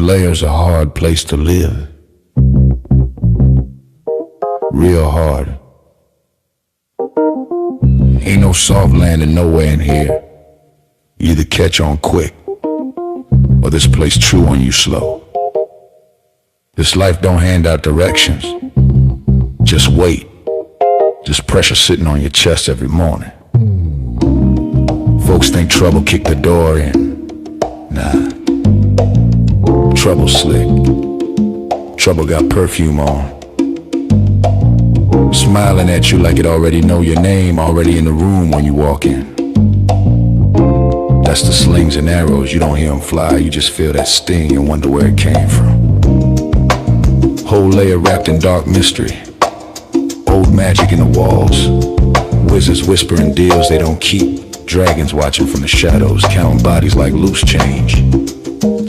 layer's a hard place to live. Real hard. Ain't no soft landing nowhere in here. You either catch on quick, or this place chew on you slow. This life don't hand out directions. Just wait. Just pressure sitting on your chest every morning. Folks think trouble kicked the door in. Nah. Trouble slick. Trouble got perfume on. Smiling at you like it already know your name, already in the room when you walk in. That's the slings and arrows, you don't hear them fly, you just feel that sting and wonder where it came from. Whole layer wrapped in dark mystery. Old magic in the walls. Wizards whispering deals they don't keep. Dragons watching from the shadows, counting bodies like loose change.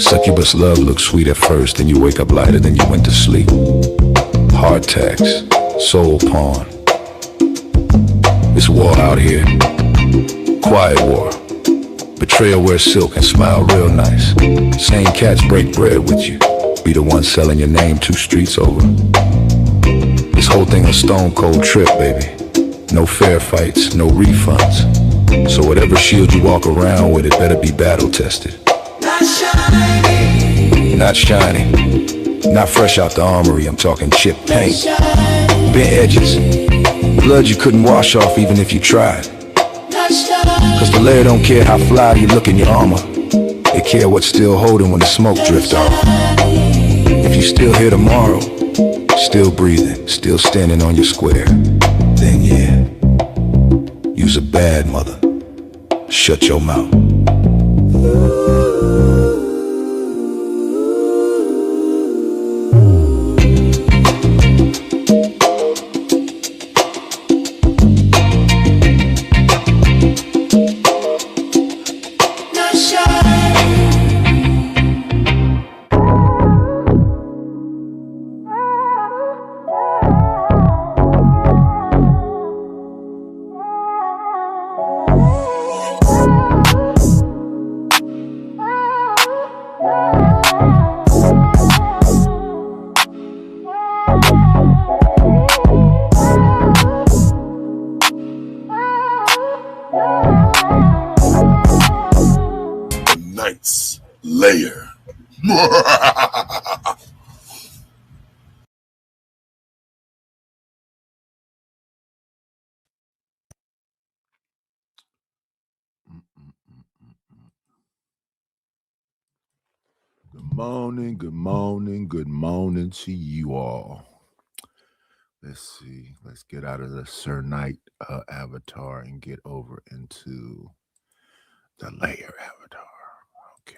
Succubus love looks sweet at first, then you wake up lighter than you went to sleep. Heart tax, soul pawn. It's war out here. Quiet war. Betrayal wears silk and smile real nice. Same cats break bread with you. Be the one selling your name 2 streets over. This whole thing a stone cold trip, baby. No fair fights, no refunds. So whatever shield you walk around with, it better be battle tested. Not shiny. Not shiny. Not fresh out the armory, I'm talking chip paint. Bent edges. Blood you couldn't wash off even if you tried. Cause the layer don't care how fly you look in your armor. They care what's still holding when the smoke drifts off. If you still here tomorrow, still breathing, still standing on your square, then yeah, you's a bad mother. Shut your mouth. Layer. Good morning to you all. Let's see. Let's get out of the Sir Knight avatar and get over into the layer avatar. Okay.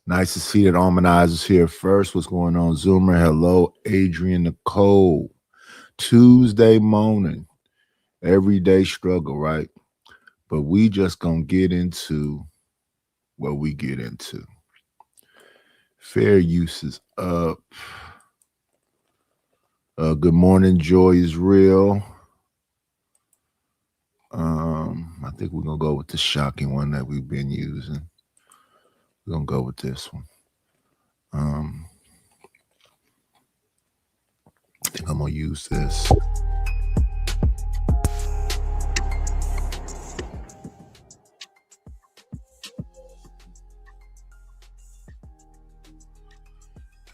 Nice to see that Almanize is here first. What's going on, Zoomer? Hello, Adrian Nicole. Tuesday morning. Everyday struggle, right? But we just gonna get into what we get into. Fair use is up. Good morning, joy is real. I think we're gonna go with the shocking one that we've been using. We're gonna go with this one. I think I'm gonna use this.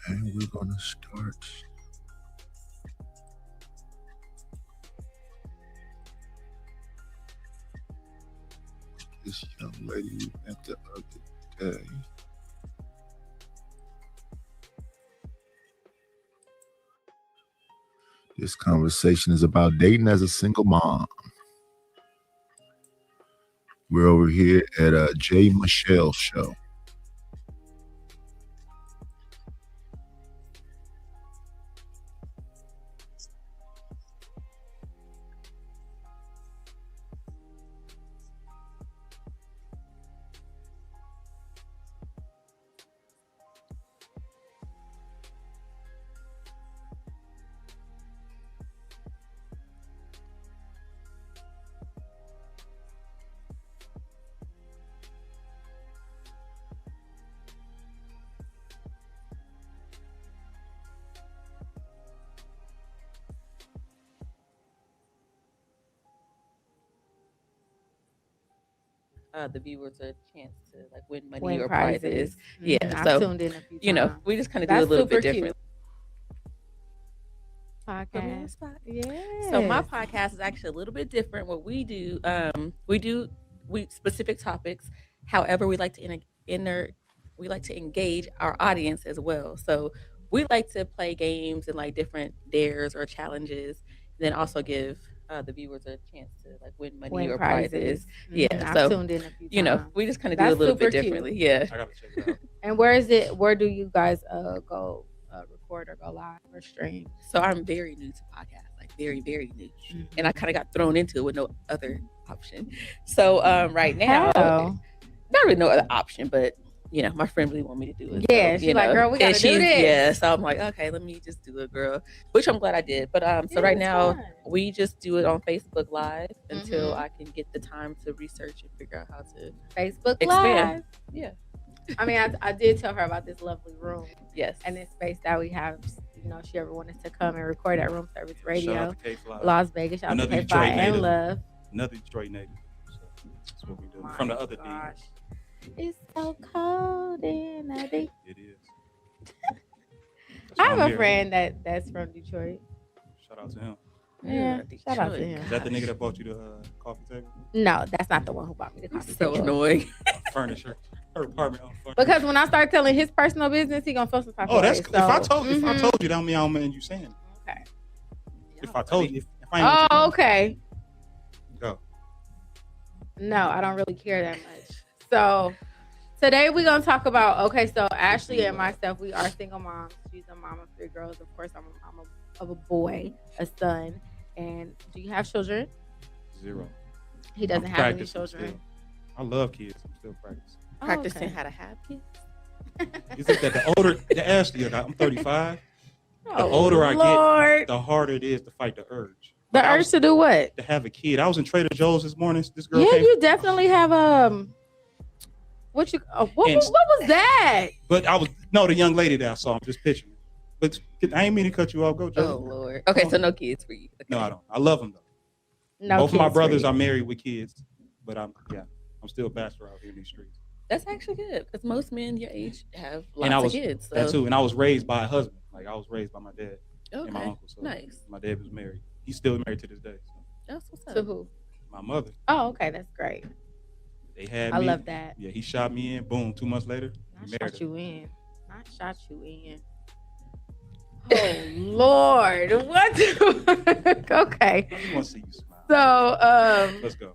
And we're gonna start. This young lady we met the other day. This conversation is about dating as a single mom. We're over here at a J. Michelle show. the viewers a chance to like win money Win or prizes. prizes. Mhm. Yeah, I've so tuned in a few times. we just kind of do a That's little super bit cute. different. Podcast. Yeah. So my podcast is actually a little bit different. What we do, we specific topics. However, we like to we like to engage our audience as well. So we like to play games and like different dares or challenges. Then also give the viewers a chance to like win money Win or prizes. prizes. Mhm. Yeah, I've so tuned in a few times. we just kind of do a That's little bit super cute. differently. Yeah. I gotta check it out. And where is it? Where do you guys go record or go live or stream? So I'm very new to podcasts, like very, very new. Mhm. And I kind of got thrown into it with no other option. So right now, How? not really no other option, but my friend really want me to do it. Yeah, so, she's like, "Girl, we gotta do this." Yeah, so I'm like, okay, let me just do it, girl. Which I'm glad I did. But so Yeah, right it's now fun. we just do it on Facebook Live until Mhm. I can get the time to research and figure out how to Facebook expand. Live. Yeah. I mean, I did tell her about this lovely room Yes. and this space that we have. She ever wanted to come and record at Room Service Shout Radio, out to K-Fly. Las Vegas. Shout out to Another K Fly Detroit and native. Love. Another Detroit native. So that's what we do. My From the other gosh. D. It's so cold in the D. It is. I have I'm a here. friend that's from Detroit. Shout out to him. Yeah, shout out to Detroit. him. Is that the nigga that bought you the coffee table? No, that's not the one who bought me the coffee So table. annoying. Furniture. Her apartment on furniture. Because when I start telling his personal business, he gonna feel some type Oh, of that's way. if I told mhm. you, that don't mean I don't mean you saying it. Okay. If I told you, if I ain't let Oh, okay. you go. No, I don't really care that much. So today we're gonna talk about so Ashley and myself, we are single moms. She's a mom of 3 girls. Of course, I'm a mom of a boy, a son. And do you have children? 0. He doesn't I'm have any practicing children. still. I love kids. I'm still practicing. Oh, Practicing okay. how to have kids. You think that the older the Ashley, I'm 35, Oh, older I get, Lord. the harder it is to fight the urge. The Like, I urge was- to do what? to have a kid. I was in Trader Joe's this morning. This girl Yeah, came, you definitely have what And- was that? but I was the young lady that I saw. I'm just picturing. But I ain't mean to cut you off. Go, Oh Joe. Lord. Okay, so no kids for you. Okay. No, I don't. I love them though. No, Both of my kids for brothers you. are married with kids, but I'm still a bachelor out here in these streets. That's actually good because most men your age have lots And I of was kids. So. that too. And I was raised by a husband. Like I was raised by my dad Okay. and my uncle. So Nice. my dad was married. He's still married to this day. So That's what's To up. who? my mother, Oh, okay, that's great. they had I me. love that. Yeah, he shot me in. Boom. 2 months later, I we shot married. you in. I shot you in. Oh Lord, what? Okay, I just want to see you smile. so Let's go.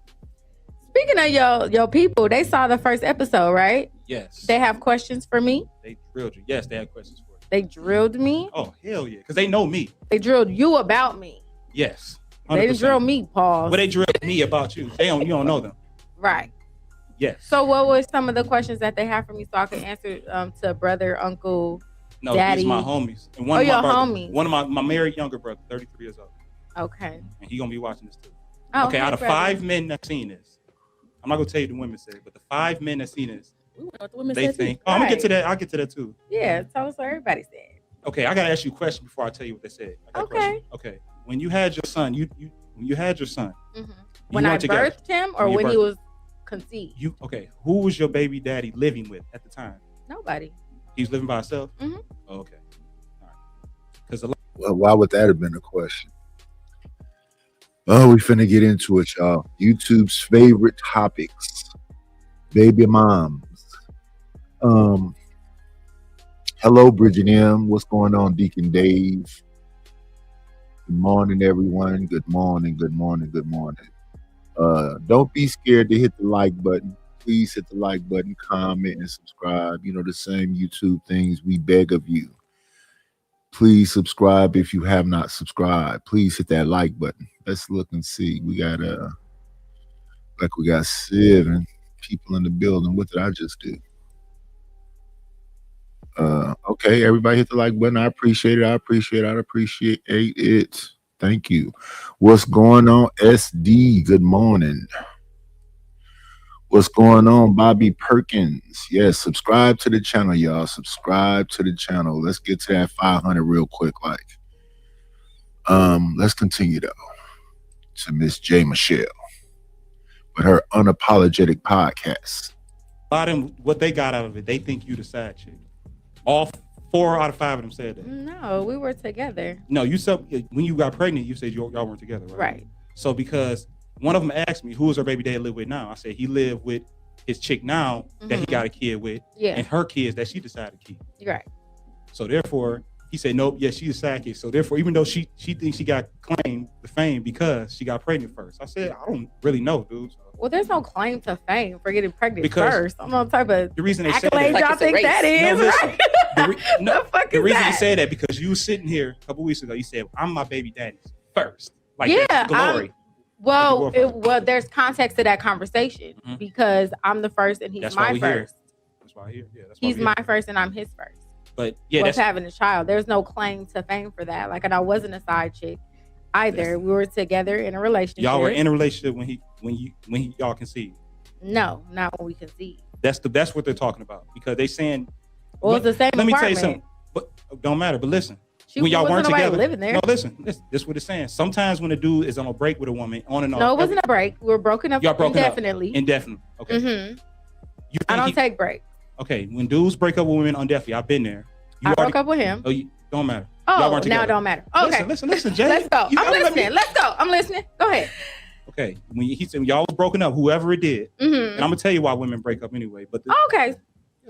speaking of your people, they saw the first episode, right? Yes. They have questions for me. They drilled you. Yes, they had questions for you. They drilled me. Oh hell yeah, because they know me. They drilled you about me. Yes. They didn't 100%. drill me, Paul. But they drilled me about you. You don't know them. Right. Yes. So what were some of the questions that they have for me so I can answer to brother, uncle? No, Daddy. these my homies. And Oh, one of your my brothers, homies. one of my married younger brother, 33 years old. Okay. And he gonna be watching this too. Oh, Okay, hey, out of brother. 5 men that seen this, I'm not gonna tell you the women said, but the 5 men that seen this, We want what the women they said too. think, I'm gonna get Right. to that. I'll get to that too. Yeah, tell us what everybody said. Okay, I gotta ask you a question before I tell you what they said. I got a Okay. question. Okay. When you had your son, when you had your son, Mm-hmm. you When I weren't together. birthed him or When you when he birthed- was conceived? Who was your baby daddy living with at the time? Nobody. He was living by himself? Mhm. Oh, okay. All right. Because Well, why would that have been a question? Oh, we finna get into it, y'all. YouTube's favorite topics. Baby moms. Hello, Bridget M. What's going on, Deacon Dave? Good morning, everyone. Good morning, good morning, good morning. Don't be scared to hit the like button. Please hit the like button, comment, and subscribe. You know, the same YouTube things we beg of you. Please subscribe if you have not subscribed. Please hit that like button. Let's look and see. We got we got 7 people in the building. What did I just do? Okay, everybody hit the like button. I appreciate it. I appreciate it. Thank you. What's going on, SD? Good morning. What's going on, Bobby Perkins? Yes, subscribe to the channel, y'all. Subscribe to the channel. Let's get to that 500 real quick. Let's continue though to Miss J. Michelle. with her unapologetic podcast. A lot of them, what they got out of it, they think you the side chick. All 4 out of 5 of them said that. No, we were together. No, you said when you got pregnant, you said y'all weren't together, right? Right. So because one of them asked me, who is her baby daddy live with now? I said he lived with his chick now that he got a kid with, Yeah. and her kids that she decided to keep. You're right. So therefore, he said, nope, yes, she's a sidekick. So therefore, even though she thinks she got claimed the fame because she got pregnant first, I said, I don't really know, dude. So Well, there's no claim to fame for getting pregnant Because first. I'm no type of the reason they said accolade that, y'all it's a think race. that is, No, listen. right? the fuck the is reason that? he said that because you was sitting here a couple weeks ago, you said, I'm my baby daddy's first. Like Yeah, that's glory. Well, Like your girlfriend. there's context to that conversation Mhm. because I'm the first and he's That's why my we here. first. That's why I hear. Yeah, that's why He's we my here. first and I'm his first. But yeah, What's that's having a child? There's no claim to fame for that. Like, and I wasn't a side chick either. We were together in a relationship. y'all were in a relationship when y'all conceived. No, not when we conceived. That's what they're talking about because they saying. Well, it's the same Let me tell you apartment. something. But don't matter. But listen, She when y'all wasn't weren't nobody together, living there. no, listen. This is what it's saying. Sometimes when a dude is on a break with a woman, on and off. No, it wasn't a break. We were broken up Y'all broken up indefinitely. indefinitely. Okay. hmm You I think don't take breaks. okay, when dudes break up with women indefinitely, I've been there. You I already, broke up with him. Oh, you don't matter. Y'all Oh, weren't now together. it don't matter. Okay, Listen, Jay. let's go. You I'm gotta let me- listening. Let's go. I'm listening. Go ahead. Okay, when he said y'all was broken up, whoever it did, and I'm hmm gonna tell you why women break up anyway. But Okay,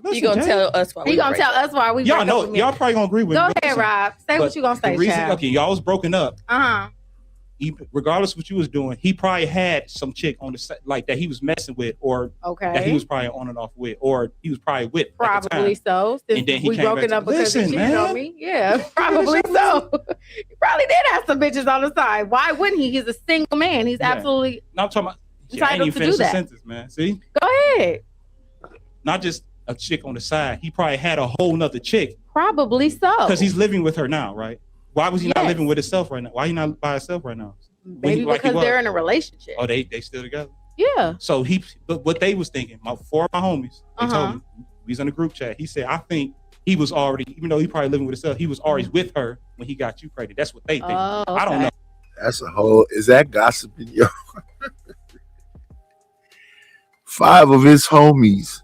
listen, You gonna Jay, tell us why you gonna tell us why we y'all broke up know with me. y'all probably gonna agree with Go me. but ahead, listen, Rob. Say but what you gonna say, the reason, child. okay, y'all was broken up. Uh-huh. Regardless of what you was doing, he probably had some chick on the side like that he was messing with, or that he Okay. was probably on and off with, or he was probably with. At the Probably time. so. Since And then he we came back broken to- up because Listen, he cheated on man. me. Yeah, probably so. He probably did have some bitches on the side. Why wouldn't he? He's a single man. He's Yeah. absolutely. No, I'm talking about. Shit, I ain't Entitled even to finished do the that. sentence, man. See, Go ahead. not just a chick on the side. He probably had a whole nother chick Probably so. because he's living with her now, right? Why was he not Yes. living with himself right now? Why he not by himself right now? maybe like he because was. they're in a relationship. Oh, they still together. Yeah. So but what they was thinking, four of my homies, they Uh-huh. told me, we was in a group chat. He said, I think he was already, even though he probably living with himself, he was already with her when he got you pregnant. That's what they think. Oh, I don't okay. know. That's a whole. Is that gossiping, yo? 5 of his homies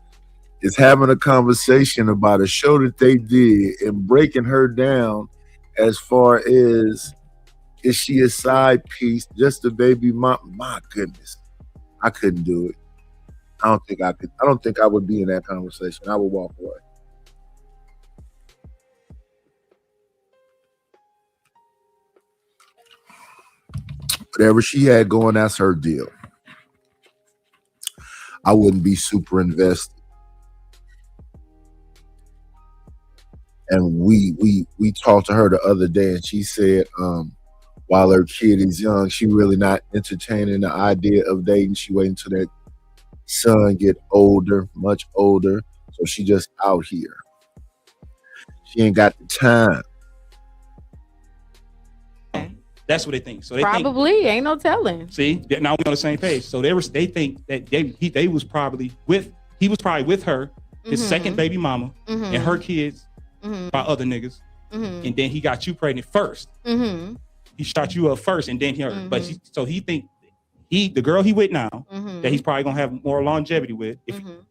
is having a conversation about a show that they did and breaking her down as far as is she a side piece, just a baby mom? My goodness, I couldn't do it. I don't think I could. I don't think I would be in that conversation. I would walk away. Whatever she had going, that's her deal. I wouldn't be super invested. And we talked to her the other day, and she said, while her kid is young, she really not entertaining the idea of dating. She waiting until that son get older, much older. So she just out here. She ain't got the time. That's what they think. So they think, Probably. Ain't no telling. see, now we're on the same page. So they think that he was probably with her, his Mhm. second baby mama, Mhm. and her kids Mhm. by other niggas. Mhm. And then he got you pregnant first. Mhm. He shot you up first, and then but Mhm. he think the girl he with now Mhm. that he's probably gonna have more longevity with. If Mhm.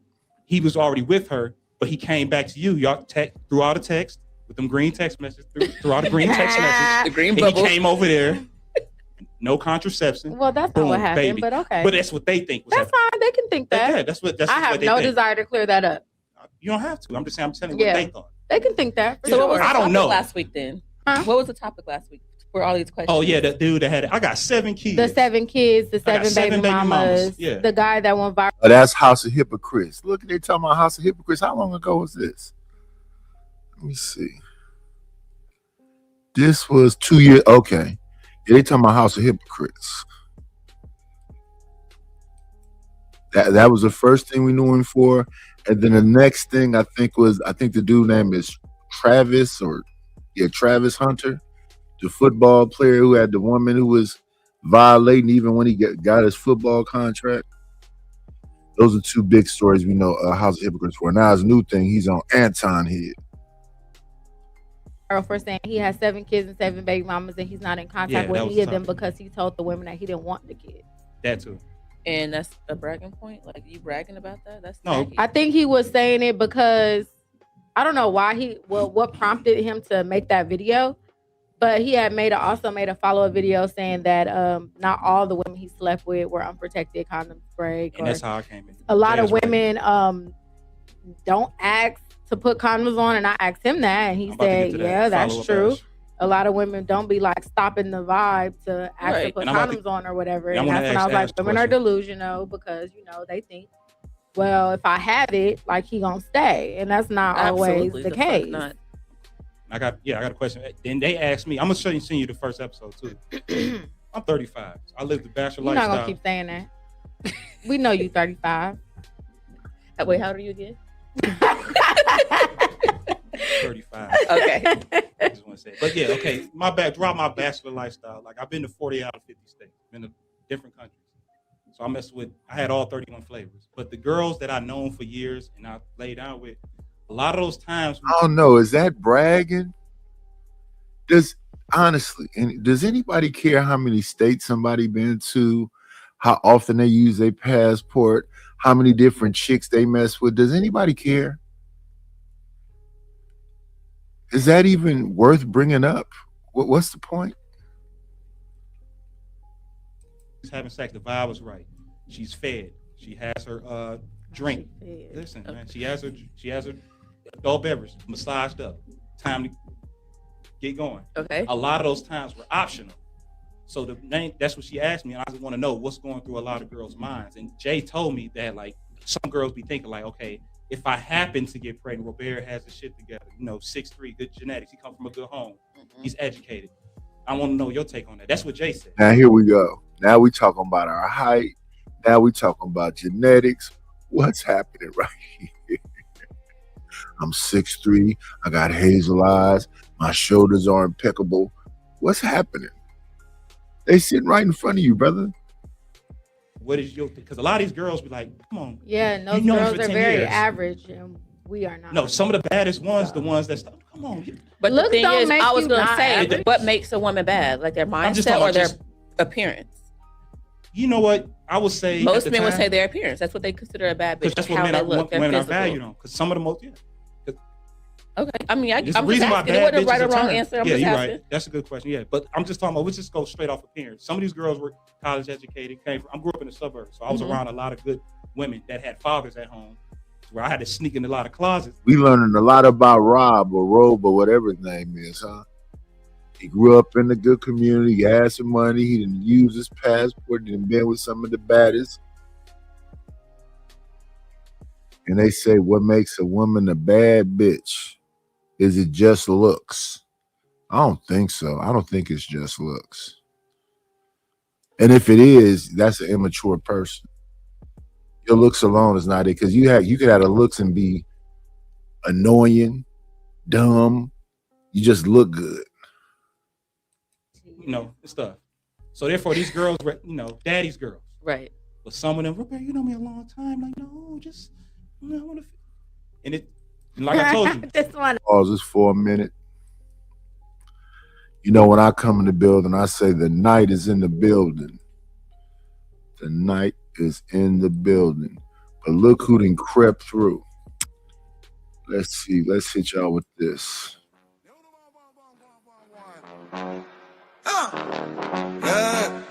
he was already with her, but he came back to you, y'all through all the text with them green text messages, through all the green text messages. The green And bubble. he came over there, no contraception. Well, that's not Boom, what happened, baby. but okay. But that's what they think was That's happening. fine. They can think that. Yeah, that's what I what have they no think. desire to clear that up. You don't have to. I'm just saying. I'm telling you Yeah. what they thought. They can think that. For So what was sure. the I don't topic know. last week then? Huh? What was the topic last week for all these questions? Oh yeah, that dude that had I got 7 kids. The 7 kids, the I got 7 baby baby mamas, mamas, yeah. the guy that went viral. Oh, that's House of Hypocrites. Look, they talking about House of Hypocrites. How long ago was this? Let me see. This was 2 years. Okay. Yeah, they talking about House of Hypocrites. That was the first thing we knew him for. And then the next thing I think the dude name is Travis Travis Hunter, the football player who had the woman who was violating even when he got his football contract. Those are 2 big stories we know House of Hypocrites for. Now his new thing, he's on Anton Head. For saying he has 7 kids and 7 baby mamas and he's not in Yeah, contact that with was any of the them topic. because he told the women that he didn't want the kid. That too. And that's a bragging point. Like you bragging about that? That's No. tacky. I think he was saying it because I don't know why what prompted him to make that video, but he had also made a follow-up video saying that not all the women he slept with were unprotected, condoms break. And that's how I came in. A lot Jay of is right. women don't ask to put condoms on, and I asked him that, and he I'm about to get said, to that. "Yeah, that's Follow-up true." ask. A lot of women don't be like stopping the vibe to ask to Right. put And I'm about condoms on or whatever. Yeah, I And wanna that's when I ask was like, Ash the women are question. delusional because they think, well, if I have it, like he gonna stay, and that's not always Absolutely the the fuck case. not. I got a question. Then they asked me. I'm gonna send you the first episode too. I'm 35. I live the bachelor You're not lifestyle. gonna keep saying that. We know you 35. Wait, how old are you again? 35. Okay. I just want to say it. But yeah, okay. Throughout my bachelor lifestyle, like I've been to 40 out of 50 states, been to different countries. So I had all 31 flavors. But the girls that I've known for years and I laid down with, a lot of those times, I don't know. Is that bragging? Does anybody care how many states somebody been to, how often they use their passport, how many different chicks they mess with? Does anybody care? Is that even worth bringing up? What's the point? she's having sex, the vibe was right. She's fed. She has her drink. Yeah. Listen, man, she has her adult beverage massaged up. Time to get going. Okay. A lot of those times were optional. So that's what she asked me, and I just want to know what's going through a lot of girls' minds. And Jay told me that like some girls be thinking like, okay, if I happen to get pregnant, Robert has his shit together, 6'3", good genetics, he come from a good home, he's educated. I want to know your take on that. That's what Jay said. Now here we go. Now we talking about our height. Now we talking about genetics. What's happening right here? I'm 6'3". I got hazel eyes. My shoulders are impeccable. What's happening? They sitting right in front of you, brother. What is because a lot of these girls be like, come on. Yeah, and those You know him girls for are 10 very years. average, and we are not. No, some of the baddest ones, the ones that stop. Come on. But Looks the thing don't is, make I was you gonna not say, average. what makes a woman bad? Like their I'm just mindset talking or about their just- appearance? You know what? I would say Most at the men would time, say their appearance. That's what they consider a bad bitch. because that's what how men they are, look. Their women are physical. valued on. Because some of the most, yeah. Okay. I mean, I'm There's just a reason why asking. It bad wasn't bitches right or are wrong turned. answer. I'm Yeah, just you're asking. right. That's a good question. Yeah, but I'm just talking about. Let's just go straight off appearance. Some of these girls were college educated. I grew up in the suburbs, so I was Mhm. around a lot of good women that had fathers at home, where I had to sneak in a lot of closets. We learning a lot about Rob or Robe or whatever his name is, huh? He grew up in a good community. He had some money. He didn't use his passport. He didn't been with some of the baddest. And they say, what makes a woman a bad bitch? Is it just looks? I don't think so. I don't think it's just looks. And if it is, that's an immature person. Your looks alone is not it, because you could have the looks and be annoying, dumb. You just look good. And stuff. So therefore, these girls were, daddy's girls. Right. But some of them, Robert, you know me a long time. Like, no, just, I want to. And like I told you, This one. Pause this for a minute. When I come in the building, I say the night is in the building. The night is in the building. But look who done crept through. Let's see. Let's hit y'all with this. Yeah,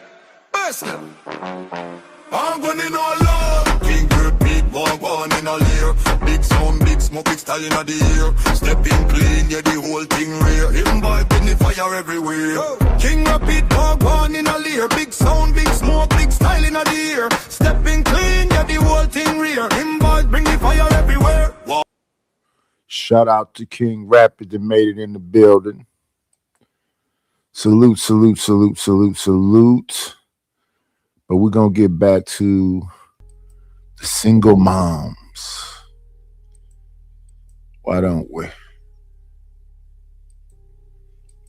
best. I'm gonna know love. King grip beat, one in a layer. Big sound, big smoke, big style in the ear. Stepping clean, yeah, the whole thing rare. Him boy bring the fire everywhere. King repeat, one in a layer. Big sound, big smoke, big style in the ear. Stepping clean, yeah, the whole thing rare. Him boy bring the fire everywhere. Shout out to King Rapid that made it in the building. Salute, salute, salute, salute, salute. But we're going to get back to the single moms. Why don't we?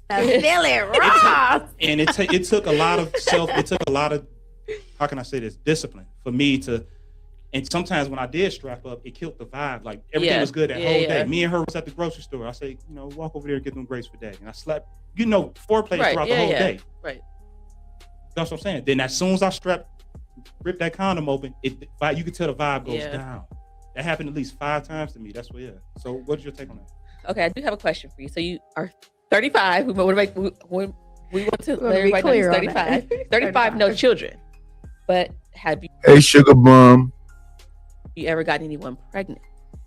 Billy Ross. and it took a lot of how can I say this, discipline for me to. And sometimes when I did strap up, it killed the vibe. Like everything was good that whole day. Me and her was at the grocery store. I say, walk over there and get them grapes for Daddy. And I slept, foreplay Right. throughout the whole day. Right. That's what I'm saying. Then as soon as I strapped rip that condom open, you can tell the vibe goes Yeah. down. That happened at least 5 times to me. That's what. Yeah. So what's your take on that? Okay, I do have a question for you. So you are 35. We want to We let wanna be everybody know clear he's on that. 35. 35, no children. But have Hey, sugar bum. you ever gotten anyone pregnant?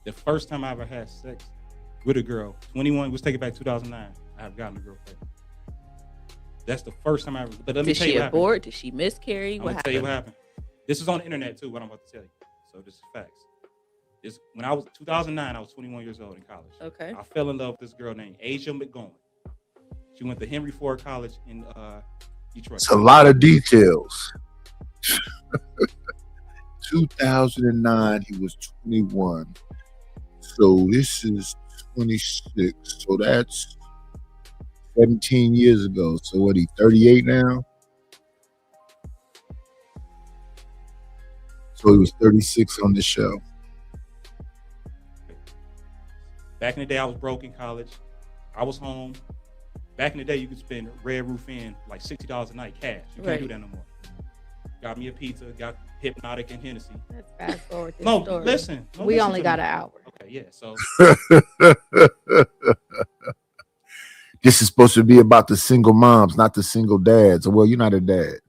The first time I ever had sex with a girl, 21, let's take it back to 2009. I have gotten a girl pregnant. That's the first time I ever. But let me Did tell she you what happened. abort? Did she miscarry? I'm What gonna tell you happened? what happened. This is on the internet too. What I'm about to tell you. So this is facts. When I was 2009, I was 21 years old in college. Okay. I fell in love with this girl named Asia McGowan. She went to Henry Ford College in Detroit. It's a lot of details. 2009, he was 21. So this is 26. So that's 17 years ago. So what, he 38 now? So he was 36 on the show. Back in the day, I was broke in college. I was home. Back in the day, you could spend Red Roof Inn like $60 a night cash. You can't Right. do that no more. Got me a pizza, got Hypnotic and Hennessy. Let's fast forward this No, story. listen. No, We listen only to got me. an hour. Okay, yeah. So This is supposed to be about the single moms, not the single dads. Well, you're not a dad.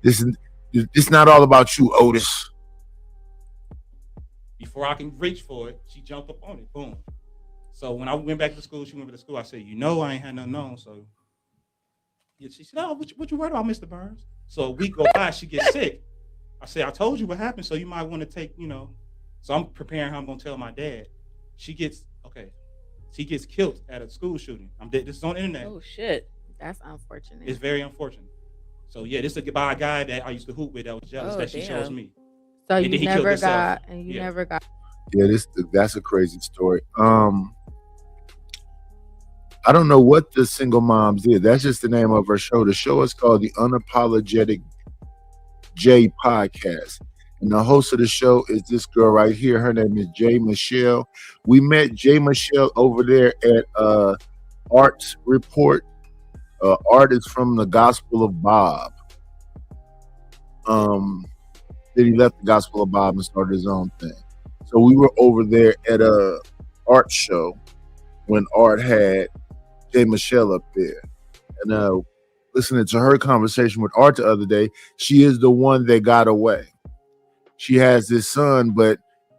It's not all about you, Otis. before I can reach for it, she jumped up on it. Boom. So when I went back to school, she went back to school. I said, I ain't had nothing on. So yeah, she said, what you worried about, Mr. Burns? So a week go by, she gets sick. I said, I told you what happened, so you might want to take, So I'm preparing how I'm gonna tell my dad. She gets killed at a school shooting. This is on the internet. Oh shit. That's unfortunate. It's very unfortunate. So yeah, this is by a guy that I used to hoop with that was jealous Oh, that she chose damn. me. So and you then he killed never himself. got, and you Yeah. never got. Yeah, that's a crazy story. I don't know what the Single Moms is. That's just the name of her show. The show is called the Unapologetic J Podcast. And the host of the show is this girl right here. Her name is Jay Michelle. We met Jay Michelle over there at Art's Report. Art is from the Gospel of Bob. Then he left the Gospel of Bob and started his own thing. So we were over there at a art show when Art had Jay Michelle up there. And listening to her conversation with Art the other day, she is the one that got away. She has this son, but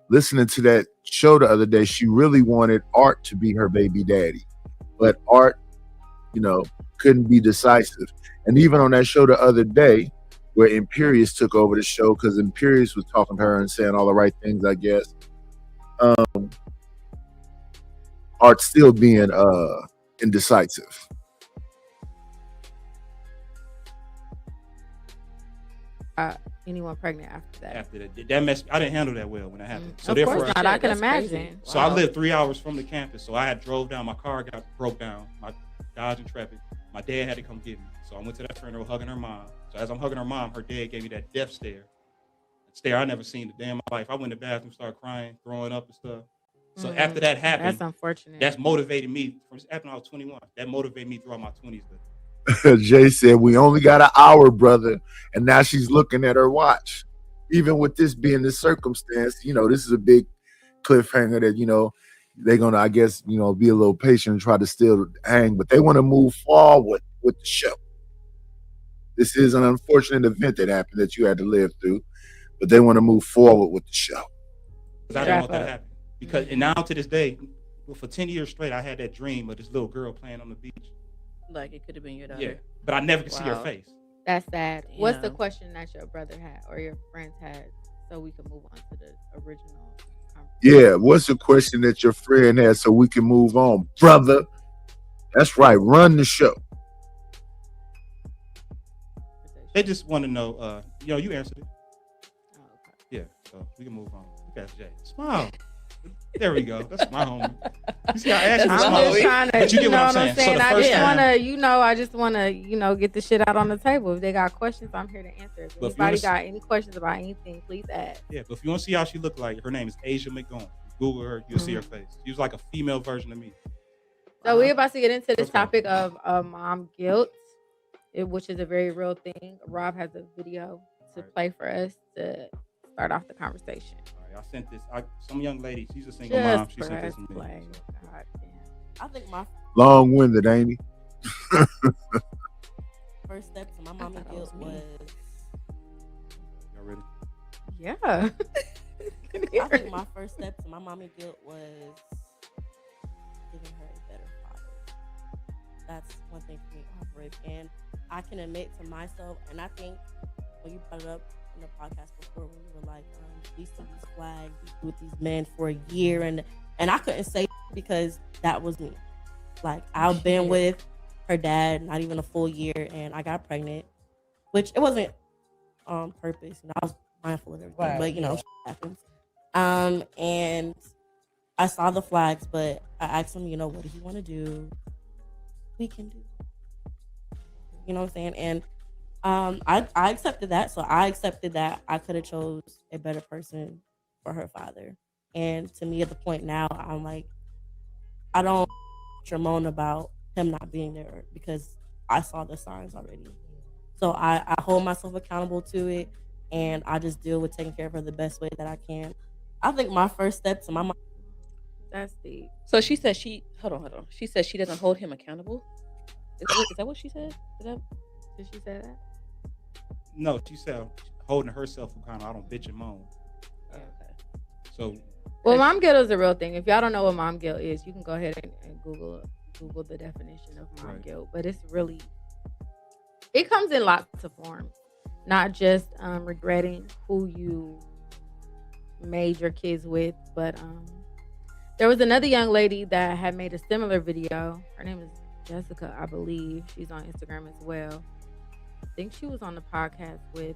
listening to that show the other day, she really wanted Art to be her baby daddy. But Art, couldn't be decisive. And even on that show the other day, where Imperious took over the show, because Imperious was talking to her and saying all the right things, I guess. Art still being indecisive. Anyone pregnant after that? After that mess, I didn't handle that well when that happened. So Of therefore, course not. I can That's imagine. crazy. So I Wow. lived 3 hours from the campus. So I had drove down. My car broke down. My Dodge Intrepid. My dad had to come get me. So I went to that funeral hugging her mom. So as I'm hugging her mom, her dad gave me that death stare. Stare I never seen a day in my life. I went to the bathroom, started crying, throwing up and stuff. So after that happened, That's unfortunate. that's motivated me. From after I was 21, that motivated me throughout my 20s. Jay said, we only got an hour, brother. And now she's looking at her watch. Even with this being the circumstance, this is a big cliffhanger that, they're going to, I guess, be a little patient and try to still hang, but they want to move forward with the show. This is an unfortunate event that happened that you had to live through, but they want to move forward with the show. Because I didn't want that to happen. Because and now to this day, for 10 years straight, I had that dream of this little girl playing on the beach. Like it could have been your daughter. Yeah, but I never could see her Wow. face. That's sad. What's the Damn. question that your brother had or your friends had, so we can move on to the original conversation? Yeah, what's the question that your friend has so we can move on? Brother, that's right, run the show. They just want to know, you answered it. Oh, okay. Yeah, so we can move on. Look at Jay. Smile. There we go. That's my homie. You see, I asked you to That's I'm my smile. just homie. trying to, But you get what I'm what I'm saying. So saying. the I first just time- wanna, get the shit out on the table. If they got questions, I'm here to answer. If But if you anybody wanna got any questions about anything, please ask. Yeah, but if you want to see how she looked like, her name is Asia McGowan. Google her, you'll see her face. She was like a female version of me. So we're about to get into this Okay. topic of mom guilt, which is a very real thing. Rob has a video to Right. play for us to start off the conversation. All right, I sent this. Some young lady. She's a single mom. She sent this to me. play. So. God damn. I think my Long-winded, ain't he? first step to my mommy thought that guilt was me. was. Y'all ready? Yeah. I think my first step to my mommy guilt was giving her a better father. That's one thing for me to operate. And I can admit to myself, and I think when you brought it up in the podcast before, when you were like, we see these flags with these men for a year, and I couldn't say because that was me. Like, I've been Shit. with her dad not even a full year, and I got pregnant, which it wasn't on purpose. I was mindful of everything, Right, but you know, yeah. shit happens. And I saw the flags, but I asked him, you know, what do you want to do? We can do. You know what I'm saying? And I accepted that. So I accepted that I could have chose a better person for her father. And to me, at the point now, I'm like, I don't moan about him not being there because I saw the signs already. So I hold myself accountable to it, and I just deal with taking care of her the best way that I can. I think my first step to my mom. That's deep. So she said hold on. She said she doesn't hold him accountable. Is that what she said? Did she say that? No, she said holding herself accountable. I don't bitch and moan. Okay. So Well, mom guilt is a real thing. If y'all don't know what mom guilt is, you can go ahead and Google the definition of mom Right. guilt. But it's really, it comes in lots of forms, not just regretting who you made your kids with, but there was another young lady that had made a similar video. Her name is Jessica, I believe. She's on Instagram as well. I think she was on the podcast with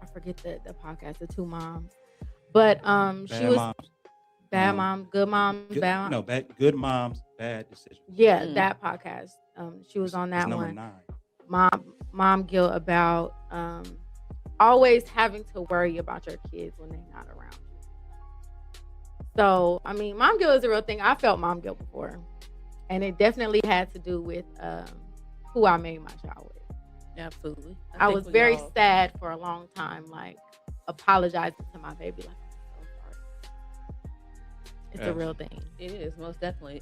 I forget the podcast, the two moms. But she bad was moms. bad Um, mom, good mom, Good, bad mom. no, good moms, bad decisions. Yeah, Mm. that podcast. She was on It's that number one. 9. Mom guilt about always having to worry about your kids when they're not around you. So I mean, mom guilt is a real thing. I felt mom guilt before, and it definitely had to do with who I made my child with. Absolutely. I think was we very all- sad for a long time, like apologizing to my baby, like I'm so sorry. It's a Yes. real thing. It is most definitely.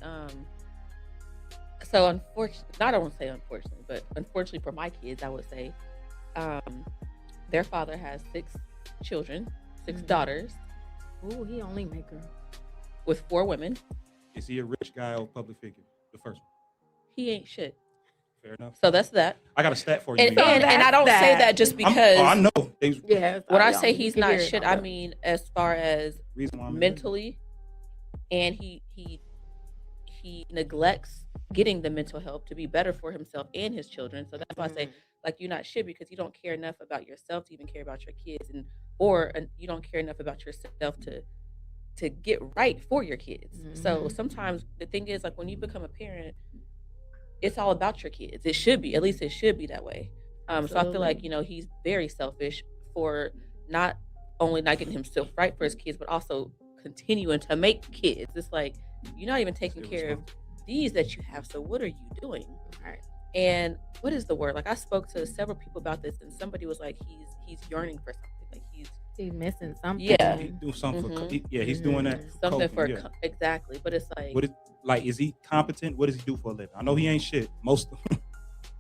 So unfortunately, I don't want to say unfortunately, but unfortunately for my kids, I would say, their father has 6 children, 6 Mhm. daughters Ooh, he only make her. with 4 women. Is he a rich guy or public figure? The first one. He ain't shit. Fair enough. So that's that. I got a stat for you. And, when you- and I don't say that's that just I'm- because I know. They, Yeah. when I y'all, say you he's can not hear it shit, on I the- mean as far as reason why I'm mentally, and he neglects getting the mental help to be better for himself and his children. So that's why I say, like, you're not shit because you don't care enough about yourself to even care about your kids, or you don't care enough about yourself to get right for your kids. So Mhm. sometimes the thing is, like, when you become a parent, it's all about your kids. It should be, at least it should be that way. So I feel Absolutely. like, he's very selfish for not only not getting himself right for his kids, but also continuing to make kids. It's like you're not even taking Still care of these that you have. So what are you doing? Right. And what is the word? Like, I spoke to several people about this, and somebody was like, he's yearning for something. Like He's missing something. Yeah. He's doing something for. Mhm. Yeah, he's doing that. something coping, for yeah. exactly. But it's like, What is like? Is he competent? What does he do for a living? I know he ain't shit. Most.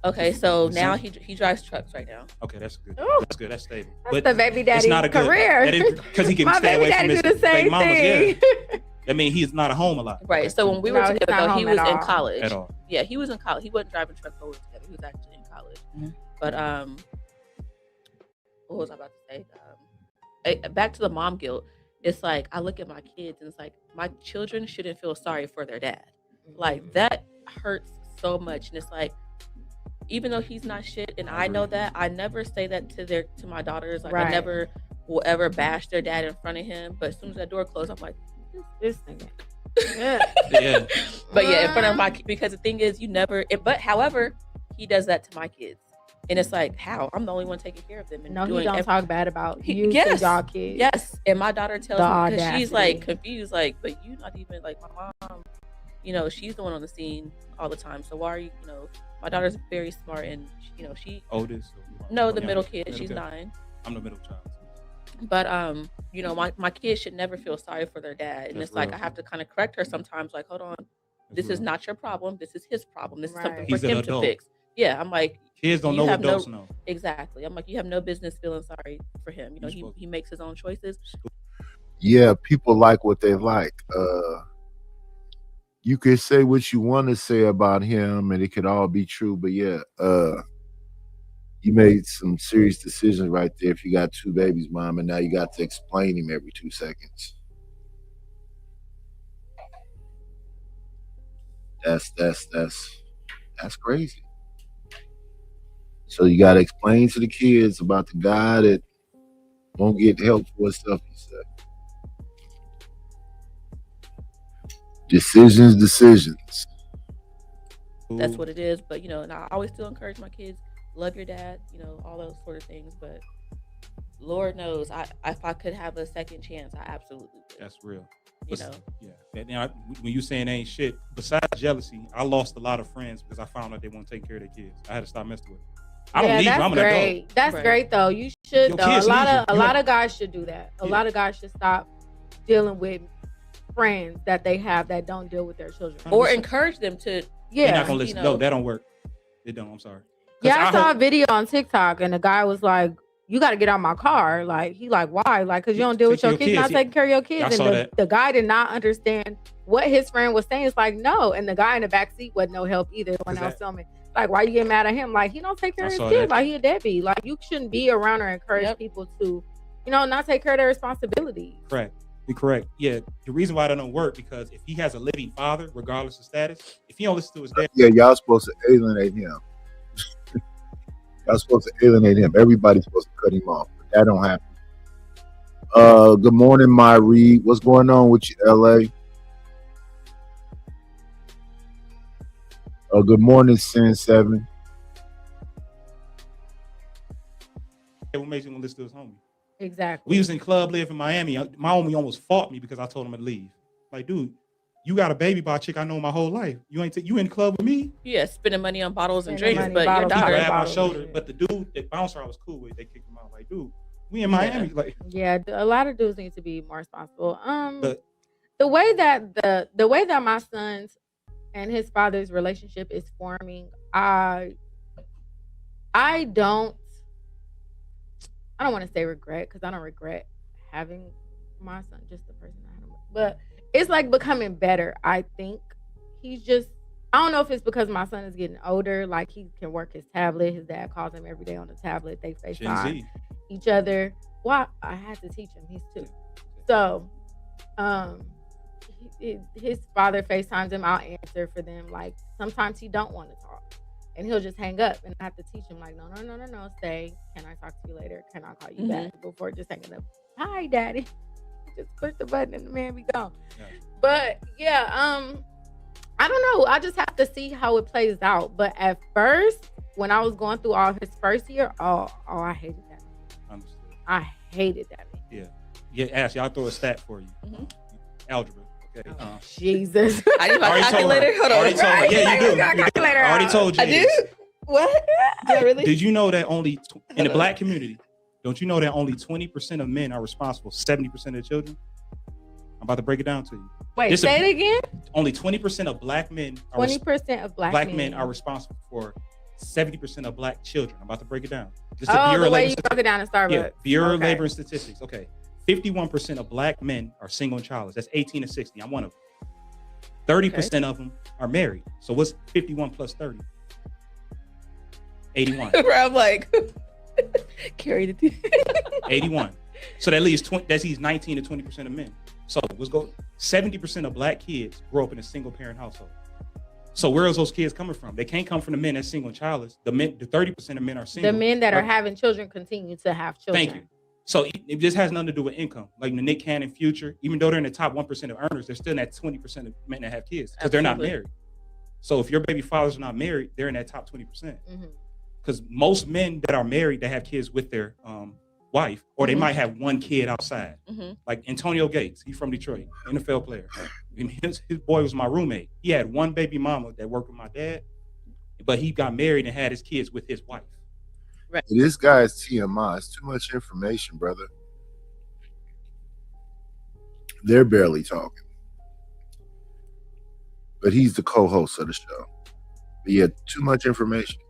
okay, so It's now something. he drives trucks right now. Okay, that's good. Ooh. That's good. That's stable. That's the baby daddy not a good career. because he can My stay baby away from daddy his do the same baby mamas. thing. Yeah, I mean he's not at home a lot. Right. So when we were No, he's together, not though, he home was at in all. college. At all. Yeah, he was in college. He wasn't driving trucks when we were together. He was actually in college. Mhm. But what was I about to say? Back to the mom guilt. It's like I look at my kids and it's like my children shouldn't feel sorry for their dad. Like that hurts so much, and it's like even though he's not shit, and I know that, I never say that to my daughters. Like I Right. never will ever bash their dad in front of him. But as soon as that door closed, I'm like, This nigga. Yeah. Yeah. but yeah, in front of my because the thing is, but however, he does that to my kids, and it's like how I'm the only one taking care of them and No, he doing don't ev- talk bad about He- you to yes. y'all kids. Yes, and my daughter tells The me because she's like audacity. confused, like, but you not even like my mom you know, she's the one on the scene all the time. So why are you, you know, my daughter's very smart and, you know, she, Oldest? no, the Yeah, middle kid, middle she's kid. 9. I'm the middle child. But you know, my kids should never feel sorry for their dad, and That's it's like real. I have to kind of correct her sometimes. Like, hold on, this is real. not your problem. This is his problem. This is something Right. for He's an him to adult. fix. Yeah, I'm like, Kids don't you know what have no- adults know. exactly. I'm like, you have no business feeling sorry for him. You know, You're he supposed- he makes his own choices. Yeah, people like what they like. You could say what you want to say about him, and it could all be true. But yeah, you made some serious decisions right there. If you got 2 babies, mom, and now you got to explain him every 2 seconds. That's crazy. So you got to explain to the kids about the guy that won't get help for himself. He said, decisions. That's what it is. But you know, and I always still encourage my kids, love your dad. You know, all those sort of things. But Lord knows, if I could have a second chance, I absolutely would. That's real. You know, Yeah. Now, when you saying ain't shit, besides jealousy, I lost a lot of friends because I found out they won't take care of their kids. I had to stop messing with them. I don't need you. that's I'm an great. adult. That's Right. great though. You should Your though. kids A lot need you. of a You lot have- of guys should do that. A Yeah. lot of guys should stop dealing with friends that they have that don't deal with their children. or 100%. encourage them to. They're Yeah. not gonna listen. you know. No, that don't work. It don't. I'm sorry. 'Cause Yeah, I saw hope- a video on TikTok and the guy was like, "You got to get out my car." Like he like, "Why?" Like, "Cause you don't deal with Take your care of kids, your not kids. taking care of your kids." I And saw that. the guy did not understand what his friend was saying. It's like, no, and the guy in the back seat wasn't no help either when I was filming. Like, why you get mad at him? Like, he don't take care I of his saw kids. that. Like, he a deadbeat. Like, you shouldn't be around or encourage Yep. people to, you know, not take care of their responsibilities. Correct. You're correct. Yeah. The reason why that don't work because if he has a living father, regardless of status, if he don't listen to his dad, Yeah, y'all supposed to alienate him. Y'all supposed to alienate him. Everybody's supposed to cut him off. But that don't happen. Good morning, my Reed. What's going on with you, LA? Good morning, Sin 7. what makes him listen to his homie? Exactly. We was in Club Live in Miami. My homie almost fought me because I told him to leave. Like, dude, you got a baby by a chick I know my whole life. You ain't you in the club with me? Yeah, spending money on bottles and Spending drinks, money, but your bottles, He daughter. grabbed my bottles, shoulder, yeah. but the dude, the bouncer I was cool with, they kicked him out. Like, dude, we in Miami. Like, Yeah, a lot of dudes need to be more responsible. But- The way that my son's and his father's relationship is forming, I don't want to say regret because I don't regret having my son, just the person I had him with. But it's like becoming better. I think he's just, I don't know if it's because my son is getting older, like he can work his tablet. His dad calls him every day on the tablet. They Gen FaceTime Z. each other. Well, I had to teach him. He's 2. So, his father FaceTimes him. I'll answer for them. Like sometimes he don't want to talk, and he'll just hang up, and I have to teach him like, no, stay. Can I talk to you later? Can I call you back before just hanging up? Hi, daddy. Just push the button and the man be gone. Yeah. But yeah, I don't know. I just have to see how it plays out. But at first, when I was going through all his first year, I hated that. Understood. I hated that. Yeah, Ashley, I'll throw a stat for you. Mhm. Algebra. Okay. Jesus. I need my Already told her. calculator. Hold on. Already told her. Yeah, you do. Got You do. calculator I already out. told you. I do? What? Do I really? Did you know that only in the black community, don't you know that only 20% of men are responsible for 70% of the children? I'm about to break it down to you. Wait, This say it again. Only 20% of black men are 20% of black men are responsible for 70% of black children. I'm about to break it down. This is Oh, Bureau the of way Labor you broke it down in Statistics. Starbucks. Yeah, Bureau of Okay. Labor and Statistics. Okay. 51% of black men are single and childless. That's 18 to 60. I'm one of them. 30% of them are married. So what's 51 plus 30? 81. Where I'm like, carry the 81. So that leaves 20, that leaves 19 to 20% of men. So let's go. 70% of black kids grow up in a single parent household. So where is those kids coming from? They can't come from the men that's single and childless. The 30% of men are single. The men that are Right. having children continue to have children. Thank you. So it just has nothing to do with income. Like the Nick Cannon Future, even though they're in the top 1% of earners, they're still in that 20% of men that have kids because they're not Absolutely. married. So if your baby fathers are not married, they're in that top 20%. Mhm. Because most men that are married that have kids with their wife, or they Mhm. might have one kid outside. Mhm. Like Antonio Gates, he's from Detroit, NFL player. And his boy was my roommate. He had one baby mama that worked with my dad, but he got married and had his kids with his wife. This guy is TMI. It's too much information, brother. They're barely talking. But he's the co-host of the show. But yeah, too much information.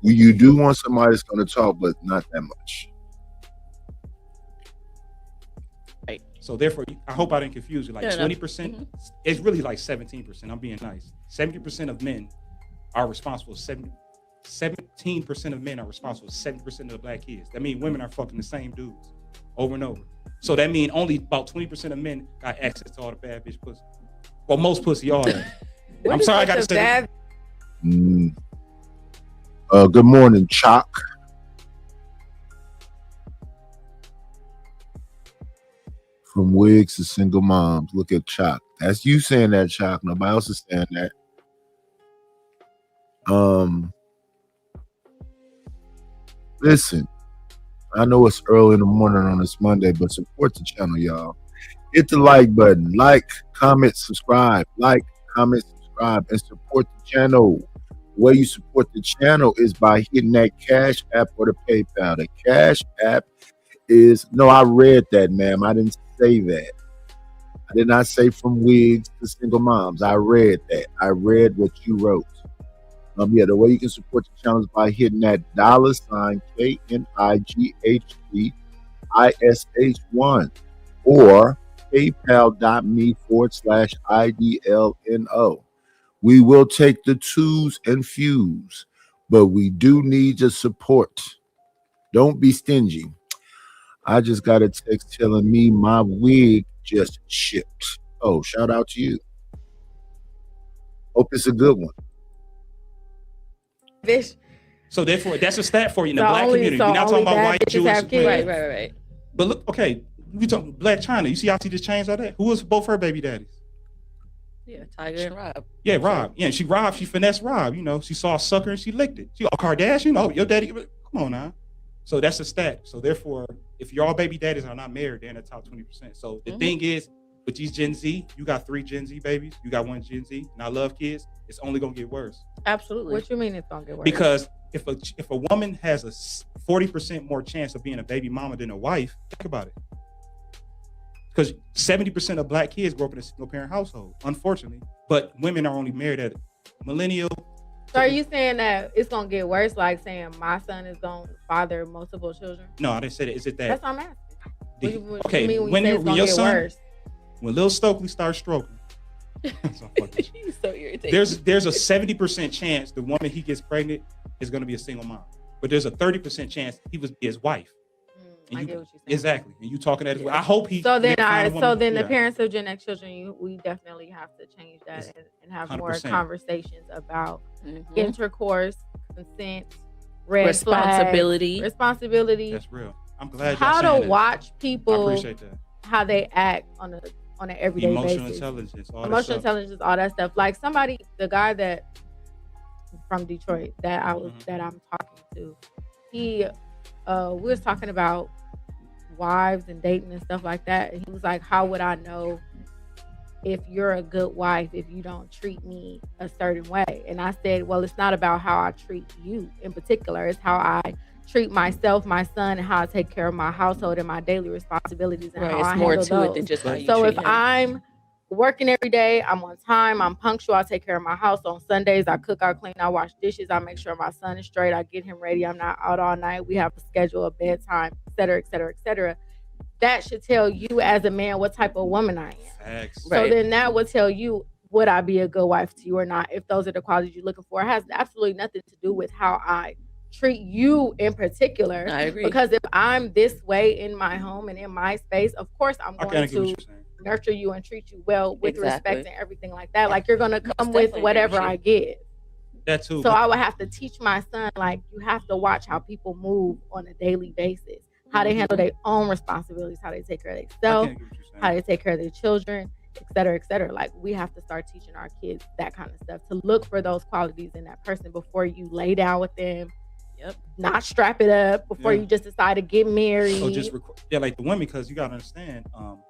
You do want somebody that's going to talk, but not that much. So therefore, I hope I didn't confuse you. Like No, no. 20%, it's really like 17%. I'm being nice. 70% of men are responsible. 17% of men are responsible. 70% of the black kids. That means women are fucking the same dudes over and over. So that means only about 20% of men got access to all the bad bitch pussy. Well, most pussy, all that. I'm sorry, I got to say that. Good morning, Chalk. From wigs to single moms. Look at Chalk. That's you saying that, Chalk. Nobody else is saying that. Listen, I know it's early in the morning on this Monday, but support the channel, y'all. Hit the like button. Like, comment, subscribe. Like, comment, subscribe, and support the channel. The way you support the channel is by hitting that Cash App or the PayPal. The Cash App is, no, I read that, ma'am. I didn't say that. I did not say from wigs to single moms. I read that. I read what you wrote. Yeah, the way you can support the channel is by hitting that $ KNIGHTISH1 or paypal.me/IDLNO. We will take the twos and fews, but we do need your support. Don't be stingy. I just got a text telling me my wig just shipped. Oh, shout out to you. Hope it's a good one. So therefore, that's a stat for you in the So black only- community. so We're not talking only about bad white, bitches Jewish, have kids. Supreme. Right. But look, okay, we talking Black China. You see how she just changed all that? Who was both her baby daddies? Yeah, Tiger and Rob. Yeah, Rob. Yeah, she finessed Rob. You know, she saw a sucker and she licked it. She a Kardashian. Oh, your daddy. Come on now. So that's a stat. So therefore, if your baby daddies are not married, they're in the top 20%. So the thing is, with these Gen Z, you got 3 Gen Z babies. You got 1 Gen Z. And I love kids. It's only gonna get worse. Absolutely. What you mean it's gonna get worse? Because if a woman has a 40% more chance of being a baby mama than a wife, think about it. Because 70% of black kids grow up in a single parent household, unfortunately. But women are only married at millennial. So are you saying that it's gonna get worse, like saying my son is gonna father multiple children? No, I didn't say that. Is it that? That's what I'm asking. What okay, you mean when you say it's gonna your get son, worse? when Lil Stokely starts stroking, so He's so irritating. there's a 70% chance the woman he gets pregnant is going to be a single mom, but there's a 30% chance he was his wife. I get what you're saying. Exactly, and you talking that as well. I hope he. So then, find a woman- the yeah. parents of Gen X children, we definitely have to change that and have more 100%. conversations about Mhm. intercourse, consent, red Responsibility. flags, responsibility. That's real. I'm glad. How y'all to saying that. watch I people, appreciate that. how they act on an everyday Emotional basis. intelligence, all that Emotional stuff. intelligence, all that stuff. Like somebody, the guy that from Detroit that I was that I'm talking to, he we was talking about wives and dating and stuff like that. And he was like, how would I know if you're a good wife if you don't treat me a certain way? And I said, well, it's not about how I treat you in particular. It's how I treat myself, my son, and how I take care of my household and my daily responsibilities and Right, how it's I more handle to it those. than just how you So treat if him. I'm working every day, I'm on time, I'm punctual, I take care of my house. On Sundays, I cook, I clean, I wash dishes, I make sure my son is straight, I get him ready, I'm not out all night, we have a schedule, a bedtime, et cetera, et cetera, et cetera. That should tell you as a man what type of woman I am. Facts. So then that would tell you, would I be a good wife to you or not? If those are the qualities you're looking for, it has absolutely nothing to do with how I treat you in particular. I agree. Because if I'm this way in my home and in my space, of course I'm I going kind of get what to you're saying. nurture you and treat you well with Exactly. respect and everything like that. Like you're gonna come Most with definitely whatever agree I with get. That too. So I would have to teach my son, like, you have to watch how people move on a daily basis, how they handle their own responsibilities, how they take care of I themselves, can't get what you're saying. how they take care of their children, et cetera, et cetera. Like we have to start teaching our kids that kind of stuff, to look for those qualities in that person before you lay down with them, Yep. Not strap it up before Yeah. you just decide to get married. So just like the women, because you gotta understand, well,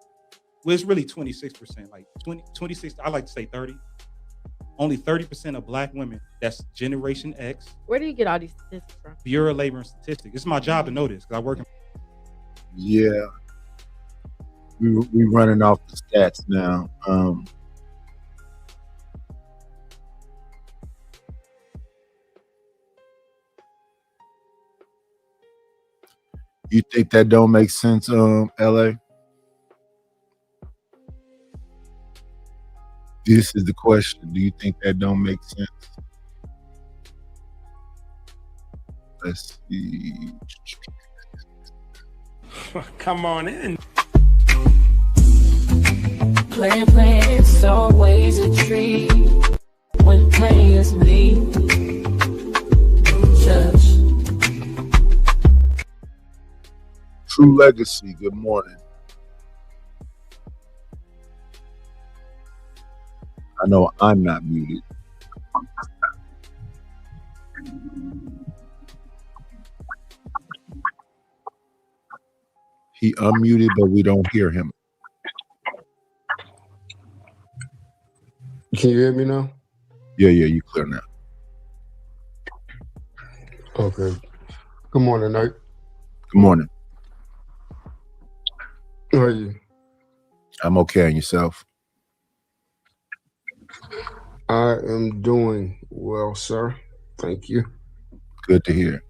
it's really 26%, like 26. I like to say 30. Only 30% of Black women. That's Generation X. Where do you get all these statistics from? Bureau of Labor and Statistics. It's my job to know this because I work in. Yeah. We running off the stats now. You think that don't make sense, LA? This is the question. Do you think that don't make sense? Let's see. Come on in. Playing, it's always a treat when players meet. Just True Legacy, good morning. I know I'm not muted. He unmuted, but we don't hear him. Can you hear me now? Yeah, you clear now. Okay. Good morning, Nate. Good morning. How are you? I'm okay, and yourself? I am doing well, sir. Thank you. Good to hear.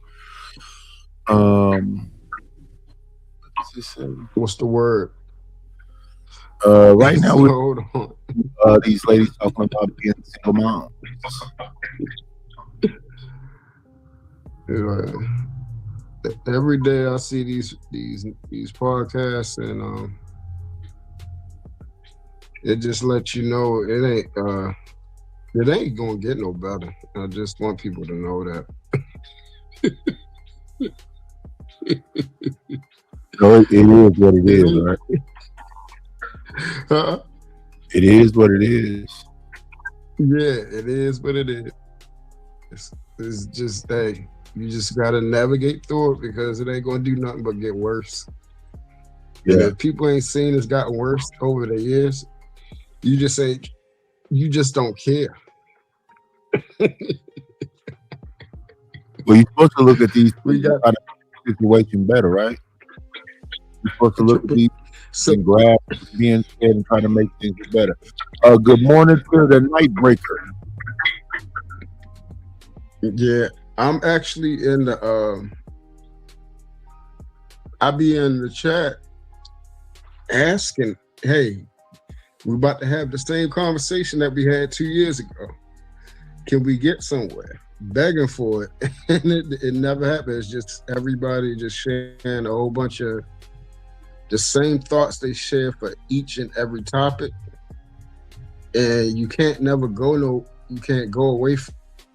What's this say? What's the word? Right now, Hold on. these ladies talking about being single moms. Every day I see these podcasts, and it just lets you know it ain't gonna get no better. I just want people to know that. No, it is what it is, right? Huh? It is what it is. Yeah, it is what it is. It's just, hey, you just gotta navigate through it because it ain't gonna do nothing but get worse. And Yeah. if people ain't seen it's gotten worse over the years, you just don't care. Well, you're supposed to look at these We got try to make the situation better, right? You're supposed to look at these so and grab being scared and try to make things better. Good morning to the Nightbreaker. yeah, I'm actually in the I be in the chat asking, hey, we're about to have the same conversation that we had 2 years ago. Can we get somewhere? Begging for it. And it never happened. It's just everybody just sharing a whole bunch of the same thoughts they share for each and every topic. And you can't go away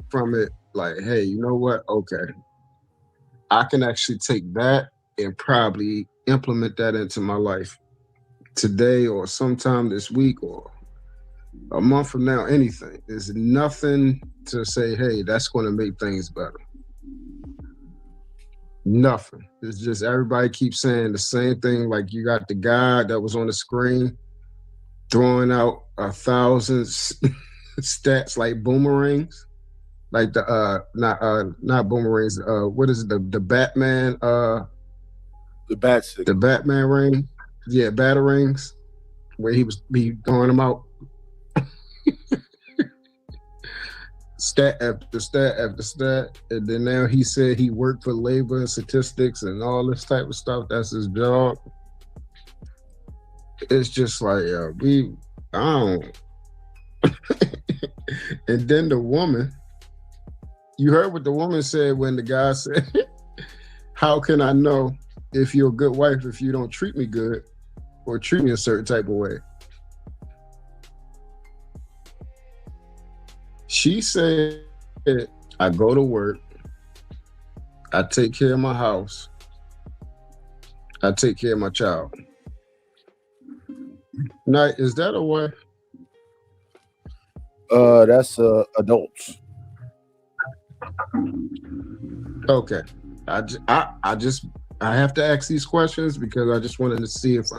from it like, hey, you know what? Okay. I can actually take that and probably implement that into my life today or sometime this week or a month from now, anything. There's nothing to say, hey, that's going to make things better. Nothing. It's just everybody keeps saying the same thing. Like you got the guy that was on the screen throwing out 1,000 stats like boomerangs, like the not boomerangs. What is it? The Batman? The bat signal. The Batman ring. Yeah, batarangs, where he throwing them out. Stat after stat after stat, and then now he said he worked for labor and statistics and all this type of stuff. That's his job. It's just like I don't. And then the woman, you heard what the woman said when the guy said, "How can I know if you're a good wife if you don't treat me good or treat me a certain type of way?" She said, I go to work, I take care of my house, I take care of my child. Now, is that a way? That's adults. Okay. I have to ask these questions because I just wanted to see if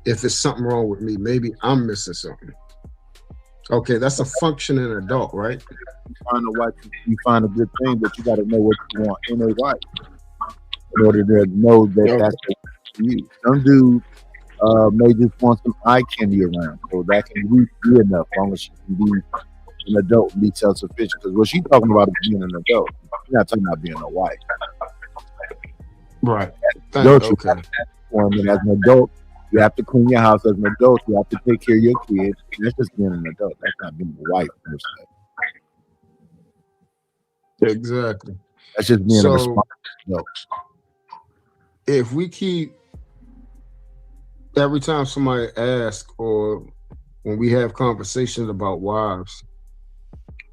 it's something wrong with me. Maybe I'm missing something. Okay, that's a functioning adult, right? You find a wife, you find a good thing, but you got to know what you want in a wife in order to know that that's for you. Some dudes may just want some eye candy around, so that can be enough, as long as she can be an adult and be self-sufficient. Because what she's talking about is being an adult. She's not talking about being a wife. Right. Adult, Okay. and as an adult, you have to clean your house. As an adult, you have to take care of your kids. That's just being an adult. That's not being a wife, per se. Exactly. That's just being a So responsible adult. if we keep every time somebody asks or when we have conversations about wives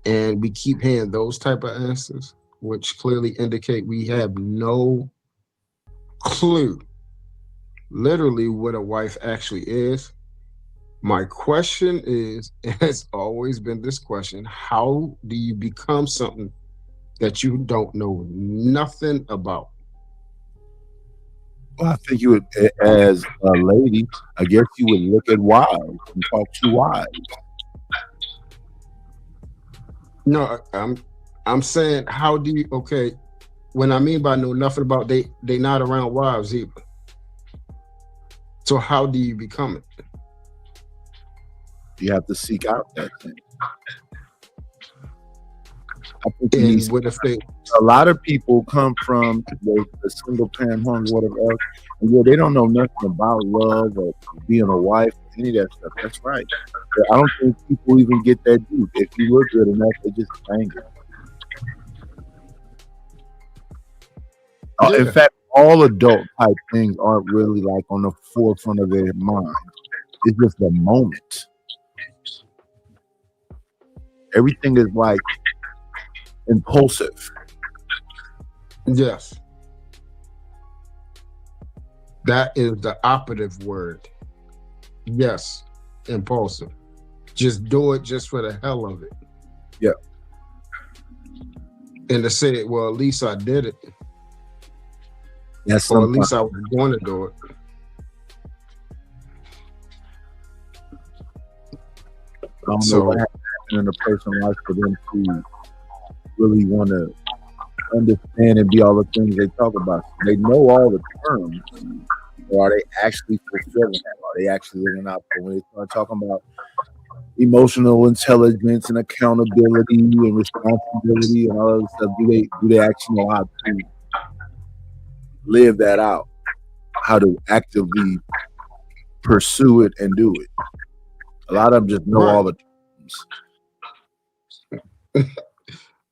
and we keep hearing those type of answers, which clearly indicate we have no clue literally what a wife actually is. My question is, and it's always been this question, how do you become something that you don't know nothing about? Well, I think you would, as a lady, I guess you would look at wives and talk to wives. No, I'm saying, how do you? Okay, when I mean by know nothing about, they not around wives either. So how do you become it? You have to seek out that thing. I think And what if they? a lot of people come from the single parent homes, whatever else, and yeah, they don't know nothing about love or being a wife, any of that stuff. That's right. But I don't think people even get that deep. If you look good enough, they just bang it. In fact, all adult type things aren't really like on the forefront of their mind. It's just the moment. Everything is like impulsive. Yes, that is the operative word. Yes, impulsive. Just do it just for the hell of it. Yeah. And to say, well, at least I did it. Yes, or at least I was going to do it. I don't know what happened in a person's life for them to really want to understand and be all the things they talk about. They know all the terms, or are they actually fulfilling that? Are they actually living out? But when they start talking about emotional intelligence and accountability and responsibility and all that stuff, do they actually know how to live that out? How to actively pursue it and do it? A lot of them just know all the terms.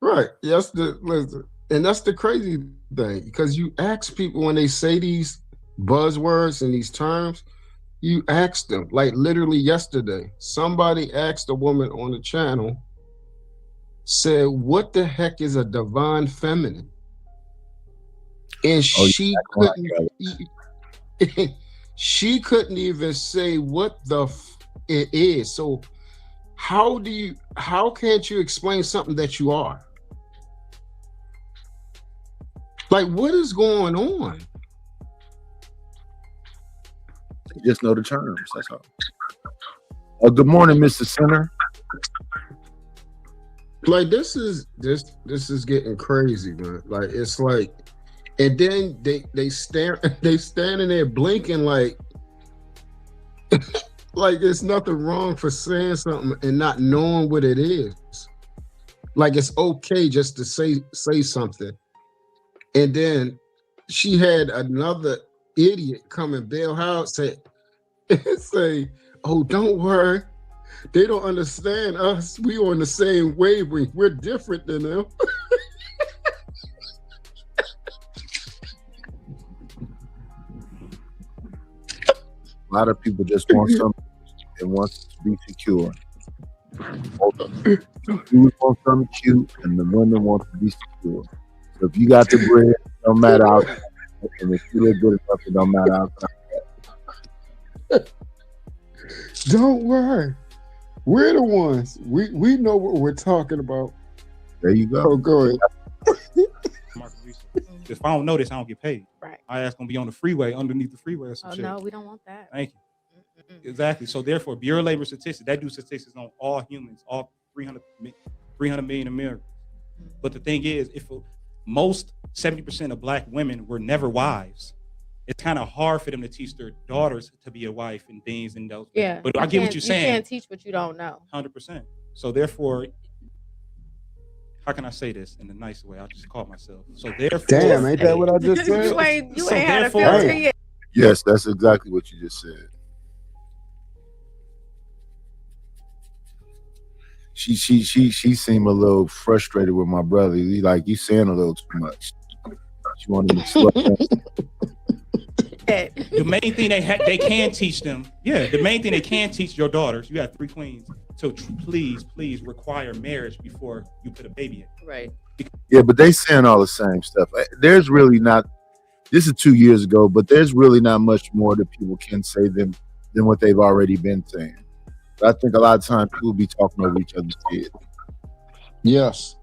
Right. Yes. Listen, and that's the crazy thing, because you ask people when they say these buzzwords and these terms, you ask them. Like literally yesterday, somebody asked a woman on the channel, said, "What the heck is a divine feminine?" And she couldn't even say what it is. So how can't you explain something that you are? Like, what is going on? You just know the terms. That's all. Good morning, Mr. Center. Like, this is getting crazy, man. Like, it's like, and then they standing there blinking like like there's nothing wrong for saying something and not knowing what it is. Like, it's okay just to say something. And then she had another idiot come and bail her out, say, "Oh, don't worry. They don't understand us. We on the same wavelength. We're different than them." A lot of people just want something and want to be secure. The dudes want something cute, and the women want to be secure. So if you got the bread, it don't matter outside. And if you look good enough, it don't matter outside. Don't worry. We're the ones. We know what we're talking about. There you go. Oh, go ahead. Market research. If I don't know this, I don't get paid. Right. My ass gonna be on the freeway, underneath the freeway or some Oh shit. no, we don't want that. Thank you. Mm-mm. Exactly. So therefore, Bureau of Labor Statistics, that do statistics on all humans, all 300 million Americans. But the thing is, if most 70% of black women were never wives, it's kind of hard for them to teach their daughters to be a wife and things and those. Yeah. But I get what you're saying. You can't teach what you don't know. 100%. So therefore, how can I say this in a nice way? I just caught myself. So therefore, Damn, ain't that what I just said? you ain't So had a therefore- filter yet. Yes, that's exactly what you just said. She seemed a little frustrated with my brother. He like, you saying a little too much. She wanted me to slow down. the main thing they can teach them, the main thing they can teach your daughters, you have 3 queens, so please require marriage before you put a baby in. Right. Yeah, but they saying all the same stuff. There's really not. This is 2 years ago, but there's really not much more that people can say than what they've already been saying. But I think a lot of times people be talking over each other's head. Yes.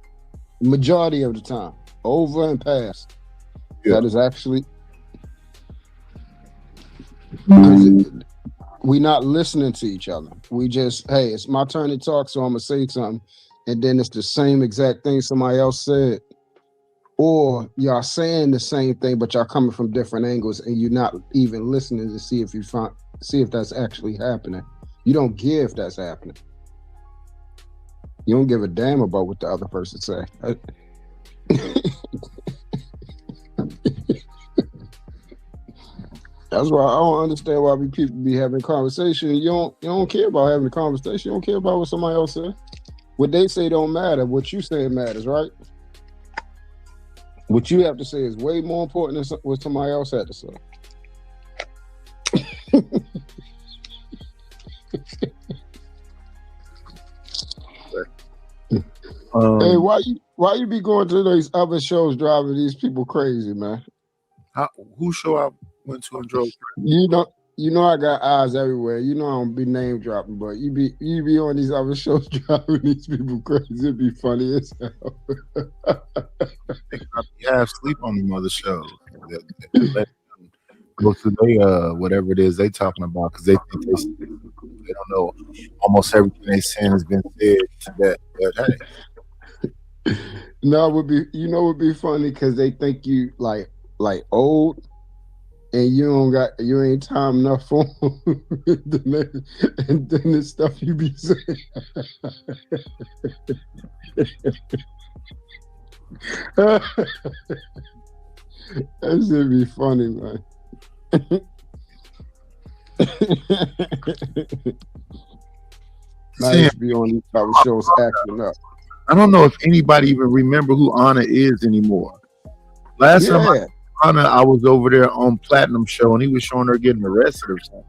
Majority of the time. Over and past. Yeah. That is actually we not listening to each other. We just, hey, it's my turn to talk, so I'm gonna say something, and then it's the same exact thing somebody else said. Or y'all saying the same thing, but y'all coming from different angles, and you're not even listening to see if that's actually happening. You don't give if that's happening. You don't give a damn about what the other person say. That's why I don't understand why people be having conversation. You don't care about having a conversation. You don't care about what somebody else says. What they say don't matter. What you say matters, right? What you have to say is way more important than what somebody else had to say. Hey, why you be going to these other shows driving these people crazy, man? Who show I went to and drove? You know I got eyes everywhere. You know I don't be name dropping, but you be on these other shows driving these people crazy. It'd be funny as hell. You have sleep on them other shows. They let them go through whatever it is they talking about, because they think they don't know almost everything they saying has been said to that. But hey. No, it would be funny because they think you like old, and you ain't time enough for them. and then the stuff you be saying. That should be funny, man. Nice to be on these type of shows acting up. I don't know if anybody even remember who Anna is anymore. Last time I saw Anna, I was over there on Platinum Show, and he was showing her getting arrested or something.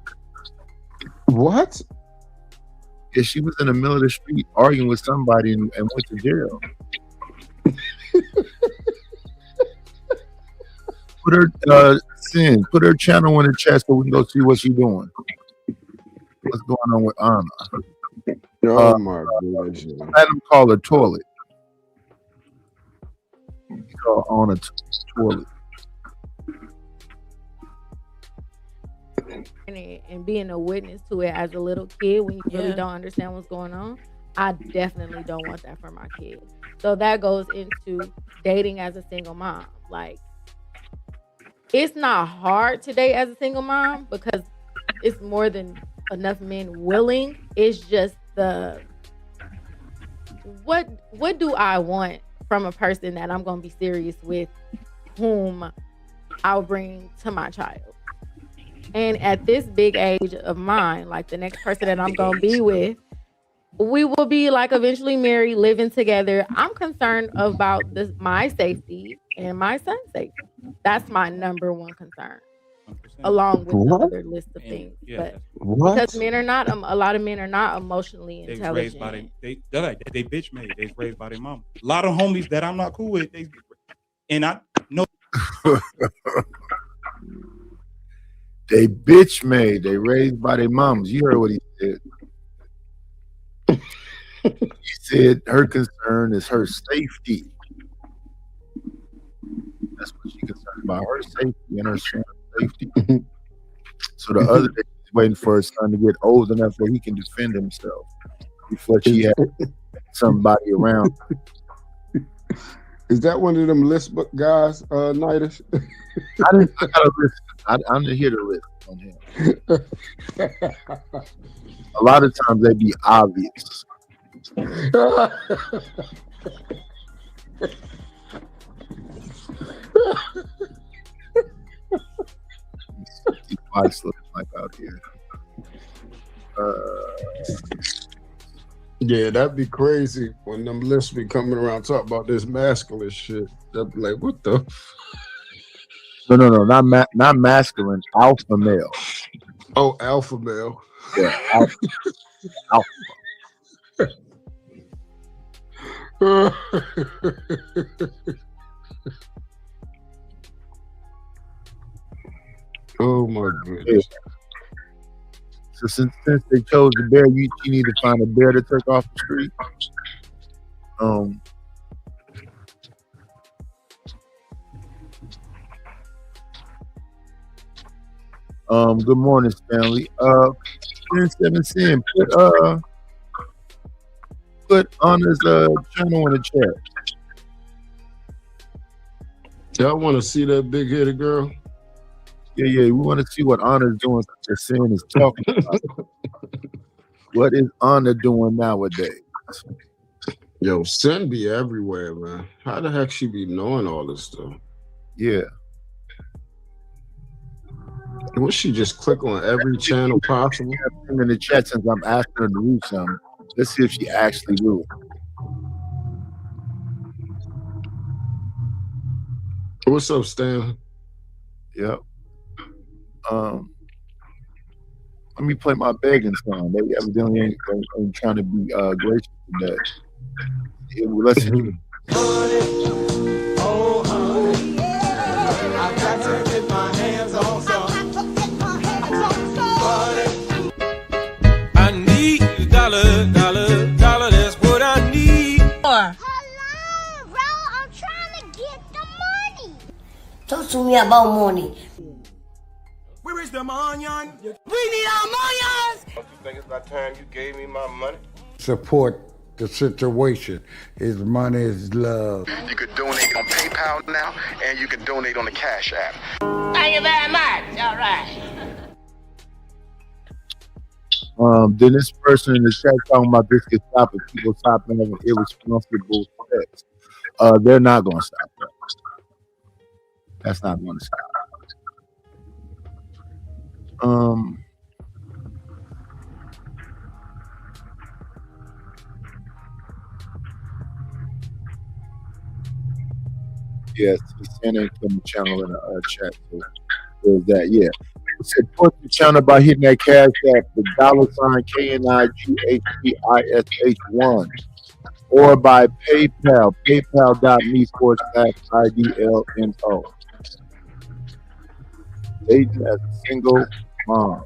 What? Yeah, she was in the middle of the street arguing with somebody and went to jail. Put her channel in the chat so we can go see what she's doing. What's going on with Anna? Oh my goodness. Platinum call her toilet. Call Anna toilet. And being a witness to it as a little kid when you really don't understand what's going on, I definitely don't want that for my kids. So that goes into dating as a single mom. Like, it's not hard to date as a single mom because it's more than enough men willing. It's just what do I want from a person that I'm going to be serious with, whom I'll bring to my child. And at this big age of mine, like the next person that I'm going to be with, we will be like eventually married, living together. I'm concerned about my safety and my son's safety. That's my number one concern, 100%. along with the other list of things. But because a lot of men are not emotionally intelligent. They bitch made. They raised by their mom. A lot of homies that I'm not cool with, and I know. They bitch made. They raised by their moms. You heard what he said. He said her concern is her safety. That's what she's concerned about, her safety and her son's safety. So the other day, she's waiting for her son to get old enough where he can defend himself before she has somebody around. Is that one of them list book guys, Nightish? I gotta listen. I'm here to listen on him. A lot of times they be obvious. These bikes looking like out here. Yeah, that'd be crazy when them lists be coming around talking about this masculine shit. They'd be like, what the? No, not masculine, alpha male. Oh, alpha male. Yeah, alpha. Oh my goodness. So since they chose the bear, you need to find a bear to take off the street. Good morning, Stanley. 10-7-10. Put Honor's channel in the chat. Y'all want to see that big headed girl? Yeah. We want to see what Honor's doing. The sin is talking about. What is Honor doing nowadays? Yo, Sin be everywhere, man. How the heck she be knowing all this stuff? Yeah. Would she just click on every channel possible? In the chat, since I'm asking her to do something, let's see if she actually do it. What's up, Stan? Yep. Let me play my begging song. They evidently ain't trying to be gracious to that. Yeah, well, let's see. Oh, honey, I got to get my hands on some. I need a dollar, that's what I need. Hello, bro, I'm trying to get the money. Talk to me about money. Where is the money? We need our money. Don't you think it's about time you gave me my money? Support the situation. Is money is love. You could donate on PayPal now, and you can donate on the Cash App. Thank you very much. All right. Then this person in the chat talking about this could stop if people stop having irresponsible sex. They're not going to stop that. That's not going to stop. Yes, he's sending from the channel in the chat. So there's that. Yeah. Support the channel by hitting that cash app, the $KNIGHTISH1, or by PayPal, paypal.me/IDLNO. Dating as a single mom.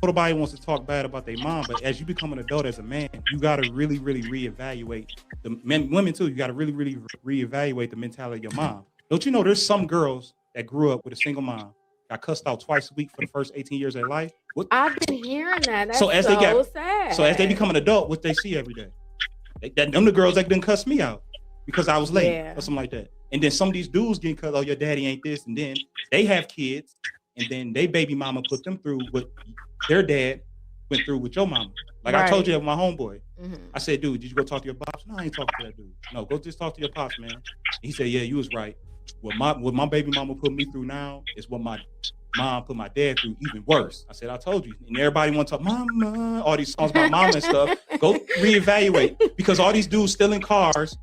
Nobody wants to talk bad about their mom, but as you become an adult as a man, you got to really, really reevaluate the men, women too. You got to really, really reevaluate the mentality of your mom. Don't you know there's some girls that grew up with a single mom, got cussed out twice a week for the first 18 years of their life? I've been hearing that. That's so as so they get, sad. so as they become an adult, what they see every day, them the girls that didn't cuss me out because I was late or something like that. And then some of these dudes getting cussed, oh, your daddy ain't this, and then they have kids, and then they baby mama put them through what their dad went through with your mama. Like I told you, my homeboy. I said, dude, did you go talk to your pops? No, I ain't talking to that dude. No, go just talk to your pops, man. He said, yeah, you was right. What my baby mama put me through now is what my mom put my dad through, even worse. I said, I told you. And everybody wants to talk, mama, all these songs about mama and stuff. Go reevaluate, because all these dudes stealing cars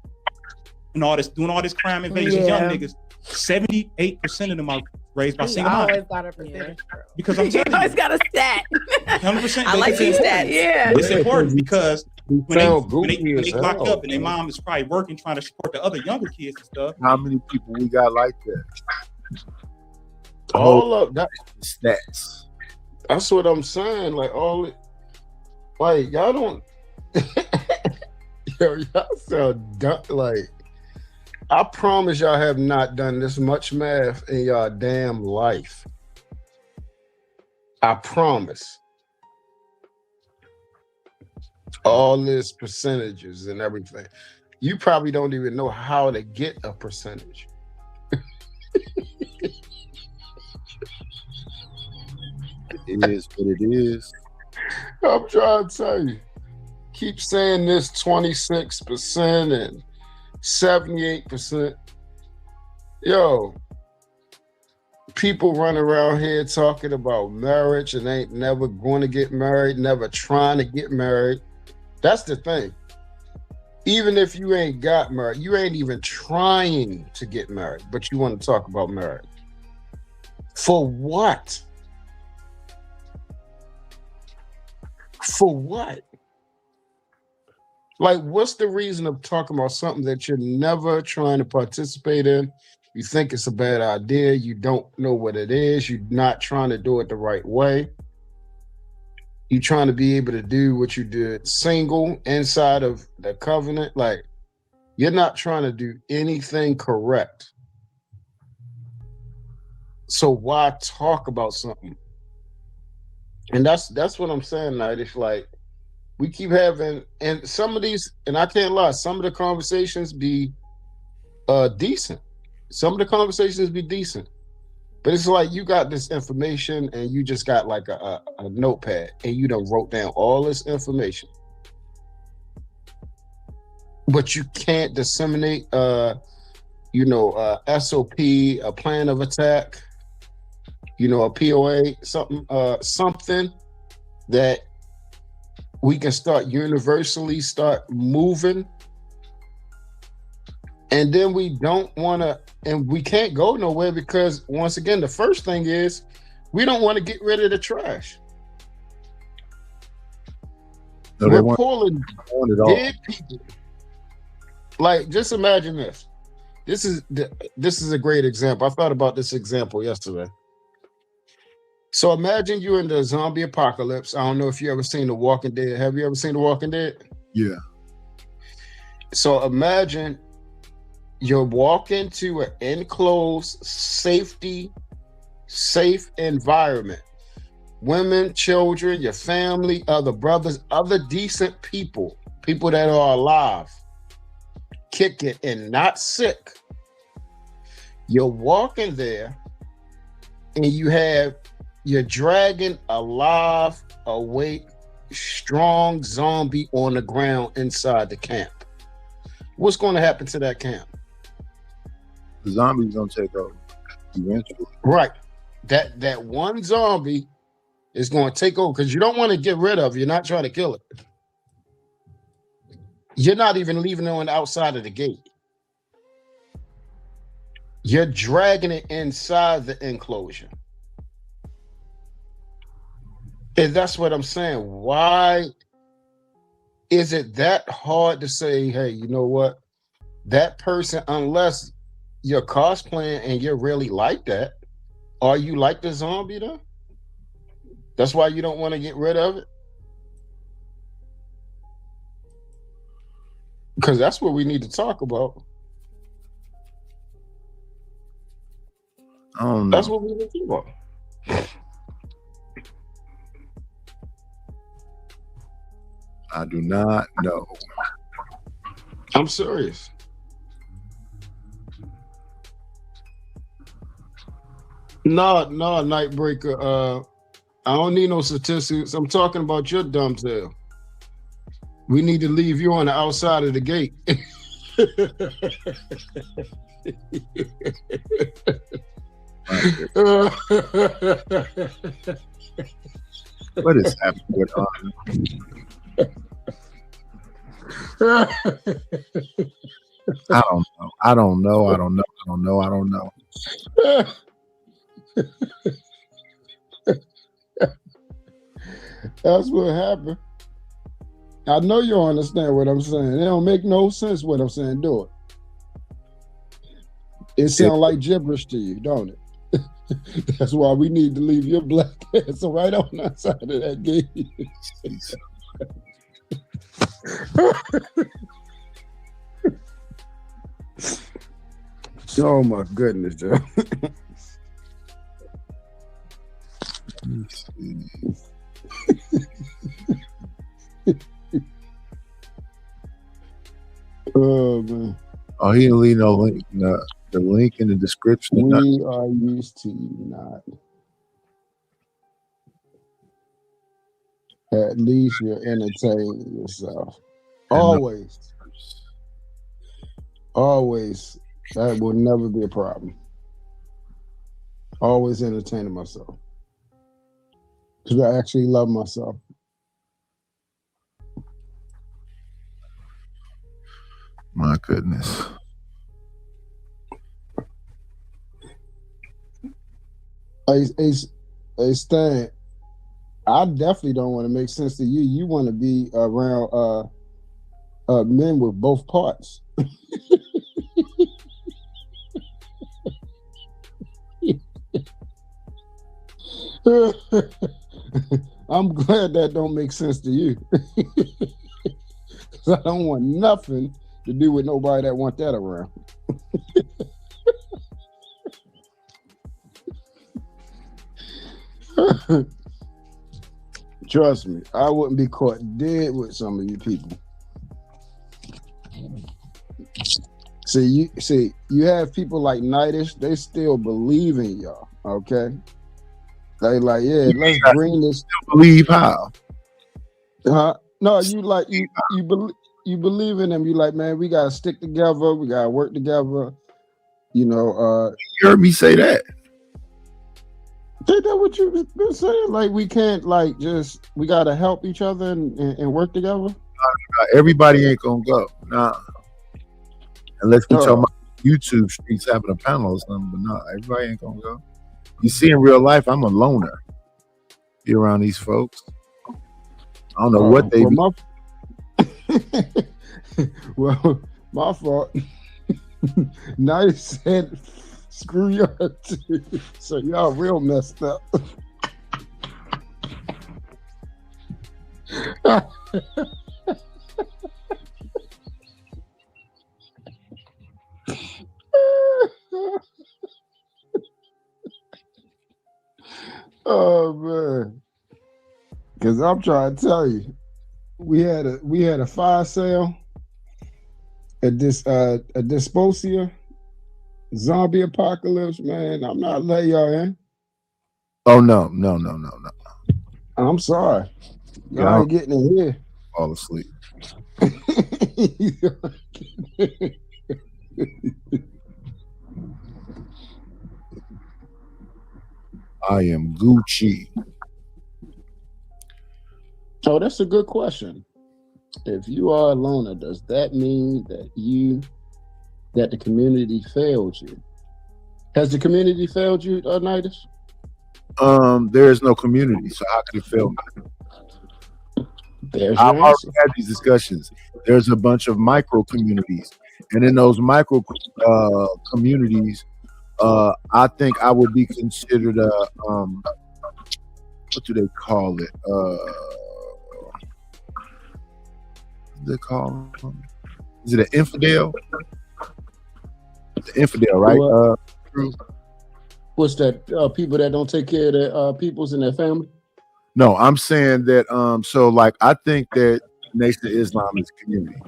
and all this, doing all this crime in Vegas, young niggas, 78% of them are raised by single moms. Always got a percentage. Because I'm telling you, always got a stat. 100%. I like these stats. Yeah. It's important because when they locked up and their mom is probably working, trying to support the other younger kids and stuff. How many people we got like that? All of that stats. That's what I'm saying. Like all it, like y'all don't. Yo, y'all sound dumb. Like, I promise y'all have not done this much math in y'all damn life. I promise. All this percentages and everything. You probably don't even know how to get a percentage. It is what it is. I'm trying to tell you. Keep saying this 26% and 78%. Yo, people run around here talking about marriage and ain't never going to get married, never trying to get married. That's the thing. Even if you ain't got married, you ain't even trying to get married, but you want to talk about marriage. For what? For what? Like, what's the reason of talking about something that you're never trying to participate in? You think it's a bad idea. You don't know what it is. You're not trying to do it the right way. You're trying to be able to do what you did single inside of the covenant. Like, you're not trying to do anything correct. So why talk about something? And that's what I'm saying, Knight. It's like, we keep having, and some of these, and I can't lie, some of the conversations be decent. Some of the conversations be decent. But it's like you got this information and you just got like a notepad and you done wrote down all this information. But you can't disseminate SOP, a plan of attack, a POA, something that we can start universally start moving. And then we don't want to, and we can't go nowhere because, once again, the first thing is we don't want to get rid of the trash. No, we're pulling dead people. Like, just imagine this. This is a great example. I thought about this example yesterday. So imagine you're in the zombie apocalypse. I don't know if you ever seen The Walking Dead. Have you ever seen The Walking Dead? Yeah. So imagine you're walking to an enclosed, safe environment. Women, children, your family, other brothers, other decent people that are alive, kicking and not sick. You're walking there and you're dragging a live, awake, strong zombie on the ground inside the camp. What's going to happen to that camp? The zombies gonna take over eventually. Right. That one zombie is going to take over because you don't want to get rid of it. You're not trying to kill it. You're not even leaving it on the outside of the gate. You're dragging it inside the enclosure. And that's what I'm saying. Why is it that hard to say, hey, you know what? That person, unless you're cosplaying and you're really like that, are you like the zombie though? That's why you don't want to get rid of it? Because that's what we need to talk about. I don't know. That's what we need to talk about. I do not know. I'm serious. No, Nightbreaker. I don't need no statistics. I'm talking about your dumb tail. We need to leave you on the outside of the gate. What is happening with I don't know. That's what happened. I know you understand what I'm saying. It don't make no sense what I'm saying. Do it. It sounds like gibberish to you, don't it? That's why we need to leave your black ass right on that side of that gate. Oh my goodness, Joe. Let me see. Oh man. Oh, he didn't leave no link. No, the link in the description. We are used to you not. At least you're entertaining yourself. Always. Always. That will never be a problem. Always entertaining myself. Because I actually love myself. My goodness. Hey, Stan, I definitely don't want to make sense to you. You want to be around men with both parts. I'm glad that don't make sense to you. 'Cause I don't want nothing to do with nobody that want that around. Trust me, I wouldn't be caught dead with some of you people. See, you have people like Nightish, they still believe in y'all, okay? They like, yeah, let's bring this. Still believe how? Huh? No, you believe in them. You like, man, we gotta stick together, we gotta work together. You know, you heard me say that. Ain't that what you been saying? Like, we can't we gotta help each other and work together. Everybody ain't gonna go. Nah. Unless we talk about YouTube streets having a panel or something, but no, everybody ain't gonna go. You see, in real life, I'm a loner. Be around these folks. I don't know what they do. Well, my fault. Night said, screw y'all too. So y'all real messed up. Oh man, because I'm trying to tell you, we had a fire sale at this at Desposia zombie apocalypse. Man, I'm not letting y'all in. Oh no. I'm sorry, y'all ain't getting in here. Fall asleep. I am Gucci. Oh, that's a good question. If you are a loner, does that mean that the community failed you? Has the community failed you, Nightish? There is no community, so how could it fail me? I've already had these discussions. There's a bunch of micro communities, and in those micro communities, I think I would be considered a what do they call it? They call it? Is it an infidel? The infidel, right? What's that? People that don't take care of their peoples and their family? No, I'm saying that. So, like, I think that Nation of Islam is a community,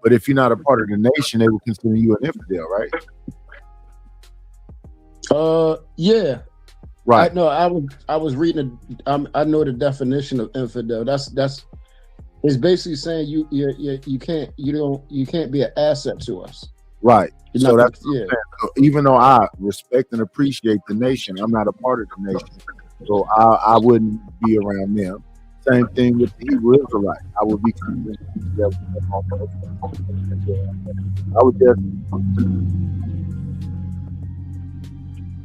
but if you're not a part of the nation, they will consider you an infidel, right? Yeah, right. I was reading. I know the definition of infidel. That's it's basically saying you can't be an asset to us. Right. So that's yeah. So even though I respect and appreciate the nation, I'm not a part of the nation, so I wouldn't be around them. Same thing with the Hebrew Israelite. I would be convinced. I would definitely.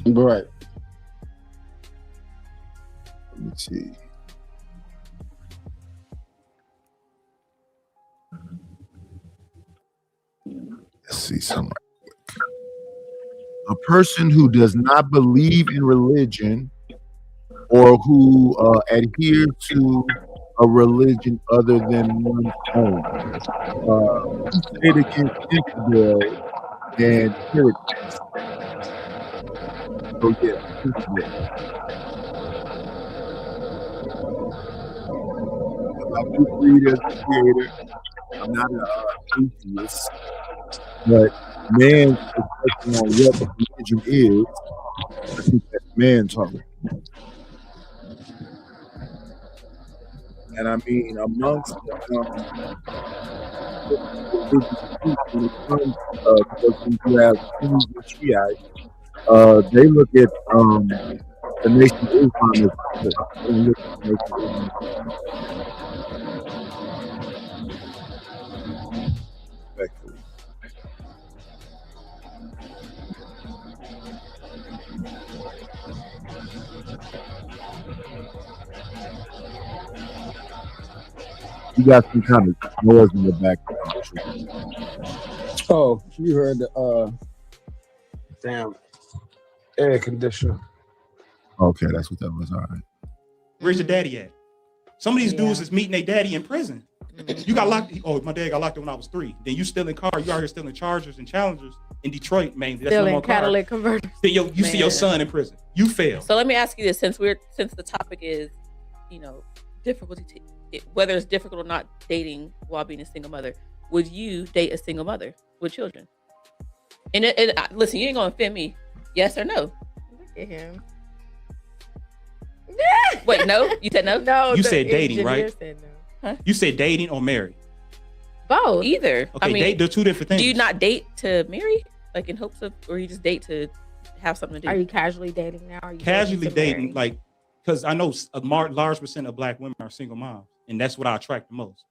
Right. Let me see. Let's see something. A person who does not believe in religion or who adheres to a religion other than one's own. It against infidel And here it is. So yeah. I do believe as a creator. I'm not an atheist, but man's perspective on what religion is, I think that's man talking. And I mean, amongst the when it comes because when you have Sunnis and Shiites, they look at the Nation of Islam as they look at the Nation of Islam. Respectfully. You got some kind of noise in the background. Oh, you heard the damn air conditioner. Okay, that's what that was. All right. Where's your daddy at? Some of these dudes is meeting their daddy in prison. You got locked. Oh, my dad got locked up when I was 3. Then you still in car. You out here stealing Chargers and Challengers in Detroit, mainly. That's Still no in more car. catalytic converters. Then you see your son in prison. You fail. So let me ask you this: since the topic is, difficulty, whether it's difficult or not dating while being a single mother, would you date a single mother with children? And listen, you ain't gonna offend me. Yes or no? Look at him. Wait, no? You said no? No. You said dating, engineer right? said no. Huh? You said dating or married. Both. Either. Okay, date, they're two different things. Do you not date to marry, like in hopes of, or you just date to have something to do? Are you casually dating now? Or are you Casually dating, marry? like, because I know a large percent of Black women are single moms, and that's what I attract the most.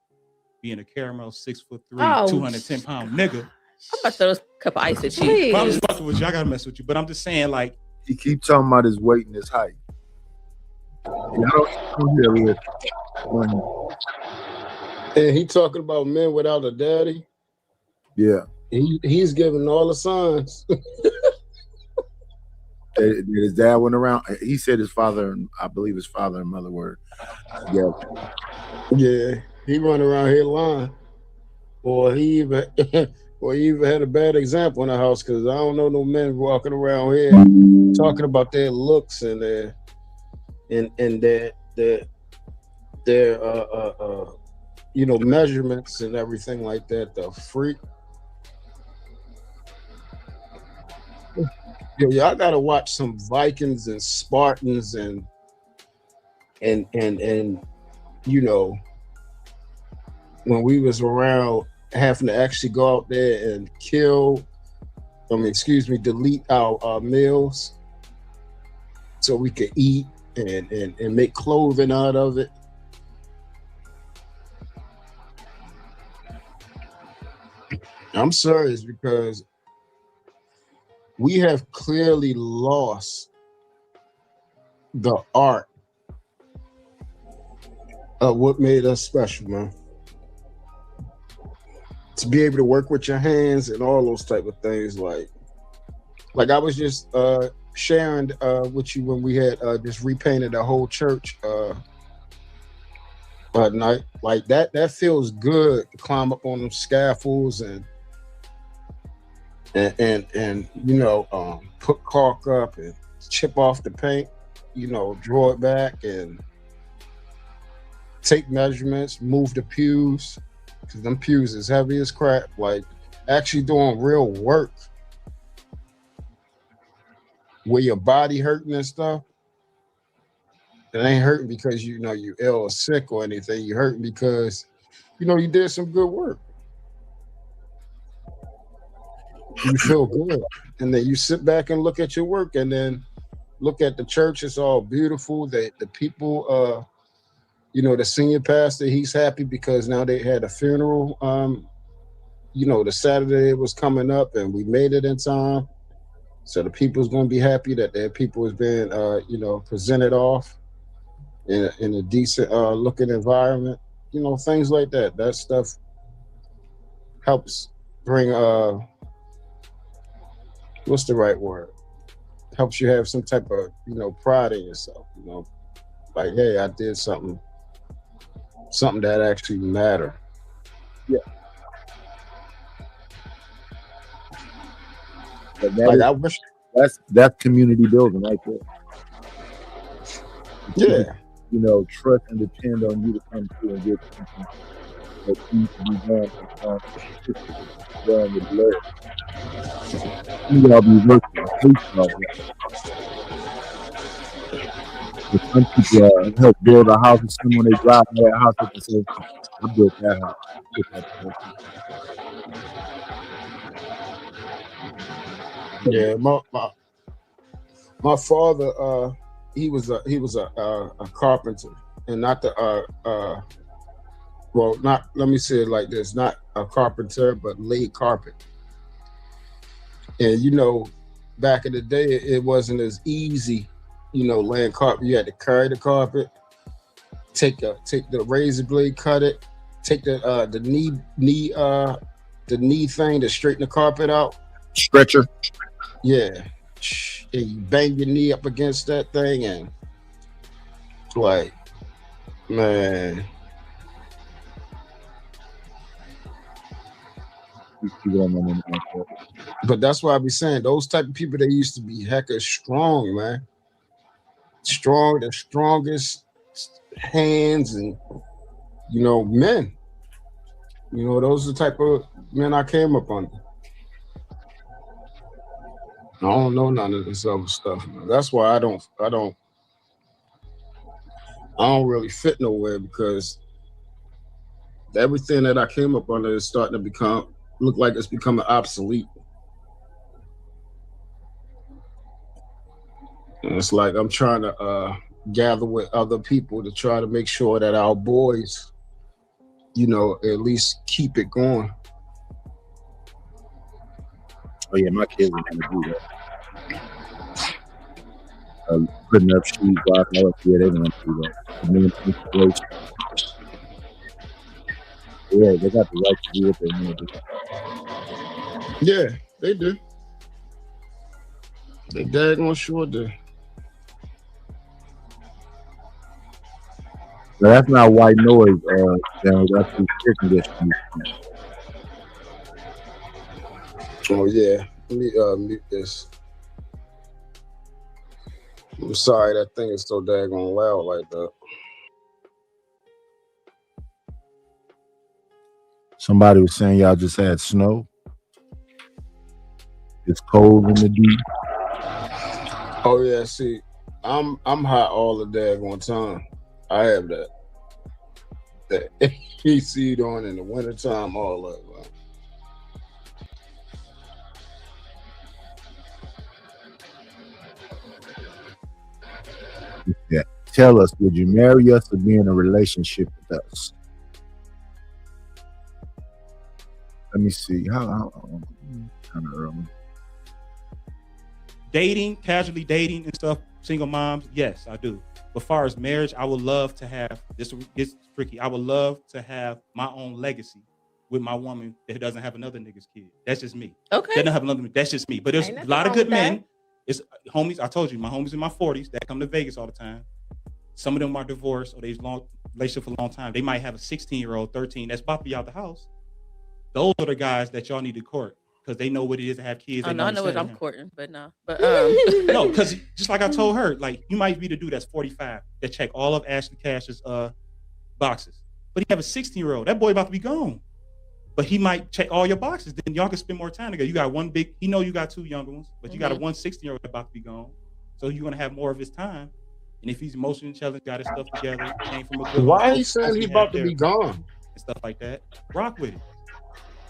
Being a caramel 6'3", 210-pound nigga. I'm about to throw a cup of ice at you. Please. But I'm just fucking with you. I gotta mess with you, but I'm just saying, like, He keep talking about his weight and his height. And I don't hear it. And he talking about men without a daddy. Yeah. He's giving all the signs. His dad went around. He said his father, I believe his father and mother were together. Yeah, he run around here lying. Or he even had a bad example in the house, because I don't know no men walking around here talking about their looks and their measurements and everything like that. The freak. Yo, y'all gotta watch some Vikings and Spartans and when we was around having to actually go out there and delete our meals so we could eat and make clothing out of it. I'm serious, because we have clearly lost the art of what made us special, man. To be able to work with your hands and all those type of things, like I was just sharing with you when we had just repainted the whole church at night. Like that feels good to climb up on them scaffolds and put caulk up and chip off the paint, draw it back and take measurements, move the pews, because them pews is heavy as crap. Like actually doing real work where your body hurting and stuff. It ain't hurting because you ill or sick or anything. You hurting because you did some good work. You feel good, and then you sit back and look at your work, and then look at the church. It's all beautiful. The people, the senior pastor, he's happy because now they had a funeral. The Saturday was coming up, and we made it in time. So the people's going to be happy that their people is being, presented off in a decent looking environment. Things like that. That stuff helps bring what's the right word? Helps you have some type of, pride in yourself, like, hey, I did something that actually mattered. Yeah. But Like I wish. that's community building right there. Yeah. You know, trust and depend on you to come through and get something that needs to be done done with love. You all be working. But some people help build a house, and someone they drive by that house, they can say, "I built that house." Yeah, my father, he was a carpenter, and not the well, not, let me say it like this, not a carpenter, but laid carpet. And you know, back in the day, it wasn't as easy, you know, laying carpet. You had to carry the carpet, take the razor blade, cut it, take the knee thing to straighten the carpet out. Stretcher. Yeah. And you bang your knee up against that thing, and like, man. But that's why I be saying those type of people, they used to be hecka strong, man. Strong, the strongest hands, and you know, men. You know, those are the type of men I came up under. I don't know none of this other stuff, man. That's why I don't really fit nowhere, because everything that I came up under is starting to look like it's becoming obsolete. And it's like I'm trying to gather with other people to try to make sure that our boys, you know, at least keep it going. Oh yeah, my kids are gonna do that. Putting up shoes, yeah, they're gonna do that. Yeah, they got the right to do what they want to do. Yeah, they do. They daggone sure do. Now, that's not white noise, that's the air conditioning. Oh yeah, let me mute this. I'm sorry, that thing is so daggone loud like that. Somebody was saying y'all just had snow. It's cold in the deep. Oh yeah, see, I'm hot all the daggone time. I have that AC on in the wintertime, all of it. Yeah. Tell us, would you marry us or be in a relationship with us? Let me see. How kind of early. Dating, casually dating and stuff, single moms, yes, I do. But as far as marriage, I would love to have, this gets tricky, I would love to have my own legacy with my woman that doesn't have another nigga's kid. That's just me. Okay. That don't have another, that's just me. But there's a lot of good men. It's homies, I told you, my homies in my 40s that come to Vegas all the time. Some of them are divorced or they've long relationship for a long time. They might have a 16-year-old, 13 that's about to be out the house. Those are the guys that y'all need to court, because they know what it is to have kids. I know what I'm courting, but no. But no, because just like I told her, like, you might be the dude that's 45 that check all of Ashley Cash's boxes, but he have a 16-year-old. That boy about to be gone, but he might check all your boxes. Then y'all can spend more time together. You got one big. He know you got two younger ones, but you got a 16-year-old about to be gone, so you're gonna have more of his time. And if he's emotionally challenged, got his stuff together, came from a good. Why he saying he about to be gone and stuff like that? Rock with it.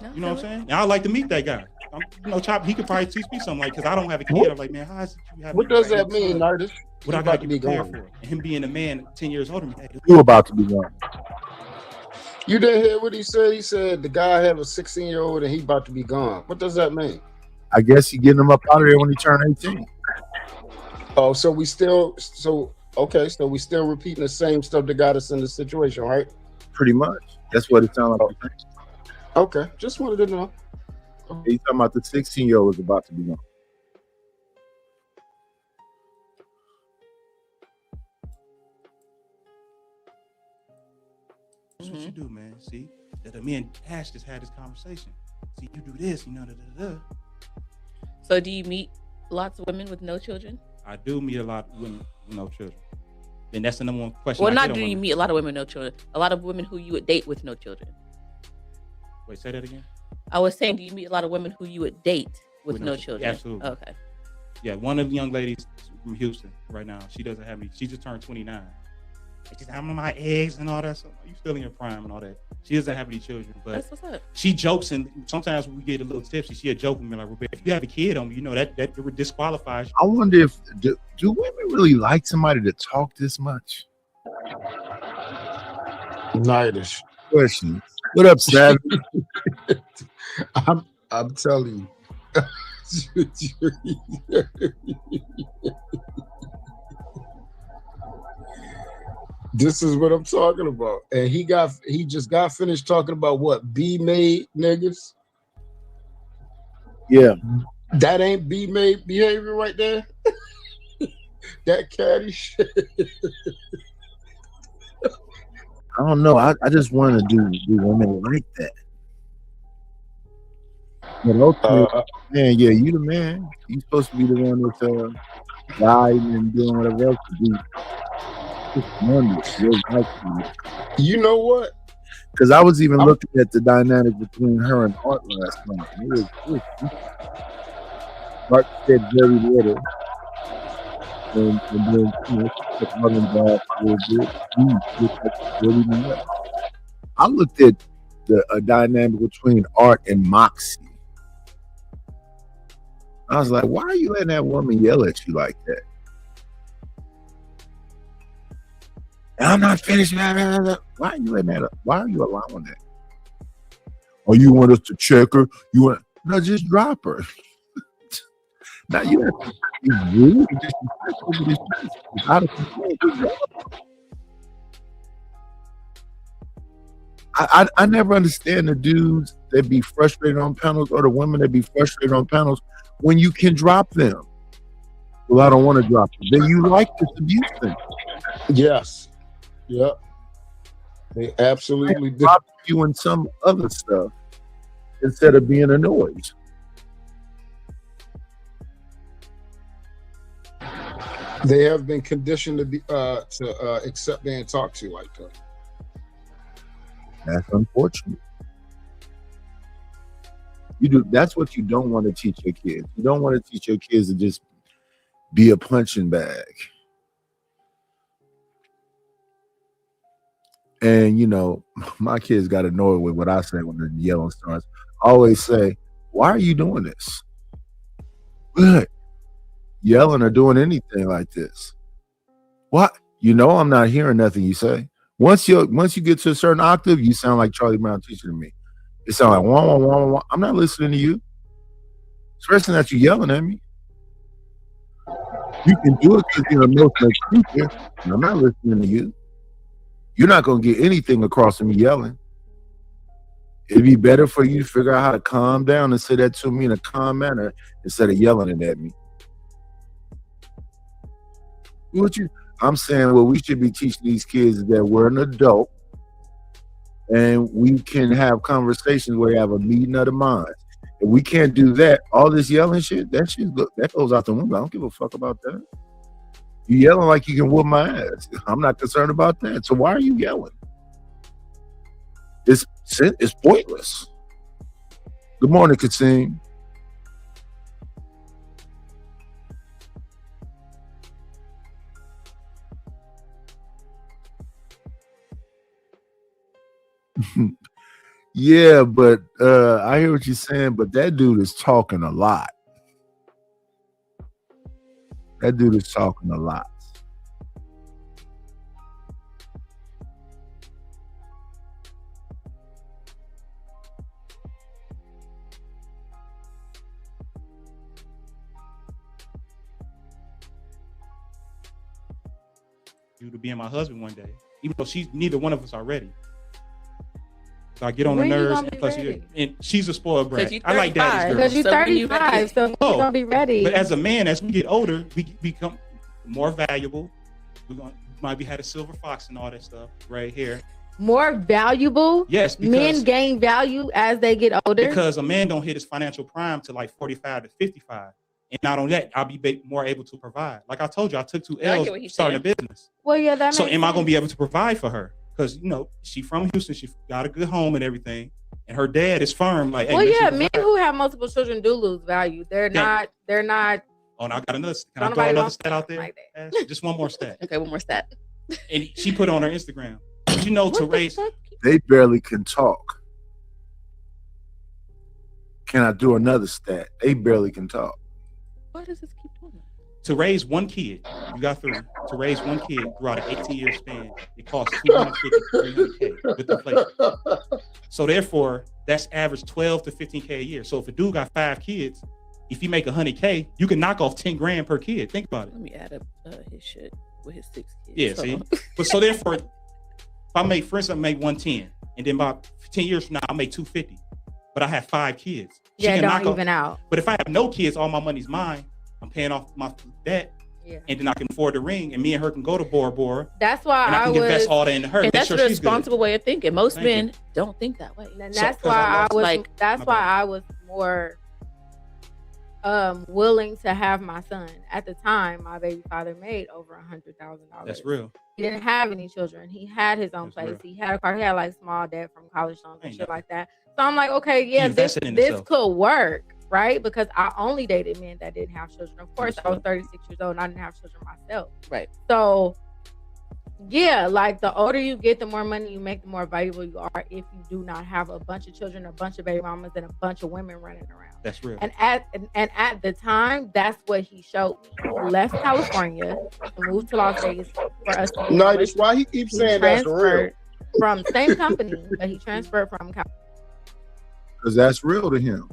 No, you know what I'm saying? And I'd like to meet that guy. Chop. He could probably teach me something, like, because I don't have a kid. I'm like, man, how is it you have? What does that mean, artist? What I got to be prepared for? And him being a man 10 years older than me. You about to be gone. You didn't hear what he said? He said the guy have a 16-year-old and he about to be gone. What does that mean? I guess he getting him up out of there when he turned 18. Oh, so we still repeating the same stuff that got us in this situation, right? Pretty much. That's what it sounded like. Okay, just wanted to know. He's talking about the 16-year-old is about to be gone. That's what you do, man. See, that me and Ash just had this conversation. See, you do this, you know, So do you meet lots of women with no children? I do meet a lot of women with no children. And that's the number one question. Well, I not get on do you women. meet a lot of women with no children. A lot of women who you would date with no children. Wait, say that again. I was saying, do you meet a lot of women who you would date with no children? Absolutely. Okay. Yeah, one of the young ladies from Houston right now, she doesn't have any. She just turned 29. And she's I'm on my eggs and all that stuff. You still in your prime and all that. She doesn't have any children, but That's what's up. she jokes, and sometimes when we get a little tipsy, she'll joke with me like, "Roberta, if you have a kid on me, you know that disqualifies you." I wonder if do women really like somebody to talk this much? Nightish. Question. What up, Savage? I'm telling you. This is what I'm talking about. And he just got finished talking about what B-made niggas. Yeah. That ain't B-made behavior right there. That catty shit. I don't know. I just want to do women like that. But okay, man, yeah, you the man. You supposed to be the one that's guiding and doing whatever else to do. Just wonders. You know what? Because I was even looking at the dynamic between her and Art last night. It was Art said very little. And then, you know, she kept running back a little bit. I looked at a dynamic between Art and Moxie. I was like, why are you letting that woman yell at you like that? I'm not finished. Why are you letting that up? Why are you allowing that? Oh, you want us to check her? You want no, just drop her. Now you have to be rude and disrespectful to this person. It's out of control. Just drop her. I never understand the dudes that be frustrated on panels or the women that be frustrated on panels when you can drop them. Well, I don't want to drop them. Then you like this abuse thing. Yes. Yep. They absolutely do. Drop you in some other stuff instead of being annoyed. They have been conditioned to be to accept and talk to you like that. That's unfortunate. You do. That's what you don't want to teach your kids. You don't want to teach your kids to just be a punching bag. And you know, my kids got annoyed with what I say when the yelling starts. I always say, "Why are you doing this?" What? Yelling or doing anything like this? What? You know, I'm not hearing nothing you say. Once you get to a certain octave, you sound like Charlie Brown teacher to me. It sounds like wah, wah, wah, wah. I'm not listening to you. Especially that you yelling at me. You can do it because you're an emotional creature, and I'm not listening to you. You're not going to get anything across from me yelling. It'd be better for you to figure out how to calm down and say that to me in a calm manner instead of yelling it at me. I'm saying what we should be teaching these kids is that we're an adult and we can have conversations where we have a meeting of the minds. If we can't do that, all this yelling shit, that goes out the window. I don't give a fuck about that. You yelling like you can whoop my ass. I'm not concerned about that. So why are you yelling? It's pointless. Good morning, Kasim. Yeah, but I hear what you're saying, but that dude is talking a lot. That dude is talking a lot. You to being my husband one day, even though neither one of us are ready. So I get on the nerves, and she's a spoiled brat. I like daddy's girl. Because you're 35, so you're gonna be ready. But as a man, as we get older, we become more valuable. We might be had a silver fox and all that stuff right here. more valuable? Yes, Men gain value as they get older. Because a man don't hit his financial prime to like 45 to 55. And not only that, I'll be more able to provide. Like I told you, I took 2 L's starting a business. Well, yeah, that so makes am I sense. going to be able to provide for her? Because, you know, she from Houston. She got a good home and everything. And her dad is firm. Like, hey, well, make sure yeah, you men provide. who have multiple children do lose value. They're not. Oh, and I got another. Can I Don't throw nobody another want stat out there? like Ash? Just one more stat. Okay, one more stat. And she put on her Instagram. You know, to raise. They barely can talk. Can I do another stat? They barely can talk. Why does this keep doing that? To raise one kid, you got 3. To raise one kid throughout an 18-year span, it costs $250 to $300K with inflation. So therefore, that's average 12 to 15K a year. So if a dude got 5 kids, if he make $100K, you can knock off 10 grand per kid. Think about it. Let me add up his shit with his 6 kids. Yeah, see. But so therefore, if I make, for instance, I make 110, and then about 10 years from now, I make 250. But I have 5 kids. She Yeah, can knock don't even off. out. But if I have no kids, all my money's mine. I'm paying off my debt. Yeah. And then I can afford the ring, and me and her can go to Bora Bora. That's why and I can invest all that into her. And Make that's sure the she's good. responsible way of thinking. Most Thank men you. don't think that way. And So- that's 'cause why I I lost- was like- that's my why bad. I was more willing to have my son. At the time, my baby father made over $100,000. That's real. He didn't have any children. He had his own That's place. real. He had a car. He had like small debt from college loans and Ain't shit nothing. like that. So I'm like, okay, yeah, this invested in this himself. could work, right? Because I only dated men that didn't have children. Of course, I was 36 years old and I didn't have children myself. Right. So yeah, like the older you get, the more money you make, the more valuable you are if you do not have a bunch of children, a bunch of baby mamas, and a bunch of women running around. That's real. And at the time, that's what he showed me. He left California to move to Las Vegas for us to No, that's why he keeps saying that's real. transferred from same company, but he transferred from California. Because that's real to him.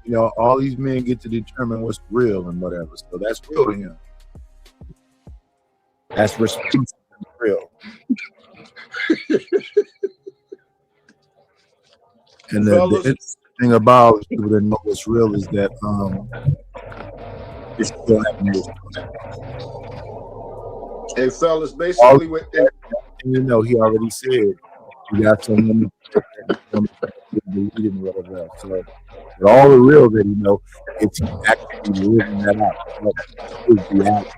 You know, all these men get to determine what's real and whatever. So that's real to him. That's responsible and real. And the interesting thing about people that know what's real is that it's still happening. Hey, fellas, basically with that, You know, he already said you got some women that believe in whatever else. So, but all the real that he know, it's actually living that out. That is reality.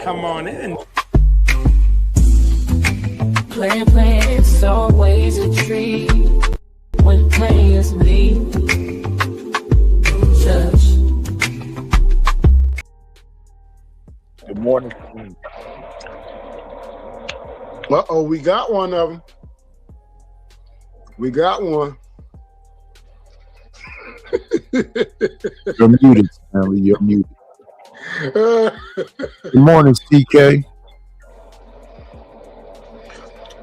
Come on in. Plan, it's always a treat when players meet. Judge. Good morning. uh-oh, we got one of them. We got one. You're muted, Stanley. You're muted. Good morning, CK.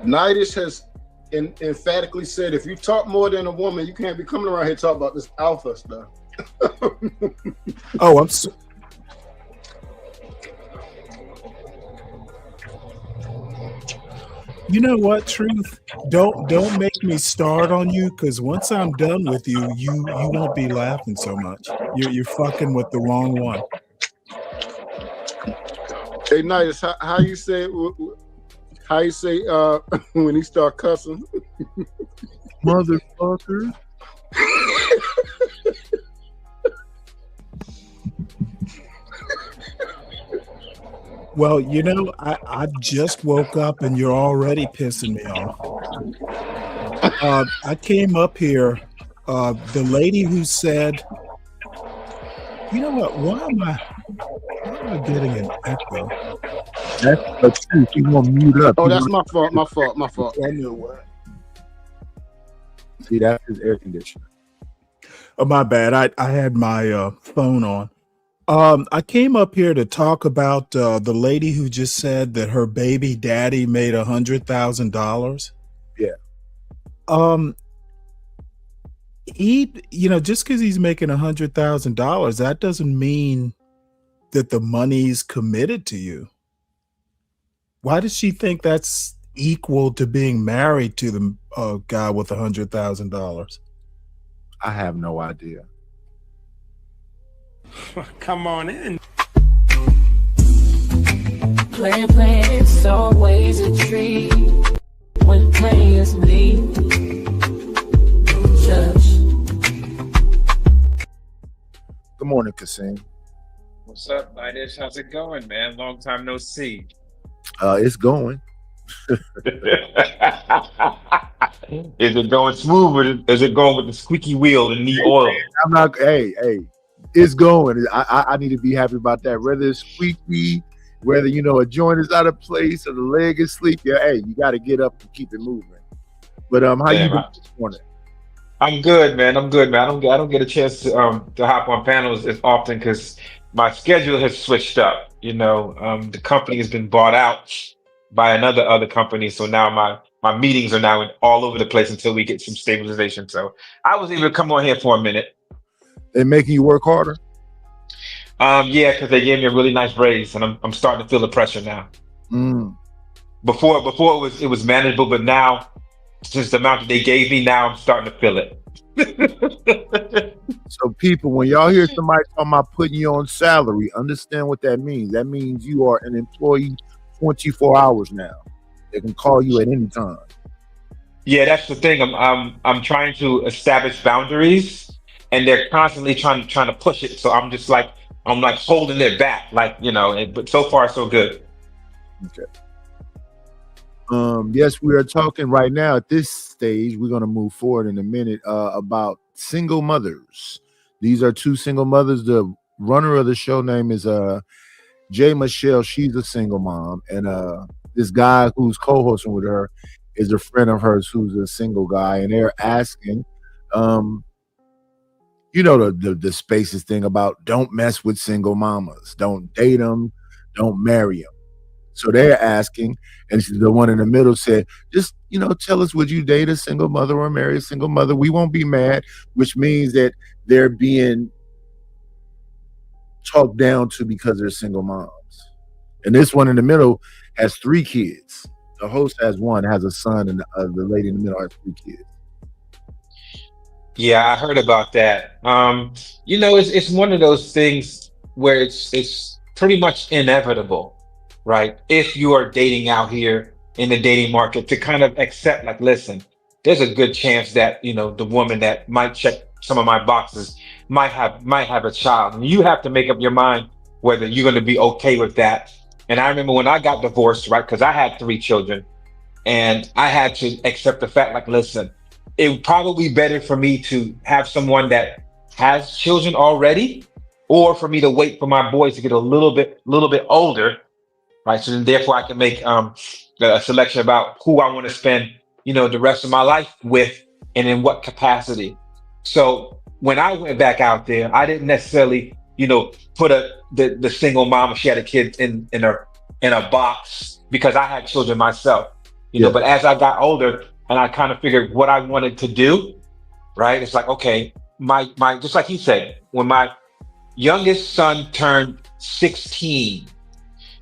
Nidus has emphatically said, if you talk more than a woman, you can't be coming around here talking about this alpha stuff. Oh, I'm so You know what, Truth? Don't make me start on you, because once I'm done with you, you won't be laughing so much. You're fucking with the wrong one. Hey, Nidus, how you say when he start cussing? motherfucker. Well, you know, I just woke up and you're already pissing me off. I came up here, the lady who said, you know what, why am I getting an echo? That's the truth. You want to mute up. Oh, that's my fault. I knew what. See, that's his air conditioner. Oh, my bad. I had my phone on. I came up here to talk about the lady who just said that her baby daddy made $100,000. Yeah. He, you know, just because he's making $100,000, that doesn't mean that the money's committed to you. Why does she think that's equal to being married to the guy with $100,000? I have no idea. Come on in. Playing, it's always a treat when players leave. Judge. Good morning, Kasim. What's up, Midas? How's it going, man? Long time no see. It's going. Is it going smooth, or is it going with the squeaky wheel and the oil? I'm not. Hey, it's going. I need to be happy about that. Whether it's squeaky, whether a joint is out of place or the leg is sleep. Yeah, hey, you got to get up and keep it moving. But how you doing this morning? I'm good, man. I don't get a chance to hop on panels as often because my schedule has switched up. The company has been bought out by other company, so now my meetings are now all over the place until we get some stabilization. So I was able to come on here for a minute. They making you work harder? Yeah, because they gave me a really nice raise, and I'm starting to feel the pressure now. Before it was manageable, but now since the amount that they gave me, now I'm starting to feel it. So people, when y'all hear somebody talking about putting you on salary, understand what that means. That means you are an employee 24 hours now. They can call you at any time. Yeah, that's the thing. I'm trying to establish boundaries, and they're constantly trying to push it. So I'm holding it back, but so far so good. Okay. Yes, we are talking right now at this stage. We're going to move forward in a minute about single mothers. These are two single mothers. The runner of the show name is Jay Michelle. She's a single mom, and this guy who's co-hosting with her is a friend of hers who's a single guy, and they're asking, the spaces thing about don't mess with single mamas, don't date them, don't marry them. So they're asking, and the one in the middle said, just, tell us, would you date a single mother or marry a single mother? We won't be mad, which means that they're being talked down to because they're single moms. And this one in the middle has 3 kids. The host has one, has a son, and the lady in the middle has 3 kids. Yeah, I heard about that. It's one of those things where it's pretty much inevitable, right? If you are dating out here in the dating market, to kind of accept, listen, there's a good chance that, the woman that might check some of my boxes might have a child. And you have to make up your mind whether you're going to be okay with that. And I remember when I got divorced, right? Because I had 3 children, and I had to accept the fact, listen, it would probably be better for me to have someone that has children already, or for me to wait for my boys to get a little bit older, right? So then therefore I can make a selection about who I want to spend, the rest of my life with, and in what capacity. So when I went back out there, I didn't necessarily, put the single mom, if she had a kid in a box, because I had children myself, but as I got older and I kind of figured what I wanted to do, right? It's like, okay, my just like he said, when my youngest son turned 16,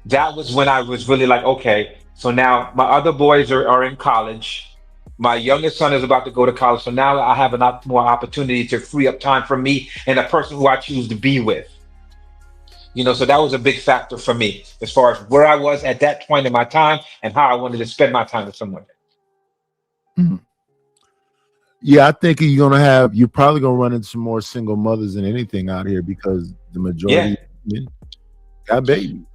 that was when I was really like, okay, so now my other boys are in college. My youngest son is about to go to college. So now I have a lot more opportunity to free up time for me and the person who I choose to be with. So that was a big factor for me as far as where I was at that point in my time and how I wanted to spend my time with someone. Mm-hmm. Yeah, I think you're probably going to run into some more single mothers than anything out here, because the majority got babies.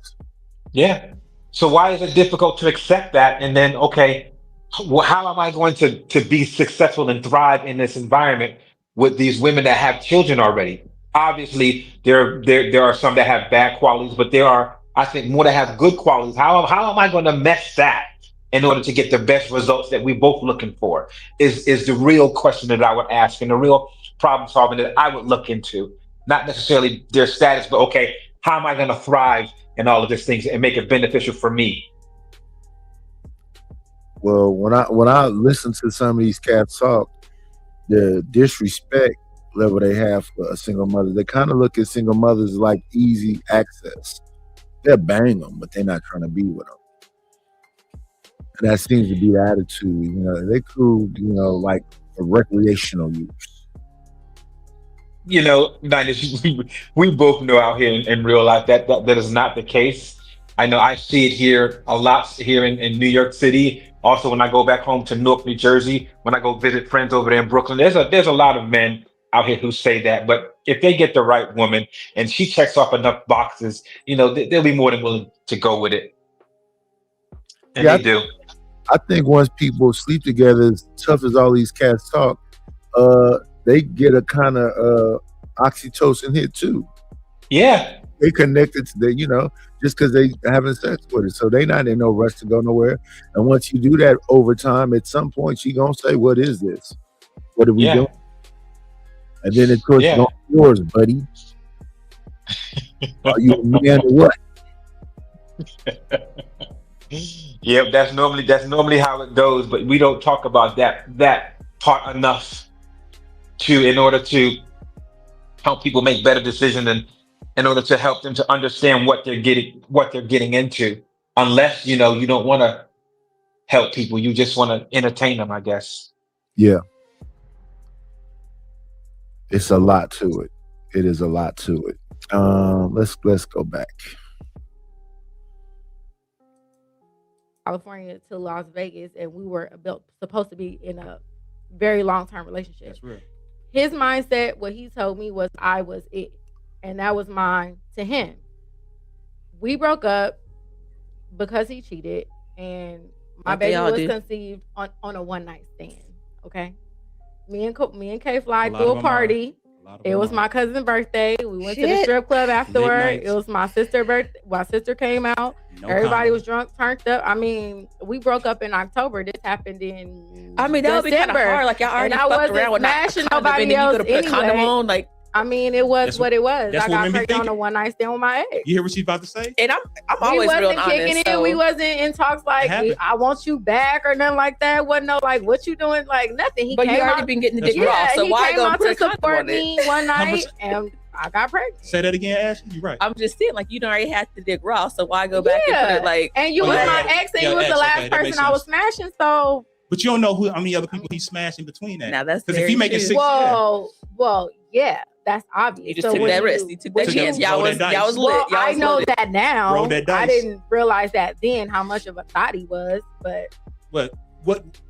Yeah. So why is it difficult to accept that? And then, okay, how am I going to be successful and thrive in this environment with these women that have children already? Obviously, there are some that have bad qualities, but there are, I think, more that have good qualities. How am I going to mesh that in order to get the best results that we're both looking for? Is the real question that I would ask, and the real problem solving that I would look into. Not necessarily their status, but okay, how am I going to thrive in all of these things and make it beneficial for me? Well, when I listen to some of these cats talk, the disrespect level they have for a single mother, they kind of look at single mothers like easy access. They'll bang them, but they're not trying to be with them. And that seems to be the attitude. They cool, like for recreational use. Ninus, we both know out here in real life that is not the case. I know I see it here a lot here in New York City. Also, when I go back home to Newark, New Jersey, when I go visit friends over there in Brooklyn, there's a lot of men out here who say that. But if they get the right woman and she checks off enough boxes, they'll be more than willing to go with it. And Yeah, they do. I think once people sleep together, as tough as all these cats talk, they get a kind of oxytocin hit too. Yeah. They connected to the, just because they having sex with it. So they not in no rush to go nowhere. And once you do that over time, at some point she gonna say, "What is this? What are we doing?" And then of course it's yours, buddy. Are you a man or what? Yep, that's normally how it goes, but we don't talk about that part enough in order to help people make better decisions and in order to help them to understand what they're getting into. Unless you don't want to help people, you just want to entertain them, I guess. Yeah. It's a lot to it. It is a lot to it. Let's go back. California to Las Vegas, and we were supposed to be in a very long-term relationship. That's real. His mindset, what he told me was I was it, and that was mine to him. We broke up because he cheated, and my Like they baby all was do. conceived on a one-night stand. Okay, me and K Fly A lot threw of a them party. A lot of It them was are. my cousin's birthday. We went to the Shit. strip club afterward. nights. It was my sister's birthday. My sister came out. No Everybody condom. was drunk, turned up. I mean, we broke up in October. This happened in I mean, that would be kind of December. hard. Like y'all already And I fucked wasn't around with not a smashing condom, nobody and then you else could have put a condom anyway. on. Like, I mean, it was That's what it was. that's I what got women be pregnant on thinking. a one-night stand with my ex. You hear what she's about to say? and I'm We always real wasn't and kicking honest. it. So We wasn't in talks like, happened. I want you back or nothing like that. Wasn't no like, what you doing? Like nothing. He but you came already out. been getting the That's dick raw. Yeah, So he why came go out put to a condom support on it? me one night, much- and I got pregnant. Say that again, Ashley. You're right. I'm just saying, like, you already had the dick raw. So why go back and put it like? And you Oh, was yeah, my yeah. ex, and Yeah, you was ex, the last okay, that makes person I was sense. smashing. So, But you don't know how many other people he's smashing between that. Now that's Because if very he making true. six, well, yeah, that's obvious. You just so took when that you- risk. You took when that you- chance. Y'all roll was that y'all dice. was lit. Well, Y'all I was know lit. that now. Roll that I dice. didn't realize that then how much of a thought he was, but But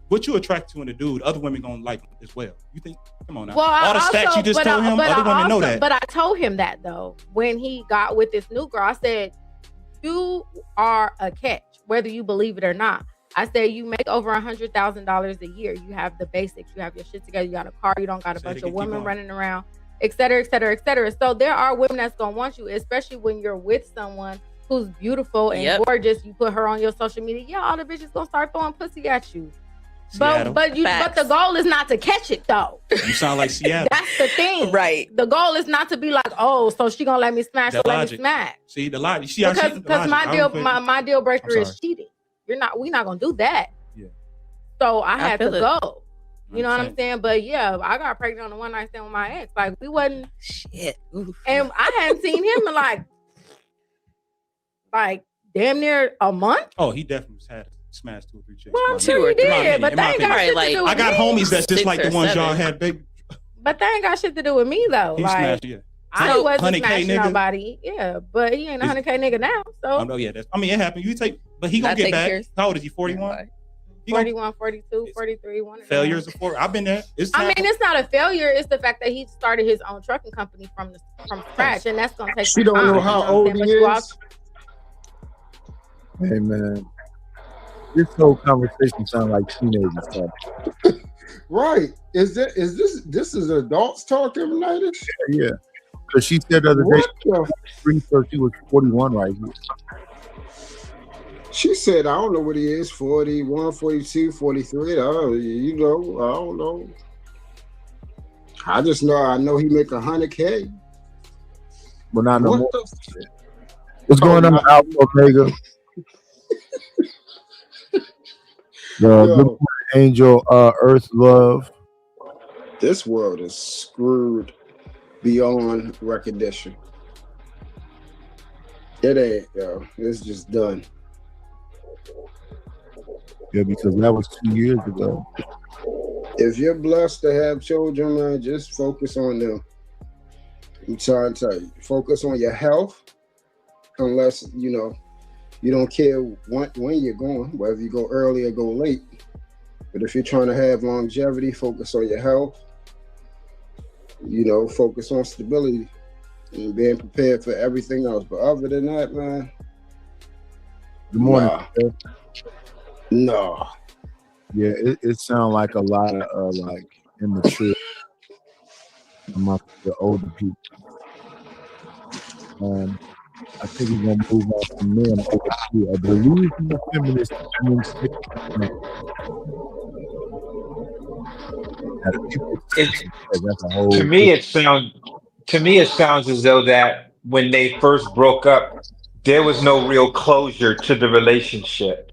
what you attract to in a dude, other women gonna like as well. You think? Come on now. well, All the stats you just told him, other women know that. But I told him that though when he got with this new girl, I said, "You are a catch, whether you believe it or not." I said, "You make over $100,000 a year. You have the basics. You have your shit together. You got a car. You don't got a Say it bunch again, of keep women going. running around, et cetera, et cetera, et cetera." So there are women that's gonna want you, especially when you're with someone who's beautiful and Yep. gorgeous. You put her on your social media, yeah, all the bitches gonna start throwing pussy at you. Seattle. But the goal is not to catch it though. You sound like Seattle. That's the thing. Right. The goal is not to be like, oh, so she gonna let me smash, so That let me logic. smash. See the logic. You see how she, the Because logic. my I deal don't feel- my deal breaker I'm is sorry. cheating. We're not gonna do that. Yeah. So I had feel to it. go. You know what I'm saying? saying? But yeah, I got pregnant on a one night stand with my ex. Like we wasn't, Shit. Oof. and I hadn't seen him in like damn near a month. Oh, he definitely had smashed 2 or 3 chicks. Well, I'm In my Two sure or he three. did, but In they my ain't got opinion. shit Right, to do like, with I got me. homies that's just 6 like the or ones y'all 7. had big. But they ain't got shit to do with me though. He Like smashed, yeah. I So, wasn't 100K smashing nigga? nobody. Yeah, but he ain't a Is- 100K nigga now. I So know, yeah. I mean, it happened. You take, but he gonna Not get taking back. care of- How old is he? 41. He gonna- 41, 42, 43, one of them. failures of 4. I've been there. It's I mean, time. it's not a failure. It's the fact that he started his own trucking company from scratch, and that's gonna take. She some don't know time, how you what I'm old saying? he But you is. also- Hey man, this whole conversation sounds like teenagers talk. Right? Is this is adults talking, United? Yeah, because she said the other day What she the? was 3, so she was 41 right here. She said, I don't know what he is, 41, 42, 43. I don't know. I just know I know he make 100K. But not no What more. the? What's going on, not- Alpha Omega? Yo. Good morning, Angel, Earth Love. This world is screwed beyond recognition. It ain't, yo. It's just done. Yeah, because that was 2 years ago. If you're blessed to have children, man, just focus on them. I'm trying to tell you, focus on your health. Unless, You don't care when you're going, whether you go early or go late. But if you're trying to have longevity, focus on your health, focus on stability and being prepared for everything else. But other than that, man. Good morning. No. Yeah, it sounds like a lot of like immature amongst the older people. I think we're gonna move on from men over to a belief in the feminist that's a whole To me, it sounds as though that when they first broke up, there was no real closure to the relationship,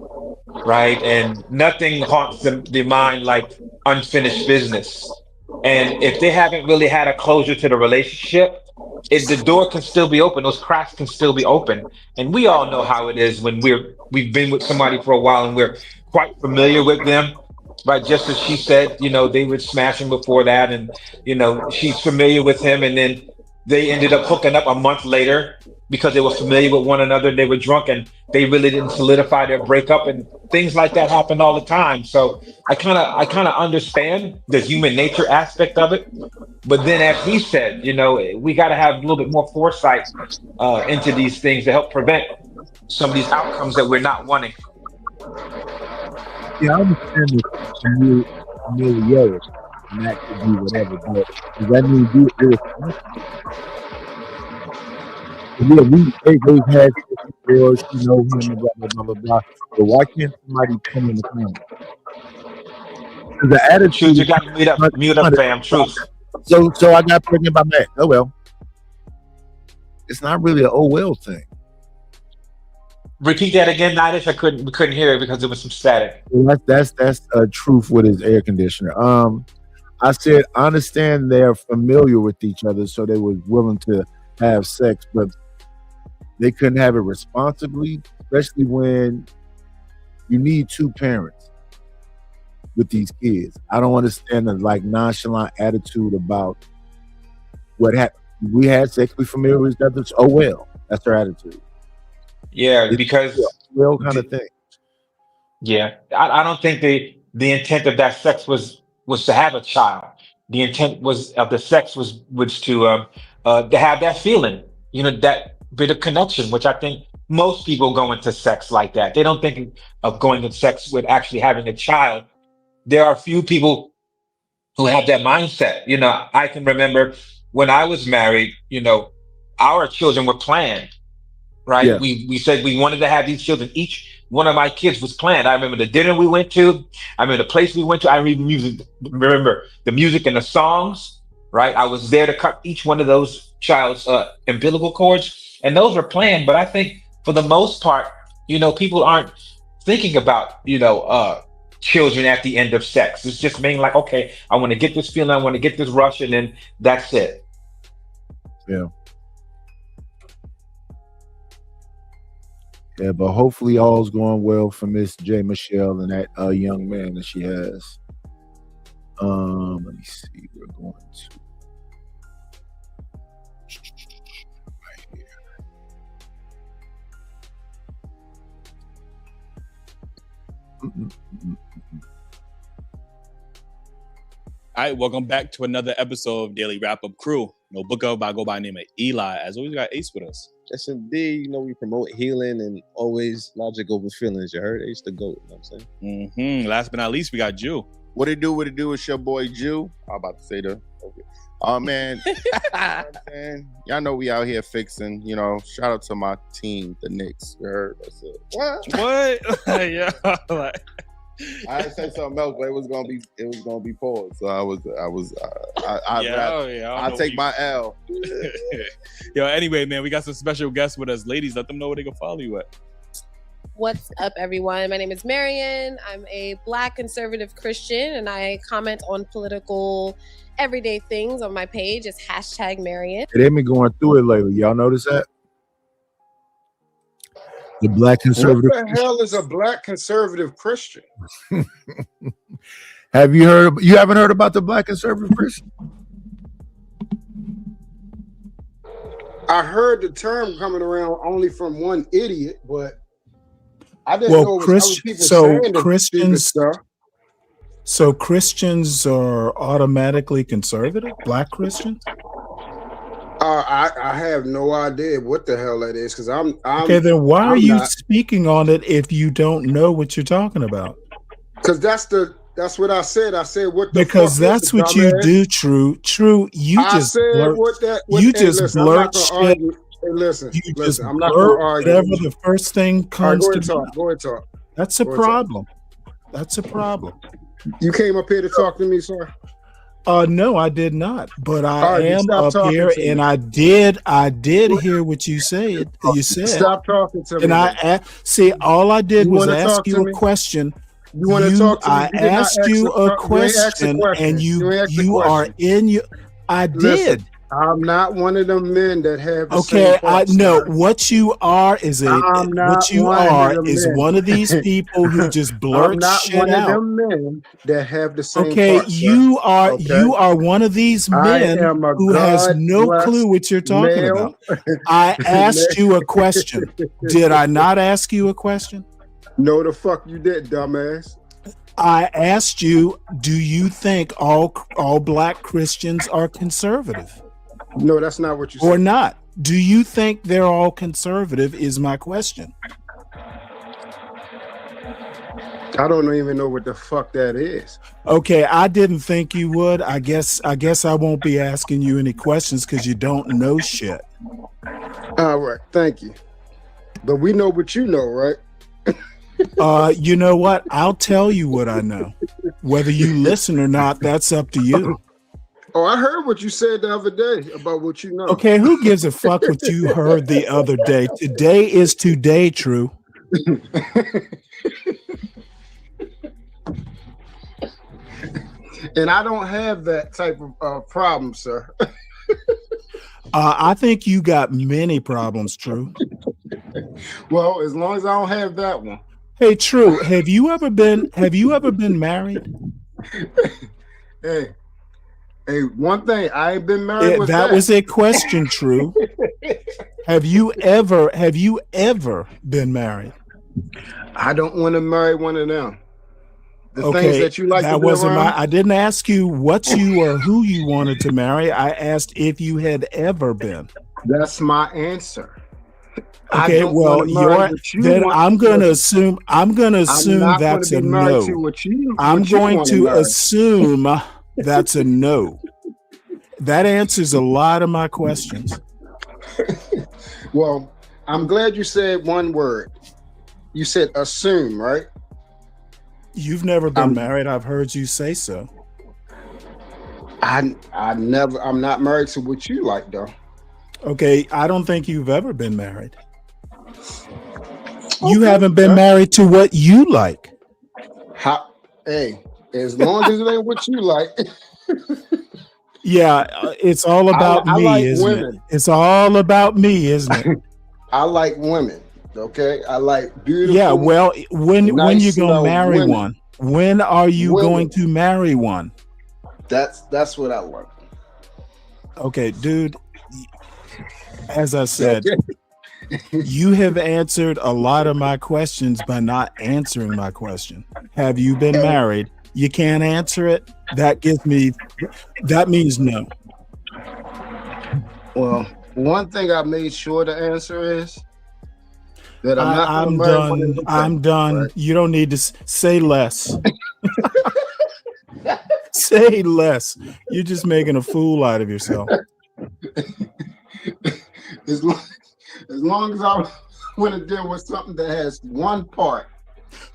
right? And nothing haunts the mind like unfinished business. And if they haven't really had a closure to the relationship, the door can still be open. Those cracks can still be open. And we all know how it is when we've been with somebody for a while and we're quite familiar with them. Right, just as she said, they were smashing before that, and she's familiar with him, and then they ended up hooking up a month later because they were familiar with one another. They were drunk, and they really didn't solidify their breakup, and things like that happen all the time. So I kind of understand the human nature aspect of it, but then as he said, we got to have a little bit more foresight into these things to help prevent some of these outcomes that we're not wanting. Yeah, I understand the familiarity, and that could be whatever, but does that mean do it they've had girls, him, and blah, blah, blah, blah, blah. But why can't somebody come in the corner? The attitude. You got to mute up, fam. Truth. So I got pregnant by Mac. Oh, well. It's not really an oh, well thing. Repeat that again, Nidish. We couldn't hear it because there was some static. Well, that's truth with his air conditioner. I said I understand they're familiar with each other, so they were willing to have sex, but they couldn't have it responsibly, especially when you need two parents with these kids. I don't understand the nonchalant attitude about what happened. We had sex, we familiar with each other. Oh well, that's their attitude. Yeah, because real kind of thing. Yeah, I don't think the intent of that sex was to have a child. The intent of the sex was to have that feeling, that bit of connection, which I think most people go into sex like that. They don't think of going into sex with actually having a child. There are a few people who have that mindset. I can remember when I was married, our children were planned. Right. Yeah. We said we wanted to have these children. Each one of my kids was planned. I remember the dinner we went to. I remember the place we went to. I remember the music and the songs. Right. I was there to cut each one of those child's umbilical cords. And those were planned. But I think for the most part, people aren't thinking about, children at the end of sex. It's just mainly like, okay, I want to get this feeling. I want to get this rush. And then that's it. Yeah. Yeah, but hopefully all's going well for Miss J. Michelle and that young man that she has. Let me see. We're going to right here. All right, welcome back to another episode of Daily Wrap Up Crew. Book up, I go by the name of Eli. As always, we got Ace with us. Yes, indeed. We promote healing and always logic over feelings. You heard Ace the GOAT. You know what I'm saying? Last but not least, we got Jew. What it do? It's your boy Jew. I'm about to say the. Okay. Oh man, y'all know we out here fixing. Shout out to my team, the Knicks. You heard? That's it. What? Yeah. I didn't say something else, but it was gonna be paused. So I'll take my L. Yo, anyway, man, we got some special guests with us. Ladies, let them know where they can follow you at. What's up, everyone? My name is Marion. I'm a Black conservative Christian, and I comment on political everyday things on my page. It's #Marion. They've been going through it lately. Y'all notice that? The Black conservative. What the hell is a Black conservative Christian? Have you heard? You haven't heard about the Black conservative Christian? I heard the term coming around only from one idiot, but I didn't Well, know it was other people so saying the stupid Christians, stuff. so Christians are automatically conservative. Black Christians. I have no idea what the hell that is because I'm Okay, then why are I'm you not, speaking on it if you don't know what you're talking about? because that's what I said. I said what the Because fuck that's is it, what you dumbass? do. True. You I just said blurt. what that. You Hey, just listen, I'm not blurt gonna shit. argue. Hey, listen, You just listen. I'm not blurt gonna argue. whatever with you. the first thing All right, comes go to ahead and mind. talk. Go ahead and talk. That's a Go ahead and talk. problem. That's a problem. You came up here to talk to me, sir. No, I did not. But All I right, then am stop up talking here, to and me. I did hear what you said. You said, Stop talking to me. and Then. see. All I did You was want to ask talk you to a me? question. You want to talk to me? I You did not asked ask you a you ain't asked a question, question. and You ain't asked a you are question. in your. I Listen, did. I'm not one of them men that have the Okay, same I thoughts, know sir. what you are is I'm not one one of these people who just I'm blurt not shit one of out. them men that have the same Okay, thoughts, sir. you are Okay, one of these I men am a who has no clue God-blessed what you're talking male. about. I asked you a question. Did I not ask you a question? No, the fuck you did, dumbass. I asked you, do you think all black Christians are conservative No, that's not what you or said. not? Do you think they're all conservative is my question. I don't even know what the fuck that is. Okay, I didn't think you would. I guess I won't be asking you any questions because you don't know shit. All right, thank you. But we know what you know, right? You know what? I'll tell you what I know. Whether you listen or not, that's up to you. Oh, I heard what you said the other day about what you know. Okay, who gives a fuck what you heard the other day? Today is today, True. And I don't have that type of problem, sir. I think you got many problems, True. Well, as long as I don't have that one. Hey, True, have you ever been married? Hey, one thing, I ain't been married with that was a question, True. Have you ever been married? I don't want to marry one of them. The Okay, things that you like that to be wasn't around. I didn't ask you what you or who you wanted to marry. I asked if you had ever been. That's my answer. I Okay, don't well, wanna marry what you then want I'm to gonna marry. assume I'm not that's gonna a be married no. to what you I'm what you going wanna to marry. assume that's a no. That answers a lot of my questions. Well, I'm glad you said one word. You said assume, right? You've never been married. I've heard you say so. I'm not married to what you like though. Okay, I don't think you've ever been married. You haven't been married to what you like. Hey, as long as it ain't what you like. Yeah, it's all about I me, like isn't women. it? It's all about me, isn't it? I like women. Okay, I like beautiful. Yeah, well, when you nice, gonna marry women. one? When are you going to marry one? That's what I want. Okay, dude. As I said, you have answered a lot of my questions by not answering my question. Have you been married? You can't answer it. That means no. Well, one thing I made sure to answer is that I'm done. I'm done. Right? You don't need to say less. Say less. You're just making a fool out of yourself. As long as I want to deal with something that has one part.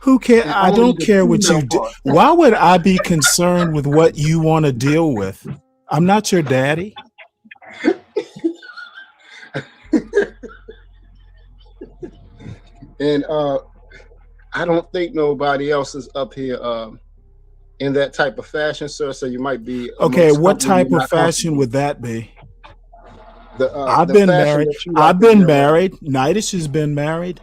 Who cares? I don't care what you do. Why would I be concerned with what you want to deal with? I'm not your daddy. And I don't think nobody else is up here in that type of fashion, sir. So you might be okay. What type of fashion would that be? I've been married. I've been married. Nidus has been married.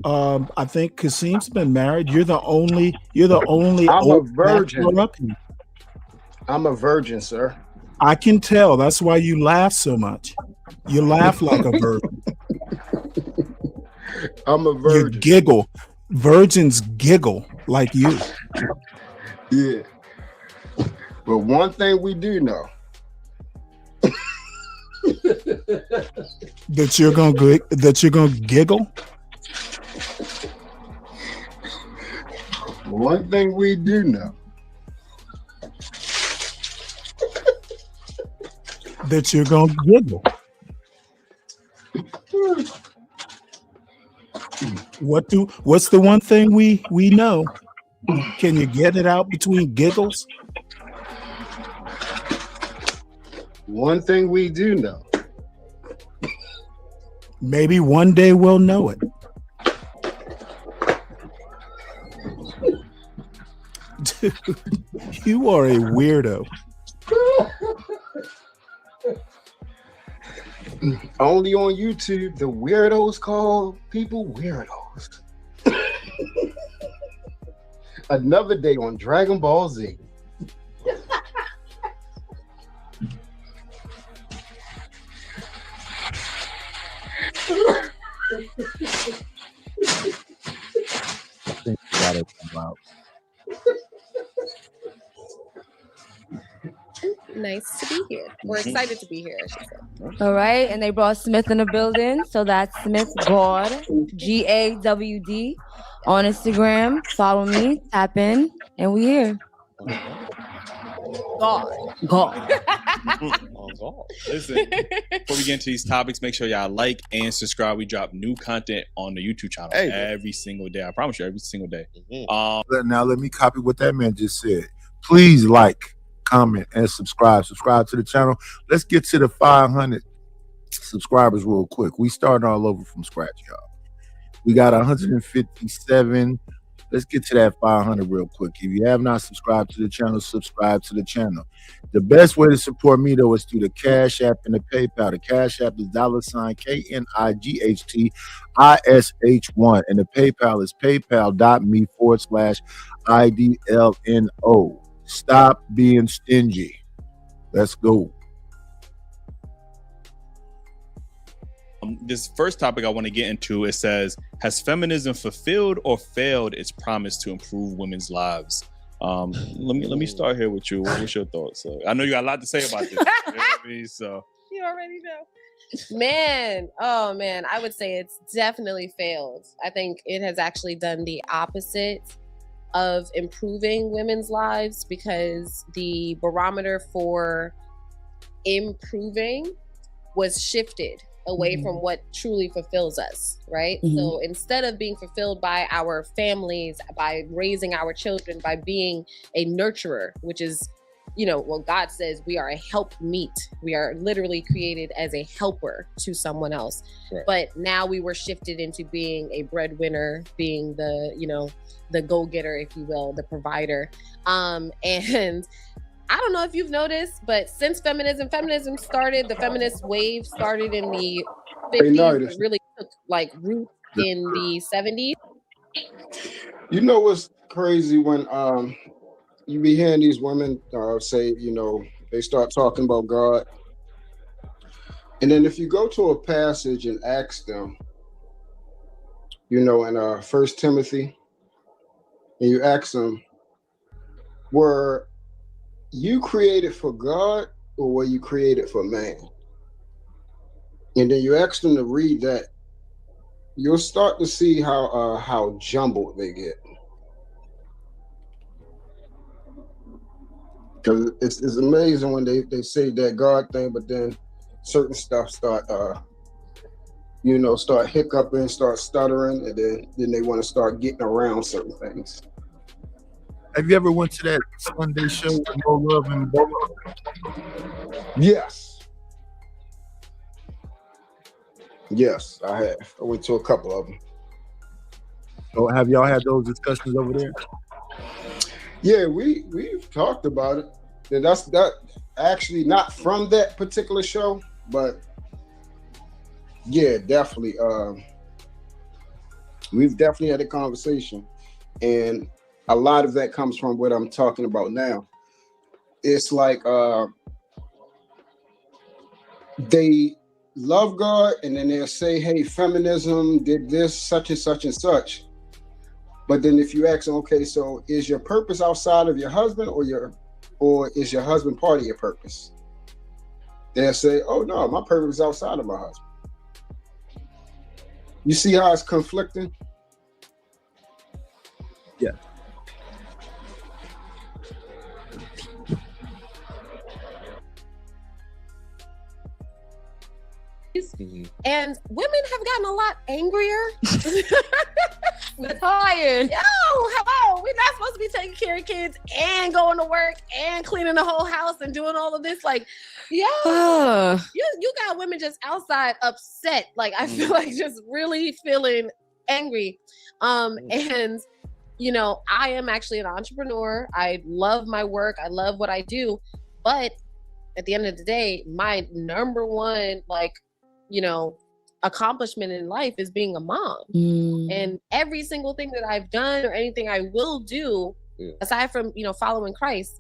I think Kasim's been married. You're the only. I'm a virgin. I'm a virgin, sir. I can tell. That's why you laugh so much. You laugh like a virgin. I'm a virgin. You giggle. virgins giggle like you. Yeah. But one thing we do know. That you're gonna giggle. One thing we do know. That you're gonna giggle. What's the one thing we know? Can you get it out between giggles? One thing we do know. Maybe one day we'll know it. Dude, you are a weirdo. Only on YouTube, the weirdos call people weirdos. Another day on Dragon Ball Z. Nice to be here. We're excited to be here, I should say. All right, and they brought Smith in the building, so that's Smith Gawd, GAWD on Instagram. Follow me, tap in, and we here. God. Oh, God. Listen, before we get into these topics, make sure y'all like and subscribe. We drop new content on the YouTube channel every single day. I promise you, every single day. Now let me copy what that man just said. Please like, comment, and subscribe. Subscribe to the channel. Let's get to the 500 subscribers real quick. We starting all over from scratch, y'all. We got 157. Let's get to that 500 real quick. If you have not subscribed to the channel, subscribe to the channel. The best way to support me, though, is through the Cash App and the PayPal. The Cash App is $KNIGHTISH1. And the PayPal is paypal.me/IDLNO. Stop being stingy. Let's go. This first topic I want to get into, it says, has feminism fulfilled or failed its promise to improve women's lives? Let me start here with you. What's your thoughts? I know you got a lot to say about this. You know what I mean? So you already know. Man, oh man, I would say it's definitely failed. I think it has actually done the opposite of improving women's lives, because the barometer for improving was shifted away from what truly fulfills us, right? So instead of being fulfilled by our families, by raising our children, by being a nurturer, which is, well, God says we are a help meet. We are literally created as a helper to someone else. Right. But now we were shifted into being a breadwinner, being the, the go-getter, if you will, the provider. And I don't know if you've noticed, but since feminism started, the feminist wave started in the 50s, really took root in the 70s. You know what's crazy when you be hearing these women say, they start talking about God. And then if you go to a passage and ask them, in 1 Timothy, and you ask them, were you created for God or were you created for man? And then you ask them to read that, you'll start to see how jumbled they get. Because it's amazing when they say that God thing, but then certain stuff start hiccuping, start stuttering, and then they want to start getting around certain things. Have you ever went to that Sunday show with No Love and Bolo? Yes, I have. I went to a couple of them. So have y'all had those discussions over there? Yeah, we've talked about it. And that's actually not from that particular show, but yeah, definitely. We've definitely had a conversation, and a lot of that comes from what I'm talking about now. It's like they love God, and then they'll say, hey, feminism did this, such and such and such. But then if you ask them, okay, so is your purpose outside of your husband, or is your husband part of your purpose? They'll say, oh no, my purpose is outside of my husband. You see how it's conflicting? Yeah. And women have gotten a lot angrier. Tired. Yo, hello. We're not supposed to be taking care of kids and going to work and cleaning the whole house and doing all of this. Like, yo, you got women just outside upset. Like, I feel like just really feeling angry. And you know, I am actually an entrepreneur. I love my work. I love what I do. But at the end of the day, my number one, like, you know, accomplishment in life is being a mom. And every single thing that I've done or anything I will do, aside from, you know, following Christ,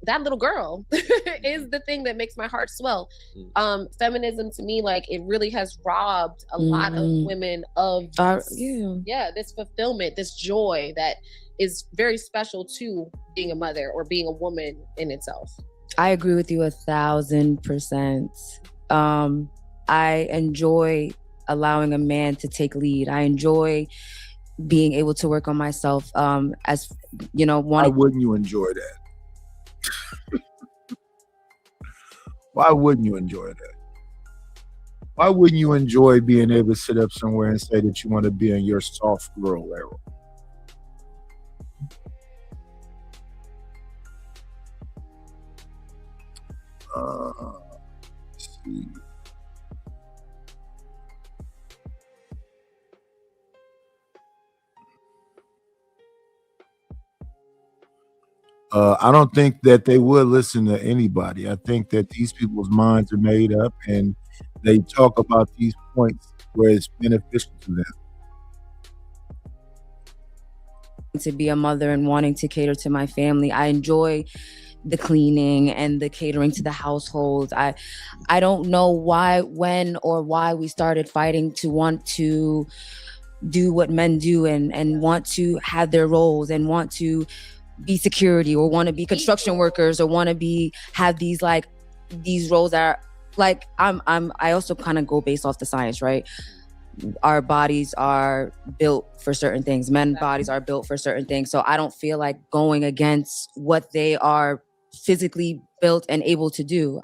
that little girl is the thing that makes my heart swell. Feminism to me, like, it really has robbed a lot of women of this fulfillment, this joy that is very special to being a mother or being a woman in itself. I agree with you 1,000%. I enjoy allowing a man to take lead. I enjoy being able to work on myself. As you know, why wouldn't you enjoy that? Why wouldn't you enjoy that? Why wouldn't you enjoy being able to sit up somewhere and say that you want to be in your soft girl era? Let's see. I don't think that they would listen to anybody. I think that these people's minds are made up and they talk about these points where it's beneficial to them. To be a mother and wanting to cater to my family, I enjoy the cleaning and the catering to the household. I don't know why, when, or why we started fighting to want to do what men do and want to have their roles and want to be security or want to be construction workers or want to have these roles that are like, I also kind of go based off the science, right? Our bodies are built for certain things. Men's bodies are built for certain things. So I don't feel like going against what they are physically built and able to do.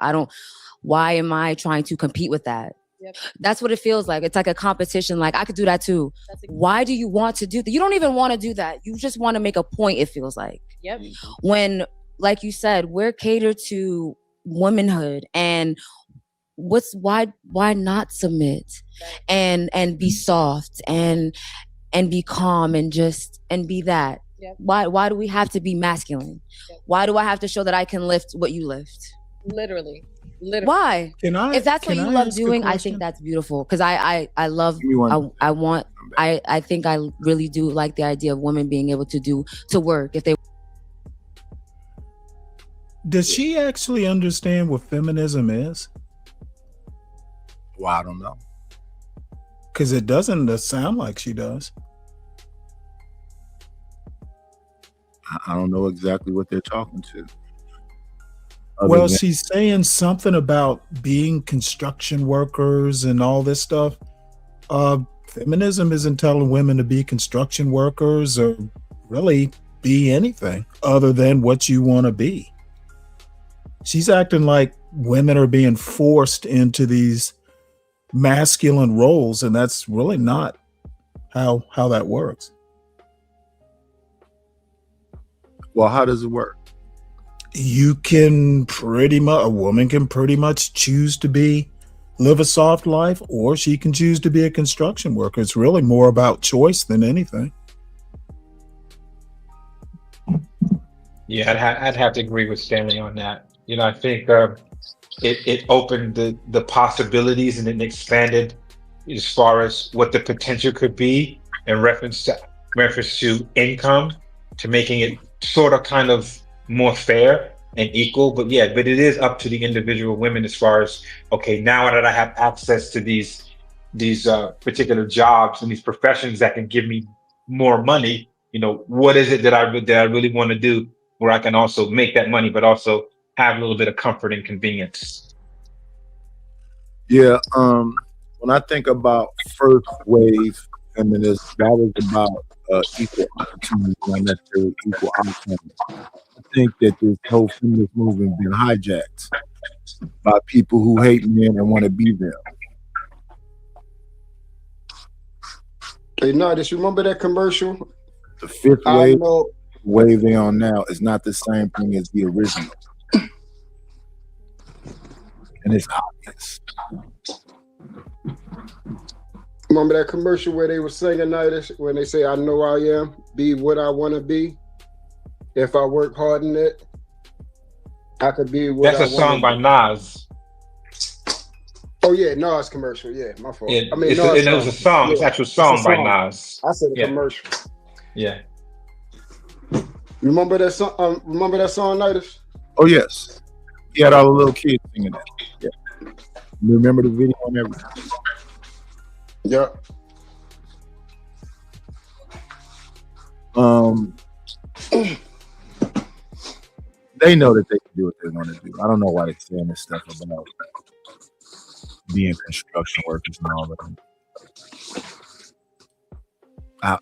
Why am I trying to compete with that? Yep. That's what it feels like. It's like a competition. Like, I could do that too. Why do you want to do that? You don't even want to do that. You just want to make a point, it feels like. Yep. When, like you said, we're catered to womanhood, and why not submit and be soft and be calm and be that? Yep. Why do we have to be masculine? Yep. Why do I have to show that I can lift what you lift? Literally. Why? If that's what you love doing, I think that's beautiful. Because I think I really do like the idea of women being able to work if they. Does she actually understand what feminism is? Well, I don't know. Because it doesn't sound like she does. I don't know exactly what they're talking to. Well, she's saying something about being construction workers and all this stuff. Feminism isn't telling women to be construction workers or really be anything other than what you want to be. She's acting like women are being forced into these masculine roles, and that's really not how that works. Well, how does it work? A woman can pretty much choose to live a soft life, or she can choose to be a construction worker. It's really more about choice than anything. Yeah, I'd have to agree with Stanley on that. You know, I think it opened the possibilities and it expanded as far as what the potential could be in reference to income, to making it sort of kind of more fair and equal. But it is up to the individual women as far as, okay, now that I have access to these particular jobs and these professions that can give me more money, what is it that I really want to do where I can also make that money, but also have a little bit of comfort and convenience. Yeah. When I think about first wave feminists, that was about equal opportunity, not necessarily equal outcomes. I think that this whole feminist movement been hijacked by people who hate men and want to be them. Hey, Nardis, you remember that commercial? The fifth wave they on now is not the same thing as the original. And it's obvious. Remember that commercial where they were singing Nardis, when they say, I know I am, be what I want to be. If I work hard in it, I could be what That's I a song by Nas. Oh yeah, Nas commercial. Yeah, my fault. Yeah, I mean, it was a song. Yeah, It's an actual song by Nas. I said a Yeah. commercial. Yeah. Remember that song? Remember that song, Nardis? Oh yes, he had all the little kids singing that. Yeah, you remember the video and everything. Yeah. They know that they can do what they want to do. I don't know why they're saying this stuff about being construction workers and all that.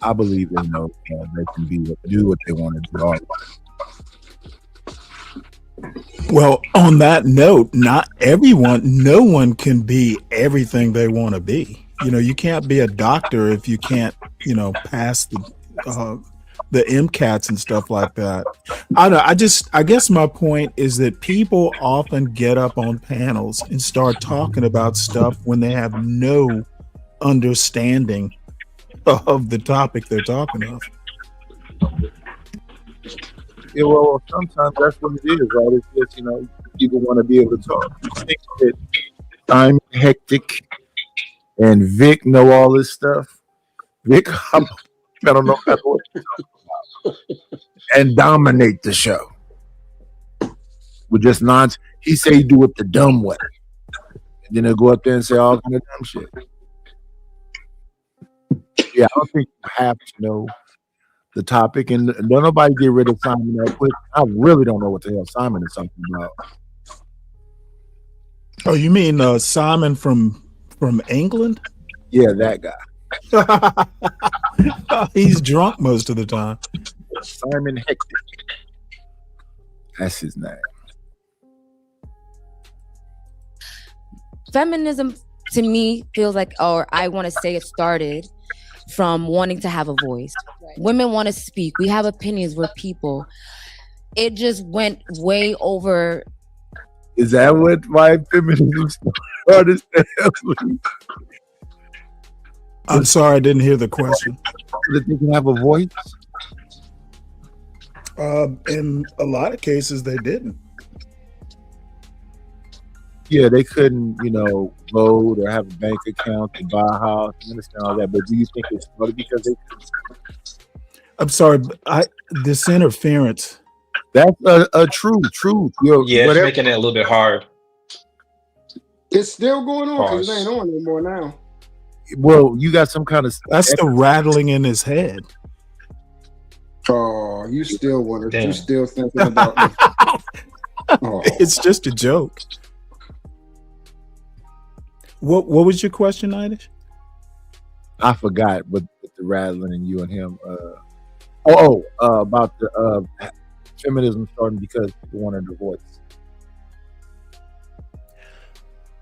I believe they know they can do what they want to do. All Well, on that note, no one can be everything they want to be. You can't be a doctor if you can't, pass the MCATs and stuff like that. I don't know. I guess my point is that people often get up on panels and start talking about stuff when they have no understanding of the topic they're talking of. Yeah, well, sometimes that's what it is, right? It's just, people want to be able to talk. I think that I'm hectic and Vic know all this stuff. Vic, I don't know what to talk about. And dominate the show. With just nonsense. He say he do it the dumb way. And then they'll go up there and say all kind of dumb shit. Yeah, I don't think you have to know the topic, and don't nobody get rid of Simon that quick. I really don't know what the hell Simon is talking about. Oh, you mean Simon from England? Yeah, that guy. He's drunk most of the time. Simon Hector. That's his name. Feminism to me feels like, or I want to say it started from wanting to have a voice. Women want to speak. We have opinions. We're people. It just went way over. Is that why feminism started? I'm sorry, I didn't hear the question. That they can have a voice? In a lot of cases, they didn't. Yeah, they couldn't, vote or have a bank account to buy a house. I understand all that, but do you think it started because they couldn't? I'm sorry, this interference. That's a truth. Yeah, it's making it a little bit hard. It's still going on because it ain't on anymore now. Well, you got some kind of. That's the rattling in his head. Oh, you still wonder. You still thinking about it. Oh. It's just a joke. What was your question, Nidish? I forgot, but the rattling and you and him. About the feminism starting because people wanted a voice.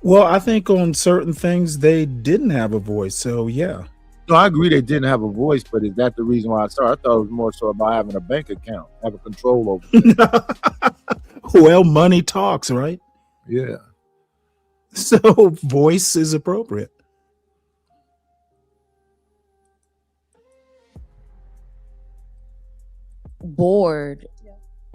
Well, I think on certain things they didn't have a voice. So yeah. No, I agree they didn't have a voice, but is that the reason why I started? I thought it was more so about having a bank account, having control over it. Well, money talks, right? Yeah. So voice is appropriate. Bored.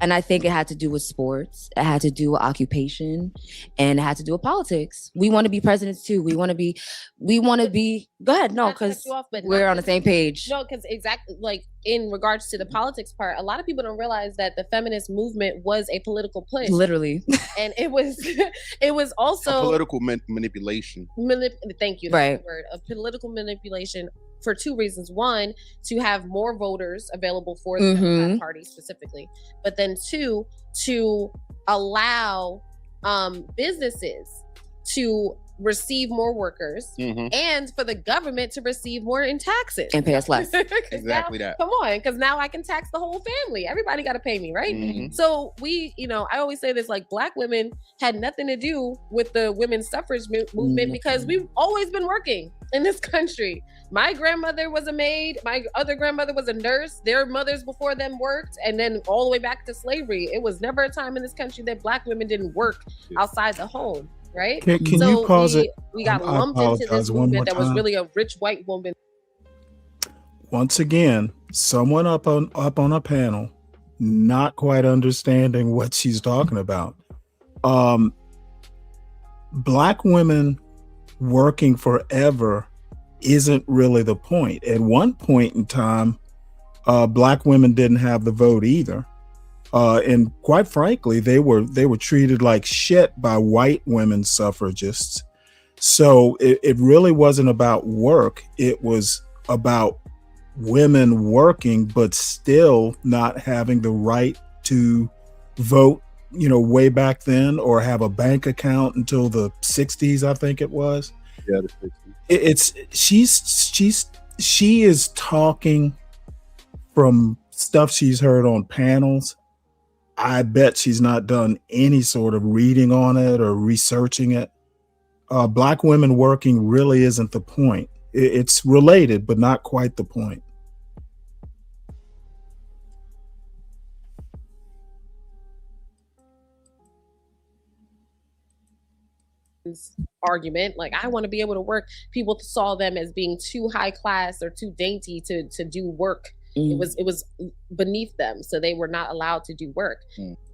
And I think it had to do with sports. It had to do with occupation, and it had to do with politics. We want to be presidents too. We want to be. Go ahead, no, because we're on the same page. No, because exactly like in regards to the politics part, a lot of people don't realize that the feminist movement was a political push, literally, and it was also political manipulation. Thank you. That's right. the word. A political manipulation for two reasons. One, to have more voters available for the Democratic Party specifically, but then two, to allow businesses to receive more workers and for the government to receive more in taxes and pay us less. Exactly that. Come on, because now I can tax the whole family. Everybody got to pay me, right? So we, I always say this, like, Black women had nothing to do with the women's suffrage movement because we've always been working in this country. My grandmother was a maid. My other grandmother was a nurse. Their mothers before them worked, and then all the way back to slavery. It was never a time in this country that Black women didn't work outside the home. Right? Can you pause it? We got I lumped into this apologize one more movement that was time. really a rich white woman. Once again, someone up on a panel not quite understanding what she's talking about. Black women working forever isn't really the point. At one point in time, Black women didn't have the vote either. And quite frankly, they were treated like shit by white women suffragists. So it really wasn't about work. It was about women working, but still not having the right to vote, way back then, or have a bank account until the 60s, I think it was. Yeah, the 60s. She is talking from stuff she's heard on panels. I bet she's not done any sort of reading on it or researching it. Black women working really isn't the point. It's related, but not quite the point. Argument, like, I want to be able to work. People saw them as being too high class or too dainty to do work. It was beneath them, so they were not allowed to do work.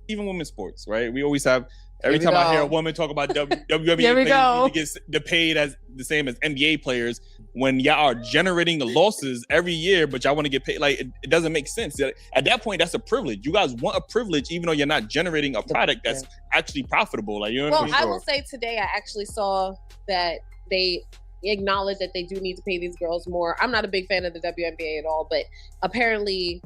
Even women's sports, right? We always have, every time I hear a woman talk about WNBA Here we players go. need to get they're paid as the same as NBA players, when y'all are generating the losses every year, but y'all want to get paid. Like, it doesn't make sense. At that point, that's a privilege. You guys want a privilege, even though you're not generating a product that's actually profitable. Like, you know what I mean? I will say today, I actually saw that they acknowledge that they do need to pay these girls more. I'm not a big fan of the WNBA at all, but apparently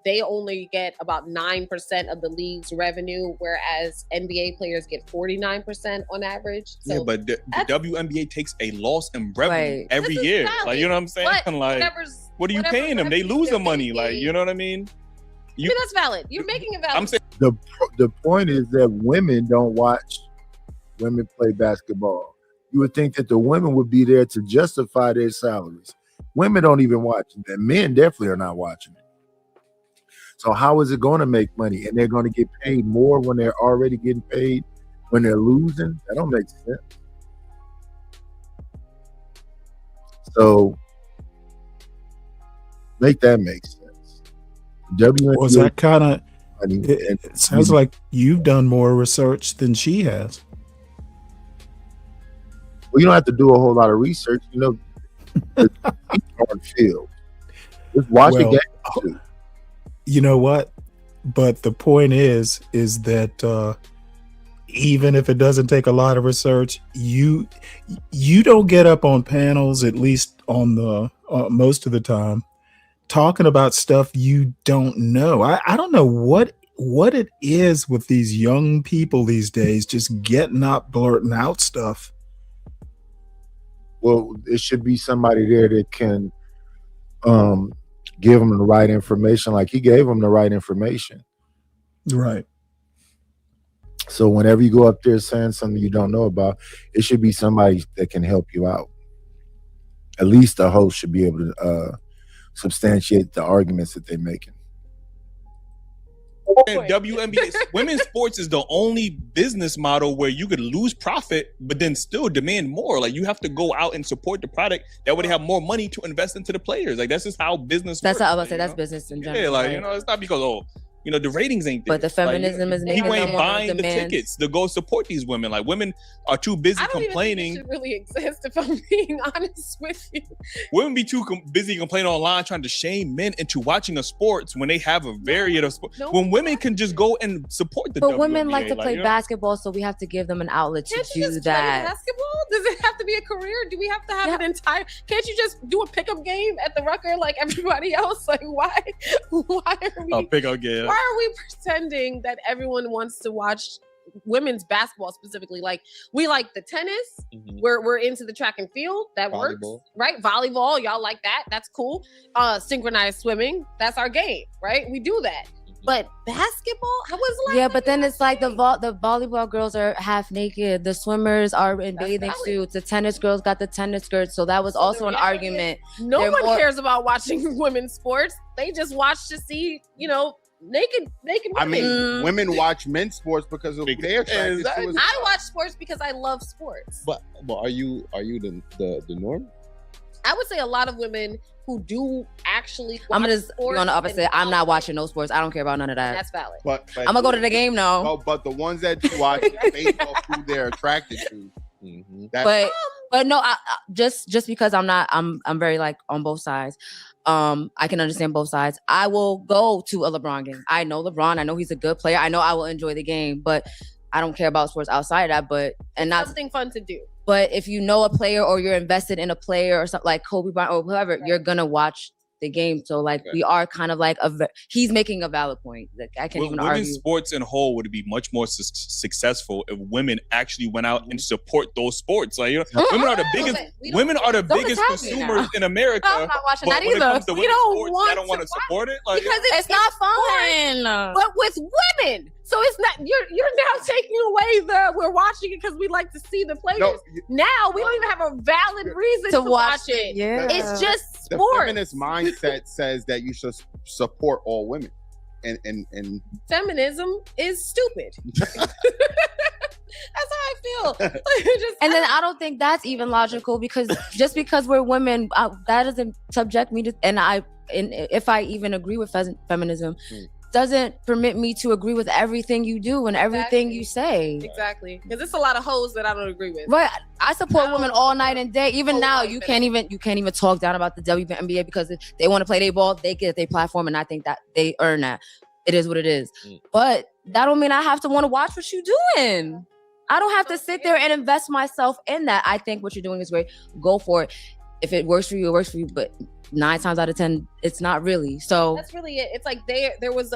they only get about 9% of the league's revenue, whereas NBA players get 49% on average. So yeah, but the WNBA takes a loss in revenue every year. valid, like, you know what I'm saying? but Like, what are you paying them? They lose the money. Like, you know what I mean? I mean, that's valid. You're making it valid. I'm saying The point is that women don't watch women play basketball. You would think that the women would be there to justify their salaries. Women don't even watch it. Men definitely are not watching it. So how is it going to make money? And they're going to get paid more when they're already getting paid when they're losing? That don't make sense. So make that make sense. Was that kind of? It sounds like you've done more research than she has. Well, you don't have to do a whole lot of research. It's hard field. Just watch the game too. You know what? But the point is that even if it doesn't take a lot of research, you don't get up on panels, at least on the most of the time, talking about stuff you don't know. I don't know what it is with these young people these days, just getting up, blurting out stuff. Well, it should be somebody there that can give them the right information. Like he gave them the right information. Right. So whenever you go up there saying something you don't know about, it should be somebody that can help you out. At least the host should be able to substantiate the arguments that they're making. WNBA women's sports is the only business model where you could lose profit but then still demand more. Like, you have to go out and support the product. That way they have more money to invest into the players. Like, that's just how business That's works. how I was say. That's business in general. Yeah, like, right? it's not because You know, the ratings ain't there. But the feminism is making people ain't them want buying the demands. tickets to go support these women. Like, women are too busy I don't complaining. even think it should really exist, if I'm being honest with you. Women be too busy complaining online, trying to shame men into watching a sports when they have a variety of sports. No. When women can just go and support the But WNBA. women like to play you know? basketball, so we have to give them an outlet to Can't you do just play that. basketball? Does it have to be a career? Do we have to have an entire? Can't you just do a pickup game at the Rucker like everybody else? Like why are we? Pick up game. Why are we pretending that everyone wants to watch women's basketball specifically? Like we like the tennis. We're into the track and field. That works, Volleyball. right? Volleyball, y'all like that? That's cool. Synchronized swimming. That's our game, right? We do that. But basketball, I was like, Yeah, but then it's like the volleyball girls are half naked. The swimmers are in bathing valid. suits. The tennis girls got the tennis skirts. So that was also an argument. no They're one more- cares about watching women's sports. They just watch to see, naked I women. mean, women watch men's sports because of their attracted to it. I watch sports because I love sports. But are you the norm? I would say a lot of women who do actually I'm watch just sports on the opposite. and I'm not watching no sports. I don't care about none of that. That's valid. But I'm gonna go to the game now. No, but the ones that you watch based off who they're attracted to. But no, I just because I'm very like on both sides. I can understand both sides. I will go to a LeBron game. I know LeBron. I know he's a good player. I know I will enjoy the game, but I don't care about sports outside of that. Something fun to do. But if you know a player or you're invested in a player or something like Kobe Bryant or whoever, you're gonna watch the game. So like we are kind of like he's making a valid point. Like I can't even Women's argue. sports in whole would be much more successful if women actually went out and support those sports. Like women are the biggest. Women are the biggest consumers in America. I'm not watching that when it either. comes to We women's don't sports, want I don't want to support it. Like, Because It's not fun, fun. but with women. So it's not you're now taking away the we're watching it because we like to see the players. Now we don't even have a valid reason to watch it. Yeah. It's just The sports. feminist mindset says that you should support all women, and Feminism is stupid. That's how I feel. Just- And then I don't think that's even logical because just because we're women, that doesn't subject me to. And if I even agree with feminism, doesn't permit me to agree with everything you do and everything you say. Exactly, because it's a lot of hoes that I don't agree with. Right, I support women all night and day. Even now, you can't even talk down about the WNBA because if they want to play their ball, they get their platform, and I think that they earn that. It is what it is. But that don't mean I have to want to watch what you're doing. I don't have to sit there and invest myself in that. I think what you're doing is great. Go for it. If it works for you, it works for you. But 9 times out of 10, it's not really. So That's really it. It's like there was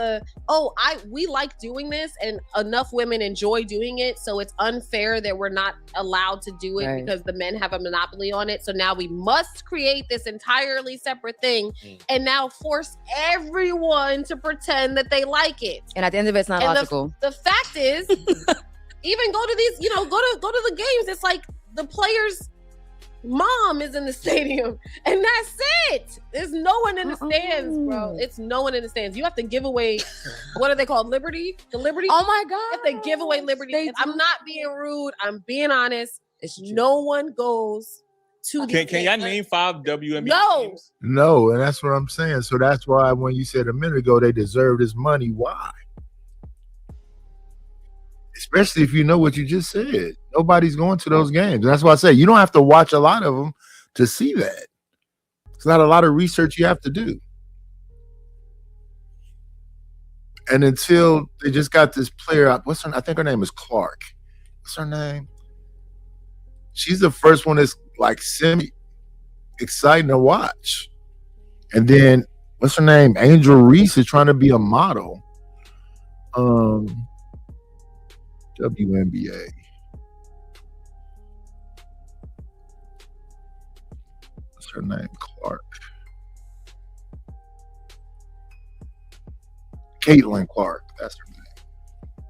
we like doing this and enough women enjoy doing it, so it's unfair that we're not allowed to do it Right. because the men have a monopoly on it. So now we must create this entirely separate thing and now force everyone to pretend that they like it. and at the end of it, it's not And logical. The fact is, even go to these, go to the games. It's like the players' mom is in the stadium, and that's it. There's no one in the stands, bro. It's no one in the stands. You have to give away. What are they called? Liberty? The Liberty? Oh my god! If they give away Liberty, and I'm not being rude. I'm being honest. No one goes to. can y'all name 5 WNBA No. teams? No, and that's what I'm saying. So that's why when you said a minute ago they deserve this money, why? Especially if you know what you just said. Nobody's going to those games. And that's why I say you don't have to watch a lot of them to see that. It's not a lot of research you have to do. And until they just got this player up, I think her name is Clark. What's her name? She's the first one that's like semi exciting to watch. And then what's her name? Angel Reese is trying to be a model. WNBA. What's her name? Clark. Caitlin Clark. That's her name.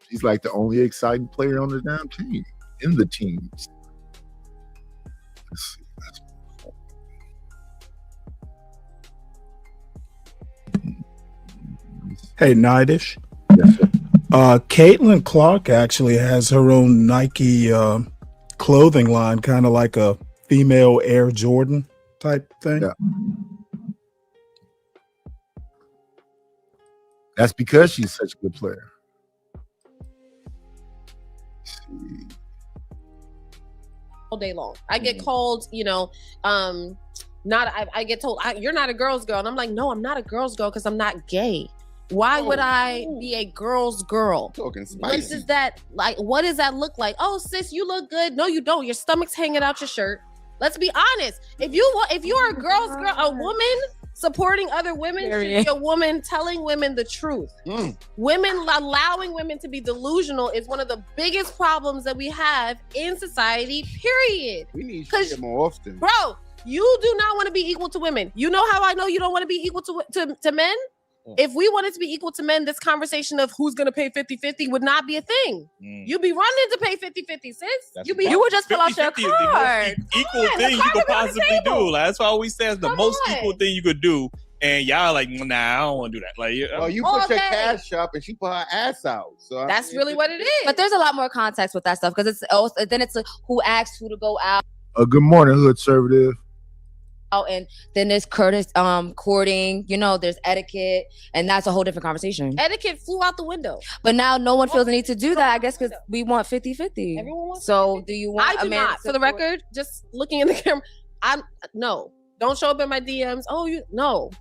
She's like the only exciting player on the damn team. In the teams. Let's see. Hey, Nightish. Caitlin Clark actually has her own Nike clothing line, kind of like a female Air Jordan type thing. Yeah. That's because she's such a good player. All day long. I get called, I get told you're not a girl's girl. And I'm like, no, I'm not a girl's girl because I'm not gay. Why would I be a girl's girl? Talking What does that what does that look like? Oh, sis, you look good. No, you don't. Your stomach's hanging out your shirt. Let's be honest. If you're a girl's girl, a woman supporting other women should be a woman telling women the truth. Women allowing women to be delusional is one of the biggest problems that we have in society, period. We need shit more often. Bro, you do not want to be equal to women. You know how I know you don't want to be equal to men? If we wanted to be equal to men, this conversation of who's going to pay 50-50 would not be a thing. You'd be running to pay 50-50, sis. You would just fill out your 50-50 is the most card. equal thing you could possibly do. Like, that's why I always say it's the most equal thing you could do. And y'all like, nah, I don't want to do that. Like, you put your cash up and she put her ass out. So that's really what it is. But there's a lot more context with that stuff because it's also then it's who asks who to go out. Good morning, Hood Conservative. And then there's Curtis courting, there's etiquette, and that's a whole different conversation. Etiquette flew out the window. But now no one feels the need to do that, I guess, because we want 50-50. Everyone wants so do you want I do a man not. For the record, just looking in the camera, no. Don't show up in my DMs. Oh, no,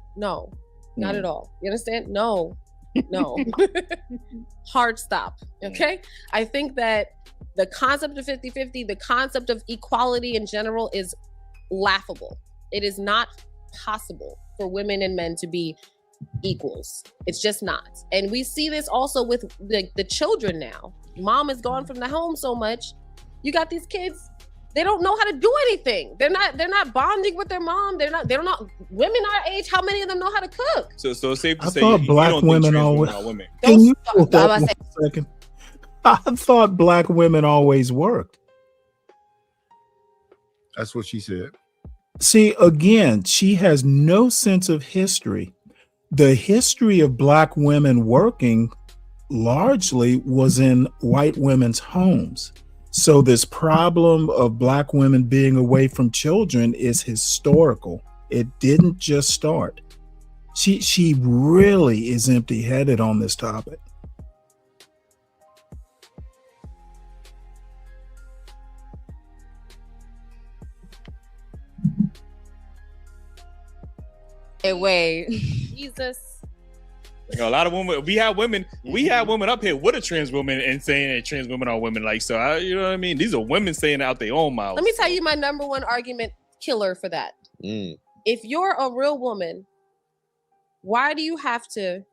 not at all. You understand? No. Hard stop. Okay? I think that the concept of 50-50, the concept of equality in general is laughable. It is not possible for women and men to be equals. It's just not. And we see this also with the children now. Mom is gone from the home so much. You got these kids, they don't know how to do anything. They're not bonding with their mom. They don't know. Women our age, how many of them know how to cook? So it's safe to I say thought you black don't think women trans always. are women. Can you hold that 1 second? I thought black women always worked. That's what she said. See, again, she has no sense of history. The history of black women working largely was in white women's homes. So this problem of black women being away from children is historical. It didn't just start. She really is empty-headed on this topic. Hey, wait. Jesus. A lot of women. We have women up here with a trans woman and saying that trans women are women. Like, so you know what I mean? These are women saying it out their own mouths. Let me tell you my number one argument killer for that. If you're a real woman, why do you have to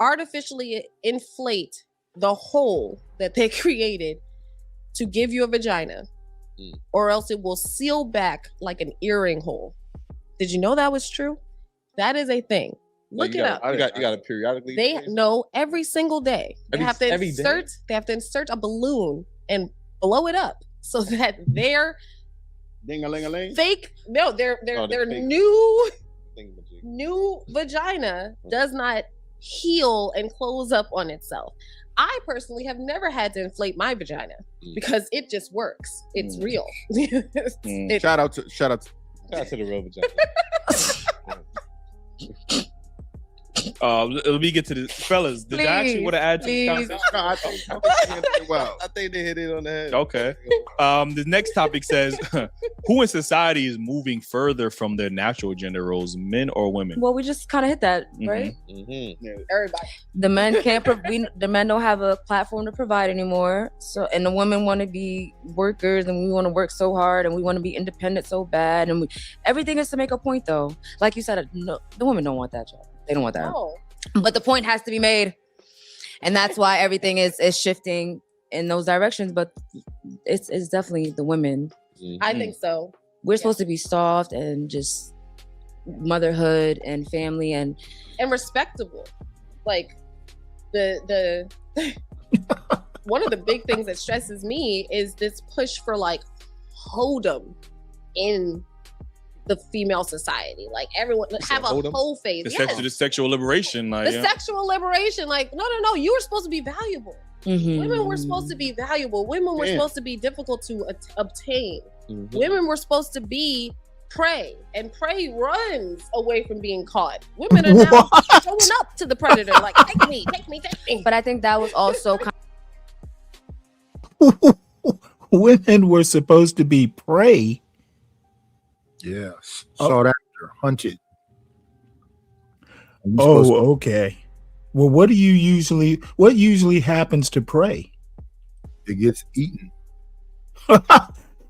artificially inflate the hole that they created to give you a vagina, or else it will seal back like an earring hole? Did you know that was true? That is a thing. Look it up. You got to periodically. They know every single day. They have to insert a balloon and blow it up so that their ding-a-ling-a-ling fake their fake. new vagina does not heal and close up on itself. I personally have never had to inflate my vagina because it just works. It's real. Shout out to the real vagina. Let me get to the fellas. Did I actually want to add to the conversation? I think they hit it on the head. Okay. The next topic says, who in society is moving further from their natural gender roles, men or women? Well, we just kind of hit that, right? Everybody. The men can't. The men don't have a platform to provide anymore. So, and the women want to be workers, and we want to work so hard, and we want to be independent so bad, and everything is to make a point, though. Like you said, no, the women don't want that job. They don't want that. No. But the point has to be made, and that's why everything is shifting in those directions. But it's definitely the women. I think so. We're supposed to be soft and just motherhood and family and respectable. Like the one of the big things that stresses me is this push for like hold'em in the female society. Like everyone have a whole phase. The sexual liberation. Like, sexual liberation. Like, no. You were supposed to be valuable. Women were supposed to be valuable. Women were supposed to be difficult to obtain. Women were supposed to be prey, and prey runs away from being caught. Women are now showing up to the predator, like, take me, take me, take me. But I think that was also Women were supposed to be prey. Yeah, sought after, hunted. Oh, okay. Well, what usually happens to prey? It gets eaten.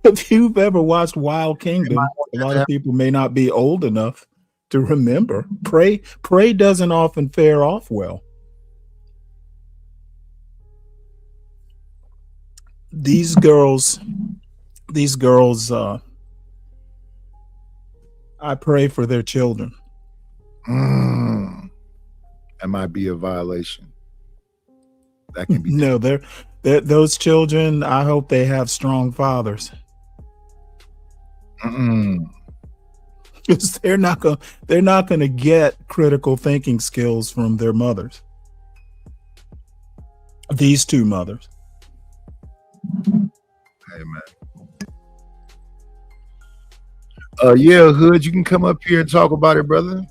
If you've ever watched Wild Kingdom, a lot of people may not be old enough to remember. Prey doesn't often fare off well. These girls, I pray for their children. That might be a violation. That can be no. Those children. I hope they have strong fathers. Because they're not gonna get critical thinking skills from their mothers. These two mothers. Hey man. Yeah, Hood, you can come up here and talk about it, brother.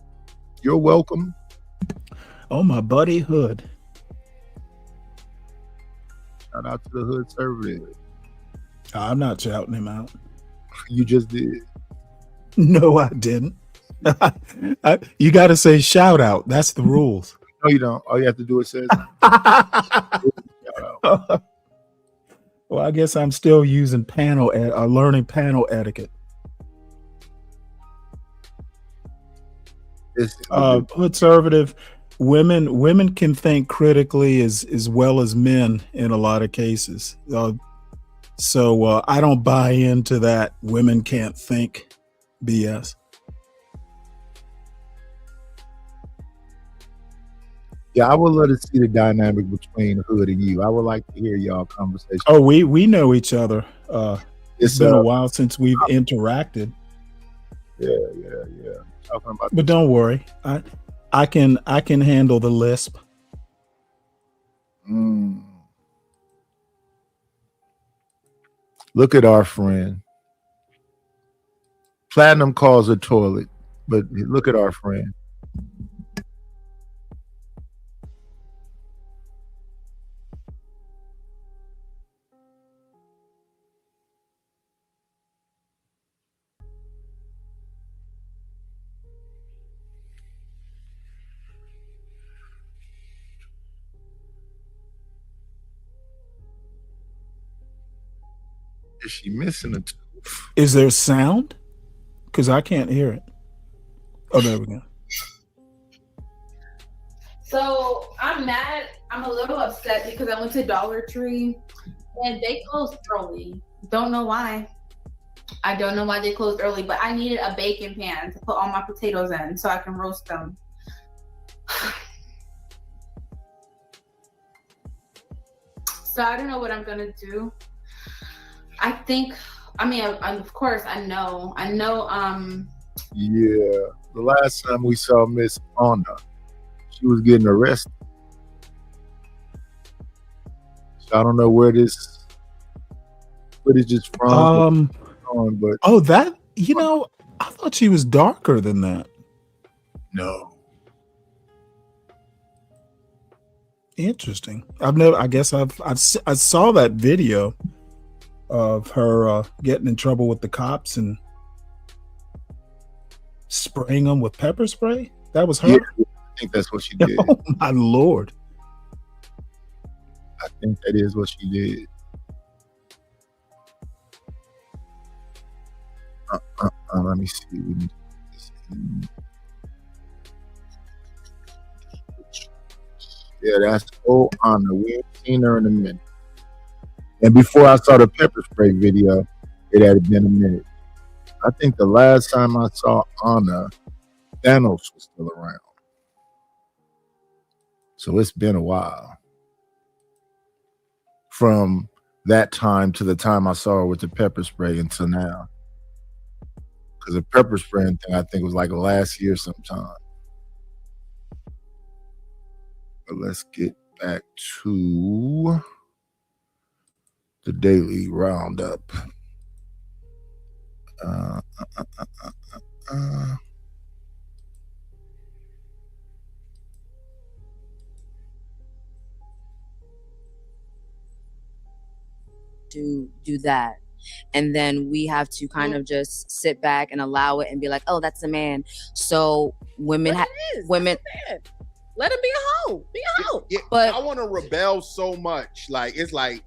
You're welcome. Oh, my buddy Hood. Shout out to the Hood Conservative. I'm not shouting him out. You just did. No, I didn't. You got to say shout out. That's the rules. No, you don't. All you have to do is say Well, I guess I'm still using learning panel etiquette. Conservative women can think critically as well as men in a lot of cases. So I don't buy into that women can't think BS. Yeah, I would love to see the dynamic between Hood and you. I would like to hear y'all conversation. Oh, we know each other. It's been a while since we've interacted. Yeah. Talking about, but don't worry, I can handle the lisp. Look at our friend. Platinum calls a toilet, but look at our friend. Is she missing a tooth? Is there sound? Because I can't hear it. Oh, there we go. So I'm mad. I'm a little upset because I went to Dollar Tree and they closed early. Don't know why. I don't know why they closed early, but I needed a baking pan to put all my potatoes in so I can roast them. So I don't know what I'm gonna do. Of course, I know. Yeah, the last time we saw Miss Anna, she was getting arrested. So I don't know where this footage is from. But I thought she was darker than that. No. Interesting. I saw that video of her getting in trouble with the cops and spraying them with pepper spray. That was her. Yeah, I think that's what she did. Oh my Lord. I think that is what she did. Let me see. Yeah, that's old Anna. We ain't seen her in a minute. And before I saw the pepper spray video, it had been a minute. I think the last time I saw Anna, Thanos was still around. So it's been a while. From that time to the time I saw her with the pepper spray until now. Because the pepper spraying thing, I think, was like last year sometime. But let's get back to the daily roundup. do that, and then we have to kind of just sit back and allow it and be like, oh, that's a man. So women women let him be a hoe. Be a hoe. Yeah, But- I want to rebel so much. Like, it's like,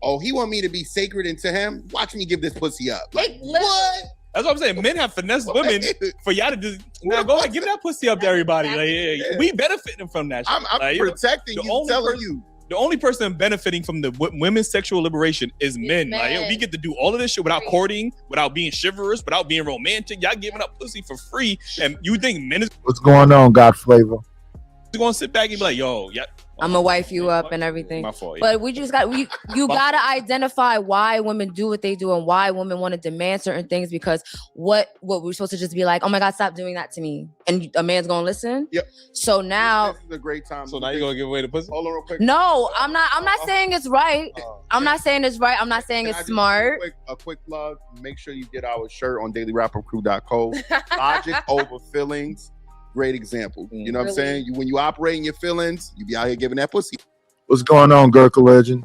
oh, he want me to be sacred into him. Watch me give this pussy up. Like, what? That's what I'm saying. Men have finessed women for y'all to just now go ahead, give that pussy up to everybody. Like, yeah, we benefiting from that. Shit. I'm Like, protecting you, telling you. The only person benefiting from the women's sexual liberation is men. Like, yo, we get to do all of this shit without courting, without being chivalrous, without being romantic. Y'all giving up pussy for free, and you think men is What's going on, God Flavor? gonna sit back and be like, yo, yeah, I'm gonna wife you up and everything. my fault. But we just got you gotta identify why women do what they do and why women want to demand certain things, because what we're supposed to just be like, oh my God, stop doing that to me, and a man's gonna listen. Yep. So now, This is a great time. So now you gonna give away the pussy? Hold on real quick. no, I'm not saying it's right. I'm not saying it's right. I'm not saying Can it's I just do smart. a quick plug. Make sure you get our shirt on dailyrappercrew.co. Logic over feelings. Great example. You know what I'm Really? saying? When you operate in your feelings, you be out here giving that pussy. What's going on, Gurkha Legend?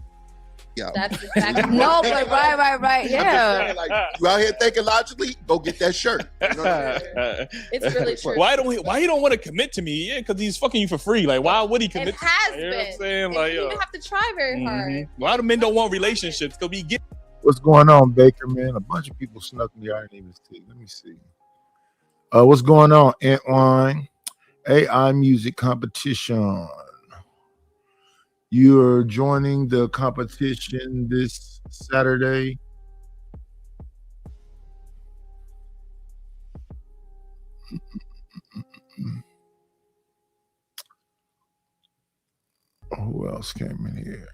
Yeah. That's exactly No, but right, yeah. Like, you out here thinking logically, go get that shirt. You know what I'm saying? It's really true. Why you don't want to commit to me? Yeah, because he's fucking you for free. Like, why would he It commit? has to me? You know what I'm been. saying? And Like, you yo. even have to try very hard. Why do men don't want relationships? Because we get What's going on, Baker, man? A bunch of people snuck me. I didn't even see. Let me see. What's going on, Antline? AI music competition. You're joining the competition this Saturday. Who else came in here?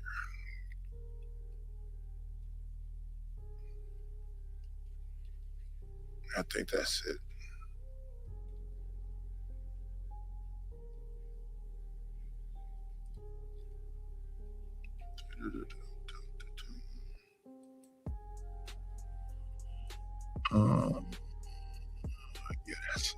I think that's it. Yeah, that's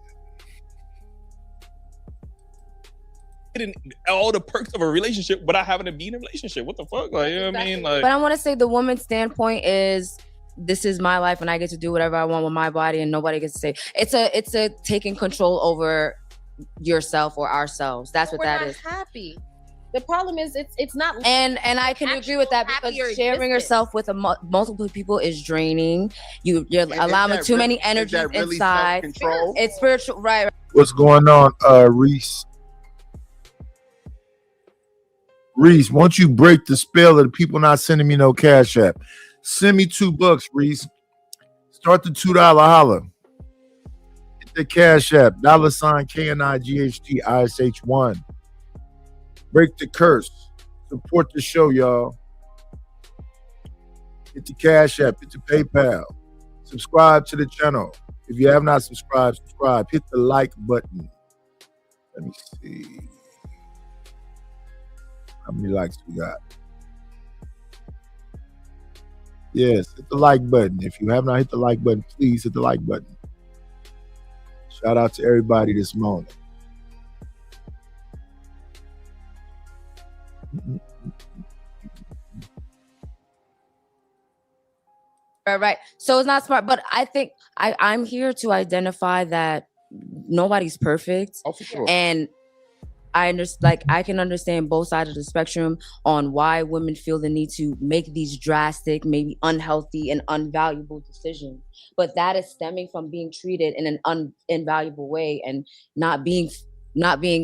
getting all the perks of a relationship without having to be in a relationship. What the fuck? Like, you know what I mean? Like, But I want to say the woman's standpoint is, this is my life and I get to do whatever I want with my body and nobody gets to say. It's a taking control over yourself or ourselves. That's what We're that not is. happy. The problem is it's not. And I can agree with that, because happier sharing existence. yourself with multiple people is draining. You're allowing that too many really- is energies that really inside. self-control? It's spiritual, right? What's going on, Reese? Reese, once you break the spell of the people not sending me no cash app, send me $2, Reese. Start the $2 holler. Hit the cash app, $ KNIGHTISH1. Break the curse. Support the show, y'all. Hit the cash app, hit the PayPal. Subscribe to the channel. If you have not subscribed, subscribe. Hit the like button. Let me see. How many likes we got? Yes, hit the like button. If you have not hit the like button, please hit the like button. Shout out to everybody this morning. Right. So it's not smart, but I think I'm here to identify that nobody's perfect. Oh, for sure. And I understand, like, I can understand both sides of the spectrum on why women feel the need to make these drastic, maybe unhealthy and unvaluable decisions. But that is stemming from being treated in an invaluable way and not being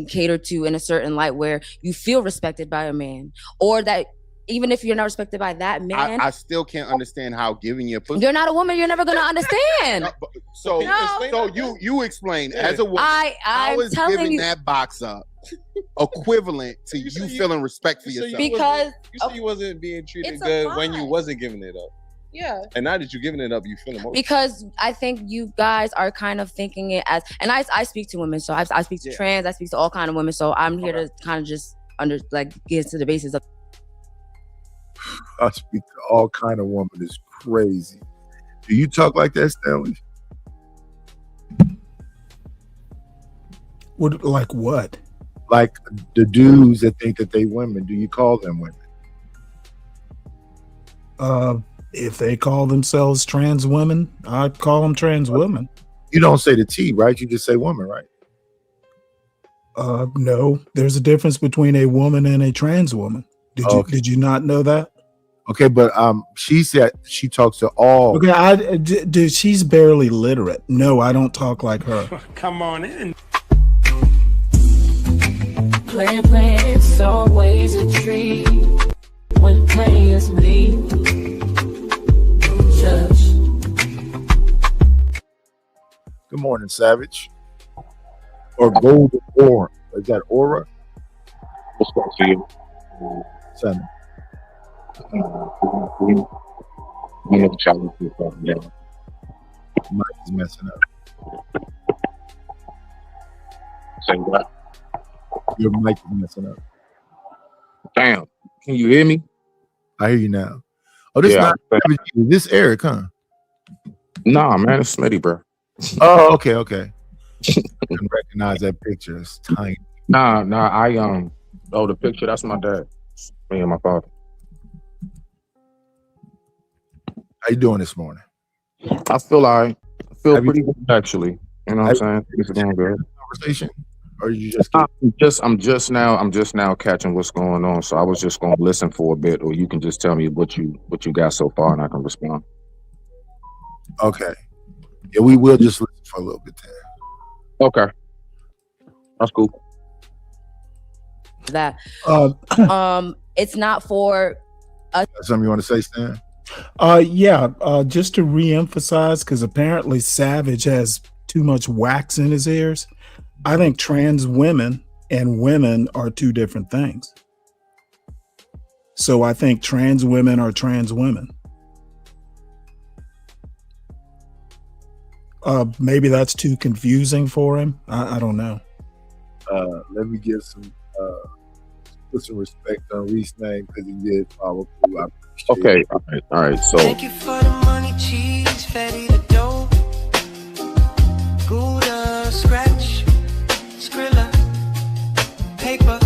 catered to in a certain light where you feel respected by a man, or that even if you're not respected by that man, I still can't understand how giving you a pussy. you're not a woman. You're never gonna understand. So, you explain as a woman. I'm how is telling giving you- that box up equivalent to you feeling respect for yourself? Because you said you wasn't being treated It's a good when you vibe. wasn't giving it up, Yeah. and now that you're giving it up, you feeling more. Because I think you guys are kind of thinking it as, and I speak to women, so I speak to trans, I speak to all kind of women, so I'm here to kind of just get to the basis of. I speak to all kind of women. It's crazy. Do you talk like that, Stanley? What, like what? Like the dudes that think that they women, do you call them women? If they call themselves trans women, I'd call them trans women. You don't say the T, right? You just say woman, right? No, there's a difference between a woman and a trans woman. Did you not know that? Okay, but she said she talks to all. Okay, dude, she's barely literate. No, I don't talk like her. Come on in. Playing, it's always a treat when players leave. Judge. Good morning, Savage. Or Golden Aura. Is that Aura? What's going for you? Son. Mic is messing up. Say what? Your mic is messing up. Damn. Can you hear me? I hear you now. Oh, this not this Eric, huh? Nah, man, it's Smitty, bro. Oh, okay. I can recognize that picture. It's tiny. Nah, the picture, that's my dad. Me and my father. How you doing this morning? I feel pretty good actually. You know what I'm saying? It's going good. Conversation? Or you just I'm just now catching what's going on. So I was just gonna listen for a bit, or you can just tell me what you got so far and I can respond. Okay. Yeah, we will just listen for a little bit there. Okay. That's cool. That it's not for us. Something you want to say, Stan? Just to re-emphasize, because apparently Savage has too much wax in his ears. I think trans women and women are two different things. So I think trans women are trans women. Maybe that's too confusing for him. I don't know. Let me give put some respect on Reese's name because he did follow through. Okay, all right. So Thank you for the money, cheese, fatty the dough, Gouda, scratch, Skrilla, paper.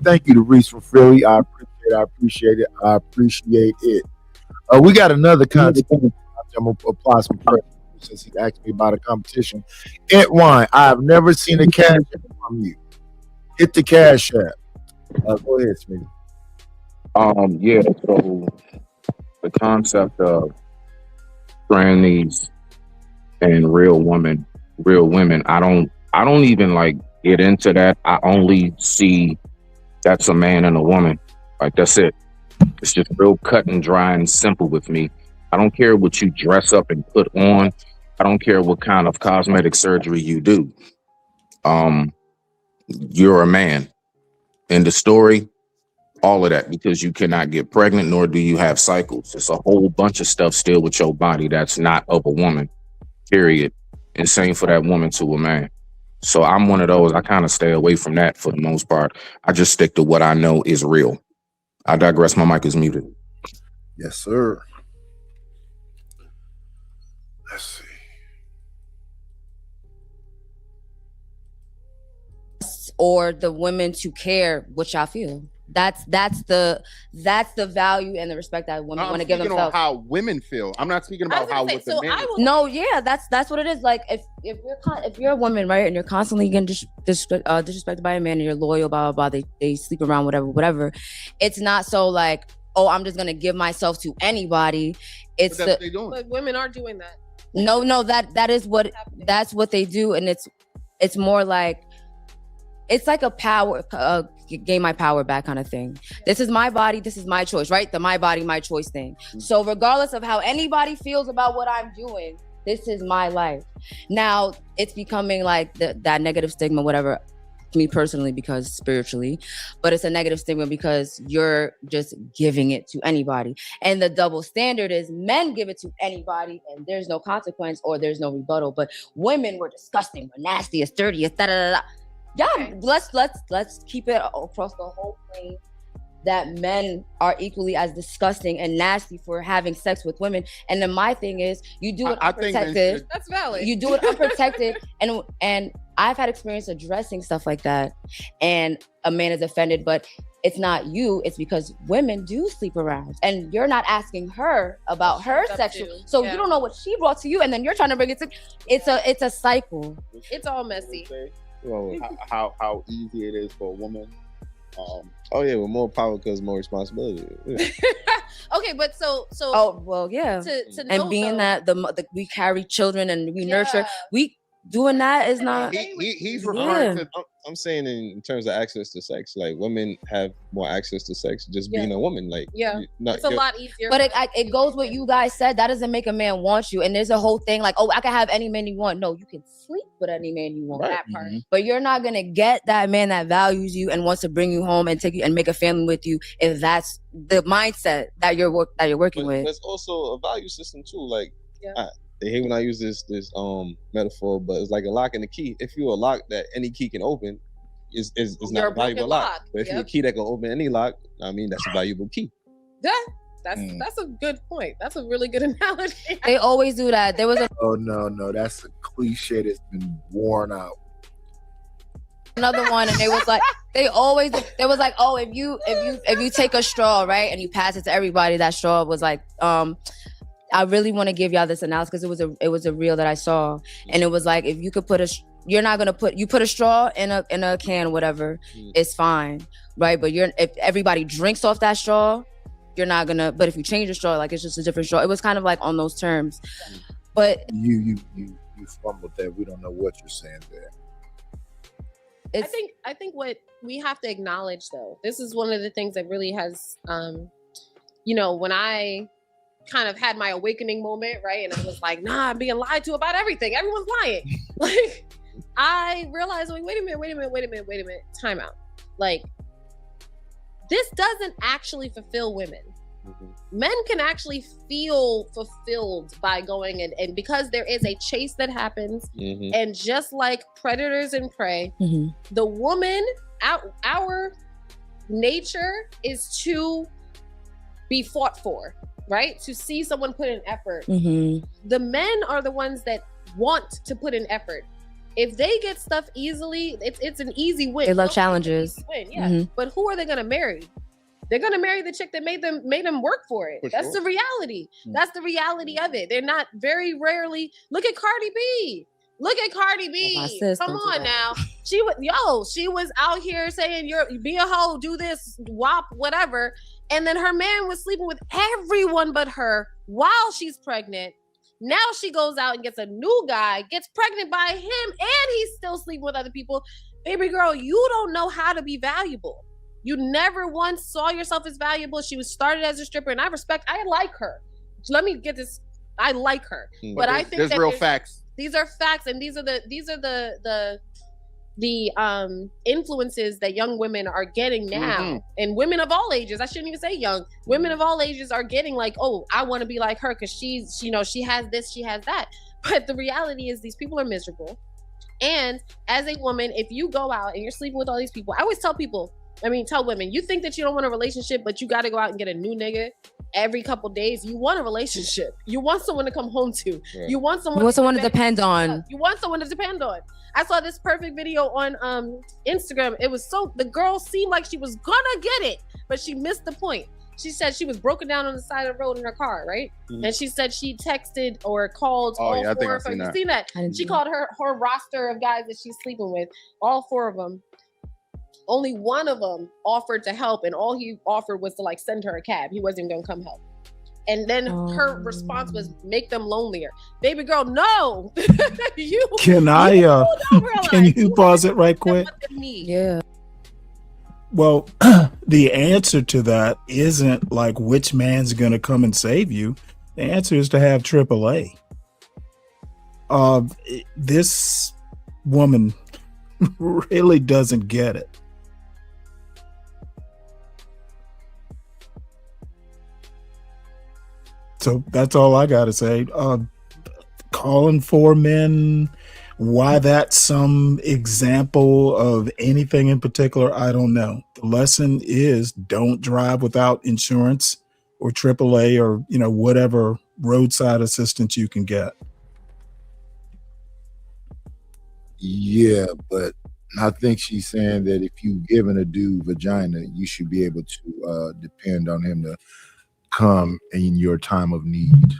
Thank you to Reese from Philly. I appreciate it. We got another contest. I'm gonna apply some pressure since he asked me about a competition. Ant Wine, I've never seen a cash app from you. Hit the cash app. Go ahead, Smitty. Yeah, so the concept of trannies and real women, I don't even like get into that. I only see that's a man and a woman. Like that's it. It's just real cut and dry and simple with me. I don't care what you dress up and put on. I don't care what kind of cosmetic surgery you do. You're a man. In the story, all of that, because you cannot get pregnant, nor do you have cycles. It's a whole bunch of stuff still with your body that's not of a woman, period. And same for that woman to a man. So I'm one of those, I kind of stay away from that for the most part. I just stick to what I know is real. I digress. My mic is muted. Yes, sir. Let's see. Or the women to care what y'all feel. That's the value and the respect that women want to give themselves. I'm speaking on how women feel. I'm not speaking about how what the men. No, yeah, that's what it is. Like if you're a woman, right, and you're constantly getting disrespected by a man, and you're loyal, blah blah blah. They sleep around, whatever. It's not so like, oh, I'm just gonna give myself to anybody. It's But that's what they doing. But women are doing that. No, that's what they do, and it's more like. It's like a power, gain my power back kind of thing. This is my body, this is my choice, right? The my body, my choice thing. So regardless of how anybody feels about what I'm doing, this is my life. Now it's becoming like that negative stigma, whatever, to me personally, because spiritually, but it's a negative stigma because you're just giving it to anybody. And the double standard is men give it to anybody and there's no consequence or there's no rebuttal. But women were disgusting, we're nasty, dirty, da da da da. Yeah, let's keep it across the whole plane. that men are equally as disgusting and nasty for having sex with women. And then my thing is, you do it I think men unprotected. should- That's valid. You do it unprotected, and I've had experience addressing stuff like that, and a man is offended, but it's not you. It's because women do sleep around, and you're not asking her about her She's up sexual. to, So yeah. you don't know what she brought to you, and then you're trying to bring it to. It's a cycle. It's all messy. Well, how easy it is for a woman. Oh yeah, with more power comes more responsibility. Yeah. Okay, but so Oh well, yeah. to And know, being though- that we carry children and we nurture, we doing that is not. He's Yeah. referring to. I'm saying in terms of access to sex, like women have more access to sex just being a woman. Like Yeah, not- it's a you're- lot easier. But it goes what you guys said. That doesn't make a man want you. And there's a whole thing like, oh, I can have any man you want. No, you can sleep with any man you want. Right. That part. But you're not gonna get that man that values you and wants to bring you home and take you and make a family with you if that's the mindset that you're working with. There's also a value system too. Like Yeah. they hate when I use this metaphor, but it's like a lock and a key. If you're a lock that any key can open, is You're not a a valuable broken lock. lock. But if you're a Yep. key that can open any lock, I mean that's a valuable key. Yeah, that's a good point. That's a really good analogy. They always do that. There was Oh no, that's a cliche that's been worn out. another one, and they was like, oh, if you take a straw, right, and you pass it to everybody, that straw was like, I really want to give y'all this analysis because it was a reel that I saw, and it was like, if you could put you put a straw in a can, whatever, it's fine, right? But if everybody drinks off that straw, you're not gonna. But if you change the straw, like it's just a different straw. It was kind of like on those terms, but You fumbled that. We don't know what you're saying there. I think what we have to acknowledge, though, this is one of the things that really has, when I kind of had my awakening moment, right? And I was like, nah, I'm being lied to about everything. Everyone's lying. Like, I realized, like, wait a minute, time out. Like, this doesn't actually fulfill women. Men can actually feel fulfilled by going and because there is a chase that happens, and just like predators and prey, the woman, our nature is to be fought for, right? To see someone put in effort. The men are the ones that want to put in effort. If they get stuff easily, it's an easy win. they love They'll challenges. win, yeah. But who are they gonna marry? They're gonna marry the chick that made them work for it. For That's sure. the reality. That's the reality of it. They're not very rarely. Look at Cardi B. Look at Cardi B. my sis, Come don't do on that. now. She was out here saying be a hoe, do this, wop, whatever. And then her man was sleeping with everyone but her while she's pregnant. Now she goes out and gets a new guy, gets pregnant by him, and he's still sleeping with other people. Baby girl, you don't know how to be valuable. You never once saw yourself as valuable. She was started as a stripper, and I like her. Let me get this. I like her, but I think there's that real facts. These are facts, and these are the influences that young women are getting now, and women of all ages. I shouldn't even say young. Women of all ages are getting like, oh, I want to be like her because she has this, she has that. But the reality is, these people are miserable. And as a woman, if you go out and you're sleeping with all these people, I always tell women, you think that you don't want a relationship, but you got to go out and get a new nigga every couple days. You want a relationship. You want someone to come home to. Yeah. You want someone to depend on. You want someone to depend on. I saw this perfect video on Instagram. It was the girl seemed like she was gonna get it, but she missed the point. She said she was broken down on the side of the road in her car, right? And she said she texted or called all four of her. You seen that? She called her roster of guys that she's sleeping with, all four of them. Only one of them offered to help, and all he offered was to like send her a cab. He wasn't even gonna come help. And then her response was, make them lonelier. Baby girl, no. Can you pause it right quick? Yeah. Well, the answer to that isn't like which man's going to come and save you. The answer is to have AAA. This woman really doesn't get it. So that's all I got to say. Calling for men Why that's some example of anything in particular, I don't know. The lesson is don't drive without insurance or AAA or, whatever roadside assistance you can get. Yeah, but I think she's saying that if you giving a dude vagina, you should be able to depend on him to come in your time of need.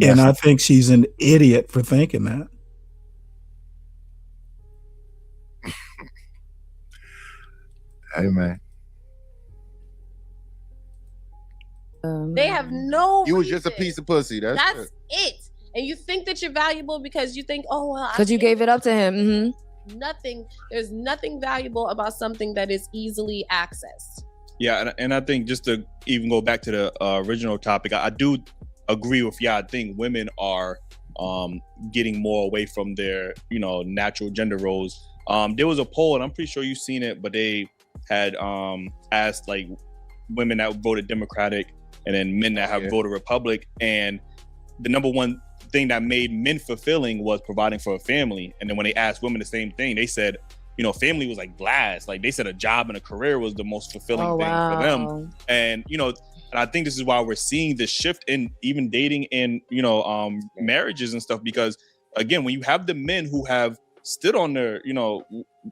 And I think she's an idiot for thinking that. Hey, man. They have no. You was just a piece of pussy. That's it. And you think that you're valuable because you think, oh well, Because you gave it up to him. Mm-hmm. Nothing. There's nothing valuable about something that is easily accessed. Yeah, and I think just to even go back to the original topic, I do agree with I think women are getting more away from their natural gender roles. There was a poll, and I'm pretty sure you've seen it, but they had asked like women that voted Democratic and then men that have voted Republic, and the number one thing that made men fulfilling was providing for a family. And then when they asked women the same thing, they said, family was like last. Like they said a job and a career was the most fulfilling thing for them. And and I think this is why we're seeing this shift in even dating and marriages and stuff, because again, when you have the men who have stood on their,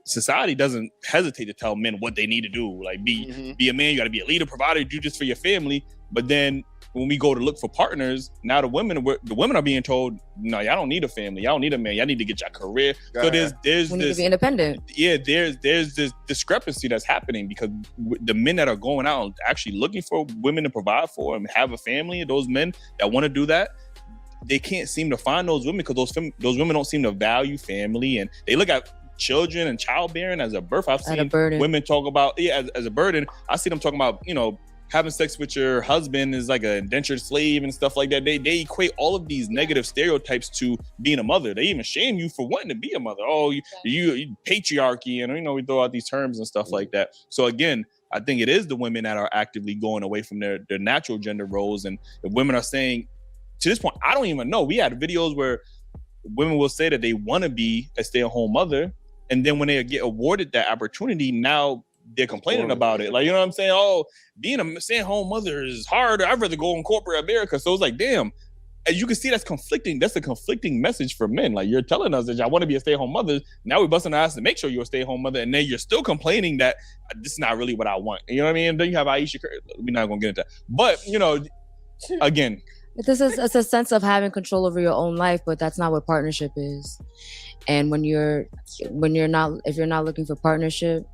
society doesn't hesitate to tell men what they need to do. Like be a man, you got to be a leader, provider, do this for your family. But then when we go to look for partners, now the women are being told, no, y'all don't need a family, y'all don't need a man, y'all need to get your career. So there's We need this to be independent. Yeah, there's this discrepancy that's happening because the men that are going out and actually looking for women to provide for and have a family, those men that want to do that, they can't seem to find those women because those women don't seem to value family, and they look at children and childbearing as a birth. I've seen women talk about as a burden. I see them talking about having sex with your husband is like an indentured slave and stuff like that. They equate all of these negative stereotypes to being a mother. They even shame you for wanting to be a mother. Oh, you patriarchy, and we throw out these terms and stuff like that. So again, I think it is the women that are actively going away from their natural gender roles, and if women are saying, to this point, I don't even know. We had videos where women will say that they want to be a stay-at-home mother, and then when they get awarded that opportunity, now they're complaining about it. Like, you know what I'm saying? Oh, being a stay-at-home mother is hard. I'd rather go in corporate America. So it's like, damn. As you can see, that's conflicting. That's a conflicting message for men. Like, you're telling us that I want to be a stay-at-home mother. Now we're busting our ass to make sure you're a stay-at-home mother, and then you're still complaining that this is not really what I want. You know what I mean? And then you have Aisha. We're not going to get into that. But, again. It's a sense of having control over your own life, but that's not what partnership is. And if you're not looking for partnership,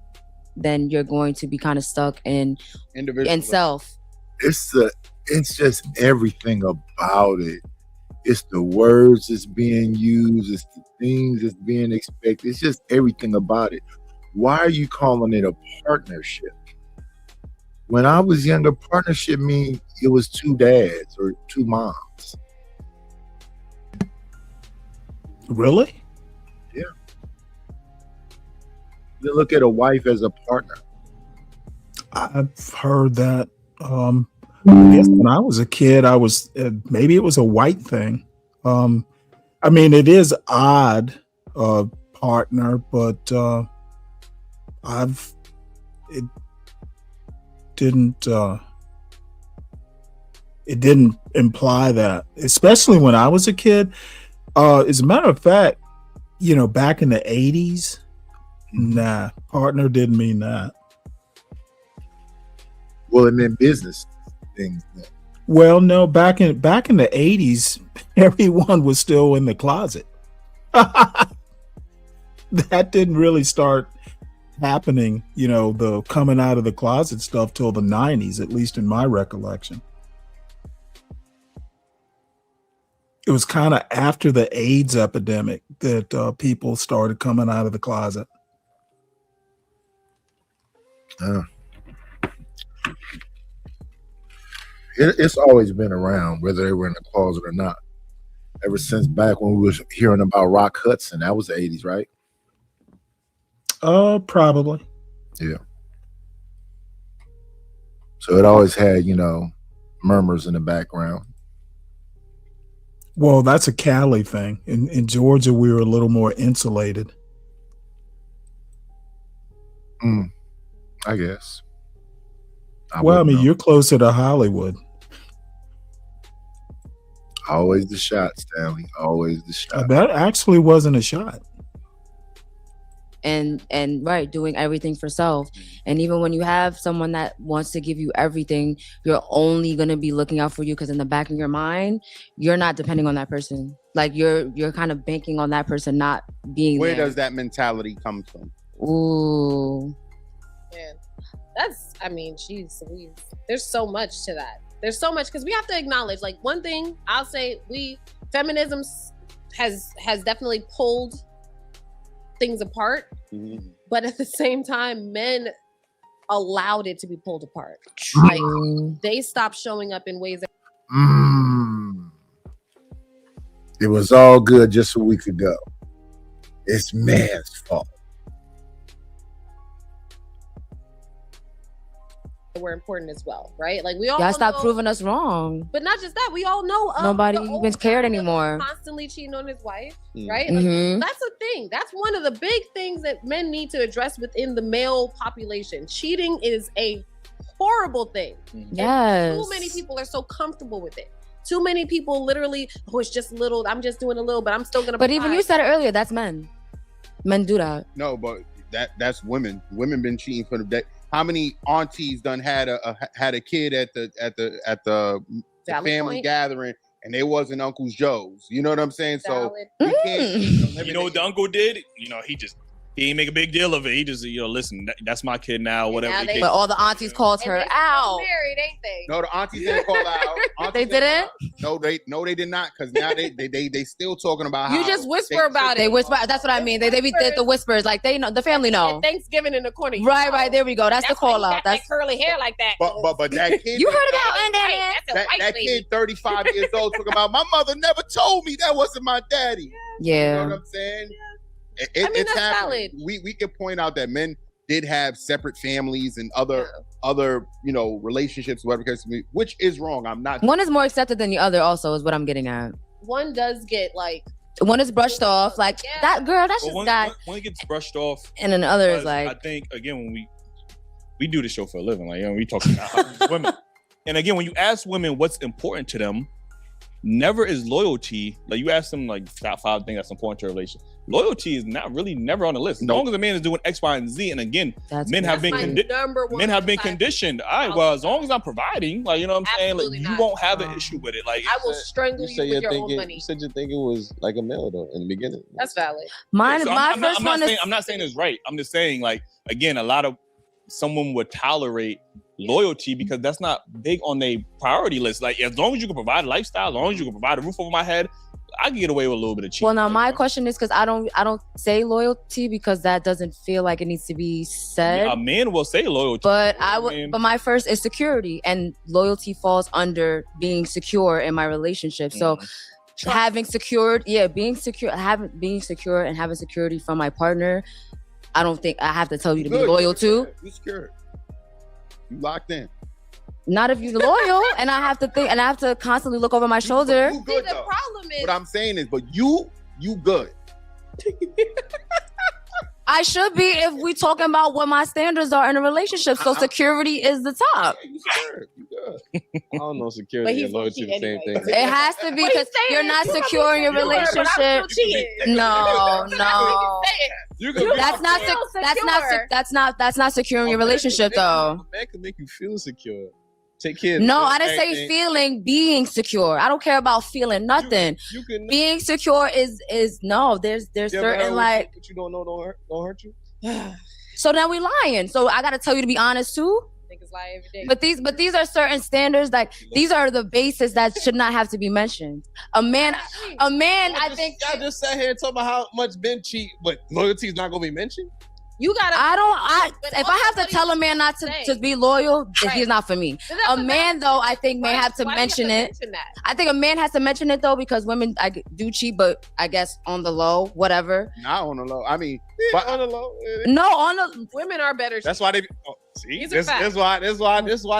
then you're going to be kind of stuck in self. It's just everything about it. It's the words that's being used. It's the things that's being expected. It's just everything about it. Why are you calling it a partnership? When I was younger, partnership means it was two dads or two moms. Really? Yeah. You look at a wife as a partner. I've heard that. I guess when I was a kid, I was maybe it was a white thing. I mean, it is odd, partner, but it didn't imply that, especially when I was a kid. As a matter of fact, back in the 80s, nah, partner didn't mean that. Well, it meant business things. Well, no, back in the 80s, everyone was still in the closet. That didn't really start happening, the coming out of the closet stuff till the 90s, at least in my recollection. It was kind of after the AIDS epidemic that people started coming out of the closet. It's always been around, whether they were in the closet or not. Ever since back when we was hearing about Rock Hudson, that was the 80s, right? Probably. Yeah. So it always had, murmurs in the background. Well, that's a Cali thing. In Georgia, we were a little more insulated. I guess. Well, I mean, you're closer to Hollywood. Always the shot, Stanley. Always the shot. That actually wasn't a shot. And right, doing everything for self. And even when you have someone that wants to give you everything, you're only gonna be looking out for you because in the back of your mind, you're not depending on that person. Like you're kind of banking on that person not being Where there. does that mentality come from? Ooh. Man, that's, I mean, geez, there's so much to that. There's so much because we have to acknowledge, like, one thing I'll say, feminism has definitely pulled things apart, but at the same time, men allowed it to be pulled apart. Like they stopped showing up in ways that It was all good just a week ago. It's man's fault. were important as well, right? Like we all Y'all stop know- proving us wrong. But not just that, we all know of Nobody the even old cared guy that was anymore. constantly cheating on his wife, Mm. right? Like, Mhm. that's a thing. That's one of the big things that men need to address within the male population. Cheating is a horrible thing. And Yes. too many people are so comfortable with it. Too many people literally, oh, it's just little. I'm just doing a little, but I'm still gonna. But even you provide. said it earlier, that's men. Men do that. No, but that's women. Women been cheating for the day. How many aunties done had a kid at the Valid family point. gathering and they wasn't Uncle Joe's? You know what I'm saying? So Valid. we can't. You know what the uncle did? You know, he ain't make a big deal of it. He just, listen, that's my kid now, whatever. But all the aunties called her out. Married, ain't they? No, the aunties didn't call out. They didn't? No, they did not. Because now they still talking about how You just whisper about it. They whisper. That's what I mean. They be the whispers. Like they know, the family know. At Thanksgiving in the corner. you Right, know. right. There we go. That's the why call he out. got that That's curly hair like that. But that kid. You heard about that kid 35 years old talking about my mother never told me that wasn't my daddy. Yeah. You know what I'm saying? I mean, It's that's happening. valid. We can point out that men did have separate families and other relationships, whatever the case may be, which is wrong. I'm not. one is more accepted than the other. Also, is what I'm getting at. One does get like. One is brushed off. Like that girl. That's just guy. One gets brushed off, And then the other is because like. I think again when we do the show for a living, like we talk about women, and again when you ask women what's important to them, never is loyalty. Like you ask them like top 5 things that's important to a relationship. Loyalty is never on the list. As long as a man is doing X, Y, and Z, and again, men have been conditioned. All right, well, as long as I'm providing, like you know what I'm saying, like you won't have an issue with it. Like I will strangle you with your own money. You said you think it was like a male though in the beginning. That's valid. So I'm not saying it's right. I'm just saying, like, again, a lot of someone would tolerate loyalty because that's not big on their priority list. Like, as long as you can provide a lifestyle, as long as you can provide a roof over my head, I can get away with a little bit of cheating. Well, now my question is because I don't say loyalty because that doesn't feel like it needs to be said. A man will say loyalty, But you know I what would. mean? But my first is security, and loyalty falls under being secure in my relationship. So, being secure, being secure, and having security from my partner. I don't think I have to tell you to be loyal to. You secure. You locked in. Not if you're loyal, and I have to think, and I have to constantly look over my shoulder. You good though. What I'm saying is, but you good. I should be if we talking about what my standards are in a relationship. So security is the top. You good. I don't know, security and loyalty the same thing. It has to be because you're not secure in your relationship. No. That's not secure in your relationship though. A man can make you feel secure. Take care. No, I didn't say feeling, being secure. I don't care about feeling nothing. Being secure is no. There's certain like. What you don't know don't hurt you. So now we lying. So I gotta tell you to be honest too. Niggas lie every day. But these are certain standards. Like these are the bases that should not have to be mentioned. A man. I think I just sat here talking about how much men cheat, but loyalty is not gonna be mentioned. You gotta. If I have to tell a man not to be loyal, then he's not for me. A man though, I think may have to mention it. I think a man has to mention it though because women do cheat, but I guess on the low, whatever. Not on the low. I mean, on the low. No, on the women are better. That's why they. See, These are this facts. is why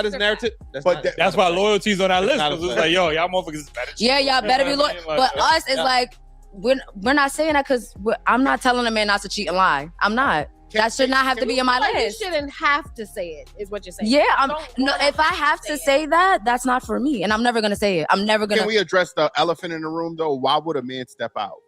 this narrative. That's why loyalty's on our list. not a 'Cause it's fact. like, yo, y'all motherfuckers is better. Yeah, y'all better be You know what loyal. I mean? Like, But us is yeah. like we're not saying that because I'm not telling a man not to cheat and lie. I'm not. That should not have to be in my Like, you list. shouldn't have to say it, is what you're saying. Yeah, You don't if I have to say that, that's not for me, and I'm never gonna say it. I'm never gonna. Can we address the elephant in the room though? Why would a man step out?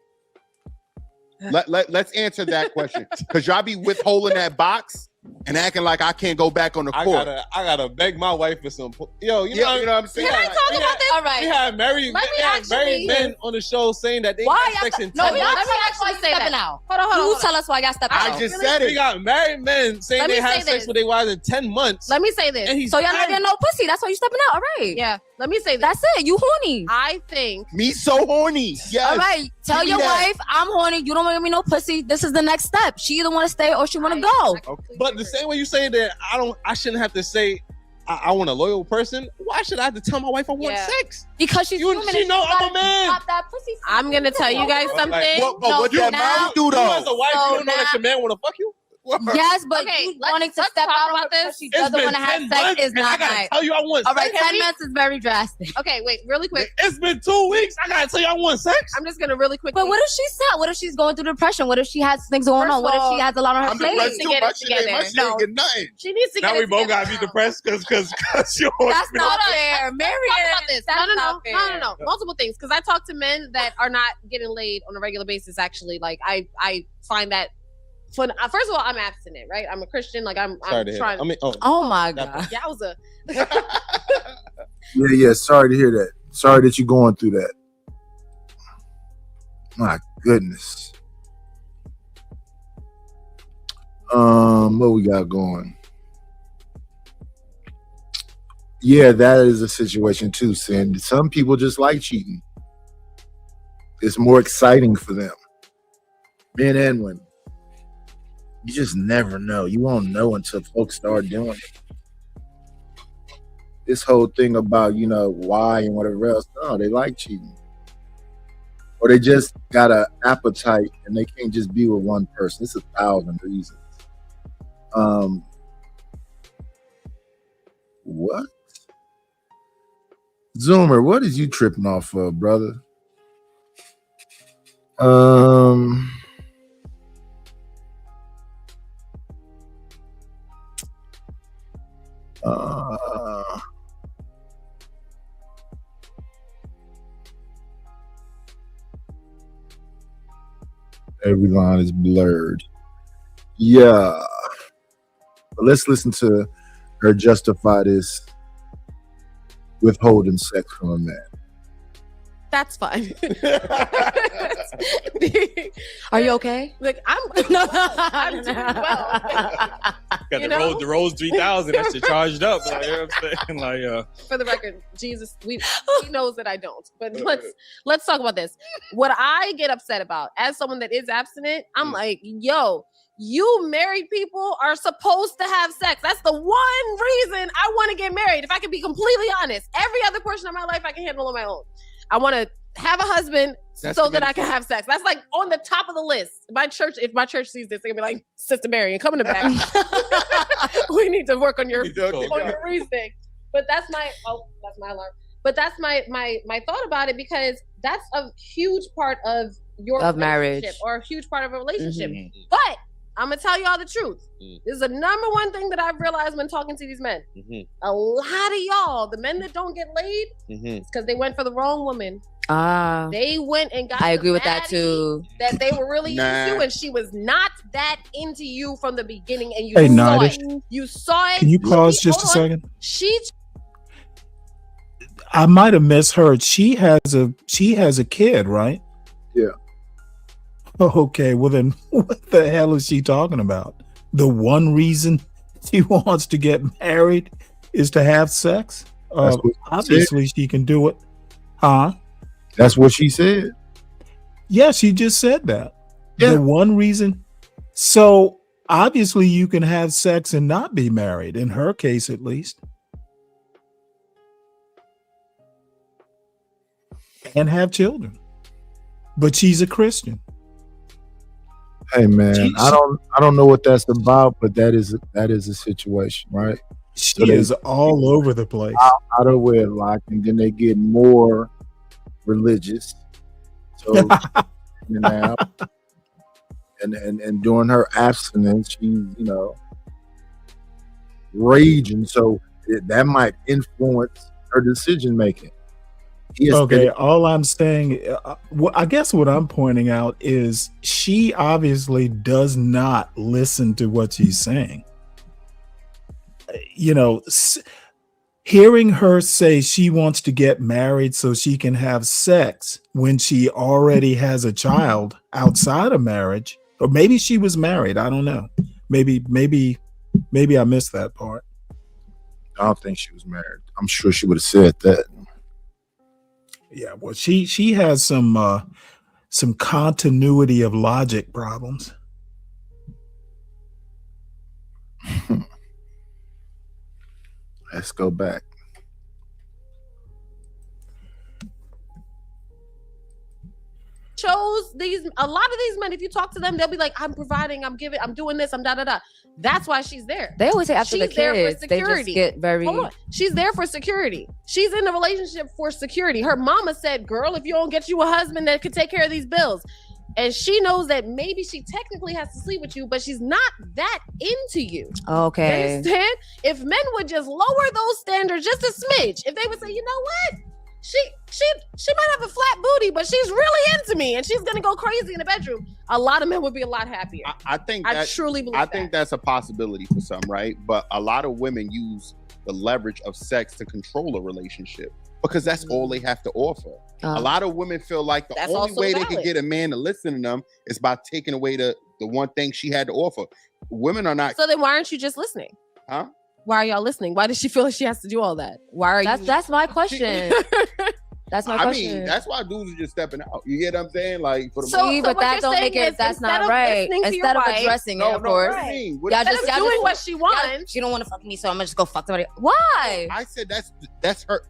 Let's answer that question. Because y'all be withholding that box and acting like I can't go back on the court. I gotta beg my wife for some. Yo, you Yeah, know, you know what I'm saying? Can I Like, talk about this? All right. we had married men on the show saying that they Why had y'all sex st- in no, 10 let me months. actually say stepping that. out. Hold on. You tell us why y'all stepping out. I just said it. We got married men saying Let me they had say sex this. with their wives in 10 months. Let me say this. And he's So y'all not married. getting no pussy. That's why you stepping out. All right. Yeah. Let me say this. That's it. You horny. I think Me so horny. Yes. All right. Tell Give me your that. wife I'm horny. You don't want to give me no pussy. This is the next step. She either want to stay or she want to go. But the same way you saying that I shouldn't have to say I want a loyal person. Why should I have to tell my wife I want Yeah. sex? Because she's human. She and know she I'm gotta a man. pop that pussy. I'm gonna tell you guys something. But what so that now- mouth do You though? as a wife, So you don't know that now- your man want to fuck you? Yes, but Okay, you let's- wanting to let's step talk out about on her because this. she It's doesn't been want to have 10 sex months, is and I not gotta right. tell you I want All right, sex. 10 months is very drastic. Okay, wait, really quick. It's been 2 weeks. I gotta tell you I want sex. I'm just gonna really quick. But what if she's sad? What if she's going through depression? What if she has things going First on? What of if she all, has a lot on her I'm plate? depressed too. Get My it shit ain't together. get nothing. She needs to Now get we it both together gotta be now. depressed because you're That's not Hold on. fair. Marion, Talk about this. that's No. not fair. Multiple things. Because I talk to men that are not getting laid on a regular basis. Actually, like I find that. First of all, I'm abstinent, right? I'm a Christian. Like I'm Sorry to hear trying. that. I mean, Oh my God. Yowza. Yeah. Sorry to hear that. Sorry that you're going through that. My goodness. What we got going? Yeah, that is a situation too, Sin. Some people just like cheating. It's more exciting for them. Men and women. You just never know. You won't know until folks start doing it. This whole thing about, why and whatever else. No, they like cheating. Or they just got an appetite and they can't just be with one person. It's 1,000 reasons. What? Zoomer, what is you tripping off of, brother? Every line is blurred. Yeah. But let's listen to her justify this withholding sex from a man. That's fine. Are you okay? Like I'm doing well. Got the Rose 3000. That shit charged up. Like, you know what I'm saying? Like, For the record, Jesus, he knows that I don't. But let's talk about this. What I get upset about as someone that is abstinent, I'm like, yo, you married people are supposed to have sex. That's the one reason I want to get married. If I can be completely honest, every other portion of my life I can handle on my own. I want to have a husband so that I can have sex. That's like on the top of the list. If my church sees this, they're gonna be like, Sister Marion, come in the back. We need to work on your reasoning. But that's my alarm. But that's my thought about it, because that's a huge part of your marriage or a huge part of a relationship. Mm-hmm. But I'm gonna tell y'all the truth. This is the number one thing that I've realized when talking to these men. A lot of y'all, the men that don't get laid, it's because they went for the wrong woman. They went and got. I agree with that baddie too. That they were really Nah. into, and she was not that into you from the beginning, and you Hey, saw Nadish. it. You saw it. Can you pause just a Hold on. second? She I might have misheard. She has a kid, right? Yeah. Okay, well then what the hell is she talking about? The one reason she wants to get married is to have sex? That's what she Obviously she can do it. Huh? That's what she said. Yeah, she just said that. Yeah. The one reason. So obviously you can have sex and not be married, in her case at least. And have children. But she's a Christian. Hey man, She- I don't know what that's about, but that is a situation, right? She is all over the place. Out of wedlock, and then they get more religious. So now, and during her abstinence, she's raging. So that might influence her decision making. Okay, all I'm saying, I guess what I'm pointing out is she obviously does not listen to what she's saying. Hearing her say she wants to get married so she can have sex when she already has a child outside of marriage, or maybe she was married. I don't know. Maybe I missed that part. I don't think she was married. I'm sure she would have said that. Yeah, well, she has some continuity of logic problems. Let's go back. Chose a lot of these men, if you talk to them, they'll be like, I'm providing, I'm giving, I'm doing this, I'm da da da. That's why she's there. They always say after the She's there for kids, they just security. get very. Hold on. She's there for security. She's in the relationship for security. Her mama said, girl, if you don't get you a husband that could take care of these bills. And she knows that maybe she technically has to sleep with you, but she's not that into you. Okay. You understand? If men would just lower those standards just a smidge, if they would say, you know what? She might have a flat booty, but she's really into me and she's gonna go crazy in the bedroom. A lot of men would be a lot happier. I think I truly believe I think that's a possibility for some, right? But a lot of women use the leverage of sex to control a relationship because that's all they have to offer. A lot of women feel like the That's only also way they valid. can get a man to listen to them is by taking away the one thing she had to offer. Women are not. So then why aren't you just listening? Huh? Why are y'all listening? Why does she feel like she has to do all that? Why are you? That's my question. That's my I question. mean, that's why dudes are just stepping out. You get what I'm saying? Like for the See, but what that you're don't make saying it. is That's instead not of right. listening to your Instead of wife- addressing No, it, of no, course. what do you mean? Y'all Instead just of y'all doing just- what she wants. She don't want to fuck me, so I'm just go fuck somebody. Why? I said that's her.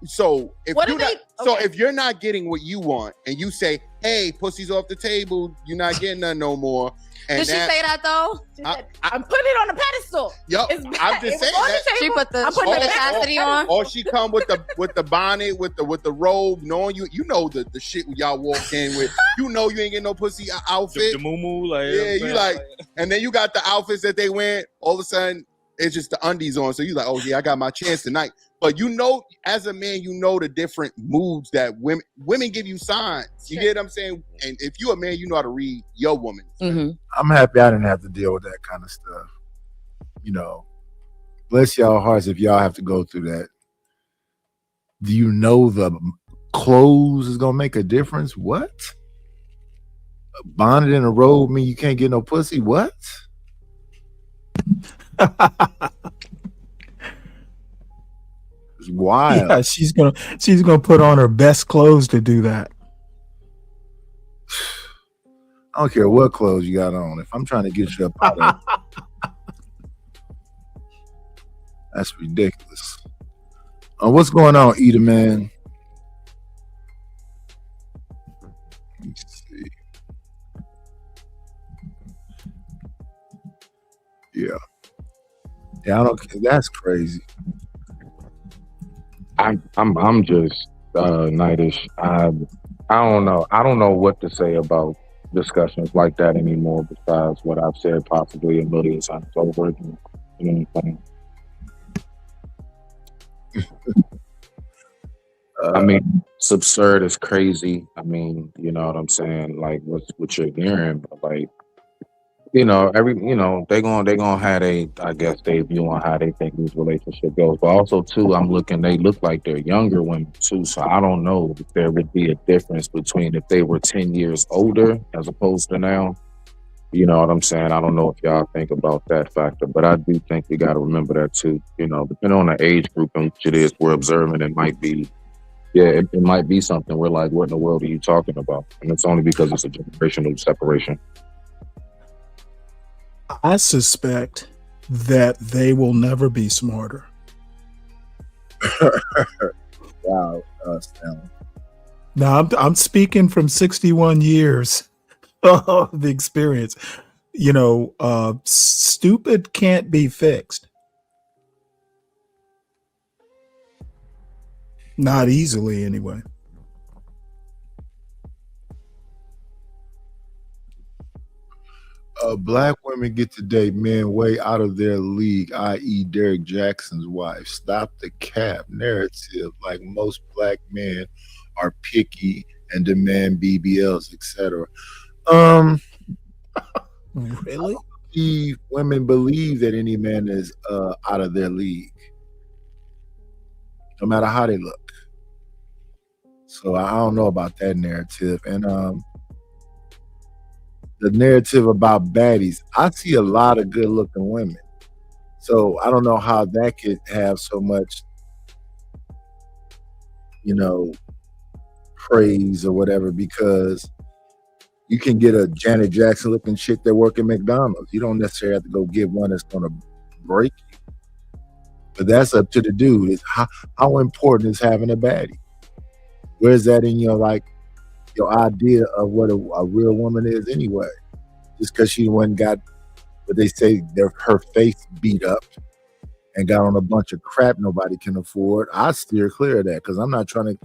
So if What you if they- not, so okay. if you're not getting what you want and you say, "Hey, pussy's off the table, you're not getting none no more," and Did she say that though? She I- said, I'm putting it on a pedestal. Yo, It's I'm bad. just It was saying on the that. table. She put the I'm putting Or- it the back chastity on. on. Or she come with the bonnet with the robe, knowing you know the shit y'all walk in with. You know you ain't getting no pussy outfit. The moo like Yeah, you like, and then you got the outfits that they wear. All of a sudden, it's just the undies on. So you like, oh yeah, I got my chance tonight. But you know, as a man, you know the different moods that women give you signs. You get what I'm saying? And if you a man, you know how to read your woman. I'm happy I didn't have to deal with that kind of stuff. Bless y'all hearts if y'all have to go through that. Do you know the clothes is gonna make a difference? What? A bonnet and a robe mean you can't get no pussy? What? It's wild. Yeah, she's gonna put on her best clothes to do that. I don't care what clothes you got on. If I'm trying to get you up out of it, that's ridiculous. What's going on, Eda Man? Let me see. Yeah, I don't. That's crazy. I'm just Nightish. I don't know. I don't know what to say about discussions like that anymore. Besides what I've said possibly a million times over again. You know what I'm saying? I mean, it's absurd. It's crazy. I mean, you know what I'm saying? Like what you're hearing, but like, they're gonna have I guess they view on how they think these relationship goes. But also too, they look like they're younger women too. So I don't know if there would be a difference between if they were 10 years older as opposed to now. You know what I'm saying? I don't know if y'all think about that factor, but I do think we got to remember that too. Depending on the age group in which it is we're observing, it might be, it might be something we're like, what in the world are you talking about? And it's only because it's a generational separation. I suspect that they will never be smarter. Wow, Stanley. Now I'm speaking from 61 years. the experience. Stupid can't be fixed. Not easily, anyway. Black women get to date men way out of their league, i.e., Derek Jackson's wife. Stop the cap narrative. Like most black men are picky and demand BBLs, etc. Really? Women believe that any man is out of their league, no matter how they look. So I don't know about that narrative. And the narrative about baddies, I see a lot of good looking women. So I don't know how that could have so much, praise or whatever, because you can get a Janet Jackson looking chick that work at McDonald's. You don't necessarily have to go get one that's going to break you. But that's up to the dude. Is how important is having a baddie? Where's that in your idea of what a real woman is anyway? Just because she went and got what they say her face beat up and got on a bunch of crap nobody can afford, I steer clear of that because I'm not trying to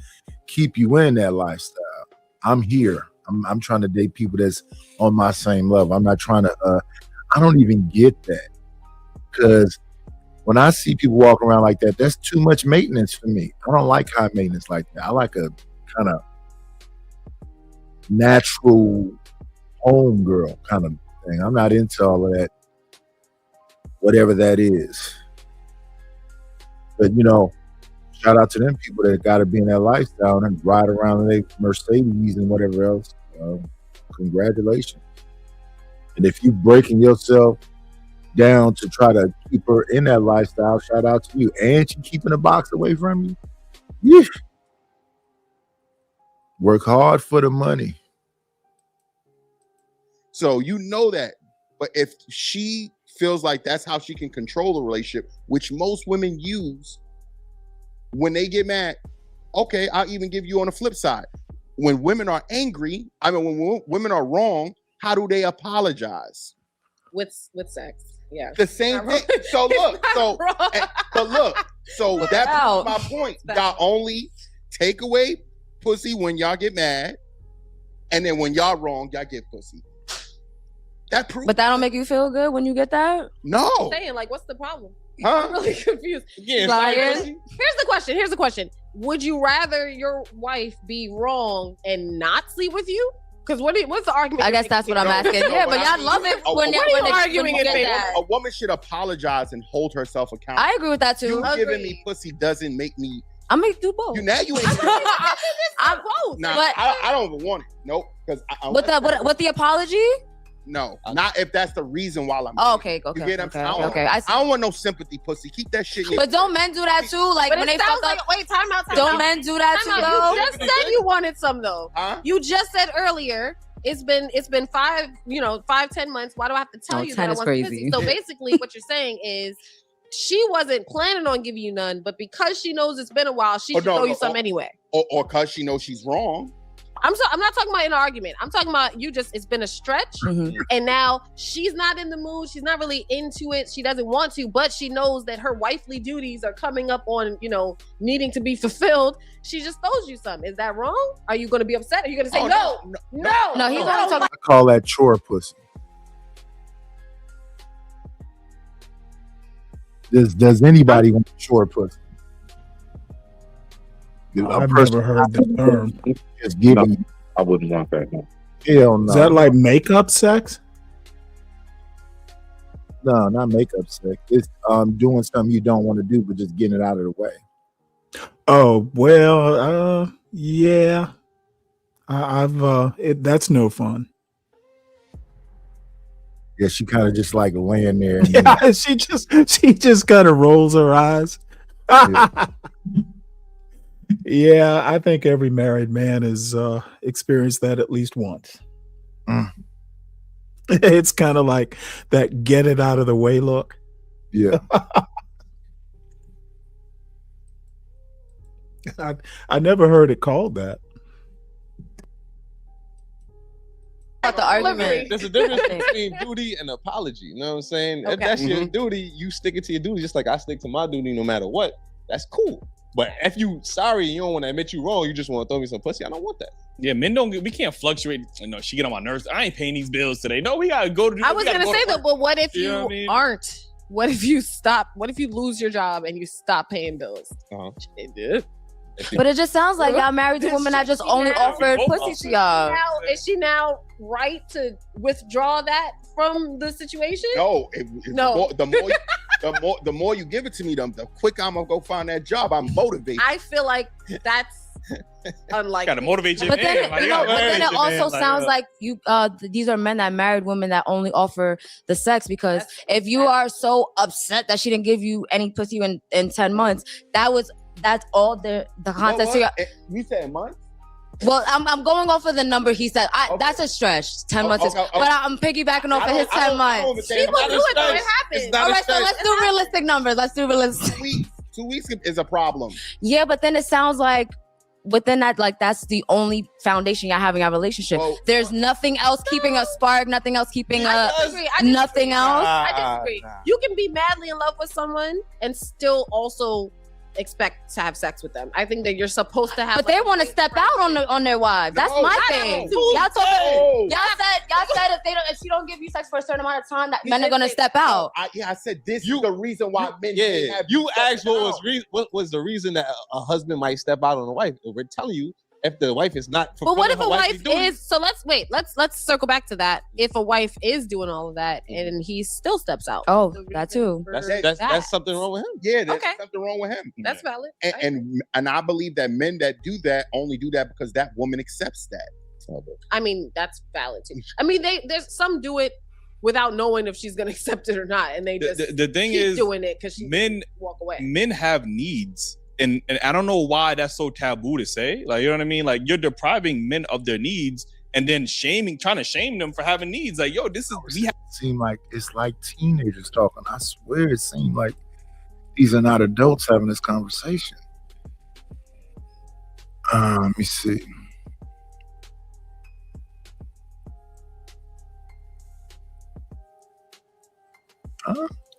keep you in that lifestyle. I'm here. I'm trying to date people that's on my same level. I'm not trying to. I don't even get that because when I see people walk around like that, that's too much maintenance for me. I don't like high maintenance like that. I like a kind of natural home girl kind of thing. I'm not into all of that, whatever that is. But shout out to them people that got to be in that lifestyle and ride around in their Mercedes and whatever else. Congratulations. And if you breaking yourself down to try to keep her in that lifestyle, shout out to you. And she keeping a box away from you. Yeah. Work hard for the money. So that. But if she feels like that's how she can control the relationship, which most women use when they get mad, okay, I'll even give you on the flip side. When women are angry, when women are wrong, how do they apologize? With sex. Yeah. The same thing. So look, so that proves my point. Y'all only take away pussy when y'all get mad, and then when y'all wrong, y'all get pussy. That proves. But that don't make you feel good when you get that? No. I'm saying, what's the problem? Huh? I'm really confused. Yeah. Here's the question. Would you rather your wife be wrong and not sleep with you? Because what's the argument? I guess that's what I'm asking. Yeah, but y'all love it when you're arguing in favor. A woman should apologize and hold herself accountable. I agree with that too. You giving me pussy doesn't make me. I make do both. Now you ain't. I'm both. Nah, but I don't even want it. Nope. Because with the apology. No, not if that's the reason why I'm. Oh, okay. You get what I'm saying? I don't want no sympathy, pussy. Keep that shit. But don't men do that too? Like when they fuck up. Wait, time out. Don't men do that too? Though? You just said you wanted some though. Huh? You just said earlier. It's been 5-10 months. Why do I have to tell you that I want pussy? So basically, what you're saying is she wasn't planning on giving you none, but because she knows it's been a while, she should throw you some anyway. Or because she knows she's wrong. I'm not talking about an argument. I'm talking about it's been a stretch, and now she's not in the mood. She's not really into it. She doesn't want to, but she knows that her wifely duties are coming up on, needing to be fulfilled. She just throws you some. Is that wrong? Are you going to be upset? Are you going to say no? No, he's only talking. I call that chore pussy. Does anybody want chore pussy? I've never heard the term. Just giving. I wouldn't want that. No. Hell no. Is that like makeup sex? No, not makeup sex. It's doing something you don't want to do, but just getting it out of the way. Oh well, yeah. I've that's no fun. Yeah, she kind of just like laying there. And yeah, she just kind of rolls her eyes. Yeah. Yeah, I think every married man has experienced that at least once. It's kind of like that get it out of the way look. Yeah. I never heard it called that. About the argument. There's a difference between duty and apology. You know what I'm saying? If Okay. that's your duty, you stick it to your duty, just like I stick to my duty no matter what. That's cool. But if you sorry and you don't want to admit you wrong, you just want to throw me some pussy, I don't want that. Yeah, men we can't fluctuate. No, she get on my nerves. I ain't paying these bills today. No, we gotta go to. I was gonna say that, but what if You you know what I mean? aren't? What if you stop? What if you lose your job and you stop paying bills? Dude. But it just sounds like y'all married to women that just only offered pussy to y'all. Now, is she now right to withdraw that from the situation? No, No. The more you give it to me, the quicker I'm gonna go find that job. I'm motivated. I feel like that's unlikely. Gotta motivate your But then, man. Like, you you know, gotta but then motivate it your also man. sounds like you. These are men that married women that only offer the sex. Because if you are so upset that she didn't give you any pussy in 10 months, that's all the context. You said months? Well, I'm going off of the number he said. That's a stretch. 10 months is, but I'm piggybacking off of his 10 months. People do it when it happens. All right, so let's do realistic numbers. Let's do realistic. 2 weeks is a problem. Yeah, but then it sounds like within that, like that's the only foundation you're having a relationship. There's nothing else keeping a spark, nothing else keeping I a disagree. nothing else. I disagree. You can be madly in love with someone and still also expect to have sex with them. I think that you're supposed to have. But they want to step out on their wives. That's my thing. Y'all said if she don't give you sex for a certain amount of time, that men are gonna step out. I said this is the reason why men. Yeah, you asked what was the reason that a husband might step out on a wife. We're telling you, if the wife is not. But what if a fulfilling her wife wifely duties- is? So let's circle back to that. If a wife is doing all of that and he still steps out, oh, that too. That's something wrong with him. Yeah, there's something wrong with him. That's valid. And I believe that men that do that only do that because that woman accepts that. I mean, that's valid too. I mean, there's some do it without knowing if she's gonna accept it or not, and they just The thing keep is, doing it because she men walk away. Men have needs. And I don't know why that's so taboo to say. Like, you know what I mean? Like, you're depriving men of their needs and then trying to shame them for having needs. Like, yo, this is seem like it's like teenagers talking. I swear it seemed like these are not adults having this conversation. Let me see.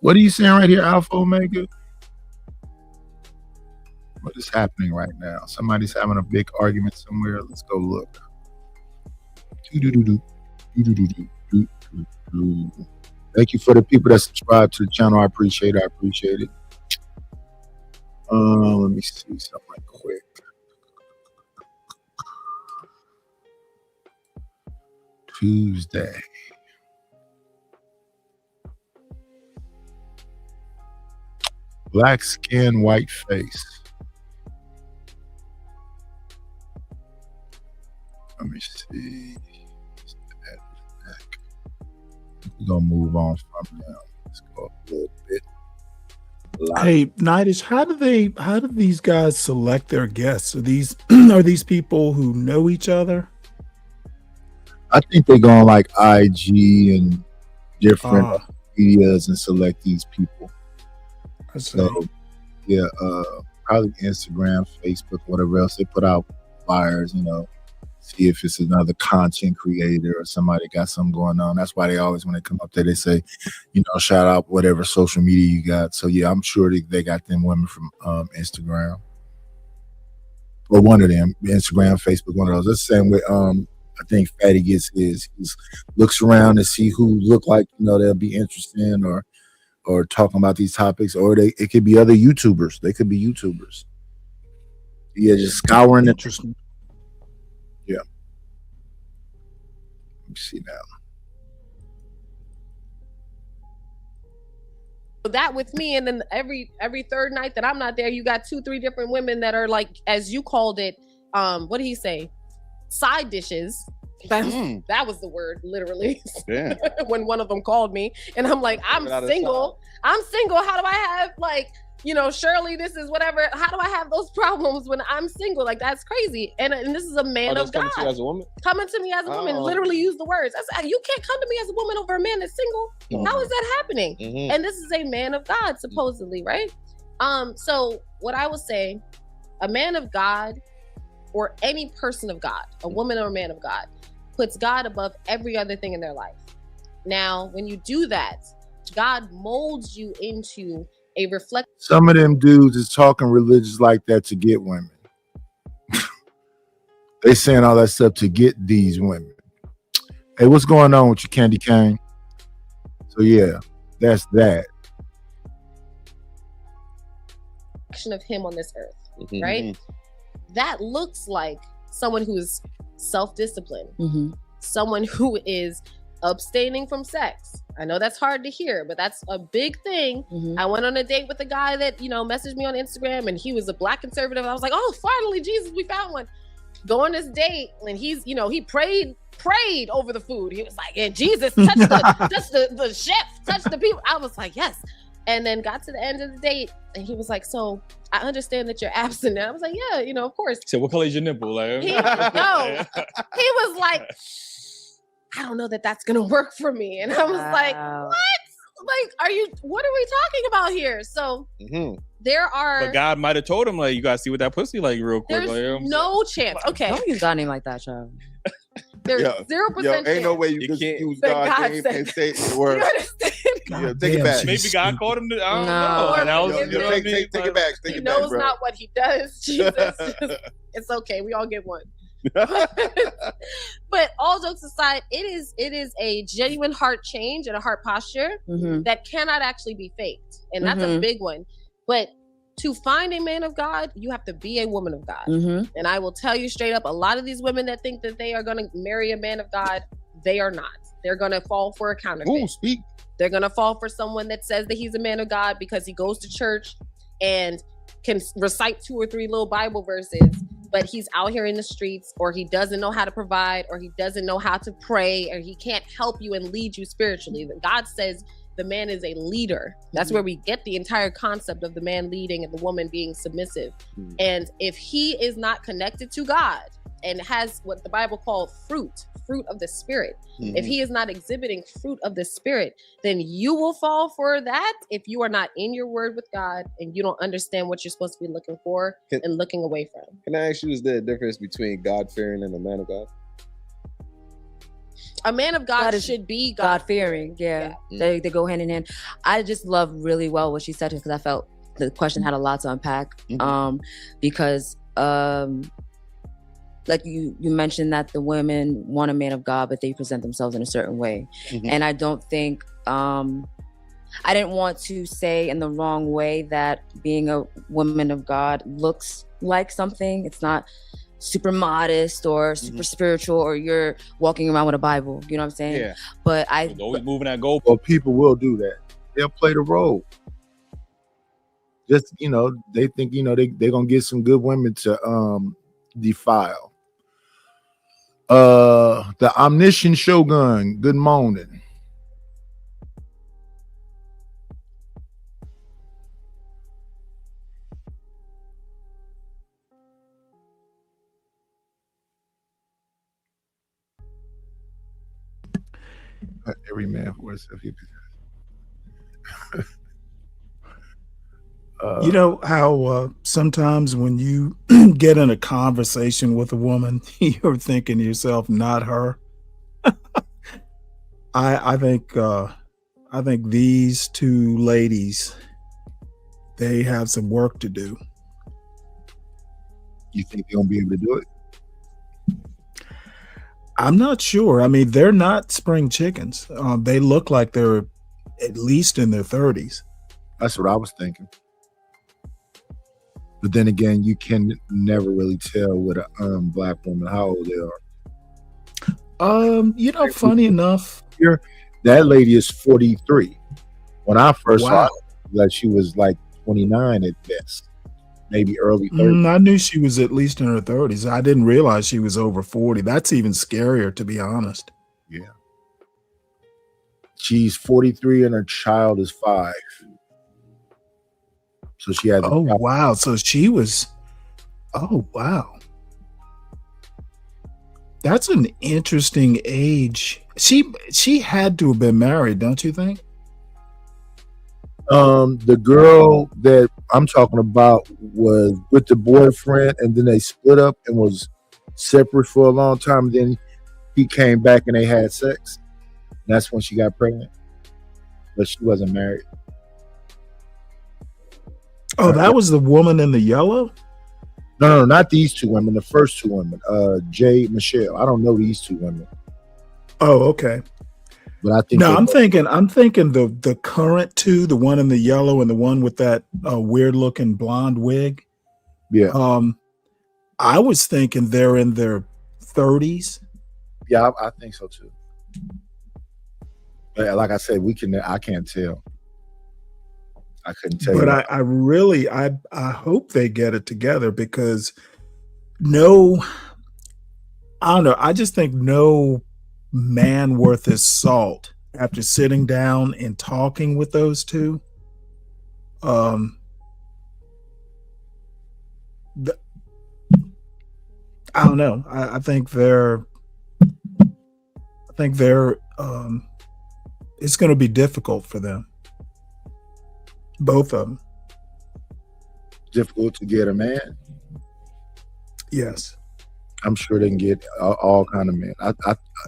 What are you saying right here, Alpha Omega? What is happening right now? Somebody's having a big argument somewhere. Let's go look. Thank you for the people that subscribe to the channel. I appreciate it. Let me see something quick. Tuesday. Black skin, white face. Let me see. We're gonna move on from now. Let's go up a little bit. Hey, Nightish, how do these guys select their guests? Are these people who know each other? I think they go on like IG and different medias and select these people. So yeah, probably Instagram, Facebook, whatever else. They put out flyers, see if it's another content creator or somebody got something going on. That's why they always, when they come up there, they say, shout out whatever social media you got. So yeah, I'm sure they got them women from Instagram. Or one of them, Instagram, Facebook, one of those. That's the same way I think Fatty gets his. He looks around to see who look like, they'll be interested in or talking about these topics, or it could be other YouTubers. They could be YouTubers. Yeah, just scouring. Interesting. Yeah. Let me see now. That with me, and then every third night that I'm not there, you got 2-3 different women that are like, as you called it, what did he say? Side dishes. That was the word, literally. Yeah. When one of them called me, and I'm like, I'm single. How do I have Shirley, this is whatever. How do I have those problems when I'm single? Like, that's crazy. And this is a man of God. Coming to you as a woman? Coming to me as a woman, literally use the words. I said, you can't come to me as a woman over a man that's single. How is that happening? And this is a man of God, supposedly, right? So what I would say, a man of God or any person of God, a woman or a man of God, puts God above every other thing in their life. Now, when you do that, God molds you into a reflection. Some of them dudes is talking religious like that to get women. They saying all that stuff to get these women. Hey, what's going on with you, Candy Cane? So yeah, that's that. Of him on this earth, right? That looks like someone who's self-disciplined, someone who is abstaining from sex. I know that's hard to hear, but that's a big thing. I went on a date with a guy that, messaged me on Instagram, and he was a Black conservative. I was like, oh, finally, Jesus, we found one. Go on this date, and he's, he prayed over the food. He was like, and Jesus touched the chef, touched the people. I was like, yes. And then got to the end of the date, and he was like, so I understand that you're absent. And I was like, yeah, of course. So what color is your nipple? Like, he was like, I don't know that that's going to work for me. And I was like, what? Like, what are we talking about here? So there are. But God might have told him, like, you got to see what that pussy like real quick. There's no chance. Okay. Don't use God name like that, child. There's 0% chance. Ain't no way you can use God's name and say the word. Take it back. Maybe God called him to, I don't know. Take it back. He knows not what he does. Jesus. It's okay. We all get one. But all jokes aside, it is a genuine heart change and a heart posture that cannot actually be faked. And that's a big one. But to find a man of God, you have to be a woman of God. And I will tell you straight up, a lot of these women that think that they are going to marry a man of God, they are not. They're going to fall for a counterfeit. Ooh, speak. They're going to fall for someone that says that he's a man of God because he goes to church and can recite 2 or 3 little Bible verses, but he's out here in the streets, or he doesn't know how to provide, or he doesn't know how to pray, or he can't help you and lead you spiritually. God says the man is a leader. That's where we get the entire concept of the man leading and the woman being submissive. And if he is not connected to God and has what the Bible called fruit of the Spirit, if he is not exhibiting fruit of the Spirit, then you will fall for that if you are not in your word with God and you don't understand what you're supposed to be looking for and looking away from. Can I ask you, is there a difference between God-fearing and a man of God? A man of God should be God-fearing. Yeah. They go hand in hand. I just love really well what she said, because I felt the question had a lot to unpack. Because like you mentioned that the women want a man of God, but they present themselves in a certain way. And I don't think, I didn't want to say in the wrong way that being a woman of God looks like something. It's not super modest or super spiritual, or you're walking around with a Bible. You know what I'm saying? Yeah. But always moving that goal. Well, people will do that. They'll play the role. Just, they think, they're going to get some good women to defile. The Omniscient Shogun, good morning. Every man for himself. You know how sometimes when you get in a conversation with a woman, you're thinking to yourself, not her. I think these two ladies, they have some work to do. You think they're gonna be able to do it? I'm not sure. I mean, they're not spring chickens. They look like they're at least in their 30s. That's what I was thinking. But then again, you can never really tell with a Black woman how old they are. Funny enough, that lady is 43. When I first saw her, she was like 29 at best, maybe early 30s. I knew she was at least in her 30s. I didn't realize she was over 40. That's even scarier, to be honest. Yeah. She's 43 and her child is 5. So she had. Oh, wow. So she was. Oh, wow. That's an interesting age. She had to have been married, don't you think? The girl that I'm talking about was with the boyfriend, and then they split up and was separate for a long time. Then he came back and they had sex. That's when she got pregnant, but she wasn't married. Oh, that was the woman in the yellow? No, not these two women. The first two women, Jay, Michelle. I don't know these two women, Oh, okay. but I think No, they- I'm thinking the current two, the one in the yellow and the one with that weird looking blonde wig. Yeah. I was thinking they're in their 30s. Yeah, I think so too. But like I said, I can't tell. I couldn't tell But you. I really I hope they get it together because no, I don't know. I just think no man worth his salt after sitting down and talking with those two. I don't know. I think they're it's going to be difficult for them. Both of them. Difficult to get a man. Yes. I'm sure they can get all kind of men.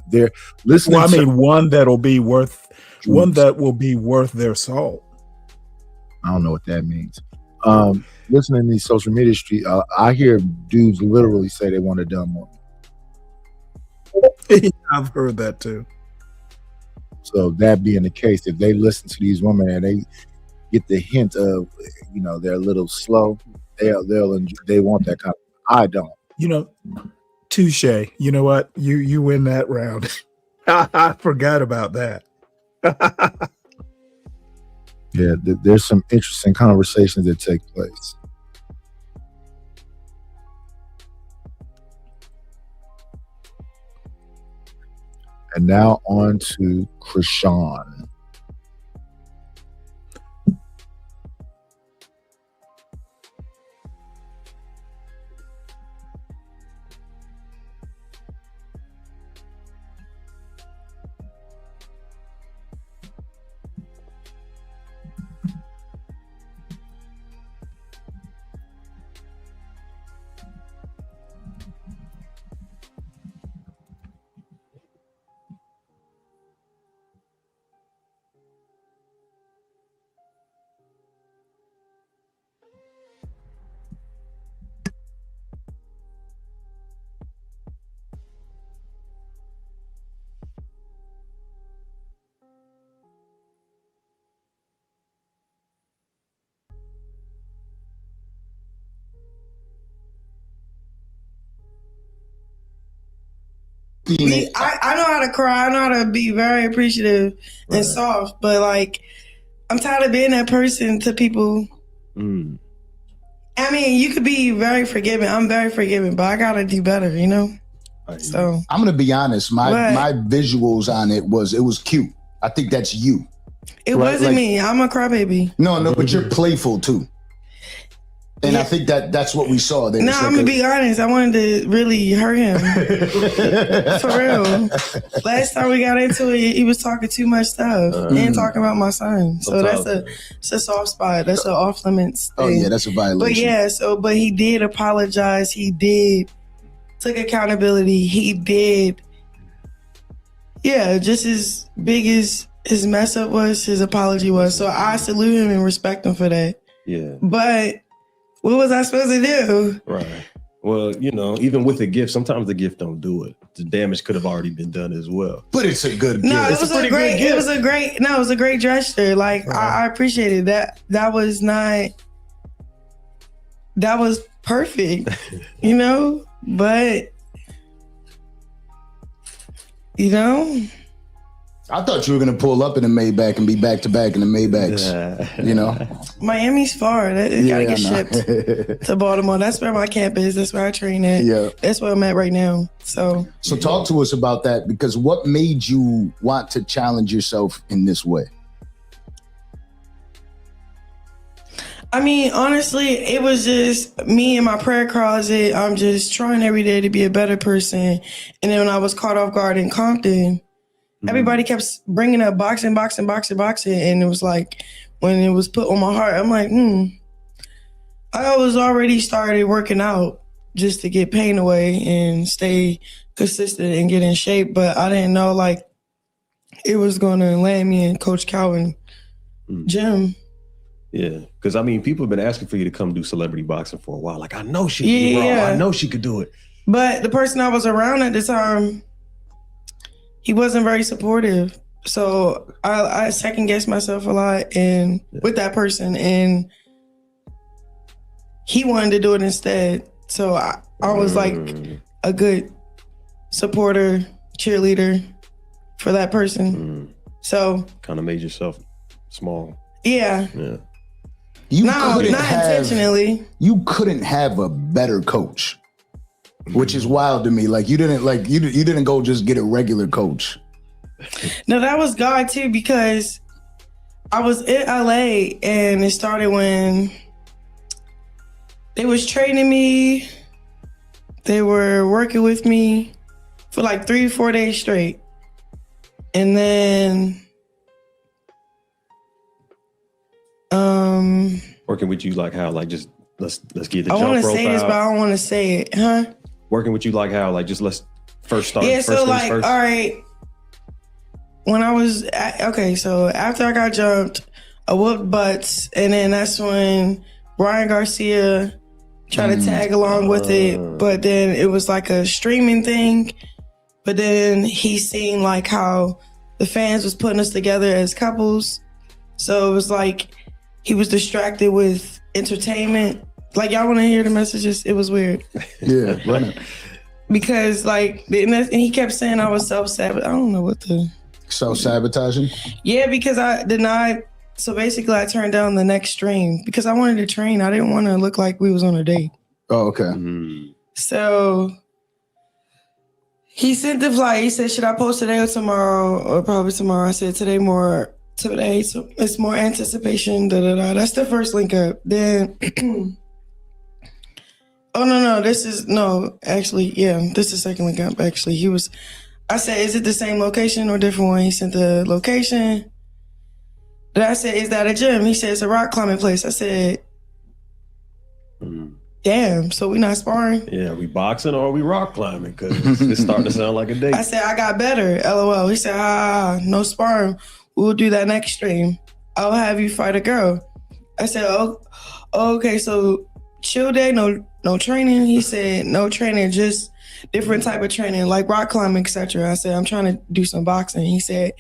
They're listening. Well, I to- mean, one that will be worth their salt. I don't know what that means. Listening to these social media street, I hear dudes literally say they want a dumb woman. I've heard that too. So that being the case, if they listen to these women and they get the hint of, they're a little slow, they'll enjoy, they want that kind of. I don't. Touche. You know what? You win that round. I forgot about that. Yeah, there's some interesting conversations that take place. And now on to Krishan. I know how to cry. I know how to be very appreciative and soft, but like, I'm tired of being that person to people. I mean, you could be very forgiving. I'm very forgiving, but I gotta do better, So I'm gonna be honest. My visuals on it was cute. I think that's you. It wasn't me. I'm a crybaby. No, but you're playful too. And I think that's what we saw there. No, I'm gonna be honest. I wanted to really hurt him. For real. Last time we got into it, he was talking too much stuff and talking about my son. So that's a soft spot. That's an off limits thing. Oh yeah, that's a violation. But yeah, but he did apologize. He did took accountability. He did. Yeah, just as big as his mess up was, his apology was. So I salute him and respect him for that. Yeah. But what was I supposed to do? Right. Well, even with a gift, sometimes the gift don't do it. The damage could have already been done as well. But it's a good No, gift. it was a great. It was a great. No, it was a great gesture. Like I appreciated that. That was not. That was perfect, But I thought you were gonna pull up in the Maybach and be back to back in the Maybachs. Miami's far. It gotta get I know. shipped to Baltimore. That's where my camp is. That's where I train at. Yeah. That's where I'm at right now. So talk to us about that, because what made you want to challenge yourself in this way? I mean, honestly, it was just me in my prayer closet. I'm just trying every day to be a better person. And then when I was caught off guard in Compton, everybody kept bringing up boxing. And it was like, when it was put on my heart, I'm like, I was already started working out just to get pain away and stay consistent and get in shape. But I didn't know like it was going to land me in Coach Calvin gym. Yeah, because I mean, people have been asking for you to come do celebrity boxing for a while. Like, I know she can do raw. I know she could do it. But the person I was around at the time, he wasn't very supportive. So I second guessed myself a lot and with that person, and he wanted to do it instead. So I was like a good supporter, cheerleader for that person. So kind of made yourself small. Yeah. Not intentionally. You couldn't have a better coach, which is wild to me. Like you didn't go just get a regular coach. No, that was God too, because I was in LA and it started when they was training me. They were working with me for like 3-4 days straight. And then working with you like how? Like just let's get the I jump want to rope say this, out. but I don't want to say it, huh? Working with you like how? Like just let's first start. Yeah, first so things like, first. all right. When I was so after I got jumped, I whooped butts, and then that's when Brian Garcia tried to tag along with it, but then it was like a streaming thing. But then he seen like how the fans was putting us together as couples, so it was like he was distracted with entertainment. Like, y'all want to hear the messages? It was weird. Yeah, right. Because like, and he kept saying I was self-sabotaging. I don't know what the self-sabotaging. Yeah, because I denied. So basically, I turned down the next stream because I wanted to train. I didn't want to look like we was on a date. Oh, okay. So he sent the flight. He said, "Should I post today or tomorrow?" Or probably tomorrow. I said, "Today more. Today, so it's more anticipation." Da da da. That's the first link up. Then, oh no, this is the second link up. Actually, I said, "Is it the same location or different one?" He sent the location. Then I said, "Is that a gym?" He said, "It's a rock climbing place." I said, "Damn, so we not sparring?" Yeah, we boxing or we rock climbing? Because it's starting to sound like a date. I said, "I got better, LOL." He said, no sparring. We'll do that next stream. I'll have you fight a girl." I said, "Oh, okay, so chill day, no training?" He said, "No training, just different type of training, like rock climbing, etc." I said, "I'm trying to do some boxing." He said,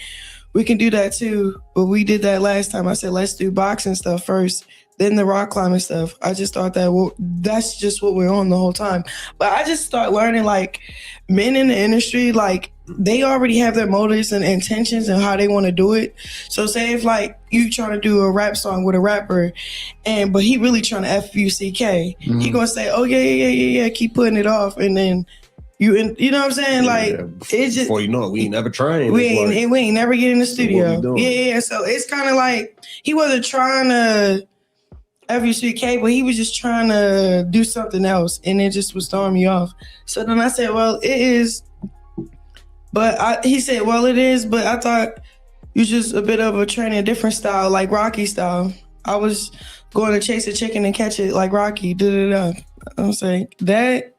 "We can do that too, but we did that last time." I said, "Let's do boxing stuff first, then the rock climbing stuff." I just thought that that's just what we're on the whole time. But I just start learning, like, men in the industry, like, they already have their motives and intentions and how they want to do it. So say if like you trying to do a rap song with a rapper, but he really trying to FUCK, he gonna say, "Oh yeah, keep putting it off," and then you know what I'm saying? Like, it's just, before you know it, we ain't never trained. we ain't never get in the studio. doing? Yeah. So it's kind of like he wasn't trying to FUCK, but he was just trying to do something else, and it just was throwing me off. So then I said, "Well, it is," but he said, "Well, it is," but I thought you just a bit of a training, different style, like Rocky style. I was going to chase a chicken and catch it like Rocky. I was like, that.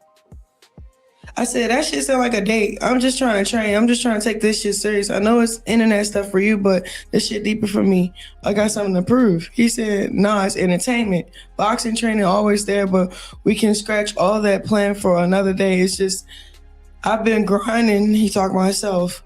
I said, "That shit sound like a date. I'm just trying to train. I'm just trying to take this shit serious. I know it's internet stuff for you, but this shit deeper for me. I got something to prove." He said, "Nah, it's entertainment. Boxing training always there, but we can scratch all that plan for another day. It's just, I've been grinding," he talked about himself,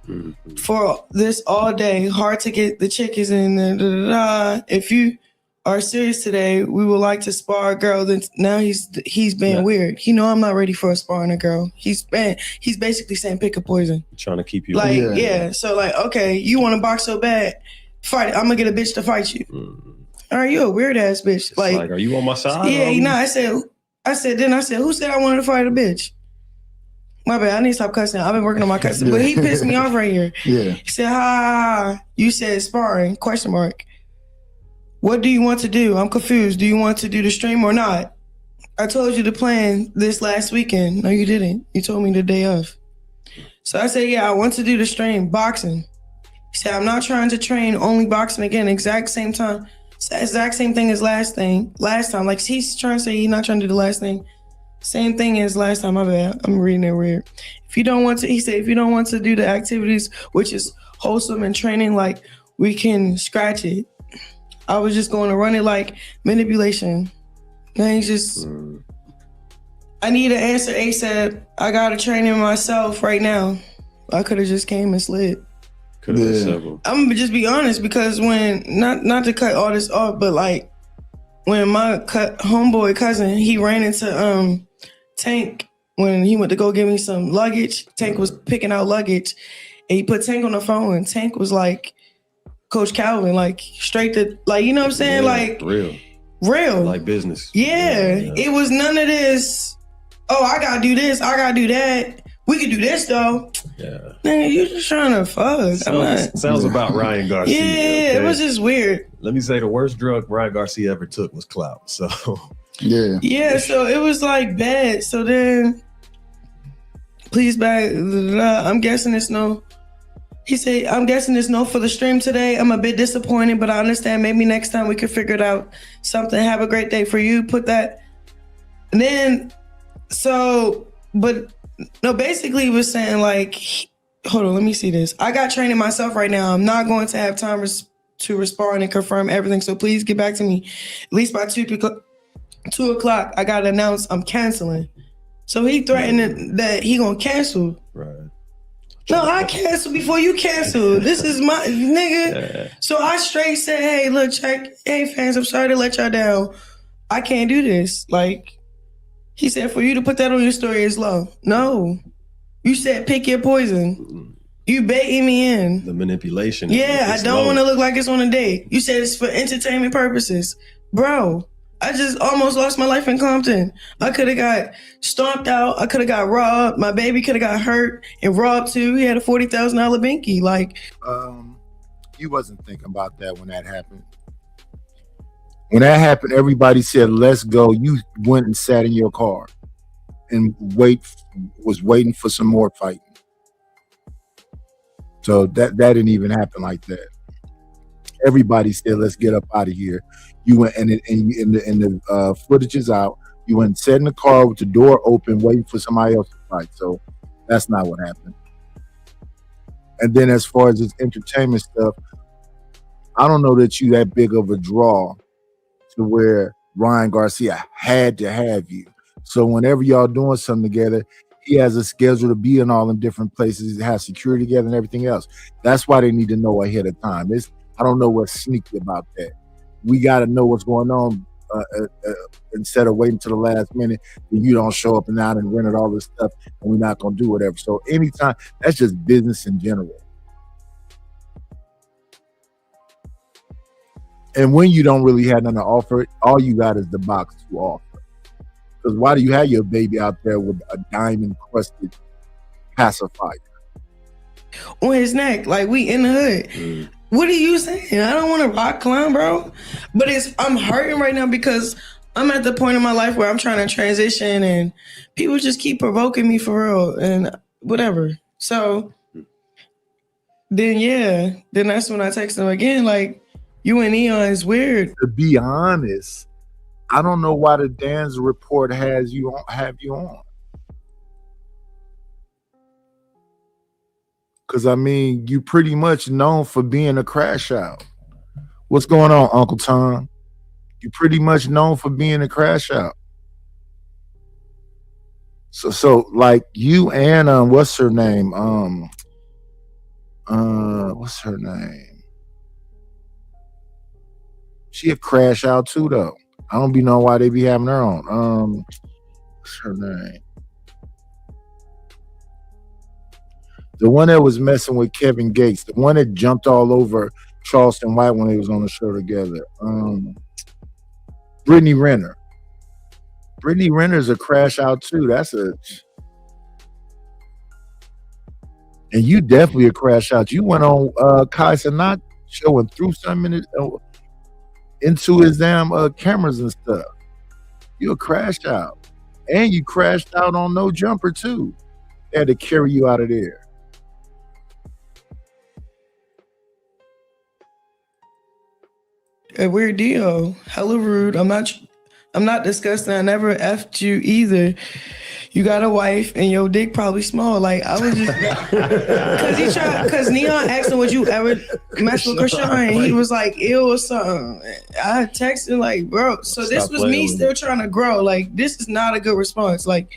"for this all day. Hard to get the chickens in there. If you are serious today, we would like to spar a girl." Then now he's being weird. He know I'm not ready for a sparring a girl. He's basically saying pick a poison. Trying to keep you Like, yeah. So like, okay, you want to box so bad, fight. I'm gonna get a bitch to fight you. All right, you a weird ass bitch. Like, are you on my side? yeah, I said, "Who said I wanted to fight a bitch?" My bad, I need to stop cussing. I've been working on my cussing, but he pissed me off right here. Yeah. He said, you said sparring, ? What do you want to do? I'm confused. Do you want to do the stream or not? I told you to plan this last weekend. No, you didn't. You told me the day of. So I said, "Yeah, I want to do the stream, boxing." He said, "I'm not trying to train only boxing again, exact same thing as last time." Like, he's trying to say he's not trying to do the last thing. Same thing as last time. My bad. I'm reading it weird. If you don't want to, he said, if you don't want to do the activities, which is wholesome and training, like we can scratch it. I was just going to run it like manipulation. Man, he's just, I need an answer ASAP. I got to train him myself right now. I could have just came and slid. Could have been several. I'm gonna just be honest, because when, not to cut all this off, but like when my homeboy cousin, he ran into Tank when he went to go give me some luggage. Tank was picking out luggage, and he put Tank on the phone, and Tank was like, Coach Calvin, like straight to, like, you know what I'm saying? Yeah, like real. Like business. Yeah, it was none of this, oh, I gotta do this, I gotta do that. We could do this though. Yeah. Man, you just trying to fuck. Sounds about Ryan Garcia. Yeah, it was just weird. Let me say the worst drug Ryan Garcia ever took was clout. So Yeah, so it was like bad. So then, please back. I'm guessing it's no. He said, I'm guessing it's no for the stream today. I'm a bit disappointed, but I understand. Maybe next time we could figure it out. Something. Have a great day for you. Put that. And then, no, basically he was saying like, hold on, let me see this. I got training myself right now. I'm not going to have time to respond and confirm everything. So please get back to me at least by 2 o'clock. I got to announce I'm canceling. So he threatened that he gonna cancel. Right. No, I cancel before you cancel. This is my nigga. So I straight said, hey, look, check. Hey, fans, I'm sorry to let y'all down. I can't do this. Like, he said, for you to put that on your story is low. No. You said pick your poison. You baiting me in. The manipulation. Yeah, I don't want to look like it's on a date. You said it's for entertainment purposes. Bro, I just almost lost my life in Compton. I could have got stomped out. I could have got robbed. My baby could have got hurt and robbed too. He had a $40,000 binky. Like, you wasn't thinking about that when that happened. When that happened, everybody said, let's go. You went and sat in your car and was waiting for some more fighting. So that didn't even happen like that. Everybody said, let's get up out of here. You went and the footage is out. You went and sat in the car with the door open, waiting for somebody else to fight. So that's not what happened. And then as far as this entertainment stuff, I don't know that you that big of a draw to where Ryan Garcia had to have you. So whenever y'all doing something together, he has a schedule to be in all them different places, have security together and everything else. That's why they need to know ahead of time. I don't know what's sneaky about that. We got to know what's going on instead of waiting till the last minute and you don't show up and out and rented all this stuff and we're not going to do whatever. So anytime, that's just business in general. And when you don't really have nothing to offer, all you got is the box to offer. Because why do you have your baby out there with a diamond-crusted pacifier on his neck? Like, we in the hood. What are you saying? I don't want to rock clown, bro. But I'm hurting right now because I'm at the point in my life where I'm trying to transition and people just keep provoking me for real and whatever. So then that's when I text him again, like, you and Eon is weird. To be honest, I don't know why the Dan's report have you on. Because, I mean, you pretty much known for being a crash out. What's going on, Uncle Tom? You pretty much known for being a crash out. So like you and what's her name? What's her name? She a crash out too, though. I don't be knowing why they be having her on. What's her name? The one that was messing with Kevin Gates, the one that jumped all over Charleston White when they was on the show together. Brittany Renner. Brittany Renner's a crash out too. And you definitely a crash out. You went on Kai Cenat show and threw something into his damn cameras and stuff. You a crashed out. And you crashed out on No Jumper too. They had to carry you out of there. A weird deal. Hella rude. I'm not I'm not disgusting. I never effed you either. You got a wife and your dick probably small. Like, I was just because Neon asked him, would you ever mess with Krishan? And he was like, ew or something. I texted like, bro. So this was me still trying to grow. Like, this is not a good response. Like,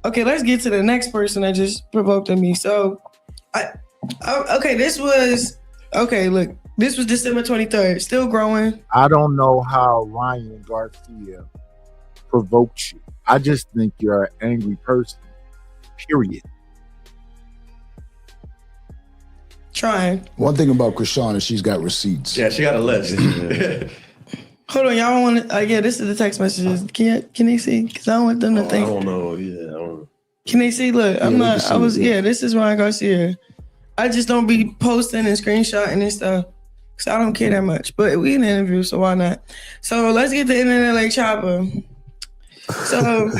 okay, let's get to the next person that just provoked me. So this was December 23rd. Still growing. I don't know how Ryan Garcia provoked you. I just think you're an angry person. Period. Trying. One thing about Krishan is she's got receipts. Yeah, she got a list. Hold on, y'all want to? Yeah, this is the text messages. Can they see? Because I don't want them to think. I don't know. Yeah, I don't know. Can they see? Look, I'm not. I was. Yeah, this is Ryan Garcia. I just don't be posting and screenshotting and stuff because I don't care that much. But we in an interview, so why not? So let's get the Internet Like Chopper. So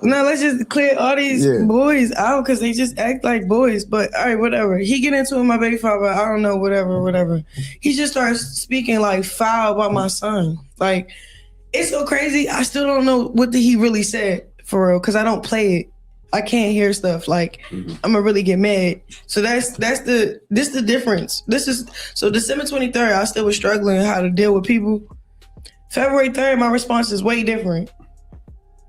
now let's just clear all these boys out because they just act like boys. But all right, whatever. He get into it with my baby father. I don't know, whatever. He just starts speaking like foul about my son. Like, it's so crazy. I still don't know what he really said for real because I don't play it. I can't hear stuff. Like, I'm gonna really get mad. So this the difference. So December 23rd, I still was struggling how to deal with people. February 3rd, my response is way different.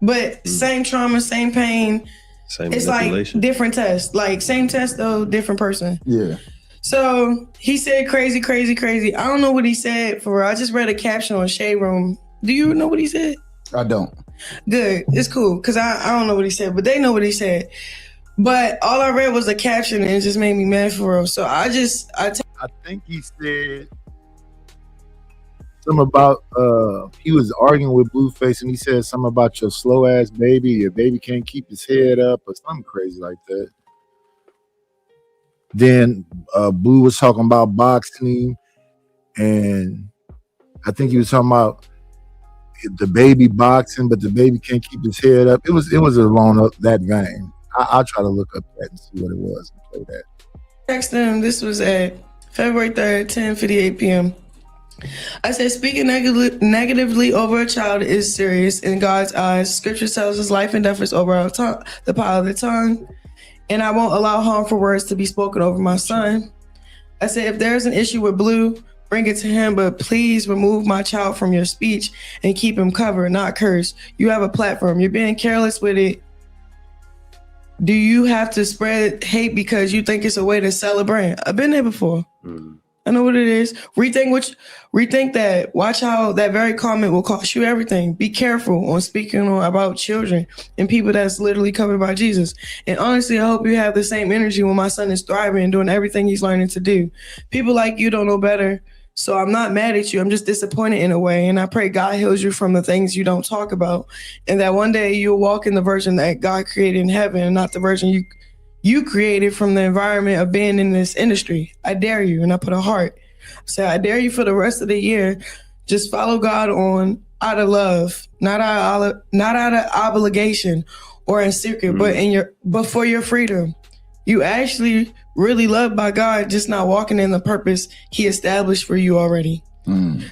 But same trauma, same pain. It's like different test. Like same test though, different person. Yeah. So he said crazy. I don't know what he said for real. I just read a caption on Shade Room. Do you know what he said? I don't. Good. It's cool because I don't know what he said, but they know what he said. But all I read was the caption and it just made me mad for real. So I think he said something about he was arguing with Blueface and he said something about your slow ass baby, your baby can't keep his head up or something crazy like that. Then Blue was talking about boxing and I think he was talking about the baby boxing, but the baby can't keep his head up. It was along that vein. I'll try to look up that and see what it was and play that. Text them. This was at February 3rd, 10:58 p.m. I said, speaking negatively over a child is serious in God's eyes. Scripture tells us life and death is over our tongue, the power of the tongue. And I won't allow harmful words to be spoken over my son. I said, if there's an issue with Blue, bring it to him, but please remove my child from your speech and keep him covered, not cursed. You have a platform. You're being careless with it. Do you have to spread hate because you think it's a way to sell a brand? I've been there before. I know what it is. Rethink that. Watch how that very comment will cost you everything. Be careful on speaking about children and people that's literally covered by Jesus. And honestly, I hope you have the same energy when my son is thriving and doing everything he's learning to do. People like you don't know better. So I'm not mad at you. I'm just disappointed in a way. And I pray God heals you from the things you don't talk about. And that one day you'll walk in the version that God created in heaven and not the version you created from the environment of being in this industry. I dare you. And I put a heart. So I dare you for the rest of the year. Just follow God on out of love, not out of obligation or in secret, but for your freedom. You actually really loved by God, just not walking in the purpose he established for you already. And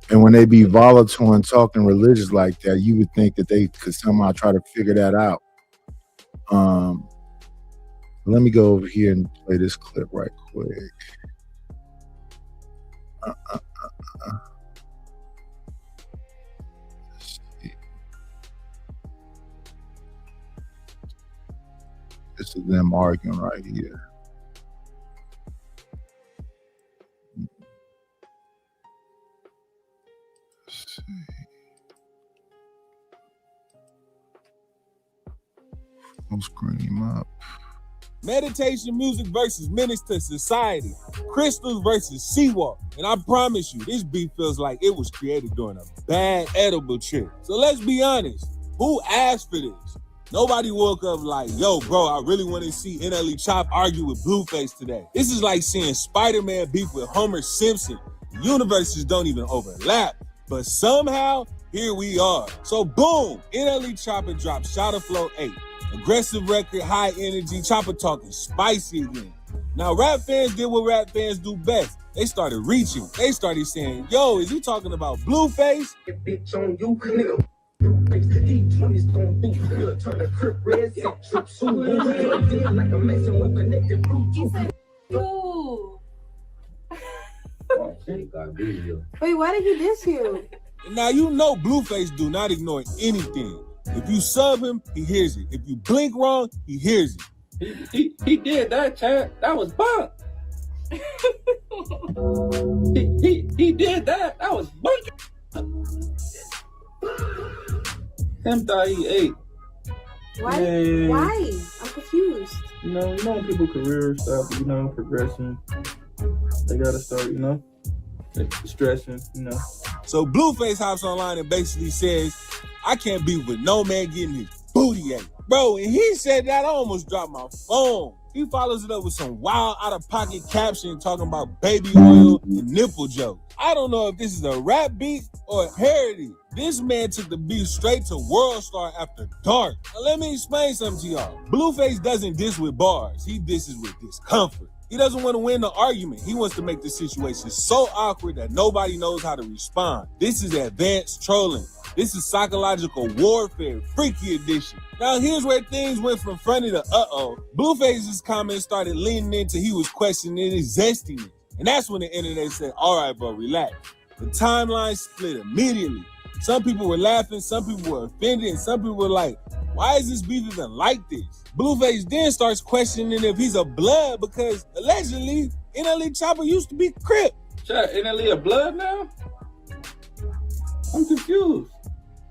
when they be volatile and talking religious like that, you would think that they could somehow try to figure that out. Let me go over here and play this clip right quick. This is them arguing right here. Let's see. I'll screen him up. Meditation music versus menace to society. Crystals versus Seawalk. And I promise you, this beef feels like it was created during a bad edible trip. So let's be honest. Who asked for this? Nobody woke up like, yo, bro, I really want to see NLE Chop argue with Blueface today. This is like seeing Spider-Man beef with Homer Simpson. The universes don't even overlap. But somehow, here we are. So boom, NLE Chopper dropped Shotta Flow 8. Aggressive record, high energy, Chopper talking spicy again. Now, rap fans did what rap fans do best. They started reaching. They started saying, yo, is he talking about Blueface? Bitch on you, nigga. D20's gon' do good. Turn the crib red, set trip soon. Like a messing with connected Bluetooth. Ooh. Oh, shit, got video. Wait, why did he diss you? Now, you know Blueface do not ignore anything. If you sub him, he hears it. If you blink wrong, he hears it. He did that, Chad. That was bunk. he did that. That was bunk. Him thought he ate. Why? Man. Why? I'm confused. You know when people career stuff, progression. They gotta start, stressing, So Blueface hops online and basically says, I can't be with no man getting his booty ate. Bro, and he said that, I almost dropped my phone. He follows it up with some wild out-of-pocket caption talking about baby oil and nipple jokes. I don't know if this is a rap beat or a parody. This man took the beat straight to World Star After Dark. Now let me explain something to y'all. Blueface doesn't diss with bars. He disses with discomfort. He doesn't want to win the argument. He wants to make the situation so awkward that nobody knows how to respond. This is advanced trolling. This is psychological warfare, freaky edition. Now here's where things went from funny to uh-oh. Blueface's comments started leaning into he was questioning his zestiness. And that's when the internet said, all right, bro, relax. The timeline split immediately. Some people were laughing, some people were offended, and some people were like, why is this beef even like this? Blueface then starts questioning if he's a blood because allegedly NLE Chopper used to be Crip. Chat, NLE a blood now? I'm confused.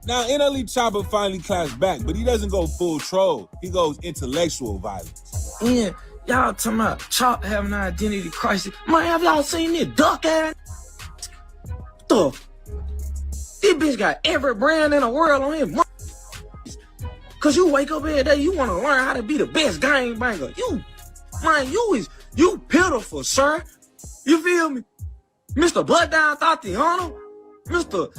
Now NLE Chopper finally claps back, but he doesn't go full troll. He goes intellectual violence. Yeah, y'all talking about Chop having an identity crisis. Man, have y'all seen this duck ass? Stuff. This bitch got every brand in the world on him. Cause you wake up every day, you want to learn how to be the best gangbanger. You pitiful, sir. You feel me? Mr. Blood Down Tatiana. Mr.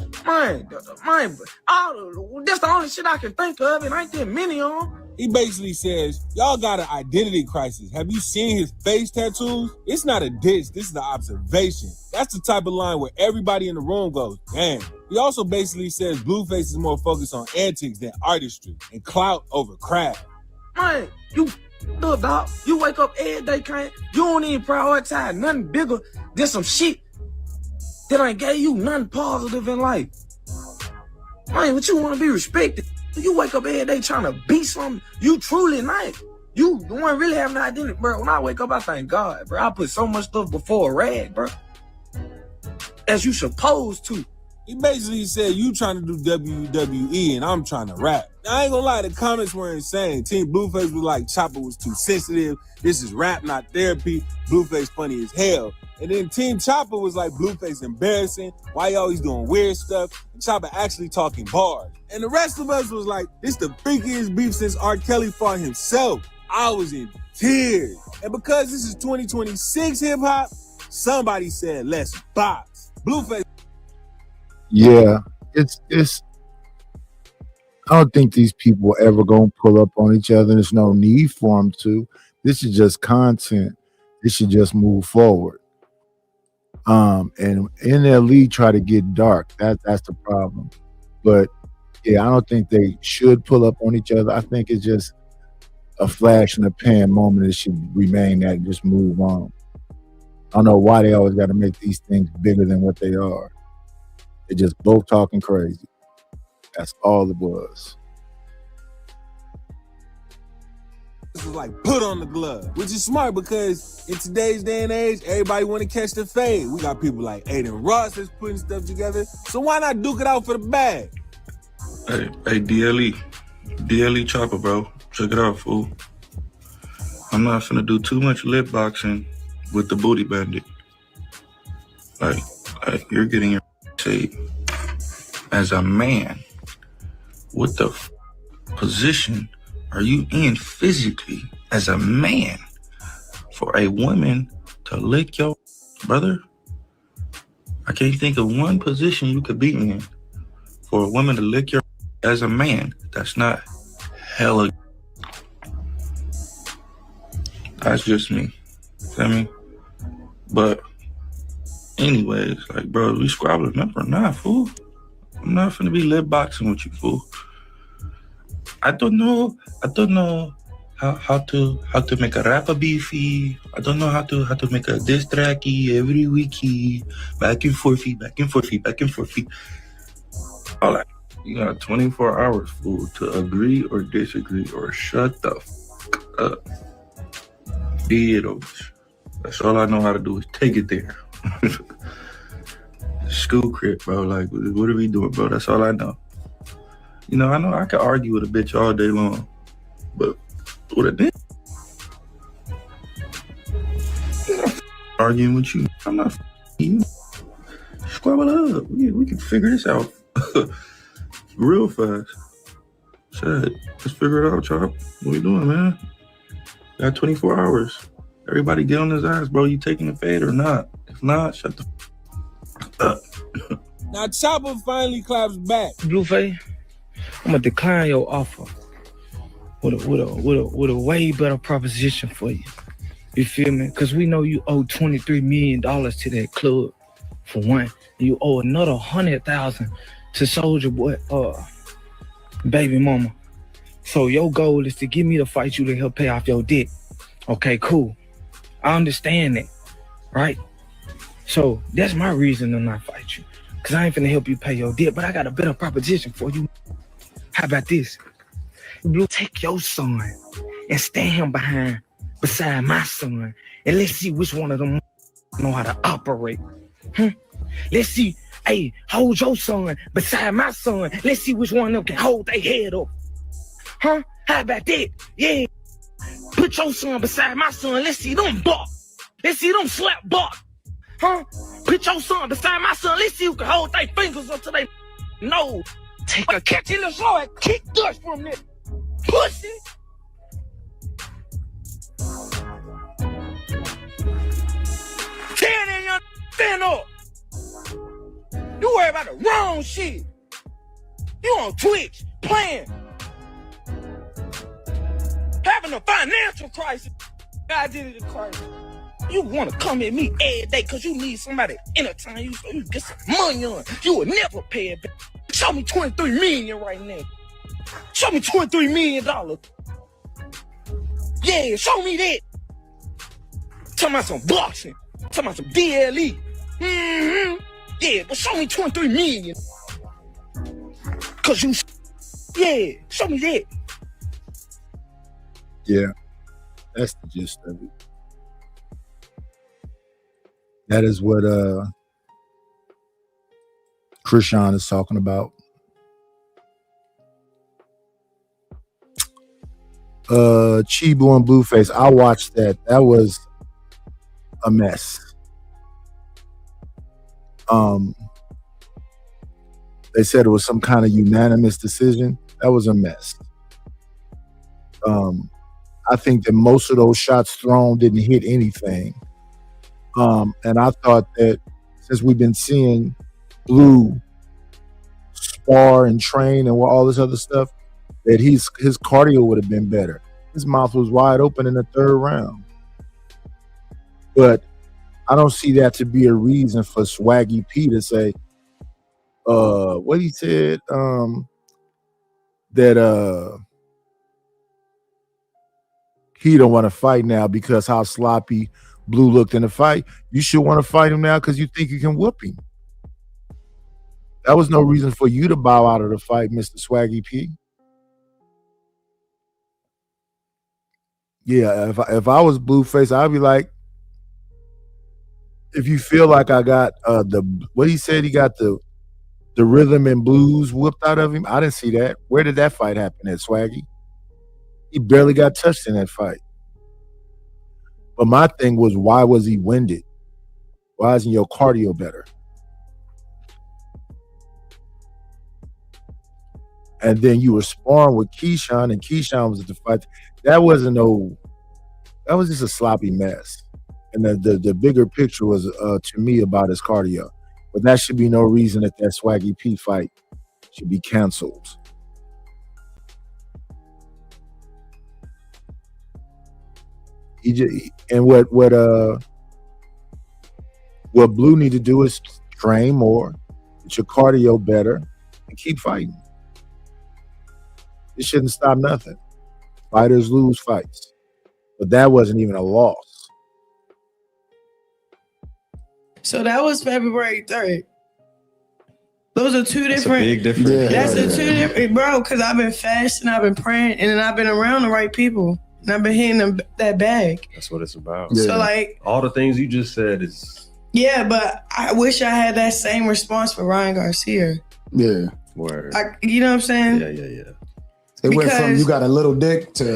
That's the only shit I can think of. It ain't that many of them. He basically says, y'all got an identity crisis. Have you seen his face tattoos? It's not a diss, this is the observation. That's the type of line where everybody in the room goes, damn. He also basically says Blueface is more focused on antics than artistry and clout over craft. Man, you little dog, you wake up every day, you don't even prioritize nothing bigger than some shit that ain't gave you nothing positive in life. Man, what you want to be respected? You wake up every day trying to be something you truly not. You the one really having an identity, bro. When I wake up, I thank God, bro. I put so much stuff before a rag, bro. As you supposed to. He basically said, you trying to do WWE and I'm trying to rap. Now, I ain't gonna lie, the comments were insane. Team Blueface was like, Chopper was too sensitive. This is rap, not therapy. Blueface funny as hell. And then Team Chopper was like, Blueface embarrassing. Why you always doing weird stuff? And Chopper actually talking bars. And the rest of us was like, this the freakiest beef since R. Kelly fought himself. I was in tears. And because this is 2026 hip hop, somebody said, let's box. Blueface. Yeah, it's. I don't think these people ever gonna pull up on each other. There's no need for them to. This is just content. This should just move forward. And NLE try to get dark. That's the problem. But yeah, I don't think they should pull up on each other. I think it's just a flash in the pan moment. It should remain that and just move on. I don't know why they always got to make these things bigger than what they are. They're just both talking crazy. That's all it was. This was like put on the glove, which is smart because in today's day and age, everybody want to catch the fade. We got people like Aiden Ross that's putting stuff together. So why not duke it out for the bag? Hey, DLE Chopper, bro. Check it out, fool. I'm not finna do too much lip boxing with the booty bandit. Like you're getting your shape as a man. What the position are you in physically as a man for a woman to lick your brother? I can't think of one position you could be in for a woman to lick your as a man. That's not hella. That's just me. Feel me? But anyways, like, bro, we squabbling up or not, fool? I'm not finna be lip boxing with you, fool. I don't know how to make a rapper beefy. I don't know how to make a diss tracky every weeky, back and forthy. All that. You got 24 hours, fool, to agree or disagree or shut the fuck up. That's all I know how to do is take it there. School crib, bro. Like, what are we doing, bro? That's all I know. You know I can argue with a bitch all day long, but with a bitch, I'm not arguing with you. I'm not you. Squabble up. We can figure this out real fast. Shit, let's figure it out, Chop. What we doing, man? Got 24 hours. Everybody get on his ass, bro. You taking the fade or not? If not, shut the up. Now Chopper finally claps back. Blueface, I'm gonna decline your offer with a way better proposition for you. You feel me? Because we know you owe $23 million to that club, for one. And you owe another $100,000 to Soldier Boy, baby mama. So your goal is to get me to fight you to help pay off your debt. Okay, cool. I understand that, right? So that's my reason to not fight you. Because I ain't finna help you pay your debt, but I got a better proposition for you. How about this? Blue, take your son and stand him beside my son, and let's see which one of them know how to operate. Let's see. Hey, hold your son beside my son. Let's see which one of them can hold their head up. How about that? Yeah. Put your son beside my son. Let's see them bark. Let's see them slap bark. Put your son beside my son. Let's see who can hold their fingers up to their nose. Take a catch in the floor and kick dust from this pussy. Stand up. You worry about the wrong shit. You on Twitch playing, having a financial crisis, identity crisis. You want to come at me every day because you need somebody to entertain you so you get some money on. You will never pay it back. Show me $23 million right now. Show me $23 million. Yeah, show me that. Talking about some boxing. Talking about some DLE. Yeah, but show me $23 million. Cause you, yeah, show me that. Yeah, that's the gist of it. That is what Krishan is talking about. Chibu and Blueface, I watched that. That was a mess. They said it was some kind of unanimous decision. That was a mess. I think that most of those shots thrown didn't hit anything. And I thought that since we've been seeing Blue spar and train and all this other stuff, that his cardio would have been better. His mouth was wide open in the third round. But I don't see that to be a reason for Swaggy P to say, what he said, that he don't want to fight now because how sloppy Blue looked in the fight. You should want to fight him now because you think you can whoop him. That was no reason for you to bow out of the fight, Mr. Swaggy P. Yeah, if I was Blueface, I'd be like, if you feel like I got what he said, he got the rhythm and blues whooped out of him. I didn't see that. Where did that fight happen at, Swaggy? He barely got touched in that fight. But my thing was, why was he winded? Why isn't your cardio better? And then you were sparring with Keyshawn, and Keyshawn was at the fight. That was just a sloppy mess. And the bigger picture was, to me, about his cardio. But that should be no reason that Swaggy P fight should be canceled. And what Blue need to do is train more, get your cardio better, and keep fighting. It shouldn't stop nothing. Fighters lose fights, but that wasn't even a loss. So that was February 3rd. Those are two That's a different. big difference. That's the two different, bro. Because I've been fasting, I've been praying, and then I've been around the right people, and I've been hitting that bag. That's what it's about. So like, all the things you just said is yeah, but I wish I had that same response for Ryan Garcia. Yeah. word. You know what I'm saying? Yeah. It went from Because- you got a little dick to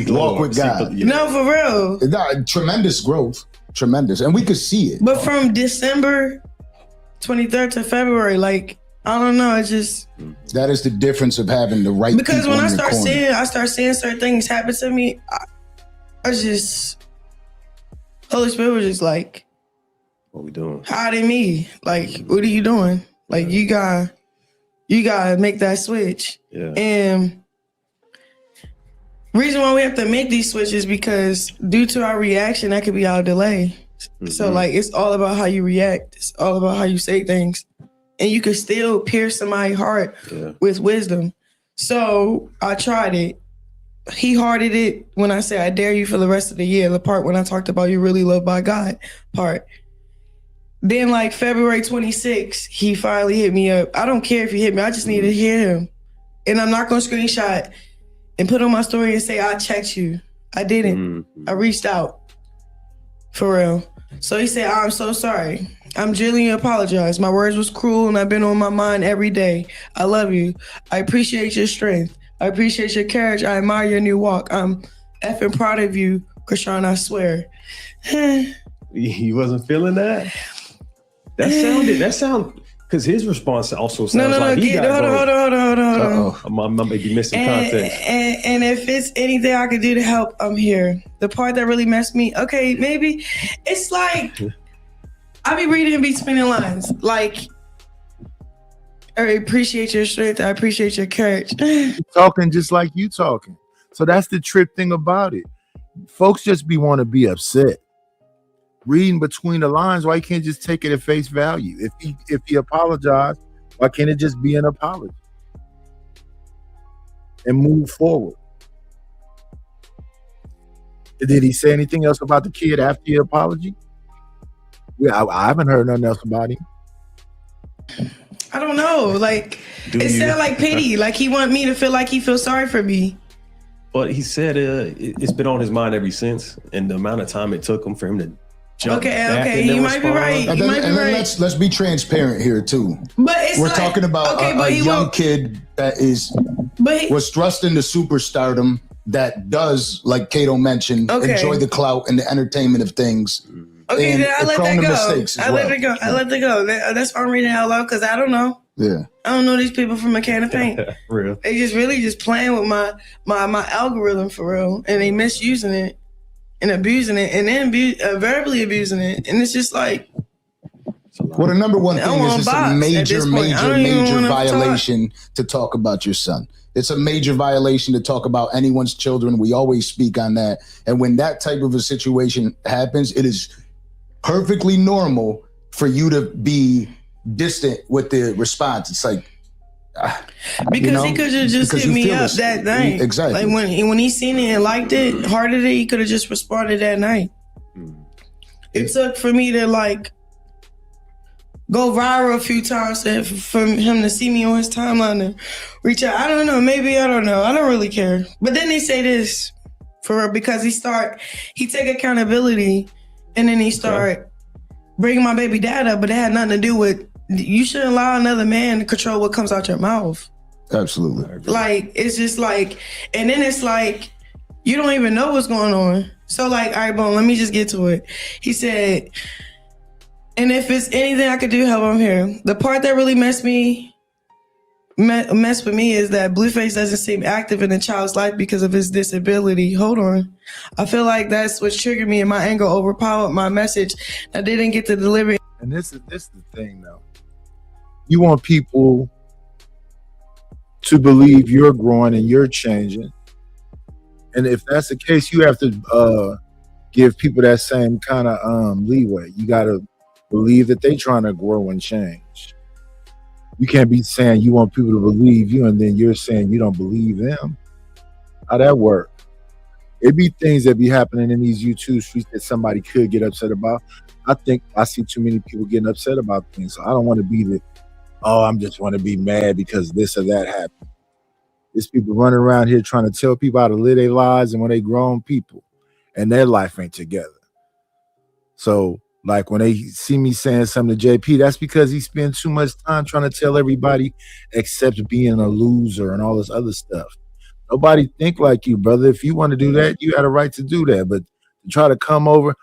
walk with God. No, for real. Tremendous growth. Tremendous. And we could see it. But from December 23rd to February, like, I don't know, it's just That is the difference of having the right because people when I in your corner. start seeing certain things happen to me, I just Holy Spirit was just like, what we doing? hiding me. Like, what are you doing? Like, you gotta make that switch. Yeah. And reason why we have to make these switches because due to our reaction, that could be our delay. So like, it's all about how you react. It's all about how you say things, and you can still pierce somebody's heart with wisdom. So I tried it. He hearted it when I said, I dare you for the rest of the year. The part when I talked about you really loved by God part. Then like February 26th, he finally hit me up. I don't care if he hit me. I just need to hear him. And I'm not going to screenshot and put on my story and say, I checked you. I didn't. I reached out. For real. So he said, I'm so sorry. I'm genuinely apologize. My words was cruel and I've been on my mind every day. I love you. I appreciate your strength. I appreciate your courage. I admire your new walk. I'm effing proud of you, Krishan, I swear. You wasn't feeling that? That sound because his response also sounds like he got hold on. I may be missing context. And if it's anything I could do to help, I'm here. The part that really messed me, okay, maybe it's like I be reading and be spinning lines. Like, I appreciate your strength. I appreciate your courage. Talking just like you talking. So that's the trip thing about it. Folks just want to be upset. Reading between the lines, why you can't just take it at face value? If he apologized, why can't it just be an apology and move forward? Did he say anything else about the kid after the apology? Yeah, I haven't heard nothing else about him. I don't know. Like, it sounded like pity. Like he want me to feel like he feels sorry for me. But he said it's been on his mind ever since, and the amount of time it took him for him to jump back and then you might be right. And You then, might be and then right. let's be transparent here too. But it's We're like- talking about okay, but a he young won't- kid that was thrust into superstardom that does, like Kato mentioned, Okay. enjoy the clout and the entertainment of things. Okay, and then I let prone that to go. mistakes as I let well. it go. I let it go. That's why I'm reading it out loud because I don't know. Yeah. I don't know these people from a can of paint. Real. They just really just playing with my algorithm for real, and they misusing it and abusing it, and then verbally abusing it, and it's just like. Well, the number one I thing want is it's a box at major, this point. I major, don't even major wanna talk. violation to talk about your son. It's a major violation to talk about anyone's children. We always speak on that. And when that type of a situation happens, it is perfectly normal for you to be distant with the response. It's like, Because he could have just because hit you me feel up this- that night. Exactly. Like when he seen it and liked it, hearted it, he could have just responded that night. It took for me to like go viral a few times for him to see me on his timeline and reach out. I don't know. Maybe I don't know. I don't really care. But then they say this for real because he take accountability and then he start bringing my baby dad up, but it had nothing to do with. You shouldn't allow another man to control what comes out your mouth. Absolutely. Like, it's just like, and then it's like, you don't even know what's going on. So like, all right, boom, let me just get to it. He said, and if it's anything I could do to help, I'm here. The part that really messed with me is that Blueface doesn't seem active in the child's life because of his disability. Hold on. I feel like that's what triggered me and my anger overpowered my message. I didn't get to deliver it. And this is the thing though. You want people to believe you're growing and you're changing. And if that's the case, you have to give people that same kind of leeway. You got to believe that they trying to grow and change. You can't be saying you want people to believe you and then you're saying you don't believe them. How that work? It be things that be happening in these YouTube streets that somebody could get upset about. I think I see too many people getting upset about things. So I don't want to be the, I'm just want to be mad because this or that happened. There's people running around here trying to tell people how to live their lives and when they grown people and their life ain't together. So like when they see me saying something to JP, that's because he spends too much time trying to tell everybody except being a loser and all this other stuff. Nobody think like you, brother. If you want to do that, you had a right to do that. But to try to come over,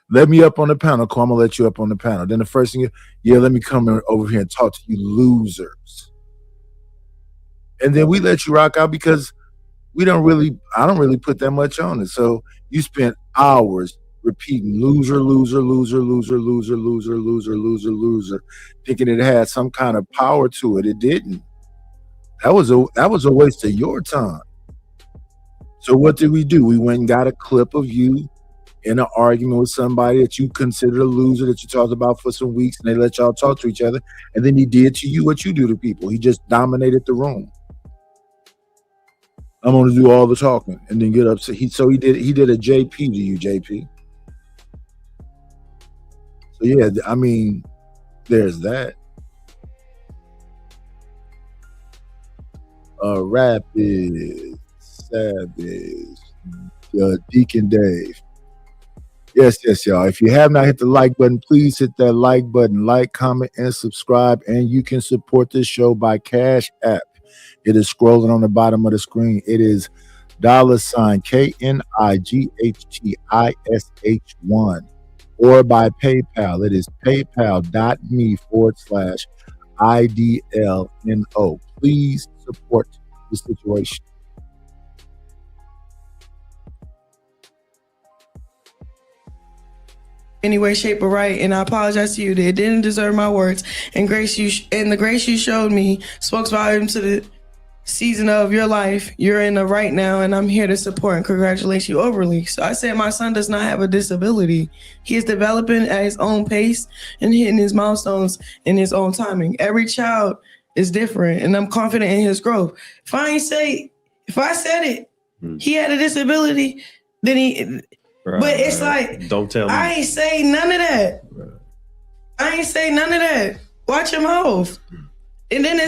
let me up on the panel. Cool, I'm gonna let you up on the panel. Then the first thing, let me come over here and talk to you losers. And then we let you rock out because I don't really put that much on it. So you spent hours repeating loser, loser, loser, loser, loser, loser, loser, loser, loser, thinking it had some kind of power to it. It didn't. That was a waste of your time. So what did we do? We went and got a clip of you in an argument with somebody that you considered a loser that you talked about for some weeks, and they let y'all talk to each other. And then he did to you what you do to people. He just dominated the room. I'm going to do all the talking and then get upset. He did a JP to you, JP. So yeah, I mean, there's that. Rapid Savage, Deacon Dave. Yes, y'all. If you have not hit the like button, please hit that like button, like, comment, and subscribe. And you can support this show by Cash App. It is scrolling on the bottom of the screen. It is $KNIGHTISH1 or by PayPal. It is paypal.me/IDLNO. Please support the situation. Any way, shape, or right, and I apologize to you that it didn't deserve my words. And the grace you showed me spoke volumes to the season of your life. You're in the right now, and I'm here to support and congratulate you overly. So I said my son does not have a disability. He is developing at his own pace and hitting his milestones in his own timing. Every child is different, and I'm confident in his growth. If I said it, he had a disability, then he. Right, but it's like, don't tell me. I ain't say none of that. Right. I ain't say none of that. Watch your mouth. And then I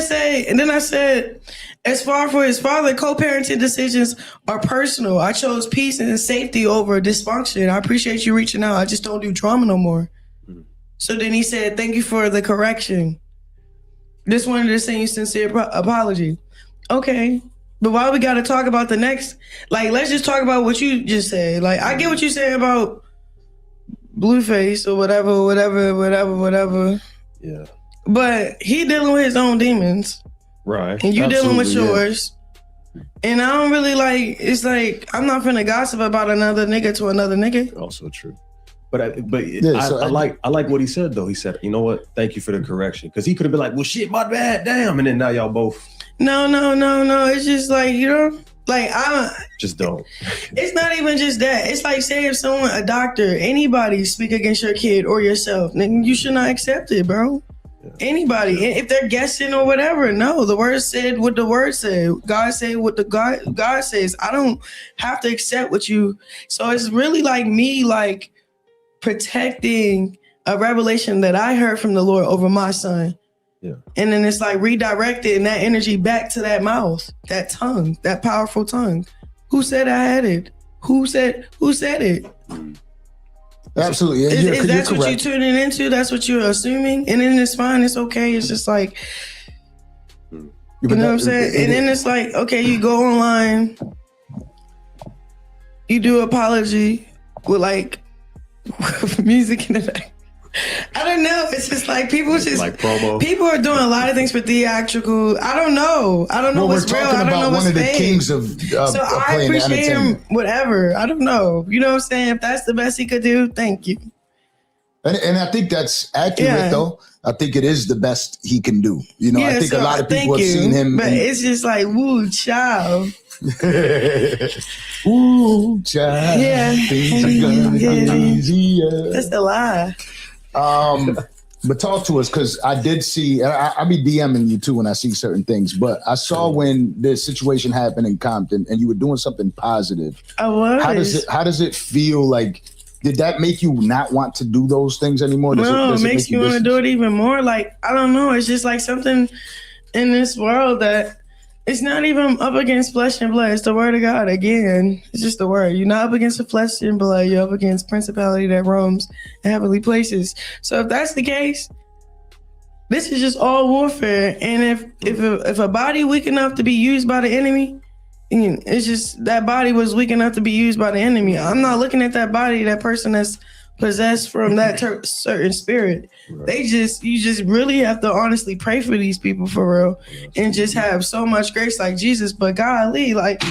said, as far for his father, co-parenting decisions are personal. I chose peace and safety over dysfunction. I appreciate you reaching out. I just don't do drama no more. So then he said, thank you for the correction. Just wanted to send you sincere apology. Okay. But why we got to talk about the next? Like, let's just talk about what you just said. Like, I get what you say about Blueface or whatever. Yeah. But he dealing with his own demons. Right. And you dealing with yours. And I don't really it's like, I'm not finna gossip about another nigga to another nigga. Also true. But I like what he said, though. He said, you know what? Thank you for the correction. Because he could have been like, well, shit, my bad, damn. And then now y'all both. No. It's just like, just don't. It's not even just that. It's like, say if someone, a doctor, anybody speak against your kid or yourself, then you should not accept it, bro. Yeah. Anybody, if they're guessing or whatever, no. The word said what the word said. God said what the God says. I don't have to accept what you. So it's really like me, protecting a revelation that I heard from the Lord over my son. Yeah. And then it's like redirecting that energy back to that mouth, that tongue, that powerful tongue. Who said I had it? Who said it? Absolutely. Is that what you're tuning into? That's what you're assuming? And then it's fine. It's okay. It's just like, you know what I'm saying? And then it's like, okay, you go online, you do apology with music in the back. I don't know. It's just like people promo. People are doing a lot of things for theatrical. I don't know what's real. I don't know what's fake. One of the kings of so I appreciate him. Whatever. I don't know. You know what I'm saying? If that's the best he could do, thank you. And I think that's accurate, Yeah. though. I think it is the best he can do. You know, I think a lot of people have seen him. But it's just like, woo, child. Ooh, child. Yeah. Things are gonna get easier. That's a lie. But talk to us, because I did see, I be DMing you too when I see certain things, but I saw when the situation happened in Compton and you were doing something positive. I was. How does it feel like? Did that make you not want to do those things anymore? No, it makes me want to do it even more. Like, I don't know. It's just like something in this world that it's not even up against flesh and blood. It's the word of God again. It's just the word. You're not up against the flesh and blood. You're up against principality that roams in heavenly places. So if that's the case, this is just all warfare. And if a body weak enough to be used by the enemy, it's just that body was weak enough to be used by the enemy. I'm not looking at that body, that person that's possessed from that certain spirit. You just really have to honestly pray for these people for real, and just have so much grace like Jesus. But golly, like,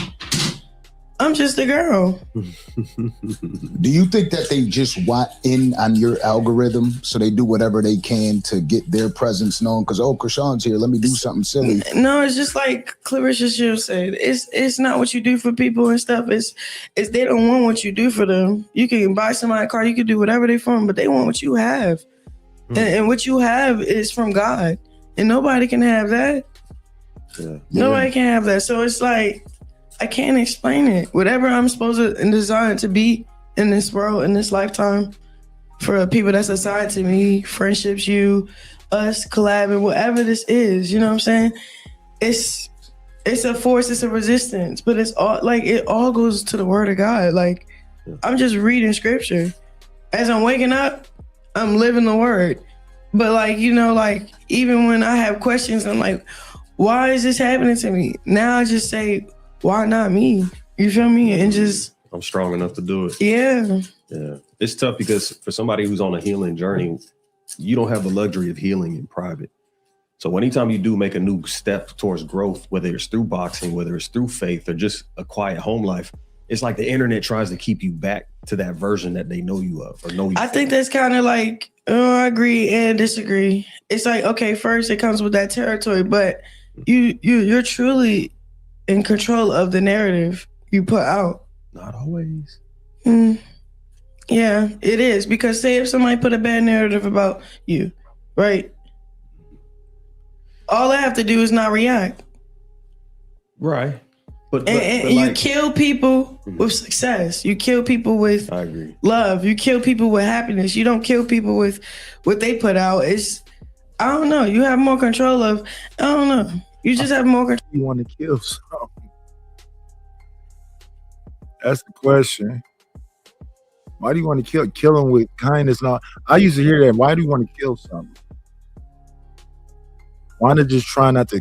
I'm just a girl. Do you think that they just want in on your algorithm, so they do whatever they can to get their presence known? Because, oh, Krishan's here, let me do something silly. No, it's just like Clarissa Shield said. It's not what you do for people and stuff. It's they don't want what you do for them. You can buy somebody a car, you can do whatever they want, but they want what you have. And what you have is from God. And nobody can have that. Yeah. Nobody can have that. So it's like, I can't explain it. Whatever I'm supposed to and designed to be in this world, in this lifetime, for people that's assigned to me, friendships, you, us, collabing, whatever this is, you know what I'm saying? It's a force, it's a resistance, but it's all like, it all goes to the word of God. Like, I'm just reading scripture. As I'm waking up, I'm living the word. But like, you know, like, even when I have questions, I'm like, why is this happening to me? Now I just say, why not me? You feel me? And just, I'm strong enough to do it. yeah. Yeah. It's tough because for somebody who's on a healing journey, you don't have the luxury of healing in private. So anytime you do make a new step towards growth, whether it's through boxing, whether it's through faith or just a quiet home life, it's like the internet tries to keep you back to that version that they know you of or know you. I think that's kind of like, I agree and disagree. It's like, okay, first it comes with that territory, but you're truly in control of the narrative you put out. Not always. Yeah, it is. Because say if somebody put a bad narrative about you, right? All I have to do is not react. Right. But you like, kill people with success. You kill people with love. You kill people with happiness. You don't kill people with what they put out. I don't know. You have more control of, I don't know. You just have more control. You want to kill something? That's the question. Why do you want to kill them with kindness? Now, I used to hear that. Why do you want to kill something? Why not just try not to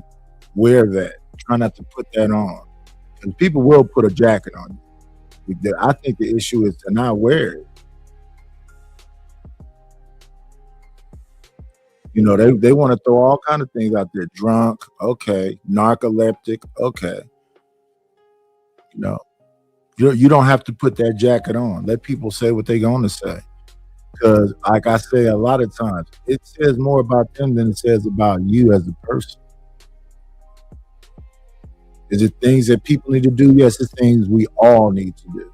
wear that? Try not to put that on. Because people will put a jacket on you. I think the issue is to not wear it. You know, they want to throw all kind of things out there. Drunk, okay. Narcoleptic, okay. You know, you don't have to put that jacket on. Let people say what they're going to say. Because, like I say a lot of times, it says more about them than it says about you as a person. Is it things that people need to do? Yes, it's things we all need to do.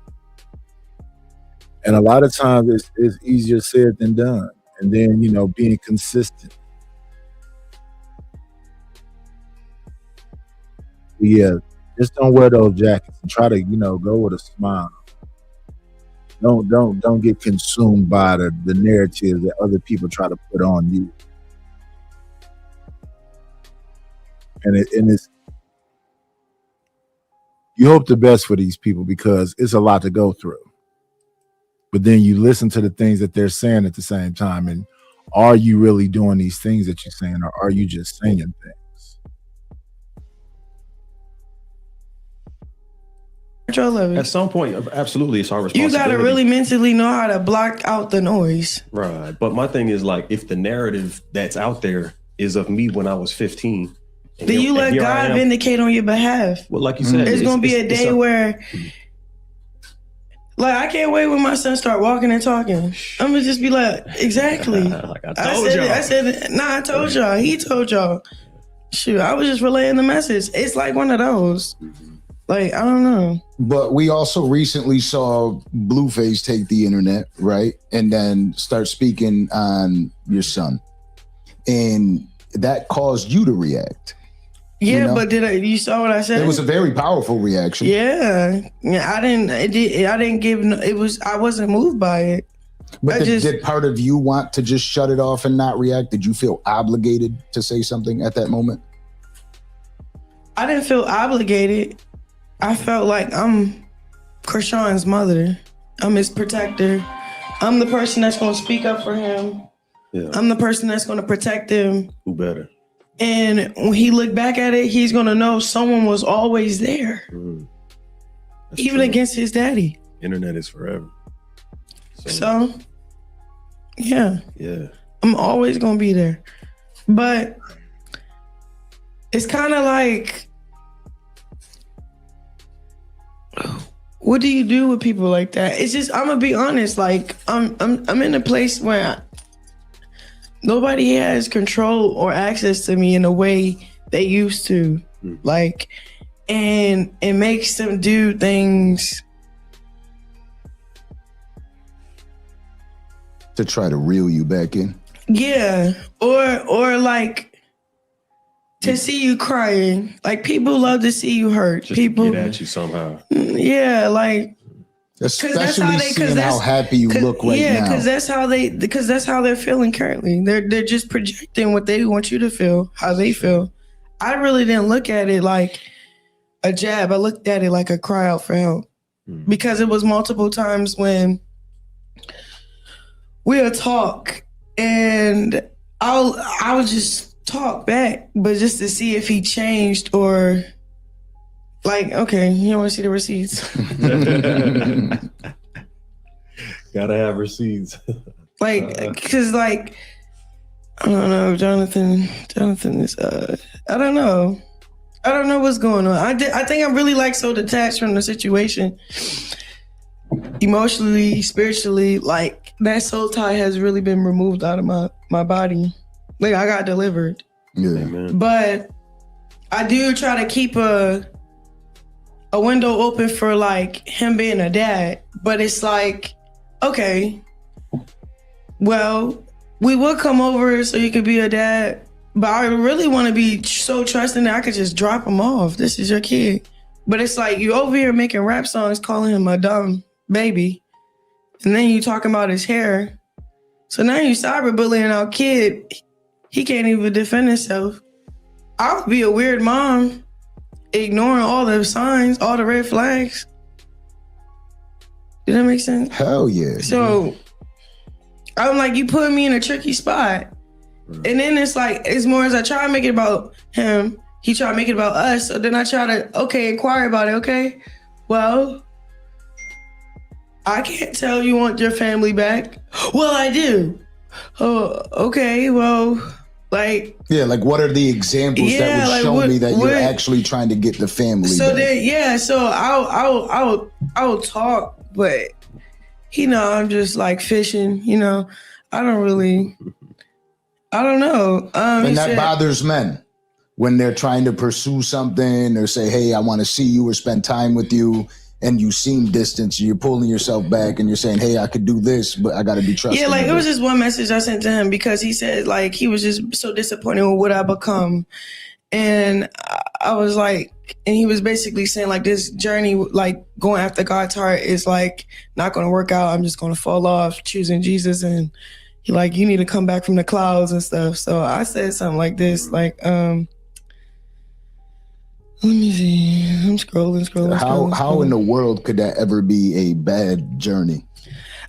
And a lot of times it's easier said than done. And then, you know, being consistent. But yeah, just don't wear those jackets and try to, you know, go with a smile. Don't get consumed by the narrative that other people try to put on you. And it's you hope the best for these people because it's a lot to go through. But then you listen to the things that they're saying at the same time. And are you really doing these things that you're saying, or are you just saying things? Control of it. At some point, absolutely, it's our responsibility. You gotta really mentally know how to block out the noise. Right. But my thing is, like, if the narrative that's out there is of me when I was 15, then you let God vindicate on your behalf. Well, like you said, it's gonna be a day where Like, I can't wait when my son start walking and talking. I'm gonna just be like, exactly. Like I told y'all. I said, nah, I told y'all. He told y'all. Shoot, I was just relaying the message. It's like one of those. Like, I don't know. But we also recently saw Blueface take the internet, right? And then start speaking on your son. And that caused you to react. Yeah, you know? but you saw what I said? It was a very powerful reaction. Yeah. I wasn't moved by it. But did part of you want to just shut it off and not react? Did you feel obligated to say something at that moment? I didn't feel obligated. I felt like I'm Krishan's mother. I'm his protector. I'm the person that's going to speak up for him. Yeah. I'm the person that's going to protect him. Who better? And when he look back at it, he's going to know someone was always there. Even against his daddy. Internet is forever. So, yeah. Yeah. I'm always going to be there. But it's kind of like, what do you do with people like that? It's just, I'm going to be honest. Like, I'm in a place where nobody has control or access to me in a way they used to. Like, and it makes them do things to try to reel you back in. Yeah, or like to see you crying. Like, people love to see you hurt. Just People, to get at you somehow. Yeah, like, especially seeing how happy you look right now. Yeah, because that's how they're feeling currently. They're just projecting what they want you to feel, how they feel. I really didn't look at it like a jab. I looked at it like a cry out for help, because it was multiple times when we'll talk and I would just talk back, but just to see if he changed or like, okay, you don't want to see the receipts. Gotta have receipts. Like, cause like, I don't know, Jonathan is, I don't know what's going on. I think I'm really like so detached from the situation, emotionally, spiritually. Like, that soul tie has really been removed out of my body. Like, I got delivered. Yeah. But I do try to keep a window open for like him being a dad. But it's like, okay, well, we would come over so you could be a dad, but I really want to be so trusting that I could just drop him off. This is your kid. But it's like, you over here making rap songs calling him a dumb baby, and then you talking about his hair. So now you cyberbullying our kid. He can't even defend himself. I would be a weird mom, ignoring all the signs, all the red flags. Did that make sense? Hell yeah. So I'm like, you put me in a tricky spot. And then it's like, it's more as I try to make it about him, he try to make it about us. So then I try to, inquire about it. Okay, well, I can't tell you want your family back. Well, I do. Oh, okay, well, like. Yeah, like what are the examples that would show me that you're actually trying to get the family So back? then, yeah, so I'll talk, but I'm just like fishing, I don't know. And that bothers men when they're trying to pursue something or say, hey, I want to see you or spend time with you, and you seem distant, you're pulling yourself back and you're saying, hey, I could do this, but I got to be trusting. Yeah, like it was just one message I sent to him because he said like he was just so disappointed with what I become. And I was like, and he was basically saying like this journey, like going after God's heart is like not going to work out. I'm just going to fall off choosing Jesus. And he like, you need to come back from the clouds and stuff. So I said something like this, like, let me see. I'm scrolling. How in the world could that ever be a bad journey?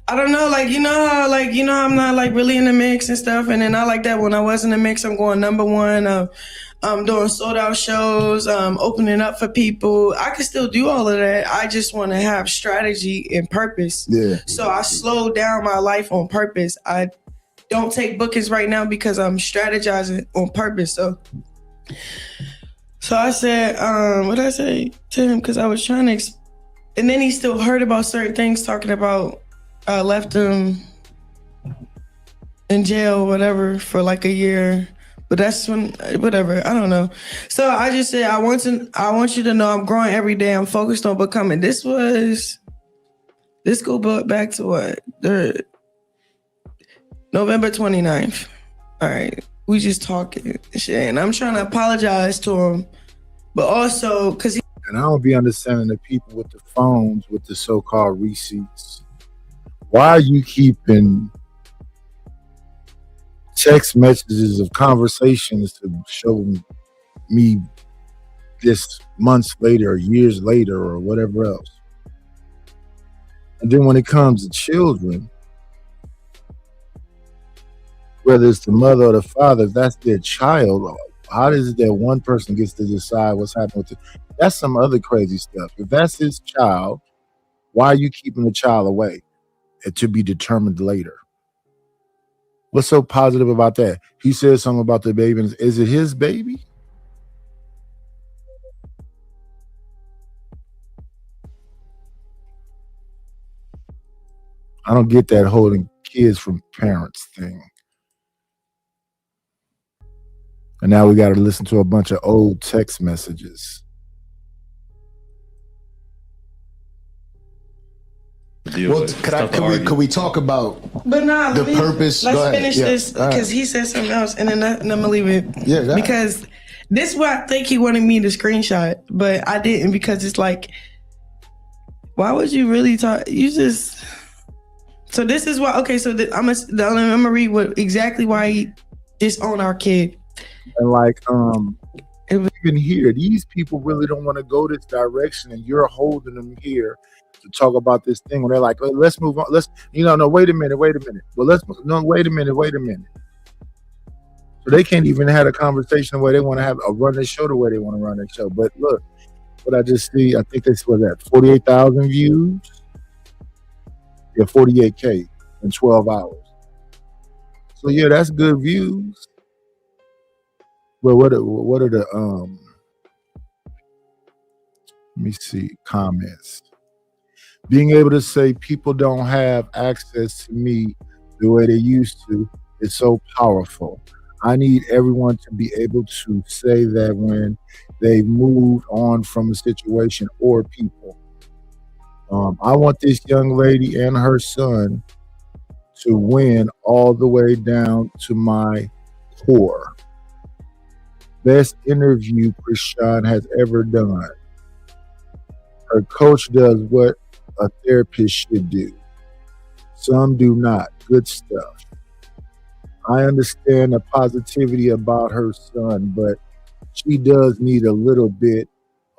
I don't know. Like, how I'm not like really in the mix and stuff. And then I like that when I was in the mix, I'm going #1. I'm doing sold out shows, opening up for people. I can still do all of that. I just want to have strategy and purpose. Yeah. So I slowed down my life on purpose. I don't take bookings right now because I'm strategizing on purpose. So I said, what did I say to him? Because I was trying to and then he still heard about certain things, talking about left him in jail, whatever, for like a year. But that's when, whatever, I don't know. So I just said, I want you to know I'm growing every day. I'm focused on becoming. This go back to what? November 29th. All right. We just talking shit. And I'm trying to apologize to him. But also, because he. And I don't be understanding the people with the phones with the so-called receipts. Why are you keeping text messages of conversations to show me this months later or years later or whatever else? And then when it comes to children, whether it's the mother or the father, if that's their child, how is it that one person gets to decide what's happening with it? That's some other crazy stuff. If that's his child, why are you keeping the child away? It to be determined later. What's so positive about that? He said something about the baby. Is it his baby? I don't get that holding kids from parents thing. And now we got to listen to a bunch of old text messages. Well, could we talk about But nah, the purpose? Go Let's ahead. finish Yeah, this go ahead. because he said something else, and then I'm gonna leave it. Yeah, go ahead. Because this is what I think he wanted me to screenshot, but I didn't because it's like, why would you really talk? You just. So this is why. Okay, so I'm gonna read what exactly why he disowned our kid. And like, even here, these people really don't want to go this direction, and you're holding them here to talk about this thing when they're like, let's move on. No, wait a minute. Well, wait a minute. So they can't even have a conversation the way they want to have a run their show the way they want to run their show. But look, what I just see, I think this was at 48,000 views. Yeah, 48K in 12 hours. So yeah, that's good views. Well, what are the let me see, comments. Being able to say people don't have access to me the way they used to is so powerful. I need everyone to be able to say that when they moved on from a situation or people. I want this young lady and her son to win all the way down to my core. Best interview Krishan has ever done. Her coach does what a therapist should do. Some do not. Good stuff. I understand the positivity about her son, but she does need a little bit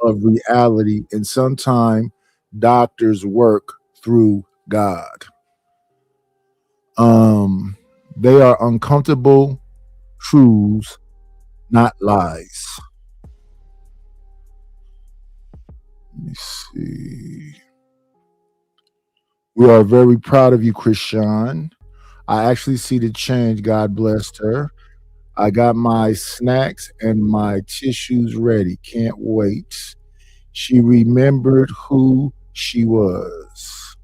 of reality, and sometimes doctors work through God. They are uncomfortable truths, not lies. Let me see. We are very proud of you, Krishan. I actually see the change. God blessed her. I got my snacks and my tissues ready. Can't wait. She remembered who she was.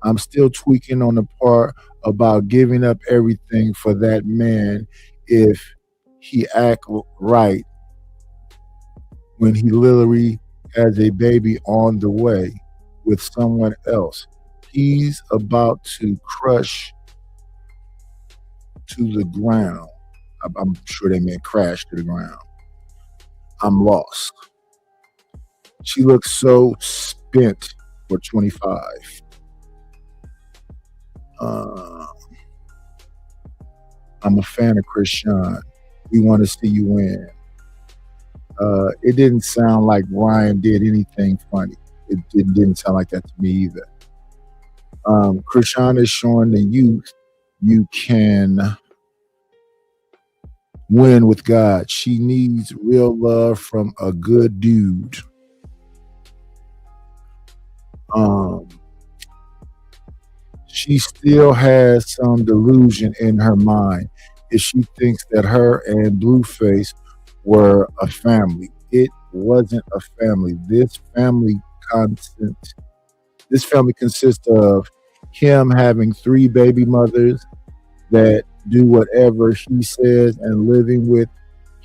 I'm still tweaking on the part about giving up everything for that man if he act right when he literally has a baby on the way with someone else. He's about to crush to the ground. I'm sure they meant crash to the ground. I'm lost. She looks so spent for 25. I'm a fan of Krishan. We want to see you win. It didn't sound like Ryan did anything funny. It didn't sound like that to me either. Krishan is showing the youth you can win with God. She needs real love from a good dude. She still has some delusion in her mind if she thinks that her and Blueface were a family. It wasn't a family. This family content This family consists of him having 3 baby mothers that do whatever she says and living with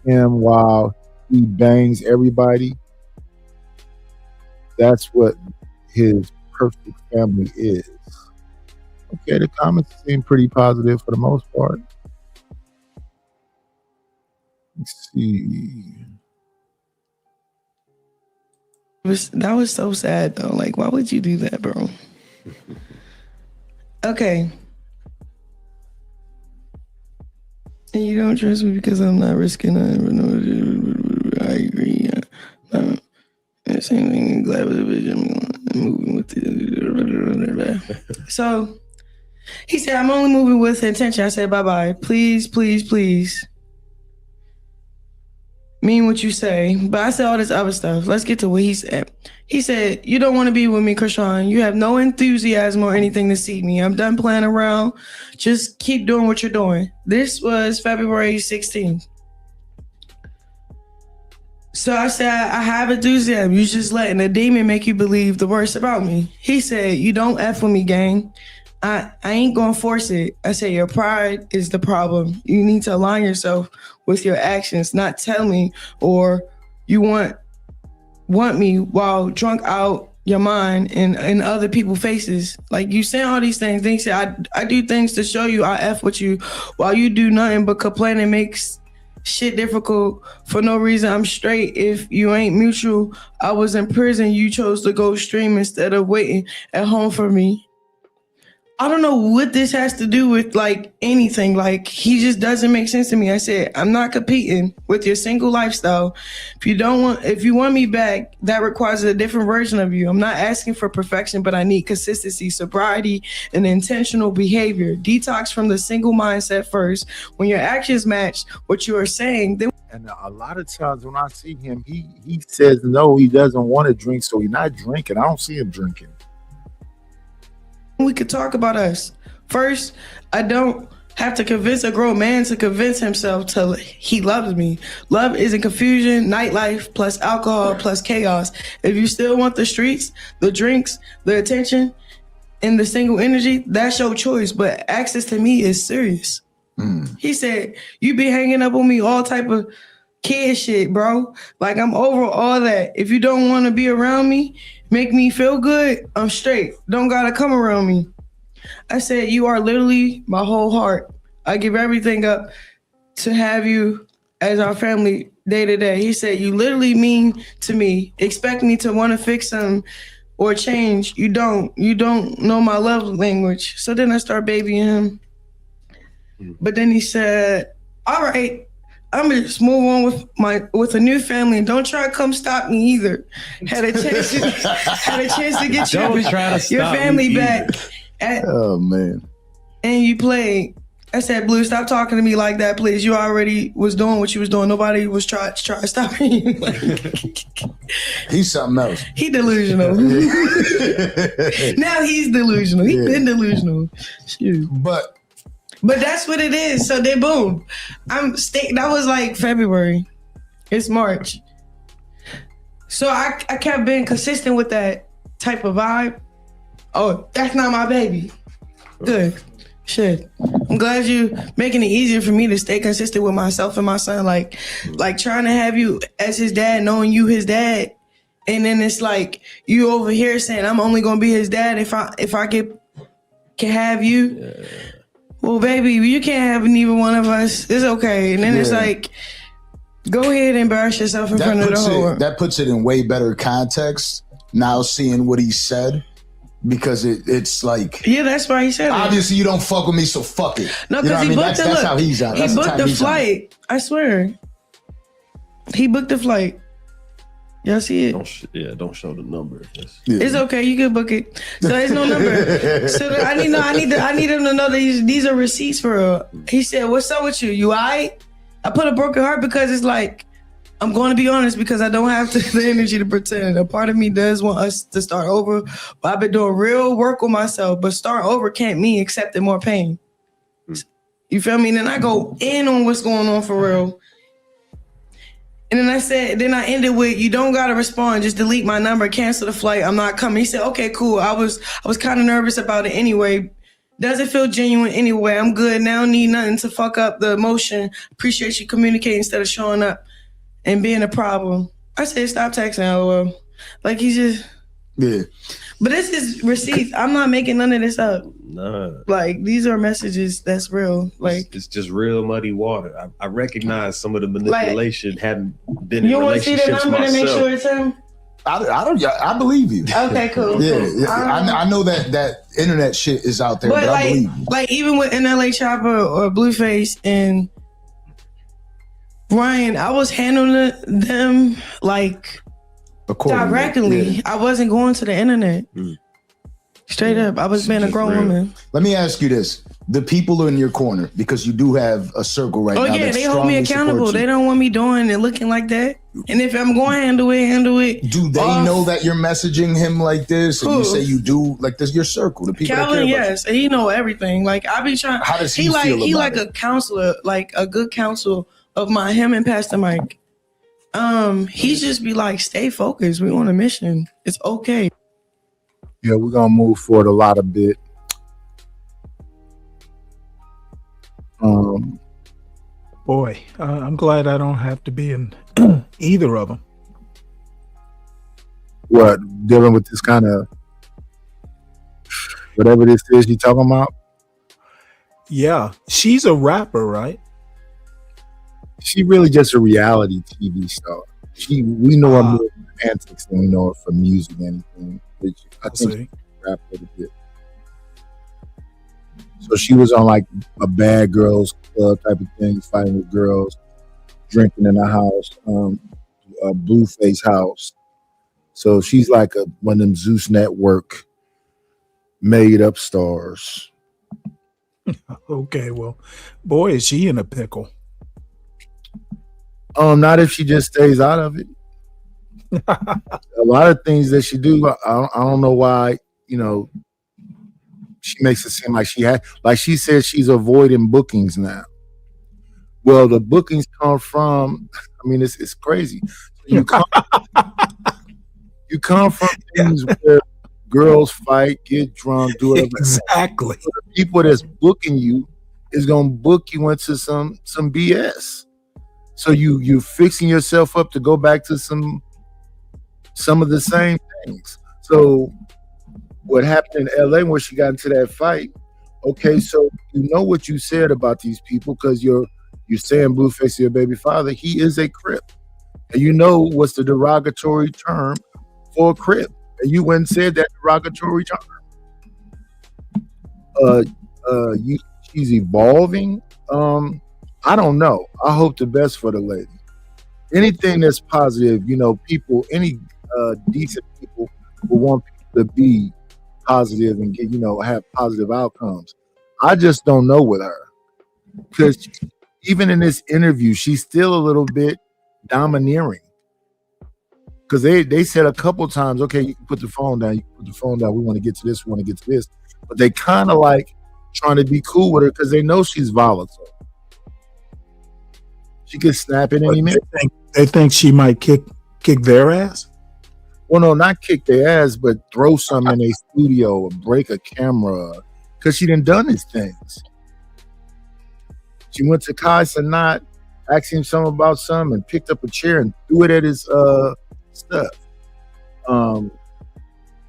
him while he bangs everybody. That's what his perfect family is. Okay, the comments seem pretty positive for the most part. Let's see. That was so sad though. Like, why would you do that, bro? Okay. And you don't trust me because I'm not risking it. I agree. Same thing. Glad with the vision. I'm moving with it. So he said, I'm only moving with intention. I said, bye-bye. Please, please, please. Mean what you say. But I said all this other stuff. Let's get to what he said. He said, you don't want to be with me, Krishan. You have no enthusiasm or anything to see me. I'm done playing around. Just keep doing what you're doing. This was February 16th. So I said, I have enthusiasm. You just letting a demon make you believe the worst about me. He said, you don't F with me, gang. I ain't gonna force it. I said, your pride is the problem. You need to align yourself with your actions, not tell me or you want me while drunk out your mind and in other people's faces. Like, you saying all these things. They say I do things to show you I F with you while you do nothing but complain and makes shit difficult for no reason. I'm straight. If you ain't mutual, I was in prison. You chose to go stream instead of waiting at home for me. I don't know what this has to do with like anything. Like, he just doesn't make sense to me. I said, I'm not competing with your single lifestyle. If you want me back, that requires a different version of you. I'm not asking for perfection, but I need consistency, sobriety, and intentional behavior. Detox from the single mindset first. When your actions match what you are saying, then. And a lot of times when I see him, he says no, he doesn't want to drink, so he's not drinking. I don't see him drinking. We could talk about us. First, I don't have to convince a grown man to convince himself till he loves me. Love isn't confusion, nightlife, plus alcohol, plus chaos. If you still want the streets, the drinks, the attention, and the single energy, that's your choice. But access to me is serious. He said, you be hanging up on me all type of kid shit, bro. Like, I'm over all that. If you don't want to be around me, make me feel good, I'm straight. Don't gotta come around me. I said, you are literally my whole heart. I give everything up to have you as our family day to day. He said, you literally mean to me. Expect me to want to fix them or change. You don't know my love language. So then I start babying him. But then he said, all right, I'm gonna just move on with a new family, and don't try to come stop me either. Had a chance to get your family back. Oh man! And you played. I said, Blue, stop talking to me like that, please. You already was doing what you was doing. Nobody was trying to stop you. He's something else. He delusional. Now he's delusional. He's been delusional. Shoot. But that's what it is. So then boom. That was like February. It's March. So I kept being consistent with that type of vibe. Oh, that's not my baby. Good. Shit. I'm glad you making it easier for me to stay consistent with myself and my son. Like trying to have you as his dad, knowing you his dad. And then it's like you over here saying I'm only gonna be his dad if I can have you. Yeah. Well, baby, you can't have neither one of us. It's okay. And then it's like, go ahead and embarrass yourself in front of the whole world. That puts it in way better context now, seeing what he said, because it's like, yeah, that's why he said it. Obviously, you don't fuck with me, so fuck it. No, because he booked that's how he's out. He booked the flight. I swear. He booked the flight. Y'all see it? Don't show the number. It's okay. You can book it. So there's no number. So I need him to know that these are receipts for her. He said, "What's up with you? You alright?" I put a broken heart because it's like I'm going to be honest because I don't have the energy to pretend. A part of me does want us to start over. But I've been doing real work with myself. But start over can't mean accepting more pain. You feel me? And then I go in on what's going on for real. And then I ended with, you don't gotta respond, just delete my number, cancel the flight, I'm not coming. He said, okay, cool. I was kind of nervous about it anyway. Doesn't feel genuine anyway. I'm good now. Don't need nothing to fuck up the emotion. Appreciate you communicating instead of showing up and being a problem. I said, stop texting, LOL. Like, he just... Yeah. But this is receipts. I'm not making none of this up. Nah. Like, these are messages that's real. Like, It's just real muddy water. I recognize some of the manipulation hadn't been you in want to see the relationships number to make myself. sure it's him? I believe you. Okay, cool. Yeah, I know that internet shit is out there, but I believe you. like even with NLA Chopper or Blueface and Ryan, I was handling them like Accordingly, directly. yeah. I wasn't going to the internet. Straight up, I was being a grown woman. Let me ask you this: the people in your corner, because you do have a circle right Oh now. yeah, that they hold me strongly accountable. supports you. They don't want me doing and looking like that. And if I'm going to handle it. Do they know that you're messaging him like this, and you Who? say you do like this? Your circle, the people that Calvin, care about yes, he know everything. Like I be trying. How does he like feel he about like a counselor, like a good counsel of mine. Him and Pastor Mike. He just be like, stay focused. We on a mission. It's okay. Yeah, we're gonna move forward a lot a bit. Boy, I'm glad I don't have to be in either of them. What, dealing with this kind of whatever this is you talking about? Yeah, she's a rapper, right? She really just a reality TV star. We know her more from antics than we know her from music and anything. I think she rap a little bit. So she was on like a bad girls club type of thing, fighting with girls, drinking in a house, a Blueface house. So she's like one of them Zeus Network made up stars. Okay, well, boy, is she in a pickle. Not if she just stays out of it. A lot of things that she do, I don't know why, she makes it seem like she said she's avoiding bookings now. Well, the bookings come from, it's crazy. You come from things where girls fight, get drunk, do whatever. Exactly. So the people that's booking you is gonna book you into some BS. So you fixing yourself up to go back to some of the same things. So what happened in LA when she got into that fight? Okay, so you know what you said about these people because you're saying Blueface to your baby father. He is a Crip, and you know what's the derogatory term for a Crip, and you went and said that derogatory term. She's evolving. I don't know. I hope the best for the lady. Anything that's positive, people, any decent people will want people to be positive and get, have positive outcomes. I just don't know with her because even in this interview, she's still a little bit domineering. Because they said a couple times, okay, you can put the phone down. You can put the phone down. We want to get to this. We want to get to this. But they kind of like trying to be cool with her because they know she's volatile. She could snap at any minute. They think she might kick their ass? Well, no, not kick their ass, but throw something in a studio or break a camera because she done his things. She went to Kai Cenat, asked him something about something, and picked up a chair and threw it at his stuff.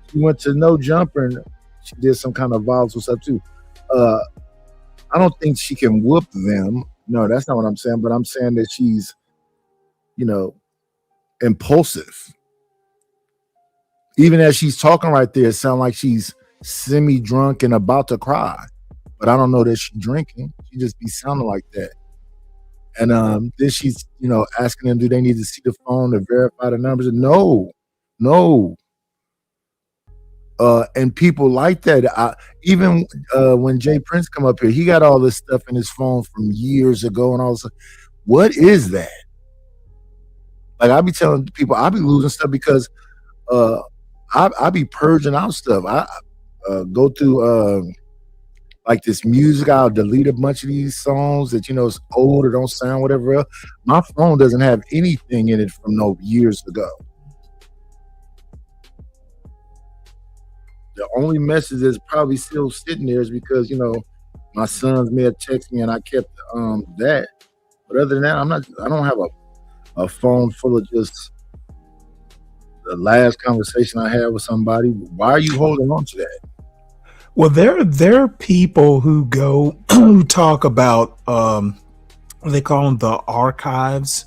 She went to No Jumper and she did some kind of volatile stuff too. I don't think she can whoop them. No, that's not what I'm saying. But I'm saying that she's, impulsive. Even as she's talking right there, it sounds like she's semi-drunk and about to cry. But I don't know that she's drinking. She just be sounding like that. And then she's, asking them, do they need to see the phone to verify the numbers? No. And people like that. Even when Jay Prince come up here, he got all this stuff in his phone from years ago and all this. What is that? Like I be telling people, I be losing stuff because I be purging out stuff. I go through like this music. I'll delete a bunch of these songs that is old or don't sound whatever else. My phone doesn't have anything in it from no years ago. The only message that's probably still sitting there is because my sons may have texted me and I kept that. But other than that, I don't have a phone full of just the last conversation I had with somebody. Why are you holding on to that? Well, there are people who go who talk about they call them the archives.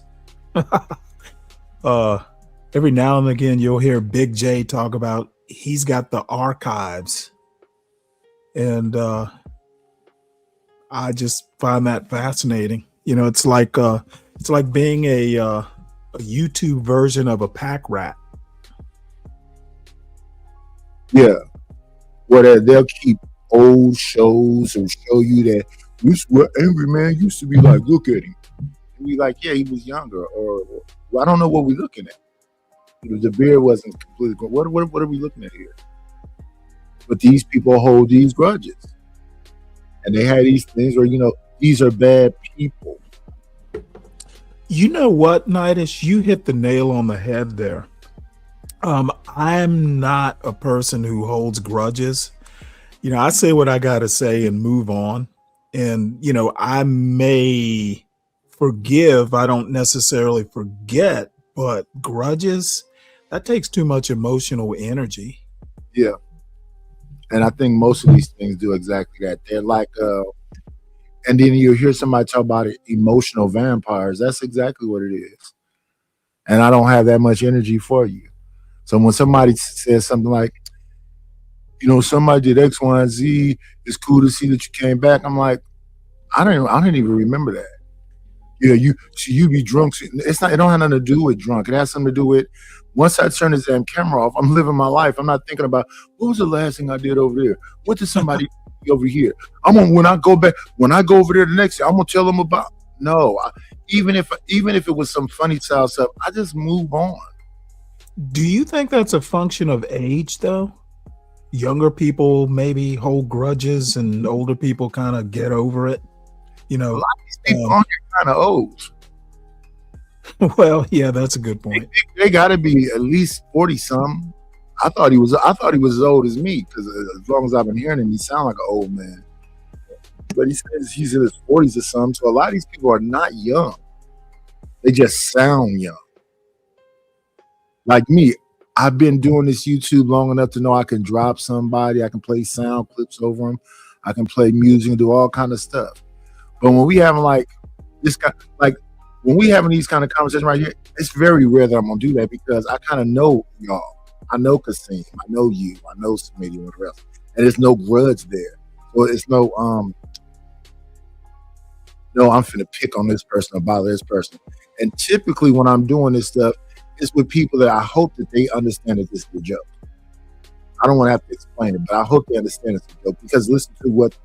Every now and again you'll hear Big J talk about he's got the archives. And I just find that fascinating. It's like being a YouTube version of a pack rat. Yeah. Where they'll keep old shows and show you that this is what Angry Man used to be like. Look at him. And we like, yeah, he was younger. Or well, I don't know what we're looking at. The beard wasn't completely good. What are we looking at here? But these people hold these grudges. And they have these things where, these are bad people. You know what, Nidus? You hit the nail on the head there. I'm not a person who holds grudges. I say what I got to say and move on. And, I may forgive. I don't necessarily forget, but grudges, that takes too much emotional energy. Yeah. And I think most of these things do exactly that. They're like, and then you hear somebody talk about it, emotional vampires. That's exactly what it is. And I don't have that much energy for you. So when somebody says something like, somebody did X, Y, and Z, it's cool to see that you came back. I'm like, I didn't even remember that. You be drunk. It don't have nothing to do with drunk. It has something to do with once I turn this damn camera off, I'm living my life. I'm not thinking about what was the last thing I did over there. What did somebody do over here? When I go over there the next day, I'm gonna tell them about. No, even if it was some funny style stuff, I just move on. Do you think that's a function of age, though? Younger people maybe hold grudges, and older people kind of get over it. A lot of these people are kind of old. Well, yeah, that's a good point. They got to be at least 40-something. I thought he was as old as me because as long as I've been hearing him, he sound like an old man. But he says he's in his 40s or something. So a lot of these people are not young. They just sound young. Like me, I've been doing this YouTube long enough to know I can drop somebody. I can play sound clips over them. I can play music and do all kind of stuff. But when we having when we having these kind of conversations right here, it's very rare that I'm gonna do that because I kind of know y'all. I know Kasim. I know you. I know Smitty, whatever else. And there's no grudge there. So it's no I'm finna pick on this person or bother this person. And typically when I'm doing this stuff, it's with people that I hope that they understand that this is a joke. I don't want to have to explain it, but I hope they understand it's a joke because listen to what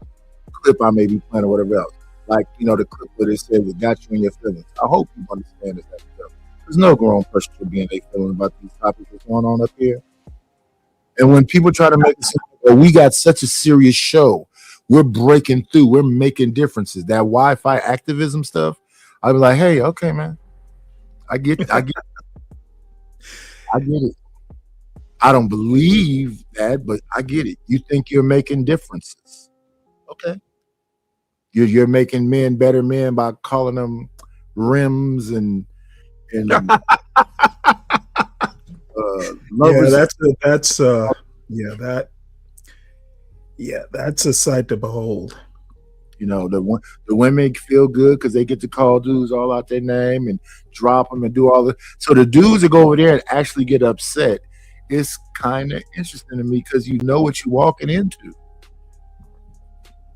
clip I may be playing or whatever else. Like, the clip where it says it got you in your feelings. I hope you understand this as a joke. There's no grown person should be in their feeling about these topics that's going on up here. And when people try to make it seem like, we got such a serious show, we're breaking through, we're making differences. That Wi-Fi activism stuff, I'd be like, hey, okay, man. I get it. I get it. I don't believe that, but I get it. You think you're making differences. Okay. You're making men better men by calling them rims and lovers. That's a sight to behold. The women feel good because they get to call dudes all out their name and drop them and do all the. So the dudes that go over there and actually get upset, it's kind of interesting to me because you know what you're walking into.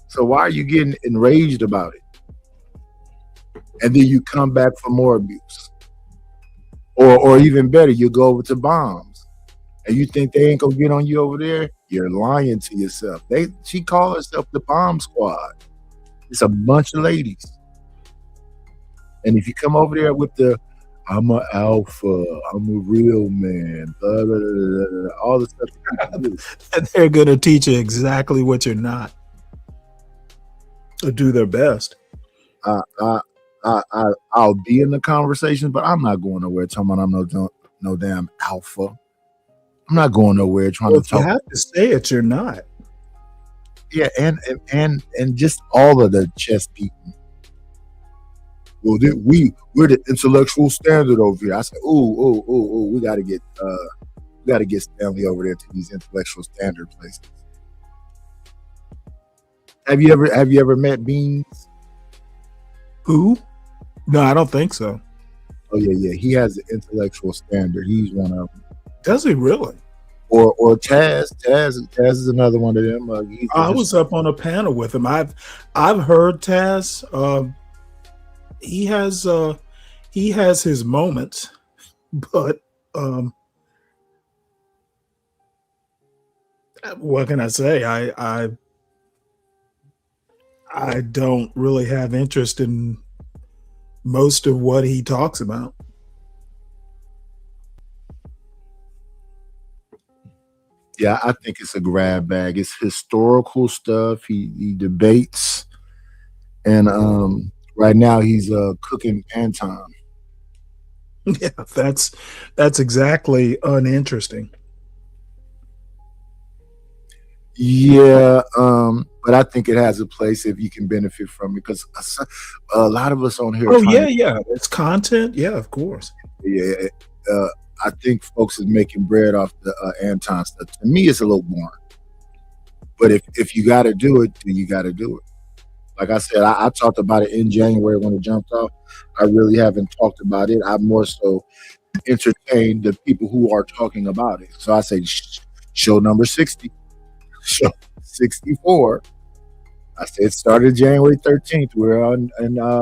So why are you getting enraged about it? And then you come back for more abuse. Or even better, you go over to bombs. And you think they ain't gonna get on you over there? You're lying to yourself. She called herself the bomb squad. It's a bunch of ladies. And if you come over there with the I'm an alpha, I'm a real man, blah, blah, blah, blah, all the stuff. And they're gonna teach you exactly what you're not. do their best. I'll be in the conversation, but I'm not going nowhere talking about I'm no damn alpha. I'm not going nowhere trying Well, to if you talk. have to say it, you're not. Yeah, and just all of the chest beating. Well, we're the intellectual standard over here. I said, ooh, we gotta get Stanley over there to these intellectual standard places. Have you ever met Beans? Who? No, I don't think so. Oh yeah. He has the intellectual standard. He's one of them. Does he really? Or Taz. Taz is another one of them. I was up on a panel with him. I've heard Taz. He has his moments, but what can I say? I don't really have interest in most of what he talks about. Yeah, I think it's a grab bag. It's historical stuff. He debates, and right now he's cooking Anton. Yeah, that's exactly uninteresting. Yeah, but I think it has a place if you can benefit from it, because a lot of us on here. Oh yeah, it's content. Yeah, of course. Yeah, I think folks is making bread off the Anton stuff. To me, it's a little boring. But if you got to do it, then you got to do it. Like I said, I talked about it in January when it jumped off. I really haven't talked about it. I more so entertained the people who are talking about it. So I say show number 60, show 64. I said it started January 13th. We're in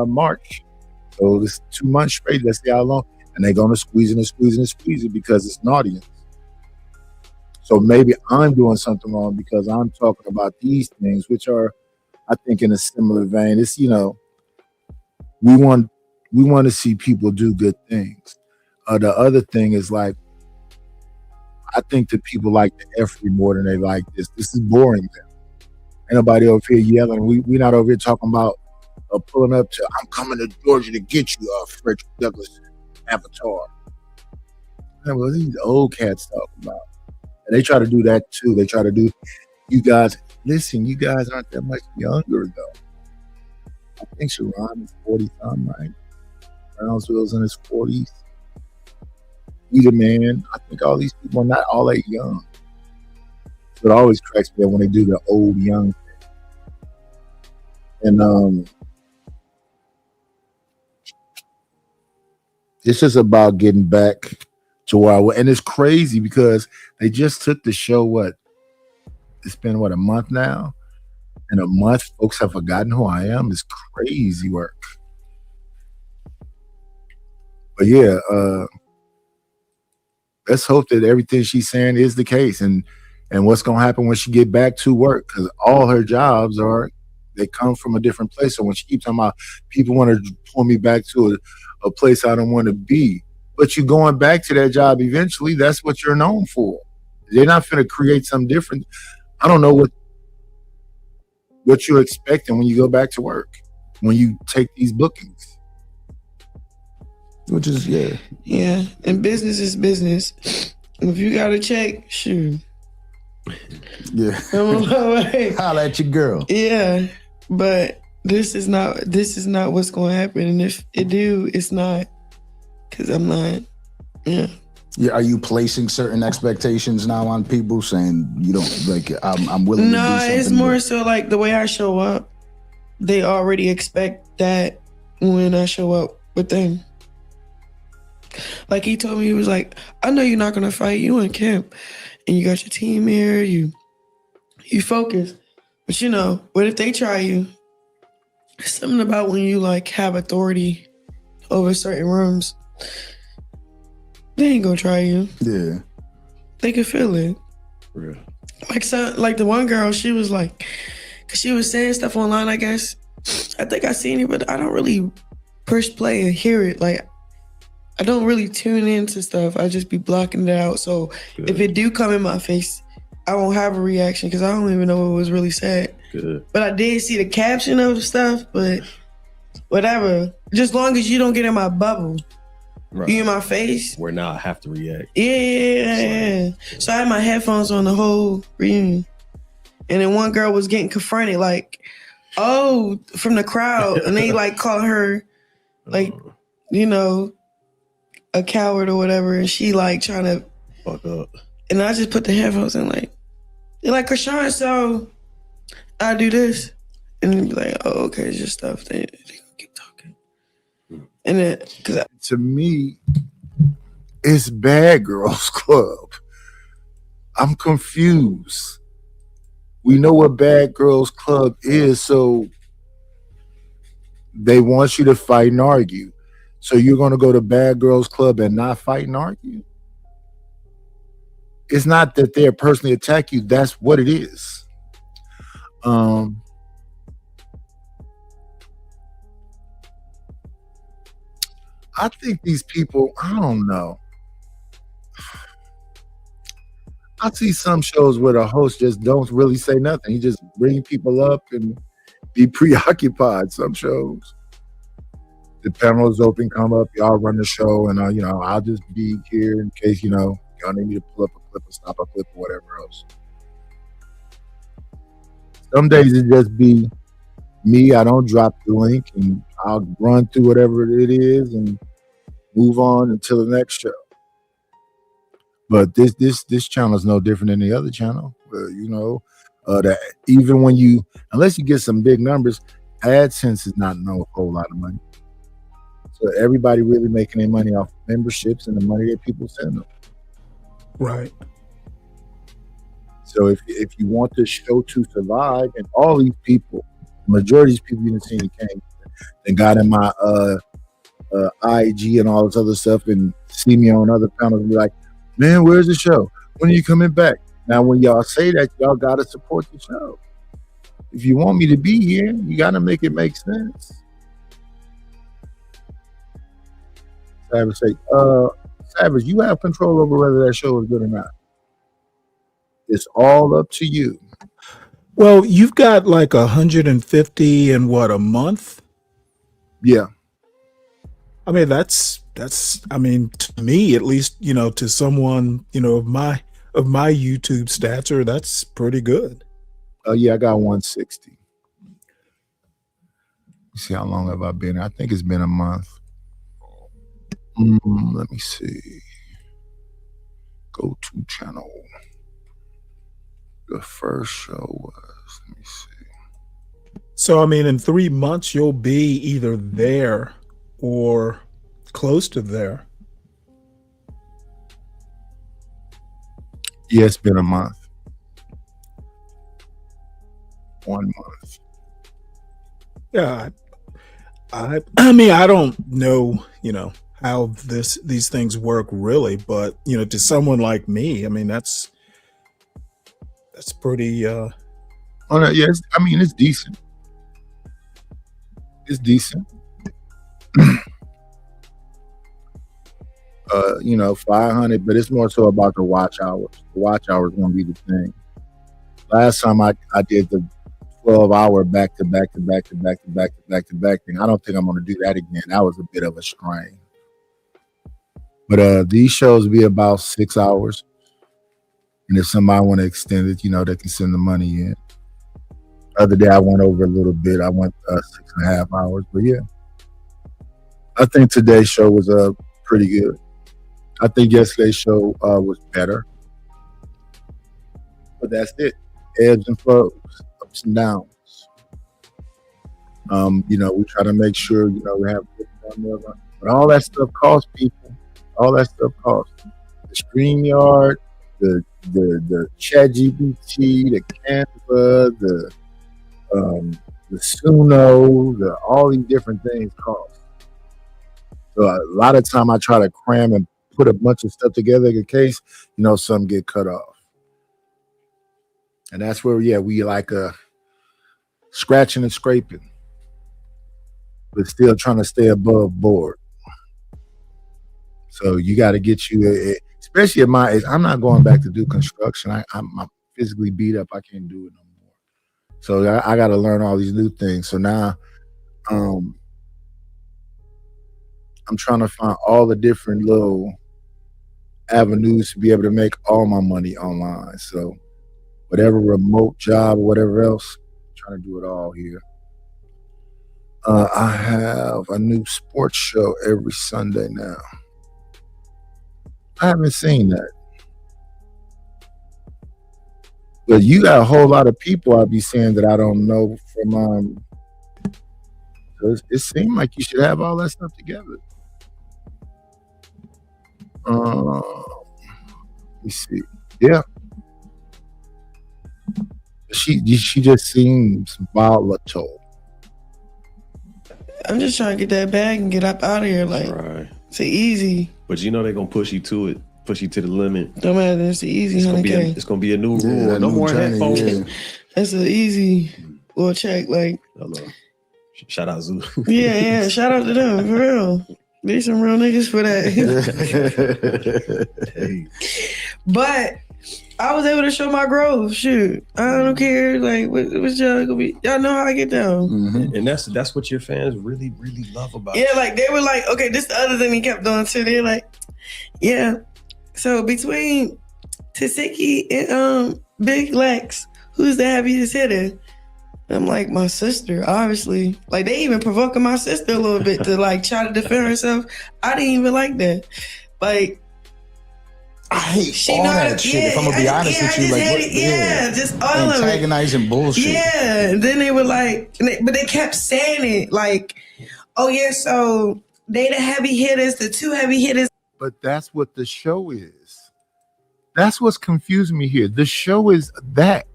March. So it's 2 months straight. Let's see how long. And they're going to squeeze it because it's an audience. So maybe I'm doing something wrong because I'm talking about these things, which are, I think, in a similar vein. It's, we want to see people do good things. The other thing is, like, I think that people like the F more than they like this. This is boring them. Ain't nobody over here yelling. We not over here talking about pulling up to, I'm coming to Georgia to get you, Frederick Douglass Avatar. And what these old cats talking about? And they try to do that too. They try to do, you guys aren't that much younger though. I think Sharon is 40-something, right? Brownsville's in his 40s. We the man. I think all these people are not all that young. So it always cracks me up when they do the old young thing. And it's just about getting back to where I was. And it's crazy because they just took the show, it's been a month now? In a month, folks have forgotten who I am. It's crazy work. But yeah, let's hope that everything she's saying is the case. And what's going to happen when she get back to work, because all her jobs they come from a different place. So when she keeps talking about people want to pull me back to a place I don't want to be, but you're going back to that job eventually. That's what you're known for. They're not going to create something different. I don't know what you're expecting when you go back to work, when you take these bookings. Which is, Yeah, and business is business. If you got a check, shoot. Yeah. Holla at your girl. Yeah, but this is not what's going to happen. And if it do, it's not, because I'm not. Yeah. Yeah. Are you placing certain expectations now on people, saying you don't like? I'm willing to do something. No, it's more so like the way I show up. They already expect that when I show up with them. Like he told me, he was like, I know you're not gonna fight. You in camp, and you got your team here. You focus, but what if they try you? There's something about when you like have authority over certain rooms. They ain't gonna try you. Yeah, they can feel it. Real. Like the one girl, she was like, cause she was saying stuff online. I guess I think I seen it, but I don't really push play and hear it. Like, I don't really tune into stuff. I just be blocking it out. So if it do come in my face, I won't have a reaction because I don't even know what was really said. Good. But I did see the caption of stuff, but whatever. Just long as you don't get in my bubble. Right. You in my face. Where now I have to react. Yeah. So I had my headphones on the whole reunion. And then one girl was getting confronted, like, oh, from the crowd. And they like called her like, you know, a coward or whatever. And she like trying to fuck up. And I just put the headphones in, like, they're like, Krishan, so I do this. And then be like, oh, okay, it's just stuff. They keep talking. And then, to me, it's Bad Girls Club. I'm confused. We know what Bad Girls Club is, so they want you to fight and argue. So you're going to go to Bad Girls Club and not fight and argue? It's not that they're personally attack you. That's what it is. I think these people, I don't know. I see some shows where the host just don't really say nothing. He just bring people up and be preoccupied. Some shows, the panel is open, come up, y'all run the show, and I'll just be here in case y'all need me to pull up a clip or stop a clip or whatever else. Some days it just be me. I don't drop the link, and I'll run through whatever it is and move on until the next show. But this channel is no different than the other channel. That even when unless you get some big numbers, AdSense is not no whole lot of money. So everybody really making their money off memberships and the money that people send them. Right. So if you want the show to survive, and all these people, majority of these people you didn't see came and got in my IG and all this other stuff and see me on other panels and be like, man, where's the show? When are you coming back? Now, when y'all say that, y'all got to support the show. If you want me to be here, you got to make it make sense. Savage say, Savage, you have control over whether that show is good or not. It's all up to you. Well, you've got like 150 in what, a month? Yeah. I mean, that's I mean, to me, at least, to someone, of my YouTube stature, that's pretty good. Yeah, I got 160. Let's see, how long have I been? I think it's been a month. Let me see. Go to channel. The first show was, let me see. So, I mean, in 3 months, you'll be either there or close to there. Yeah, it's been a month. 1 month. Yeah. I mean, I don't know, how these things work really, but to someone like me, I mean, that's pretty Oh no, yeah, it's decent. It's decent. 500, but it's more so about the watch hours. The watch hours gonna be the thing. Last time I did the 12-hour back to back thing. I don't think I'm gonna do that again. That was a bit of a strain. But these shows be about 6 hours. And if somebody want to extend it, they can send the money in. Other day I went over a little bit. I went 6.5 hours. But yeah, I think today's show was pretty good. I think yesterday's show was better. But that's it. Ebbs and flows, ups and downs. We try to make sure, we have but all that stuff costs people. All that stuff costs. The StreamYard, the ChatGPT, the Canva, the Suno, all these different things cost. So a lot of time I try to cram and put a bunch of stuff together in case, some get cut off. And that's where, we like scratching and scraping, but still trying to stay above board. So you got to get you, especially at my age, I'm not going back to do construction. I'm physically beat up. I can't do it no more. So I got to learn all these new things. So now, I'm trying to find all the different little avenues to be able to make all my money online. So whatever remote job or whatever else, I'm trying to do it all here. I have a new sports show every Sunday now. I haven't seen that. But you got a whole lot of people I'll be seeing that I don't know from it seemed like you should have all that stuff together. Let me see. Yeah. She just seems volatile. I'm just trying to get that bag and get up out of here. Like, it's easy. But you know they're gonna push you to it, push you to the limit. Don't matter. It's easy. It's gonna be a new rule. No more headphones. Yeah. That's an easy little check. Like, hello. Shout out Zoo. yeah. Shout out to them for real. There's some real niggas for that. But I was able to show my growth. Shoot, I don't care. Like, what's y'all gonna be? Y'all know how I get down. Mm-hmm. And that's what your fans really, really love about Yeah, like they were like, okay, this is the other thing he kept doing too. They're like, yeah. So between Tasiki and Big Lex, who's the heaviest hitter? I'm like, my sister, obviously. Like, they even provoking my sister a little bit to like try to defend herself. I didn't even like that. Like, I hate all that shit. If I'm gonna be honest with you, like, just all of it. Antagonizing bullshit. Yeah, and then they were like, but they kept saying it like, oh yeah, so they the heavy hitters, the two heavy hitters. But that's what the show is. That's what's confusing me here. The show is that.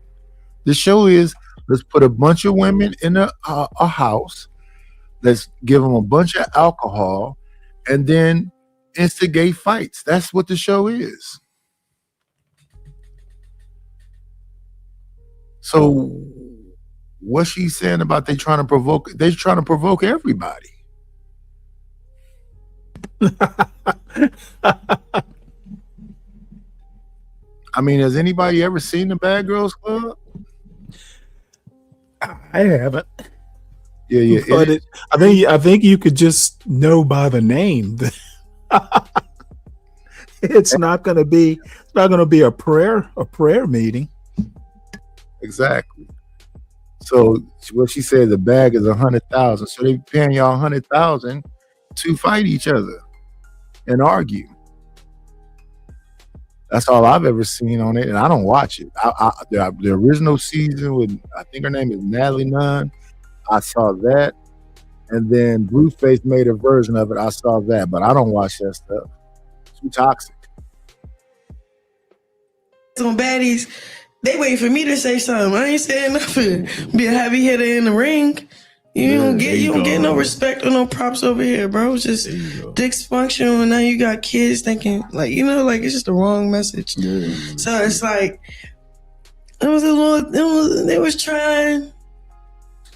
The show is, let's put a bunch of women in a house. Let's give them a bunch of alcohol, and then instigate fights. That's what the show is. So, what's she saying about they're trying to provoke everybody? I mean, has anybody ever seen the Bad Girls Club? I haven't. Yeah. But I think you could just know by the name. It's not going to be a prayer meeting. Exactly. So what she said, the bag is 100,000. So they paying y'all 100,000 to fight each other and argue. That's all I've ever seen on it, and I don't watch it. The original season with, I think her name is Natalie Nunn, I saw that, and then Blueface made a version of it. I saw that, but I don't watch that stuff. It's too toxic. Some baddies, they wait for me to say something. I ain't saying nothing. Be a heavy hitter in the ring. You don't get no respect or no props over here, bro. It's just dysfunctional, and now you got kids thinking like, it's just the wrong message. Yeah. So it's like they was trying,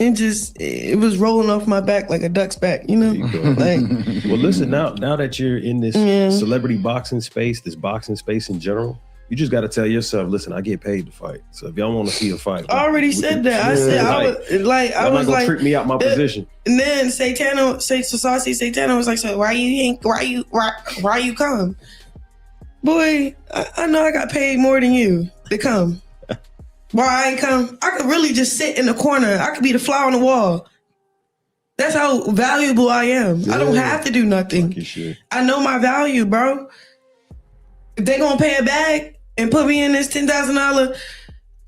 and just it was rolling off my back like a duck's back, Like, well, listen, now that you're in this celebrity boxing space, this boxing space in general, you just got to tell yourself, listen, I get paid to fight. So if y'all want to see a fight, I already said that. I said I was like, trick me out my position. And then Satano was like, so why you come? Boy, I know I got paid more than you to come. Why I ain't come? I could really just sit in the corner. I could be the fly on the wall. That's how valuable I am. Yeah. I don't have to do nothing. I know my value, bro. If they gonna pay a bag and put me in this $10,000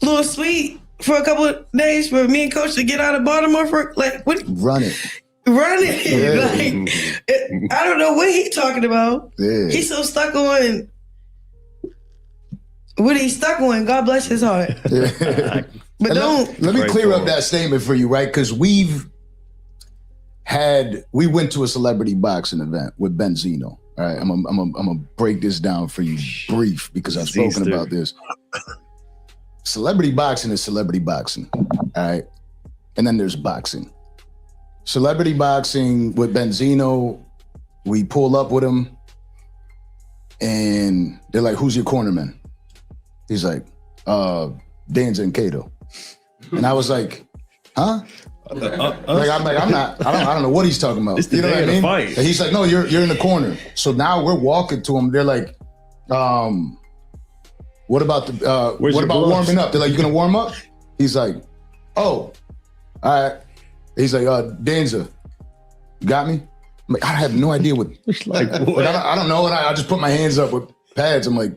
little suite for a couple of days for me and Coach to get out of Baltimore for what? Run it. Yeah. I don't know what he's talking about. Yeah. He's so stuck on what he's stuck on. God bless his heart. Yeah. But let me clear up that statement for you, right? Because we went to a celebrity boxing event with Benzino. All right, I'm gonna break this down for you brief because I've spoken about this. Celebrity boxing is celebrity boxing, all right? And then there's boxing. Celebrity boxing with Benzino, we pull up with him and they're like, who's your cornerman? He's like, Danza and Cato. And I was like, huh? I'm not. I don't know what he's talking about. It's the You know day what I of the mean? fight. And he's like, no, you're in the corner. So now we're walking to him. They're like, what about Where's what your about gloves? warming up? They're like, you gonna warm up? He's like, oh, all right. He's like, Danza, you got me? I'm like, I have no idea what. Like, what? I don't know. And I just put my hands up with pads. I'm like,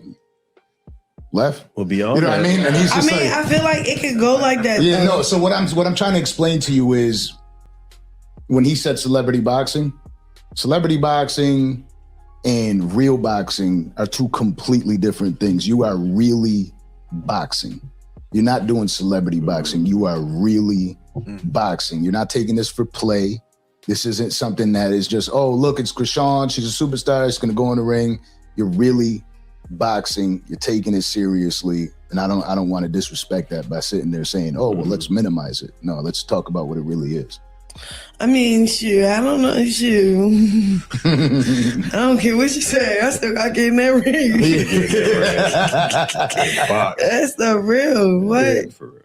left. Well, beyond You know what I that- mean? And he's I just mean, like, I feel like it could go like that. yeah, though. no. So what I'm trying to explain to you is when he said celebrity boxing and real boxing are two completely different things. You are really boxing. You're not doing celebrity boxing. You are really boxing. You're not taking this for play. This isn't something that is just, oh, look, it's Krishan. She's a superstar. It's going to go in the ring. You're really boxing. You're taking it seriously. And I don't want to disrespect that by sitting there saying, oh, well, let's minimize it. No, let's talk about what it really is. I mean, shoot, I don't know, shoot. I don't care what you say. I still got to get in that ring. That's the real. What? Yeah, for real.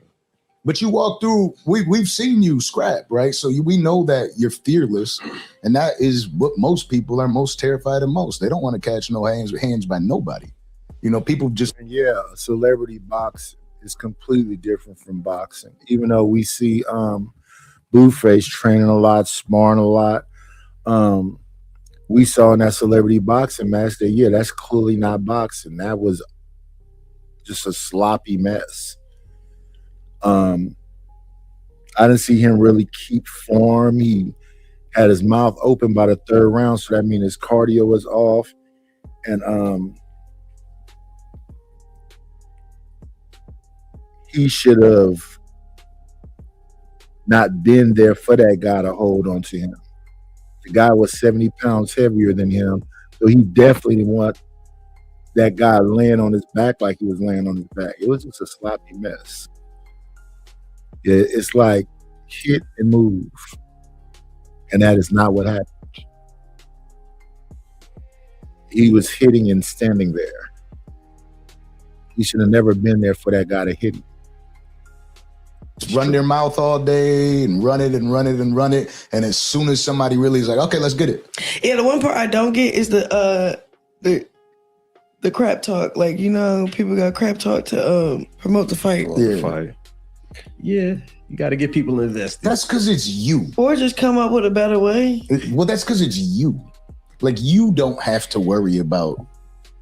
But you walk through, we've seen you scrap, right? So we know that you're fearless. And that is what most people are most terrified of most. They don't want to catch no hands by nobody. You know, people just. Yeah, celebrity boxing is completely different from boxing. Even though we see Blueface training a lot, sparring a lot. We saw in that celebrity boxing match that, yeah, that's clearly not boxing. That was just a sloppy mess. I didn't see him really keep form. He had his mouth open by the third round, so that means his cardio was off. And he should have not been there for that guy to hold on to him. The guy was 70 pounds heavier than him, so he definitely didn't want that guy laying on his back like he was laying on his back. It was just a sloppy mess. Yeah, it's like hit and move, and that is not what happened. He was hitting and standing there. He should have never been there for that guy to hit him. Run their mouth all day and run it and run it and run it. And as soon as somebody really is like, okay, let's get it. Yeah, the one part I don't get is the crap talk. Like, you know, people got crap talk to promote the fight. Yeah, you got to get people invested. That's because it's you. Or just come up with a better way. Well, that's because it's you. Like, you don't have to worry about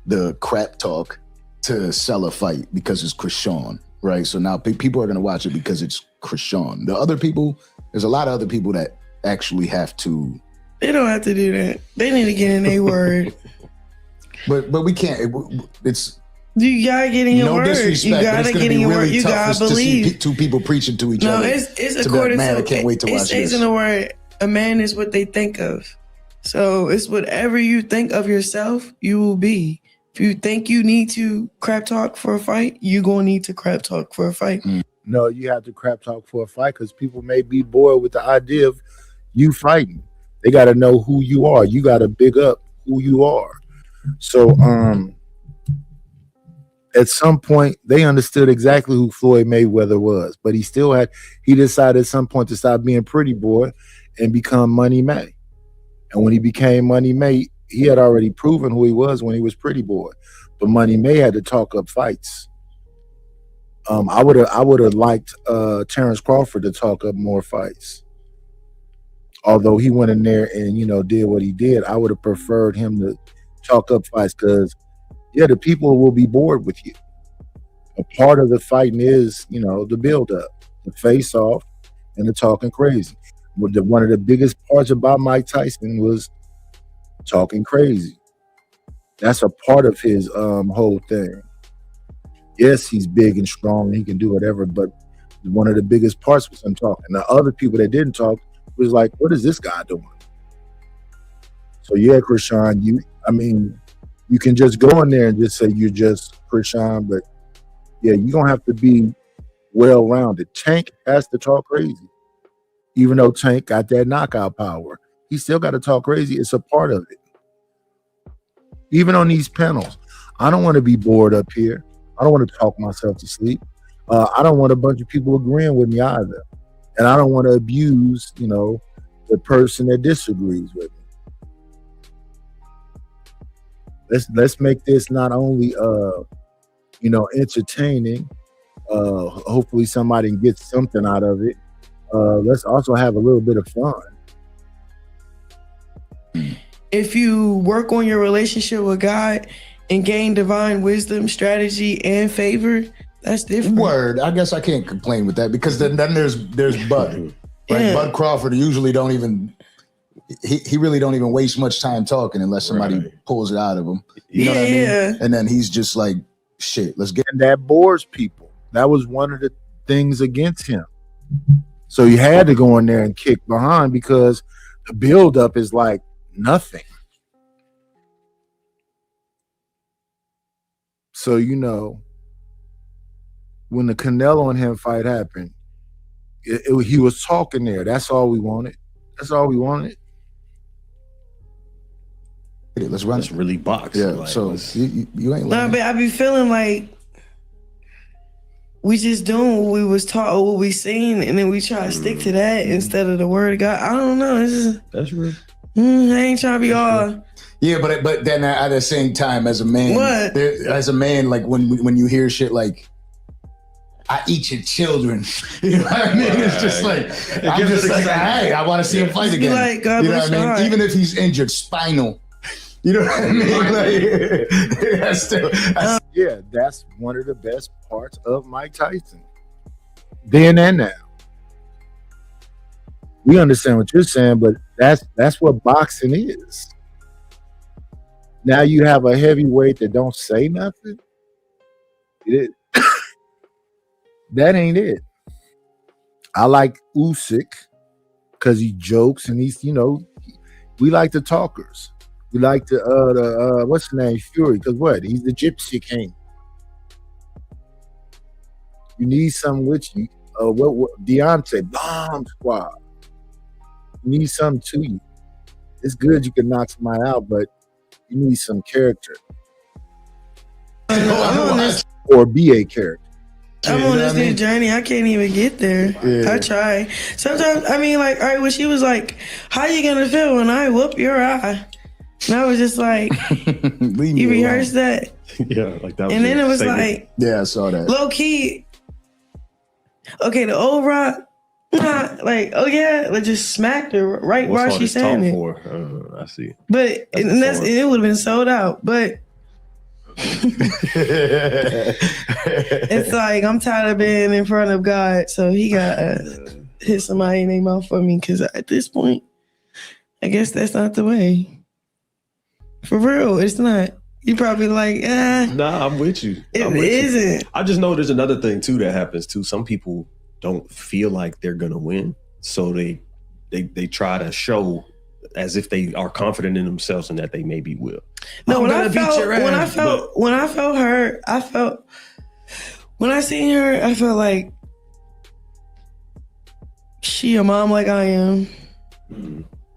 the crap talk to sell a fight because it's Krishan, right? So now people are going to watch it because it's Krishan. The other people, there's a lot of other people that actually have to. They don't have to do that. They need to get in their word. But we can't. It's you gotta get in your no word. disrespect. You but gotta it's gonna get in be your really word. You tough gotta to see believe. two people preaching to each No, other. it's to be like, according man, to. I can't wait to it watch stays this. in the word. A man is what they think of. So it's whatever you think of yourself, you will be. If you think you need to crap talk for a fight, you're gonna need to crap talk for a fight. No, you have to crap talk for a fight because people may be bored with the idea of you fighting. They got to know who you are. You got to big up who you are. So, at some point, they understood exactly who Floyd Mayweather was, but he decided at some point to stop being Pretty Boy and become Money May. And when he became Money May, he had already proven who he was when he was Pretty Boy. But Money May had to talk up fights. I would have liked Terrence Crawford to talk up more fights. Although he went in there and, did what he did, I would have preferred him to talk up fights because, yeah, the people will be bored with you. A part of the fighting is, the build-up, the face-off, and the talking crazy. One of the biggest parts about Mike Tyson was talking crazy. That's a part of his whole thing. Yes, he's big and strong and he can do whatever, but one of the biggest parts was him talking. The other people that didn't talk was like, what is this guy doing? So yeah, Krishan, you can just go in there and just say you're just Krishan, but yeah, you're gonna have to be well-rounded. Tank has to talk crazy. Even though Tank got that knockout power, he still got to talk crazy. It's a part of it. Even on these panels, I don't want to be bored up here. I don't want to talk myself to sleep. I don't want a bunch of people agreeing with me either, and I don't want to abuse, the person that disagrees with me. Let's make this not only entertaining. Hopefully somebody can get something out of it. Let's also have a little bit of fun. If you work on your relationship with God and gain divine wisdom, strategy, and favor, that's different. Word. I guess I can't complain with that because then there's Bud. Right? Yeah. Bud Crawford usually don't even he really don't even waste much time talking unless somebody pulls it out of him. You know what I mean? Yeah. And then he's just like, shit, let's get And that bores people. That was one of the things against him. So you had to go in there and kick behind because the buildup is like nothing. So, when the Canelo and him fight happened, he was talking there. That's all we wanted. That's all we wanted. let's run. Let's really box. Yeah. Like, So you ain't No, lying. but I be feeling like we just doing what we was taught or what we seen, and then we try to stick to that instead of the word of God. I don't know. It's just, that's real. I ain't trying to be all. Yeah, but then at the same time, as a man, What? like when you hear shit like, I eat your children. You know what I mean? It's just like, I'm gives just it like, excitement. hey, I want to see him fight Just be again. like, God you know bless what I your mean? heart. Even if he's injured spinal. You know what I mean? Like, that's still, Yeah, that's one of the best parts of Mike Tyson. Then and now. We understand what you're saying, but that's what boxing is. Now you have a heavyweight that don't say nothing. That ain't it. I like Usyk because he jokes and he's, we like the talkers. We like the what's the name, Fury, because what? He's the Gypsy King. You need something with you. What Deontay, Bomb Squad. You need something to you. It's good you can knock somebody out, but you need some character. Or be a character. I'm on this new journey. I can't even get there. Yeah. I try. Sometimes, all right, when she was like, how you gonna feel when I whoop your eye? And I was just like, you rehearsed that? Yeah, like that. And then it was like, yeah, I saw that. low key, okay, the old rock, like, oh yeah, like just smacked her right What's while all she's this saying talk it. for? I see. But it would have been sold out. But it's like I'm tired of being in front of God, so he got hit somebody in their mouth for me. Because at this point, I guess that's not the way. For real, it's not. You probably like, Nah, I'm with you. It I'm with you. isn't. I just know there's another thing too that happens too. Some people don't feel like they're gonna win, so they try to show as if they are confident in themselves and that they maybe will. No, when I'm I gonna beat felt your ass, when I felt her, when I seen her, I felt like she a mom like I am.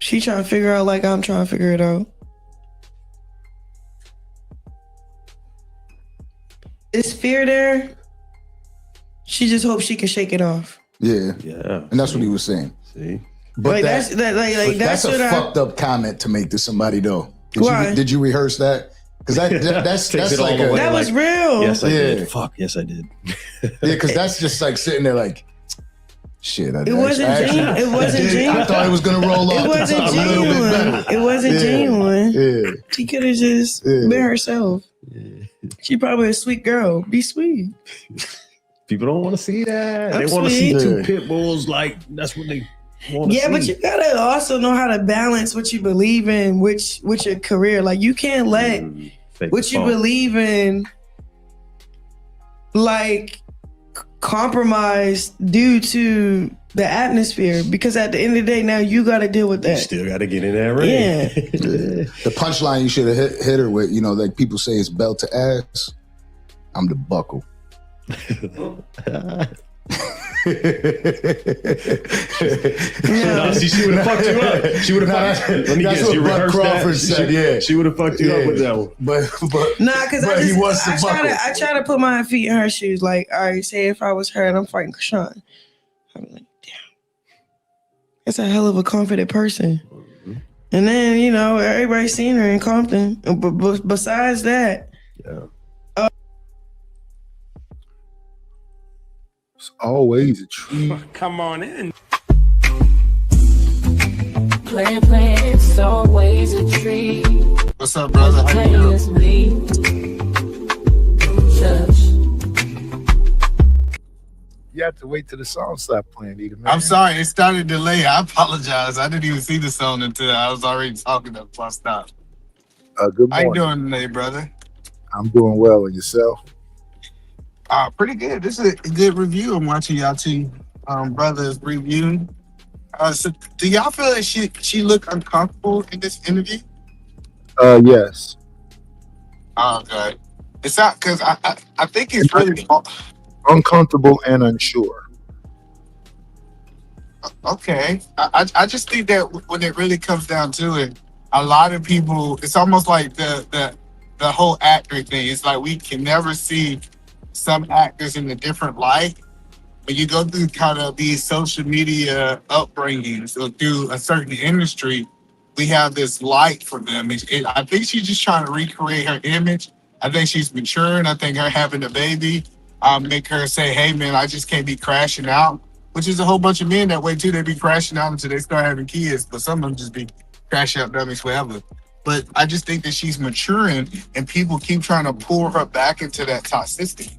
She trying to figure out like I'm trying to figure it out. Is fear there? She just hopes she can shake it off. Yeah. Yeah. And that's what he was saying. See? But Like, that's that's a what I- fucked up comment to make to somebody though. Why? Did you rehearse that? Because that's Takes it all like the way, That was real. Yes, I Yeah. did. Fuck, yes, I did. Yeah, because that's just like sitting there like, shit. It wasn't genuine. It wasn't I genuine. thought it was gonna roll off. It wasn't the top a little bit genuine. better. It wasn't Yeah. genuine. Yeah. She could have just been herself. She probably a sweet girl. Be sweet. People don't want to see that. I'm they want to see sweet. two pit bulls. Like that's what they want to see. Yeah, but you gotta also know how to balance what you believe in, with your career. Like you can't let Fake what the you funk. believe in, like, compromise due to the atmosphere. Because at the end of the day, now you got to deal with that. Still got to get in that ring. Yeah. The punchline you should have hit her with, like people say it's belt to ass. I'm the buckle. No, see, she would have fucked you up. She would have fucked. Let me That's guess. what You Buck rehearsed Crawford that. said, yeah. She would have fucked you up with that one. But Nah, because but he wants to I buckle. try to put my feet in her shoes. Like, all right, say if I was her and I'm fighting Krishan, I'm like, damn, that's a hell of a confident person. And then, you know, everybody's seen her in Compton. But besides that, it's always a treat. Come on in. Plan, it's always a treat. What's up, brother? How you doing? It's me. Shush. You have to wait till the song stop playing, Nita, man. I'm sorry, it started delayed. I apologize. I didn't even see the song until I was already talking up. I stopped. Good How you morning. doing today, brother? I'm doing well, and yourself? Pretty good. This is a good review. I'm watching y'all two brothers review. So do y'all feel that she looked uncomfortable in this interview? Yes. Oh, okay. It's not because I think it's really Uncomfortable and unsure. okay. I just think that when it really comes down to it, a lot of people, it's almost like the whole actor thing. It's like we can never see some actors in a different light. When you go through kind of these social media upbringings or through a certain industry, we have this light for them. I think she's just trying to recreate her image. I think she's maturing. I think her having a baby make her say, hey, man, I just can't be crashing out, which is a whole bunch of men that way too. They be crashing out until they start having kids, but some of them just be crash out dummies forever. But I just think that she's maturing and people keep trying to pull her back into that toxicity.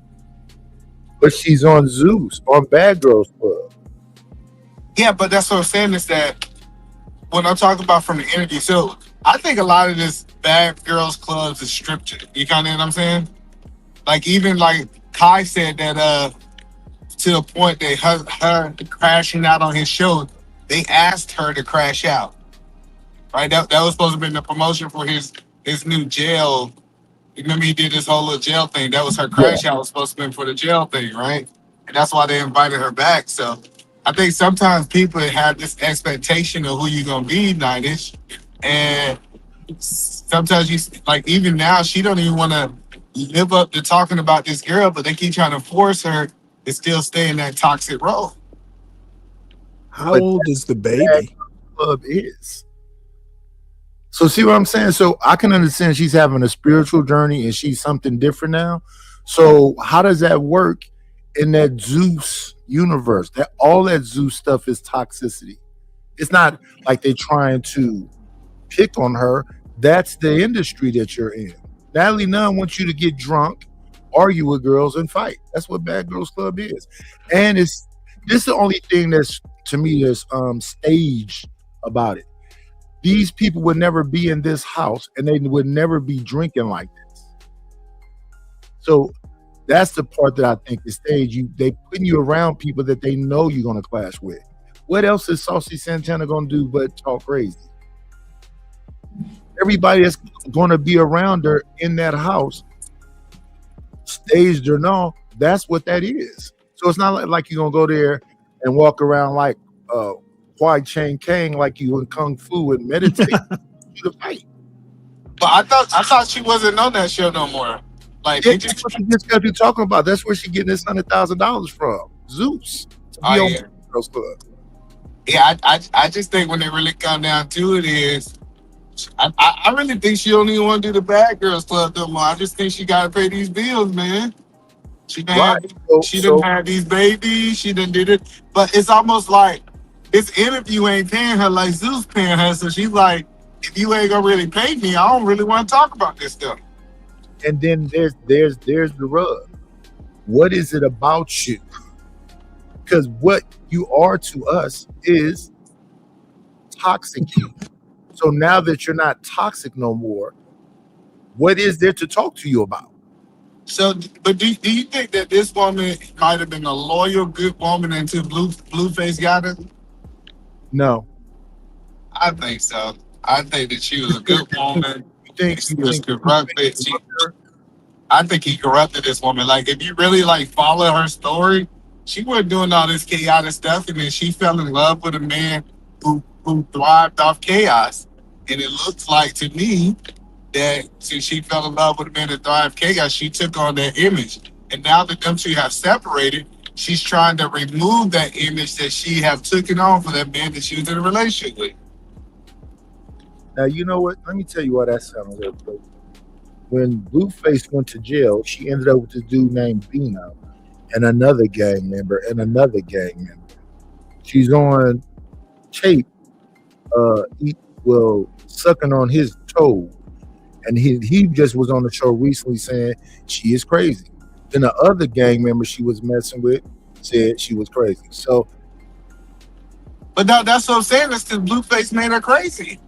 But she's on Zeus, on Bad Girls Club. Yeah, but that's what I'm saying is that when I'm talking about from the interview, so I think a lot of this Bad Girls Clubs is scripted. You kind of know what I'm saying? Like even like Kai said that to the point that her crashing out on his show, they asked her to crash out. Right? That was supposed to be the promotion for his new jail. Remember he did this whole little jail thing. That was her crash out was supposed to be for the jail thing, right? And that's why they invited her back. So I think sometimes people have this expectation of who you're gonna be, Nightish. And sometimes you like even now she don't even wanna live up to talking about this girl, but they keep trying to force her to still stay in that toxic role. How old is the baby? Club is. So see what I'm saying? So I can understand she's having a spiritual journey and she's something different now. So how does that work in that Zeus universe? That all that Zeus stuff is toxicity. It's not like they're trying to pick on her. That's the industry that you're in. Natalie Nunn wants you to get drunk, argue with girls, and fight. That's what Bad Girls Club is. And this is the only thing that's to me that's staged about it. These people would never be in this house and they would never be drinking like this. So that's the part that I think is staged. They putting you around people that they know you're gonna clash with. What else is Saucy Santana gonna do but talk crazy? Everybody that's gonna be around her in that house, staged or no, that's what that is. So it's not like you're gonna go there and walk around like Kwai Chang Kang like you in Kung Fu and meditate to fight. But I thought she wasn't on that show no more. Like Yeah, they that's what she just got to talking about. That's where she getting this $100,000 from. Zeus. To be on yeah. Girls Club. Yeah, I just think when it really come down to it is, I really think she don't even want to do the Bad Girls Club no more. I just think she got to pay these bills, man. She done had these babies. She done did it, but it's almost like this interview ain't paying her like Zeus paying her. So she's like, if you ain't gonna really pay me, I don't really want to talk about this stuff. And then there's the rub. What is it about you? Because what you are to us is toxic. So now that you're not toxic no more, what is there to talk to you about? So, but do you think that this woman might have been a loyal, good woman until Blueface got her? No. I think so. I think that she was a good woman. She was corrupted. I think he corrupted this woman. Like, if you really like follow her story, She wasn't doing all this chaotic stuff, and then she fell in love with a man who thrived off chaos. And it looks like to me that since she fell in love with a man that thrived chaos, she took on that image. And now that them two have separated, she's trying to remove that image that she have taken on for that man that she was in a relationship with. Now, you know what? Let me tell you why that sounded real close. When Blueface went to jail, she ended up with this dude named Bino and another gang member and another gang member. She's on tape, sucking on his toe. And he just was on the show recently saying she is crazy. Then the other gang member she was messing with said she was crazy. So, but no, that's what I'm saying. That's because Blueface made her crazy.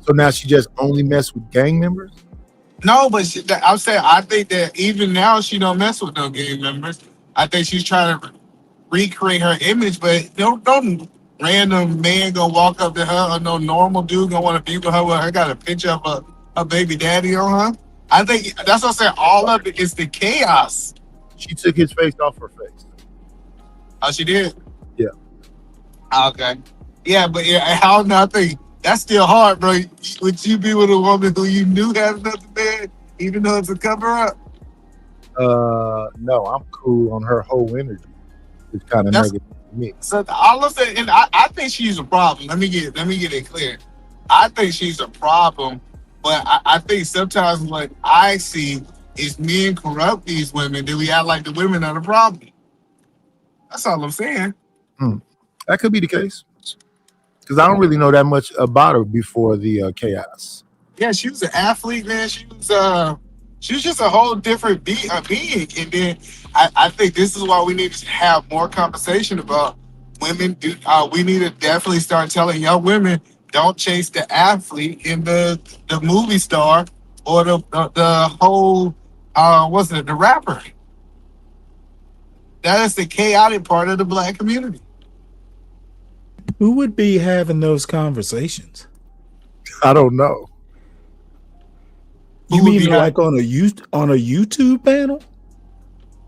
So now she just only mess with gang members? No, but I'm saying I think that even now she don't mess with no gang members. I think she's trying to recreate her image, but don't random man gonna walk up to her or no normal dude gonna want to be with her with her got a picture of a baby daddy on her. I think that's what I'm saying. All of it is the chaos. She took his face off her face. Oh, she did? Yeah. Okay. Yeah, but how nothing. That's still hard, bro. Would you be with a woman who you knew had another man, even though it's a cover up? No, I'm cool on her whole energy. It's kind of negative to me. So all of that, and I think she's a problem. Let me get it clear. I think she's a problem, but I think sometimes what I see is men corrupt these women. Then we act like the women are the problem. That's all I'm saying. That could be the case. Because I don't really know that much about her before the chaos. Yeah, she was an athlete, man. She was just a whole different being. And then I think this is why we need to have more conversation about women. We need to definitely start telling young women, don't chase the athlete and the movie star or the whole the rapper. That is the chaotic part of the Black community. Who would be having those conversations? I don't know. You mean like on a YouTube panel?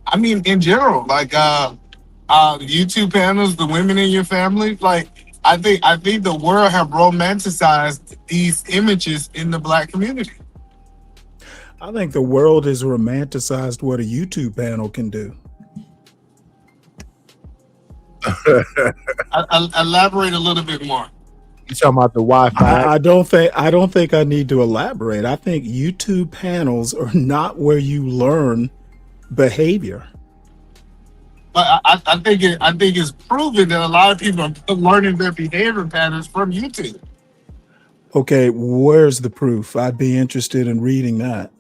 I mean, in general, like YouTube panels, the women in your family. Like, I think the world have romanticized these images in the Black community. I think the world has romanticized what a YouTube panel can do. Elaborate a little bit more. You talking about the Wi-Fi? I don't think I need to elaborate. I think YouTube panels are not where you learn behavior. But I think it's proven that a lot of people are learning their behavior patterns from YouTube. Okay, where's the proof? I'd be interested in reading that.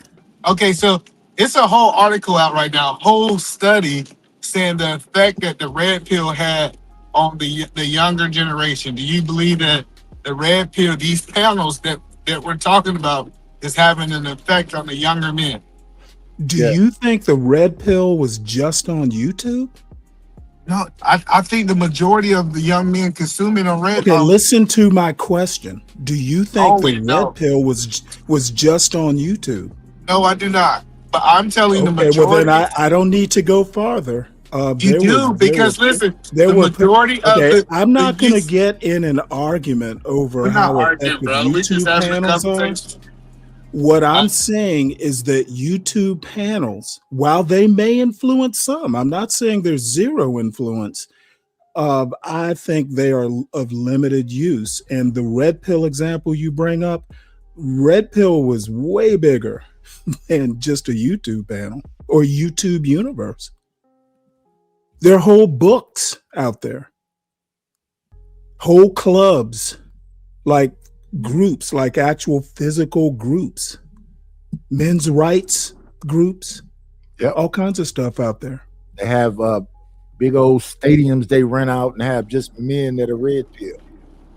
Okay, so it's a whole article out right now, whole study saying the effect that the red pill had on the younger generation. Do you believe that the red pill, these panels that we're talking about, is having an effect on the younger men? Do you think the red pill was just on YouTube? No, I think the majority of the young men consuming on red. Okay, listen to my question. Do you think the red pill was just on YouTube? No, I do not. But I'm telling the majority. Well, then I don't need to go farther. Listen, the majority of the. I'm not going to get in an argument over how effective YouTube panels are. What I'm saying is that YouTube panels, while they may influence some, I'm not saying there's zero influence. I think they are of limited use. And the red pill example you bring up, red pill was way bigger than just a YouTube panel or YouTube universe. There are whole books out there, whole clubs, like groups, like actual physical groups, men's rights groups, all kinds of stuff out there. They have big old stadiums they rent out and have just men that are red pill.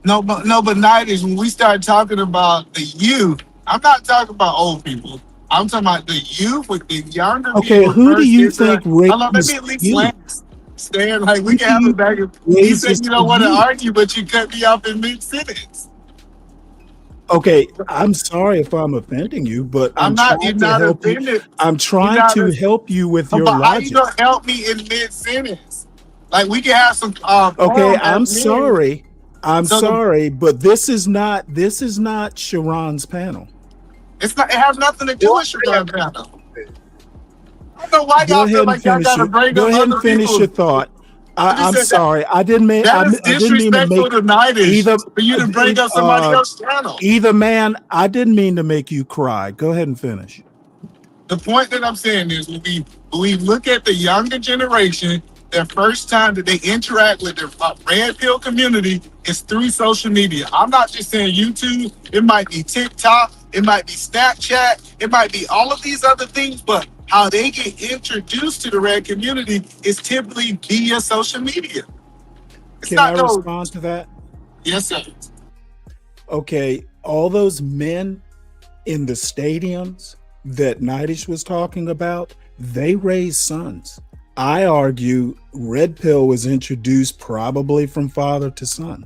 No, but 90s, when we start talking about the youth, I'm not talking about old people. I'm talking about the youth with the younger people. Okay, who do you think raises Stand like we can have it back. You said you don't want to argue, but you cut me off in mid-sentence. Okay, I'm sorry if I'm offending you, but I'm You're trying to not help you. offended. I'm You're trying not. to help you with your But how you logic. gonna help me in mid sentence? Like we can have some Okay, form I'm as men. sorry. I'm So the, sorry, but this is not Sharon's panel. it's not. It has nothing to do with Sharon Panel. I don't know why Go y'all feel ahead and like y'all finish gotta your bring go up ahead and other finish people. your thought. I just I'm said sorry. I didn't mean that is I didn't mean to disrespectful make to Nightish either for you to bring up somebody else's channel. either man. I didn't mean to make you cry. Go ahead and finish. The point that I'm saying is when we look at the younger generation, the first time that they interact with the red pill community is through social media. I'm not just saying YouTube. It might be TikTok. It might be Snapchat. It might be all of these other things. But how they get introduced to the red community is typically via social media. It's Can I not no. respond to that? Yes, sir. Okay, all those men in the stadiums that Nightish was talking about, they raise sons. I argue red pill was introduced probably from father to son.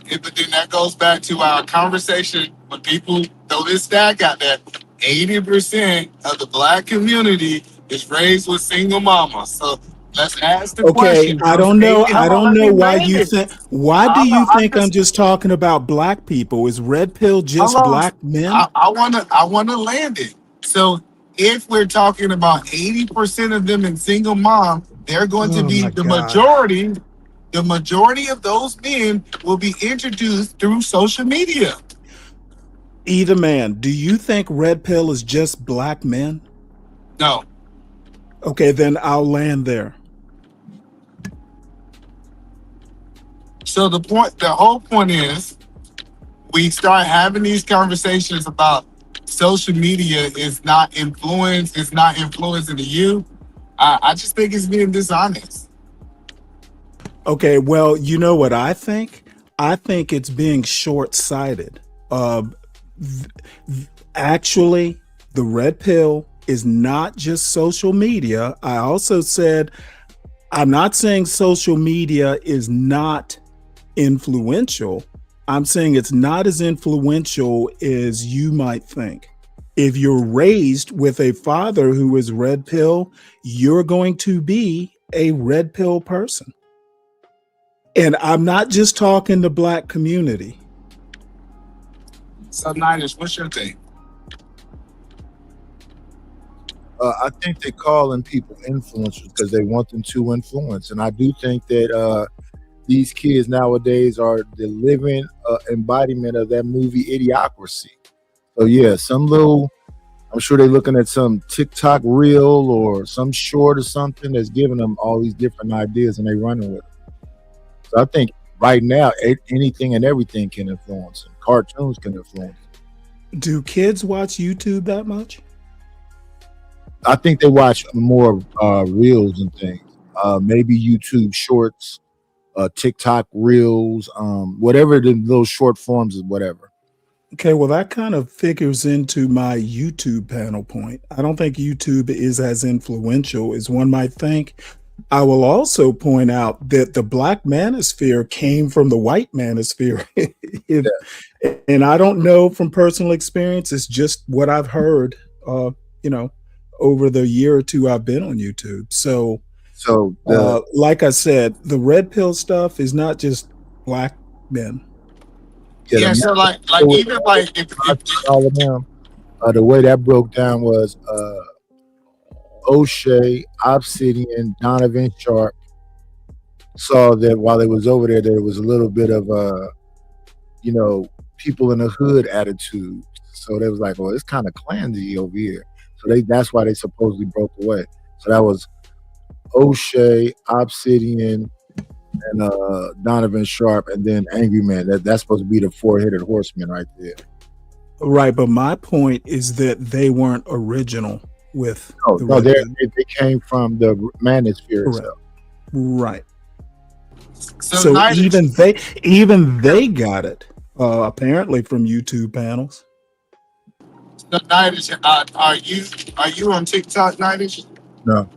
Yeah, but then that goes back to our conversation when people throw this stat out that 80% of the black community is raised with single mamas. So let's ask the Okay, question. I Those don't know. 80, I hold on, don't let me know why land you it. think. Why do I'm you not, I'm think I'm just, just talking about black people? Is red pill just hold on. black men? I wanna land it. So if we're talking about 80% of them in single mom, they're going to Oh be my the God. majority. The majority of those men will be introduced through social media. Either man, do you think red pill is just black men? No. Okay, then I'll land there. So the whole point is we start having these conversations about social media is not influencing the youth. I just think it's being dishonest. Okay, well, you know what I think? I think it's being short-sighted. Actually, the red pill is not just social media. I also said, I'm not saying social media is not influential. I'm saying it's not as influential as you might think. If you're raised with a father who is red pill, you're going to be a red pill person. And I'm not just talking the black community. So Niners, what's your take? I think they're calling people influencers because they want them to influence. And I do think that these kids nowadays are the living embodiment of that movie Idiocracy. So yeah, I'm sure they're looking at some TikTok reel or some short or something that's giving them all these different ideas and they running with it. So I think right now, anything and everything can influence them. Cartoons can influence them. Do kids watch YouTube that much? I think they watch more reels and things. Maybe YouTube shorts, TikTok reels, whatever the little short forms is, whatever. Okay, well, that kind of figures into my YouTube panel point. I don't think YouTube is as influential as one might think. I will also point out that the black manosphere came from the white manosphere. And I don't know from personal experience. It's just what I've heard, over the year or two I've been on YouTube. So like I said, the red pill stuff is not just black men. Yeah, so like even like if all of them, the way that broke down was O'Shea, Obsidian, Donovan Sharp saw that while they was over there was a little bit of people in the hood attitude. So they was like, well, it's kind of clansy over here. So that's why they supposedly broke away. So that was O'Shea, Obsidian, and Donovan Sharp, and then Angry Man. That's supposed to be the four-headed horseman right there. Right, but my point is that they weren't original with No, they came from the manosphere itself. Right. So even they got it apparently from YouTube panels. So Niners, are you on TikTok, Niners? No.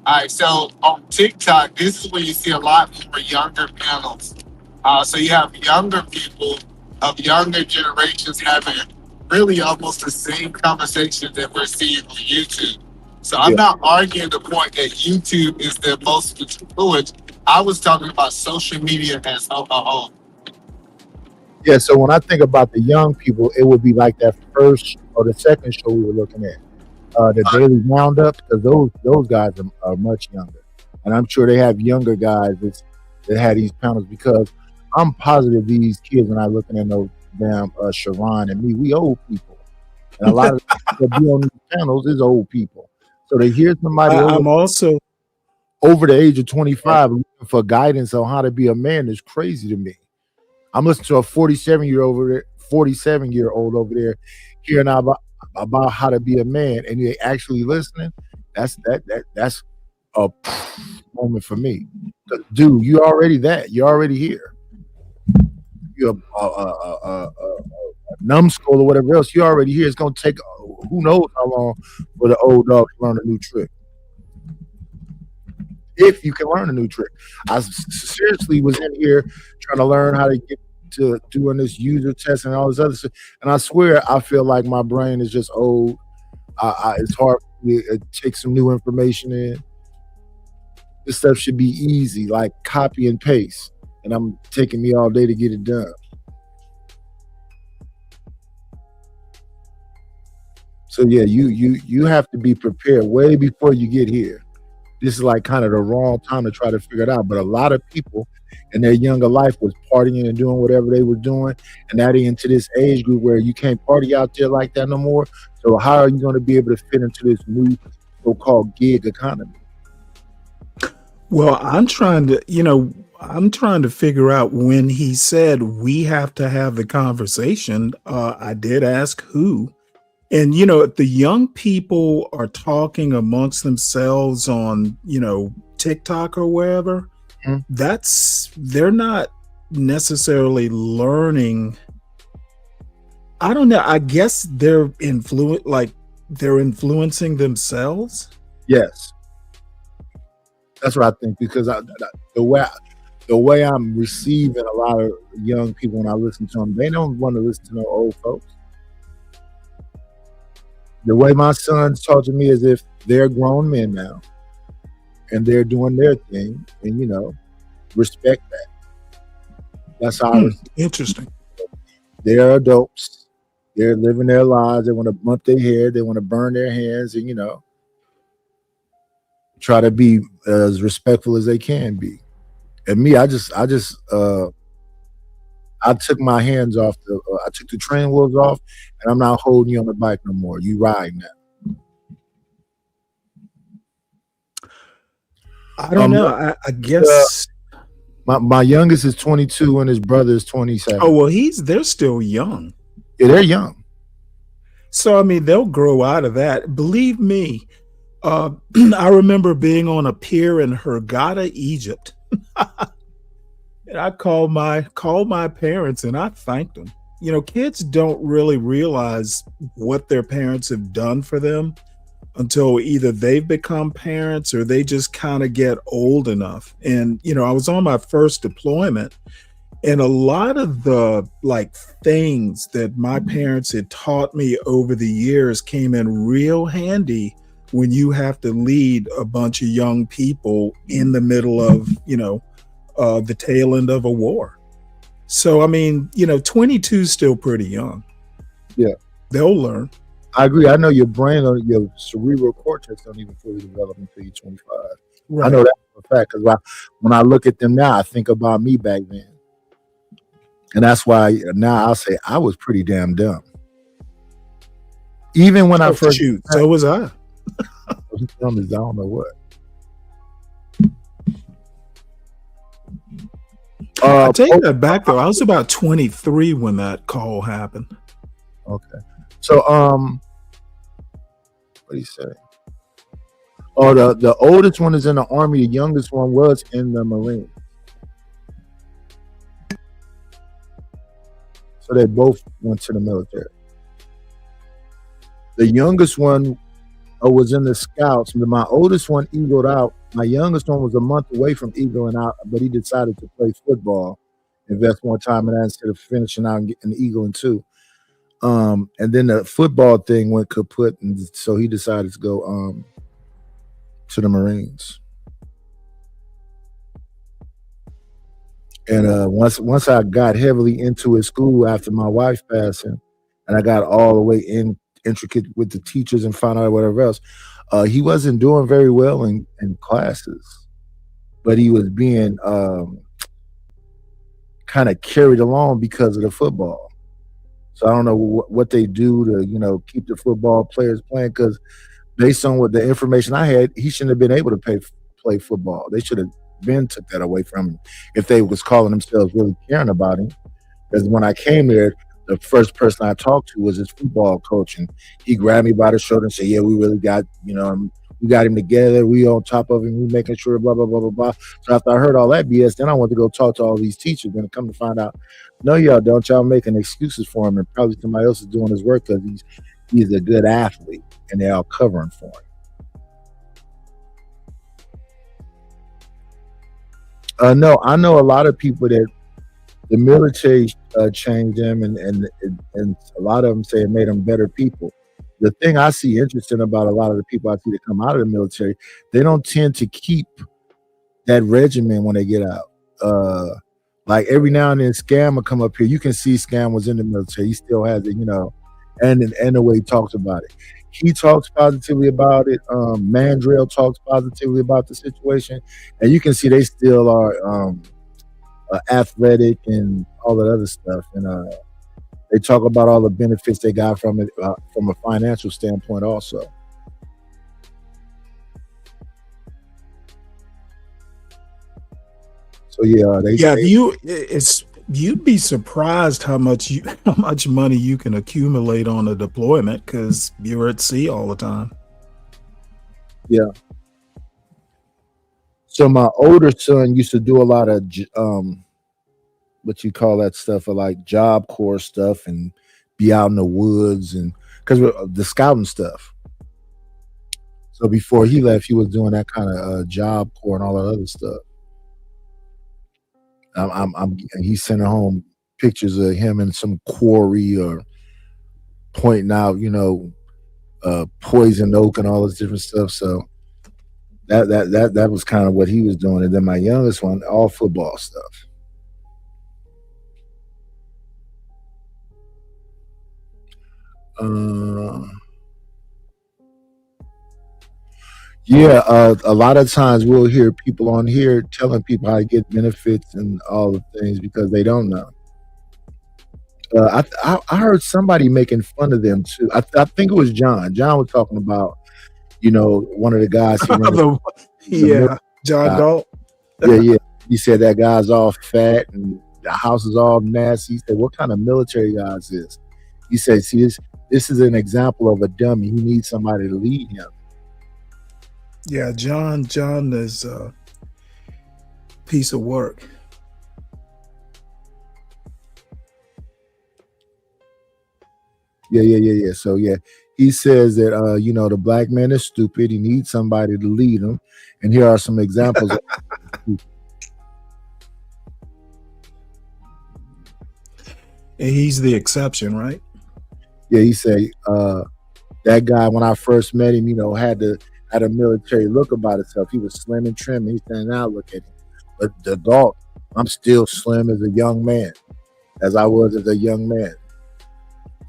All right, so on TikTok, this is where you see a lot more younger panels. So you have younger people of younger generations having really almost the same conversation that we're seeing on YouTube. So I'm not arguing the point that YouTube is the most influence. I was talking about social media as a whole. Yeah, so when I think about the young people, it would be like that first or the second show we were looking at, the Daily Roundup, because those guys are much younger, and I'm sure they have younger guys that had these panels, because I'm positive these kids are not looking at no damn Sharon and me. We old people, and a lot of that be on these panels is old people. So to hear somebody I'm also over the age of 25 looking for guidance on how to be a man is crazy to me. I'm listening to a 47-year-old over there hearing about how to be a man, and they actually listening. That's a moment for me. Dude, you already that. You're already here. You're a numbskull or whatever else. You're already here. It's gonna take who knows how long for the old dog to learn a new trick. If you can learn a new trick. I seriously was in here trying to learn how to get to doing this user test and all this other stuff, and I swear I feel like my brain is just old. It's hard for me to take some new information in. This stuff should be easy, like copy and paste, and I'm taking me all day to get it done. So yeah, you have to be prepared way before you get here. This is like kind of the wrong time to try to figure it out. But a lot of people in their younger life was partying and doing whatever they were doing, and now they're into this age group where you can't party out there like that no more. So how are you going to be able to fit into this new so-called gig economy? Well, I'm trying to figure out when he said we have to have the conversation. I did ask who. And, if the young people are talking amongst themselves on, TikTok or wherever, they're not necessarily learning. I don't know. I guess they're influencing themselves. Yes. That's what I think, because the way I'm receiving a lot of young people when I listen to them, they don't want to listen to no old folks. The way my sons talk to me is if they're grown men now and they're doing their thing, and respect that. That's how interesting. They're adults. They're living their lives. They want to bump their hair. They want to burn their hands, and try to be as respectful as they can be. And me, I took my hands off I took the train wheels off, and I'm not holding you on the bike no more. You ride now. I don't know. I guess my youngest is 22 and his brother is 27. Oh, well, they're still young. Yeah, they're young. So, they'll grow out of that. Believe me, I remember being on a pier in Hurghada, Egypt. And I called my parents and I thanked them. Kids don't really realize what their parents have done for them until either they've become parents or they just kind of get old enough. And, I was on my first deployment, and a lot of the things that my parents had taught me over the years came in real handy when you have to lead a bunch of young people in the middle of, the tail end of a war. So, 22 is still pretty young. Yeah. They'll learn. I agree. I know your brain, your cerebral cortex don't even fully develop until you're 25. Right. I know that for a fact, because when I look at them now, I think about me back then. And that's why now I'll say I was pretty damn dumb. Even when I first... So was I. Dumb as I don't know what. I take that back though. I was about 23 when that call happened. Okay. So what do you say? Oh, the oldest one is in the Army. The youngest one was in the Marines. So they both went to the military. The youngest one was in the Scouts. My oldest one eagled out. My youngest one was a month away from eagling out, but he decided to play football invest more time in that instead of finishing out and getting the Eagle in 2. And then the football thing went kaput, and so he decided to go to the Marines. And once I got heavily into his school after my wife passing, and I got all the way intricate with the teachers and found out whatever else, he wasn't doing very well in classes, but he was being kind of carried along because of the football. So I don't know what they do to keep the football players playing, because based on what the information I had, he shouldn't have been able to play football. They should have took that away from him if they was calling themselves really caring about him. Because when I came there, the first person I talked to was his football coach, and he grabbed me by the shoulder and said, "Yeah, we really got we got him together. We on top of him. We making sure blah blah blah blah blah." So after I heard all that BS, then I went to go talk to all these teachers, and come to find out, no, y'all don't. Y'all making excuses for him, and probably somebody else is doing his work because he's a good athlete, and they're all covering for him. No, I know a lot of people that the military changed them, and a lot of them say it made them better people. The thing I see interesting about a lot of the people I see that come out of the military, they don't tend to keep that regimen when they get out. Like every now and then, Scam will come up here. You can see Scam was in the military. He still has it, and the way he talks about it. He talks positively about it. Mandrill talks positively about the situation, and you can see they still are athletic and all that other stuff. And they talk about all the benefits they got from it from a financial standpoint, also. So you'd be surprised how much money you can accumulate on a deployment because you're at sea all the time. Yeah. So my older son used to do a lot of what you call that stuff, or like Job Corps stuff, and be out in the woods, and because the scouting stuff. So before he left, he was doing that kind of Job Corps and all that other stuff. He's sending home pictures of him in some quarry, or pointing out, poison oak and all this different stuff. So that was kind of what he was doing. And then my youngest one, all football stuff. A lot of times we'll hear people on here telling people how to get benefits and all the things because they don't know. I heard somebody making fun of them too. I think it was John. John was talking about, one of the guys. John Galt. Yeah. He said that guy's all fat and the house is all nasty. He said, "What kind of military guy is this?" He said, "See, this is an example of a dummy. He needs somebody to lead him." Yeah, John is a piece of work. Yeah. So he says that the black man is stupid. He needs somebody to lead him, and here are some examples. And he's the exception, right? Yeah, he said that guy, when I first met him, had a military look about himself. He was slim and trim. And he's saying, "Now look at him." But the Galt, I'm still slim as a young man, as I was as a young man.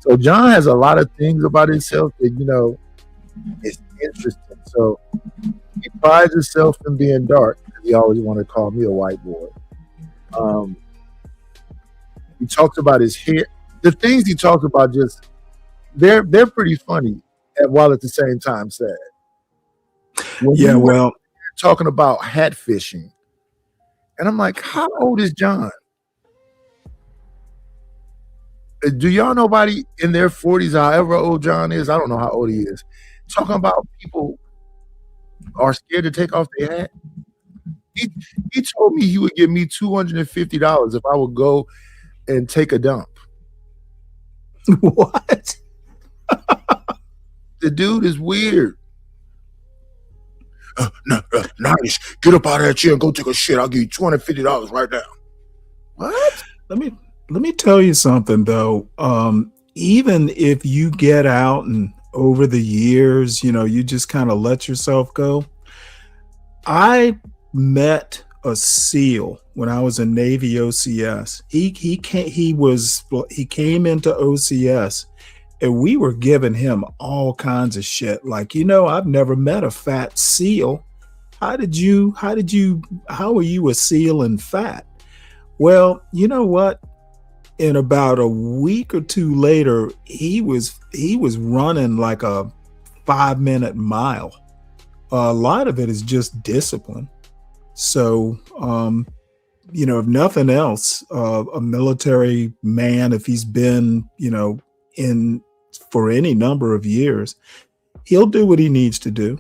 So John has a lot of things about himself that, it's interesting. So he prides himself in being dark, because he always wanted to call me a white boy. He talks about his hair. The things he talks about, they're pretty funny, while at the same time sad. Talking about hat fishing, and I'm like, how old is John? Do y'all know nobody in their 40s, however old John is? I don't know how old he is. Talking about people are scared to take off their hat. He told me he would give me $250 if I would go and take a dump. What? The dude is weird. Nice. Get up out of that chair and go take a shit. I'll give you $250 right now. What? let me tell you something though. Even if you get out and over the years, you know, you just kind of let yourself go. I met a SEAL when I was in Navy OCS. He came into OCS and we were giving him all kinds of shit. Like, you know, I've never met a fat SEAL. How are you a SEAL and fat? Well, you know what? In about a week or two later, he was running like a 5-minute mile. A lot of it is just discipline. So, you know, if nothing else, a military man, if he's been, you know, in for any number of years, he'll do what he needs to do.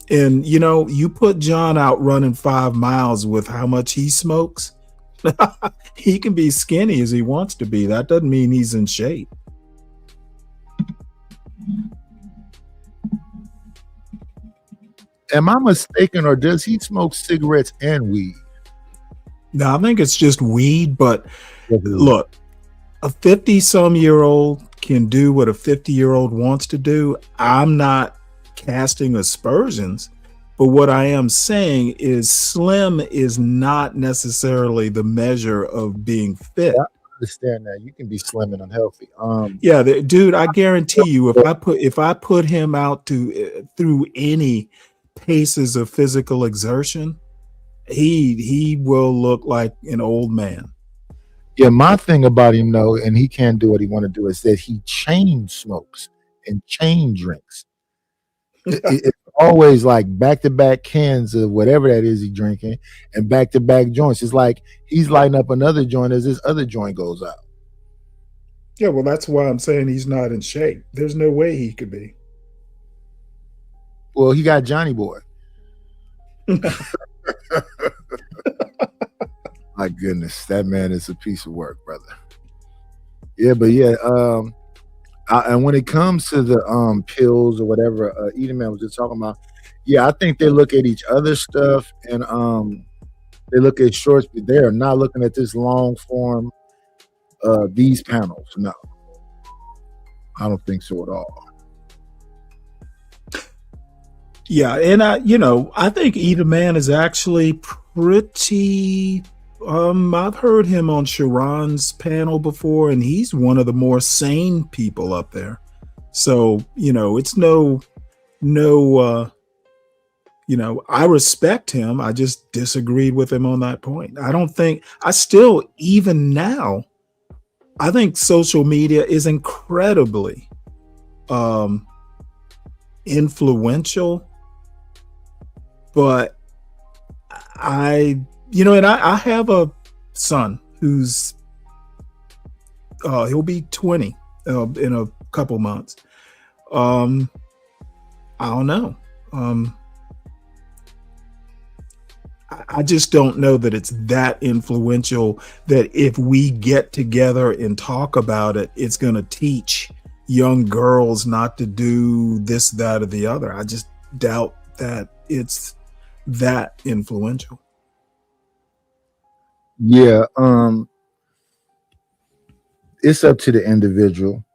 And, you know, you put John out running 5 miles with how much he smokes, he can be skinny as he wants to be. That doesn't mean he's in shape. Am I mistaken, or does he smoke cigarettes and weed? No, I think it's just weed. But look, a 50-some-year-old can do what a 50-year-old wants to do. I'm not casting aspersions, but what I am saying is slim is not necessarily the measure of being fit. I understand that. You can be slim and unhealthy. Yeah, dude, I guarantee you, if I put him out through any paces of physical exertion, he will look like an old man. Yeah, my thing about him though, and he can't do what he want to do, is that he chain smokes and chain drinks. It's always like back-to-back cans of whatever that is he drinking and back-to-back joints. It's like he's lighting up another joint as this other joint goes out. Yeah, well, that's why I'm saying he's not in shape. There's no way he could be. Well, he got Johnny Boy. My goodness, that man is a piece of work, brother. Yeah, but yeah, and when it comes to the pills or whatever, Eden Man was just talking about, yeah, I think they look at each other's stuff and they look at shorts, but they are not looking at this long form, these panels. No, I don't think so at all. Yeah, and I think Eden Man is actually pretty. I've heard him on Sharon's panel before, and he's one of the more sane people up there. So, you know, it's no, I respect him. I just disagreed with him on that point. Even now, I think social media is incredibly influential, but I have a son who's he'll be 20 in a couple months. I don't know. I just don't know that it's that influential that if we get together and talk about it, it's going to teach young girls not to do this, that, or the other. I just doubt that it's that influential. Yeah, it's up to the individual.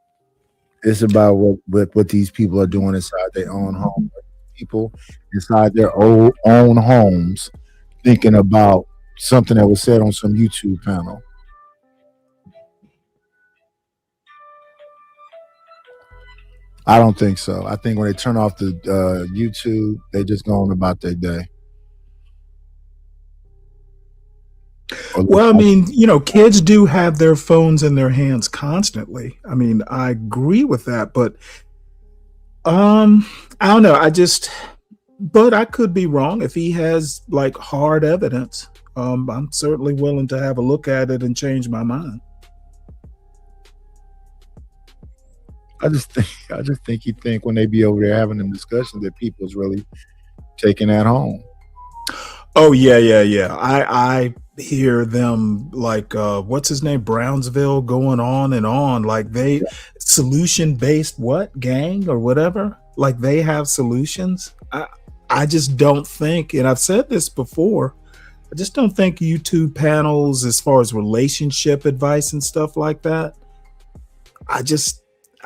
It's about what these people are doing inside their own home. People inside their own homes thinking about something that was said on some YouTube panel. I don't think so. I think when they turn off the YouTube, they just go on about their day. Well, I mean, kids do have their phones in their hands constantly. I mean, I agree with that, but I don't know. But I could be wrong. If he has like hard evidence, I'm certainly willing to have a look at it and change my mind. I just think you think when they be over there having them discussions that people's really taking that home. Oh yeah. I hear them like what's his name, Brownsville, going on and on like they solution based gang or whatever. Like they have solutions. I just don't think, and I've said this before, I just don't think YouTube panels, as far as relationship advice and stuff like that, I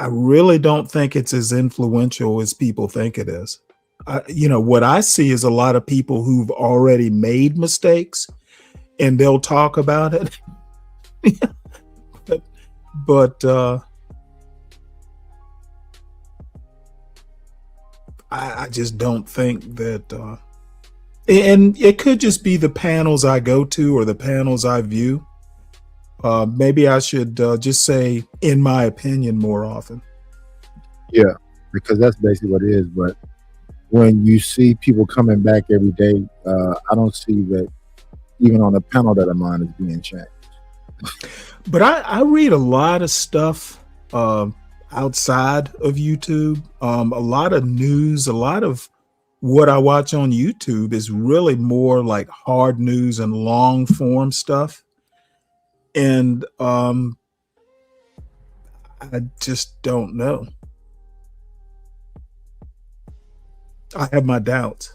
really don't think it's as influential as people think it is. What I see is a lot of people who've already made mistakes and they'll talk about it. but I just don't think that, and it could just be the panels I go to or the panels I view. Maybe I should just say, in my opinion, more often. Yeah, because that's basically what it is. But when you see people coming back every day, I don't see that even on the panel that I'm on is being changed. But I read a lot of stuff outside of YouTube. A lot of news, a lot of what I watch on YouTube is really more like hard news and long form stuff. And I just don't know. I have my doubts.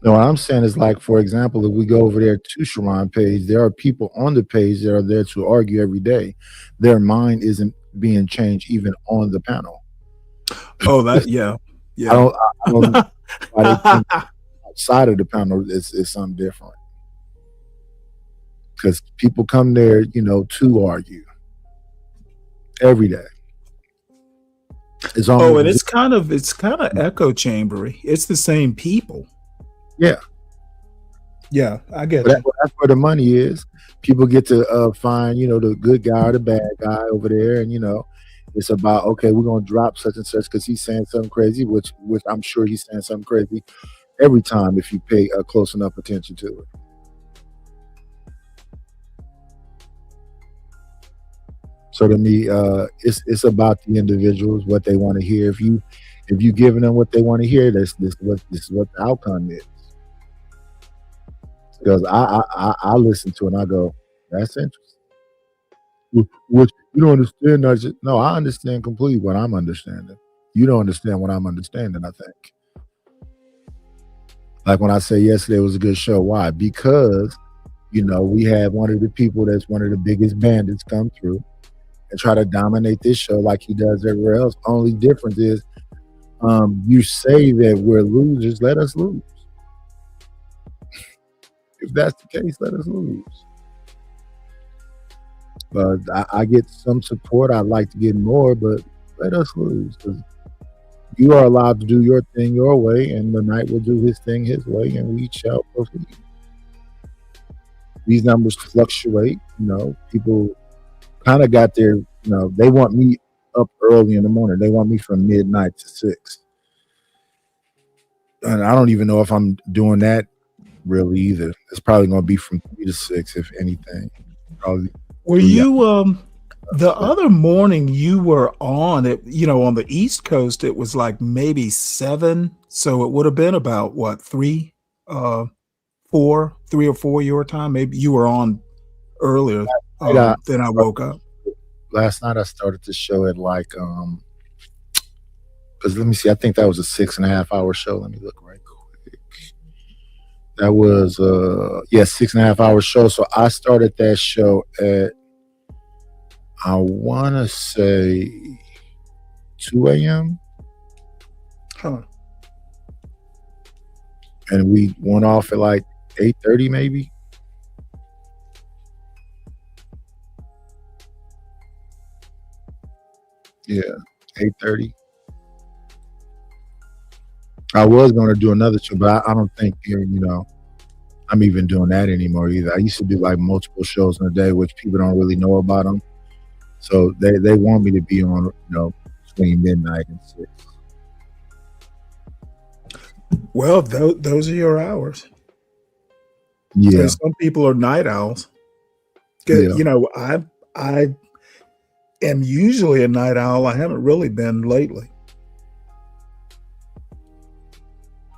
No, what I'm saying is, like, for example, if we go over there to Sharon page, there are people on the page that are there to argue every day. Their mind isn't being changed even on the panel. Oh, that yeah. I don't know why they think outside of the panel is something different. Because people come there, to argue every day. And it's kind of echo chambery. It's the same people. Yeah. Yeah, I get But it. that's where the money is. People get to find, the good guy or the bad guy over there, and it's about, okay, we're gonna drop such and such because he's saying something crazy, which I'm sure he's saying something crazy every time if you pay close enough attention to it. So to me, it's about the individuals, what they want to hear. If you giving them what they want to hear, this is what the outcome is. Because I listen to it and I go, that's interesting. What you don't understand? No, I understand completely what I'm understanding. You don't understand what I'm understanding, I think. Like when I say yesterday was a good show. Why? Because, we had one of the people that's one of the biggest bandits come through and try to dominate this show like he does everywhere else. Only difference is you say that we're losers, let us lose. If that's the case, let us lose. But I get some support. I'd like to get more, but let us lose. Because you are allowed to do your thing your way, and the Knight will do his thing his way, and we shall proceed. These numbers fluctuate. People kind of got their, they want me up early in the morning. They want me from midnight to 6. And I don't even know if I'm doing that really either. It's probably going to be from 3 to 6, if anything. Probably. Were you the other morning you were on it, on the East Coast, it was like maybe 7. So it would have been about what, 3 or 4 your time? Maybe you were on earlier than I woke up. Last night I started the show at like because let me see, I think that was a 6.5 hour show. Let me look right quick. That was 6.5 hour show. So I started that show at, I want to say 2 a.m. Huh. And we went off at like 8:30 maybe. Yeah, 8:30. I was going to do another show, but I don't think I'm even doing that anymore either. I used to do like multiple shows in a day, which people don't really know about them. So they want me to be on, between midnight and 6. Well, those are your hours. Yeah. Because some people are night owls. Yeah. I am usually a night owl. I haven't really been lately.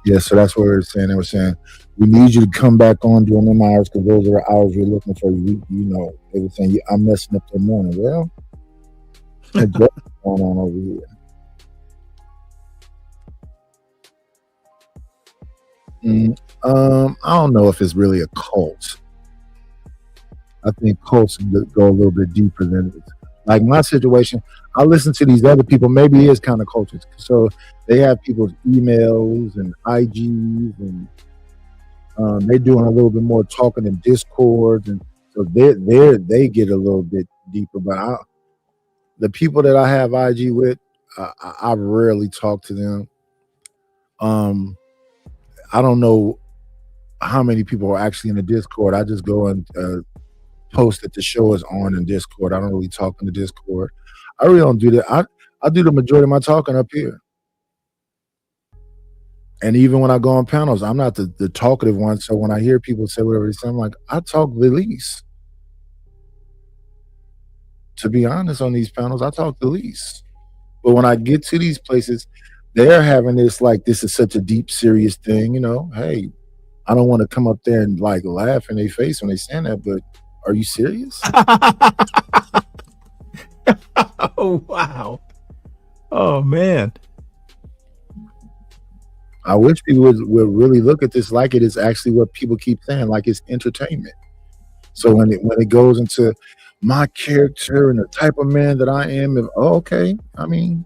Yeah, so that's what they're saying. They were saying, we need you to come back on during them hours because those are the hours we're looking for. They were saying, I'm messing up the morning. Well, what's going on over here? I don't know if it's really a cult. I think cults go a little bit deeper than it. Like my situation, I listen to these other people. Maybe it is kind of cultures. So they have people's emails and IGs, and they're doing a little bit more talking in Discord, and so they get a little bit deeper. But the people that I have IG with, I rarely talk to them. I don't know how many people are actually in the Discord. I just go and post that the show is on in Discord. I don't really talk in the Discord. I really don't do that. I do the majority of my talking up here. And even when I go on panels, I'm not the talkative one. So when I hear people say whatever they say, I'm like, I talk the least. To be honest, on these panels, I talk the least. But when I get to these places, they're having this like, this is such a deep, serious thing. You know, hey, I don't want to come up there and like laugh in their face when they saying that, but are you serious? Oh, wow. Oh, man. I wish people would really look at this like it is actually what people keep saying, like it's entertainment. So when it goes into my character and the type of man that I am, okay, I mean,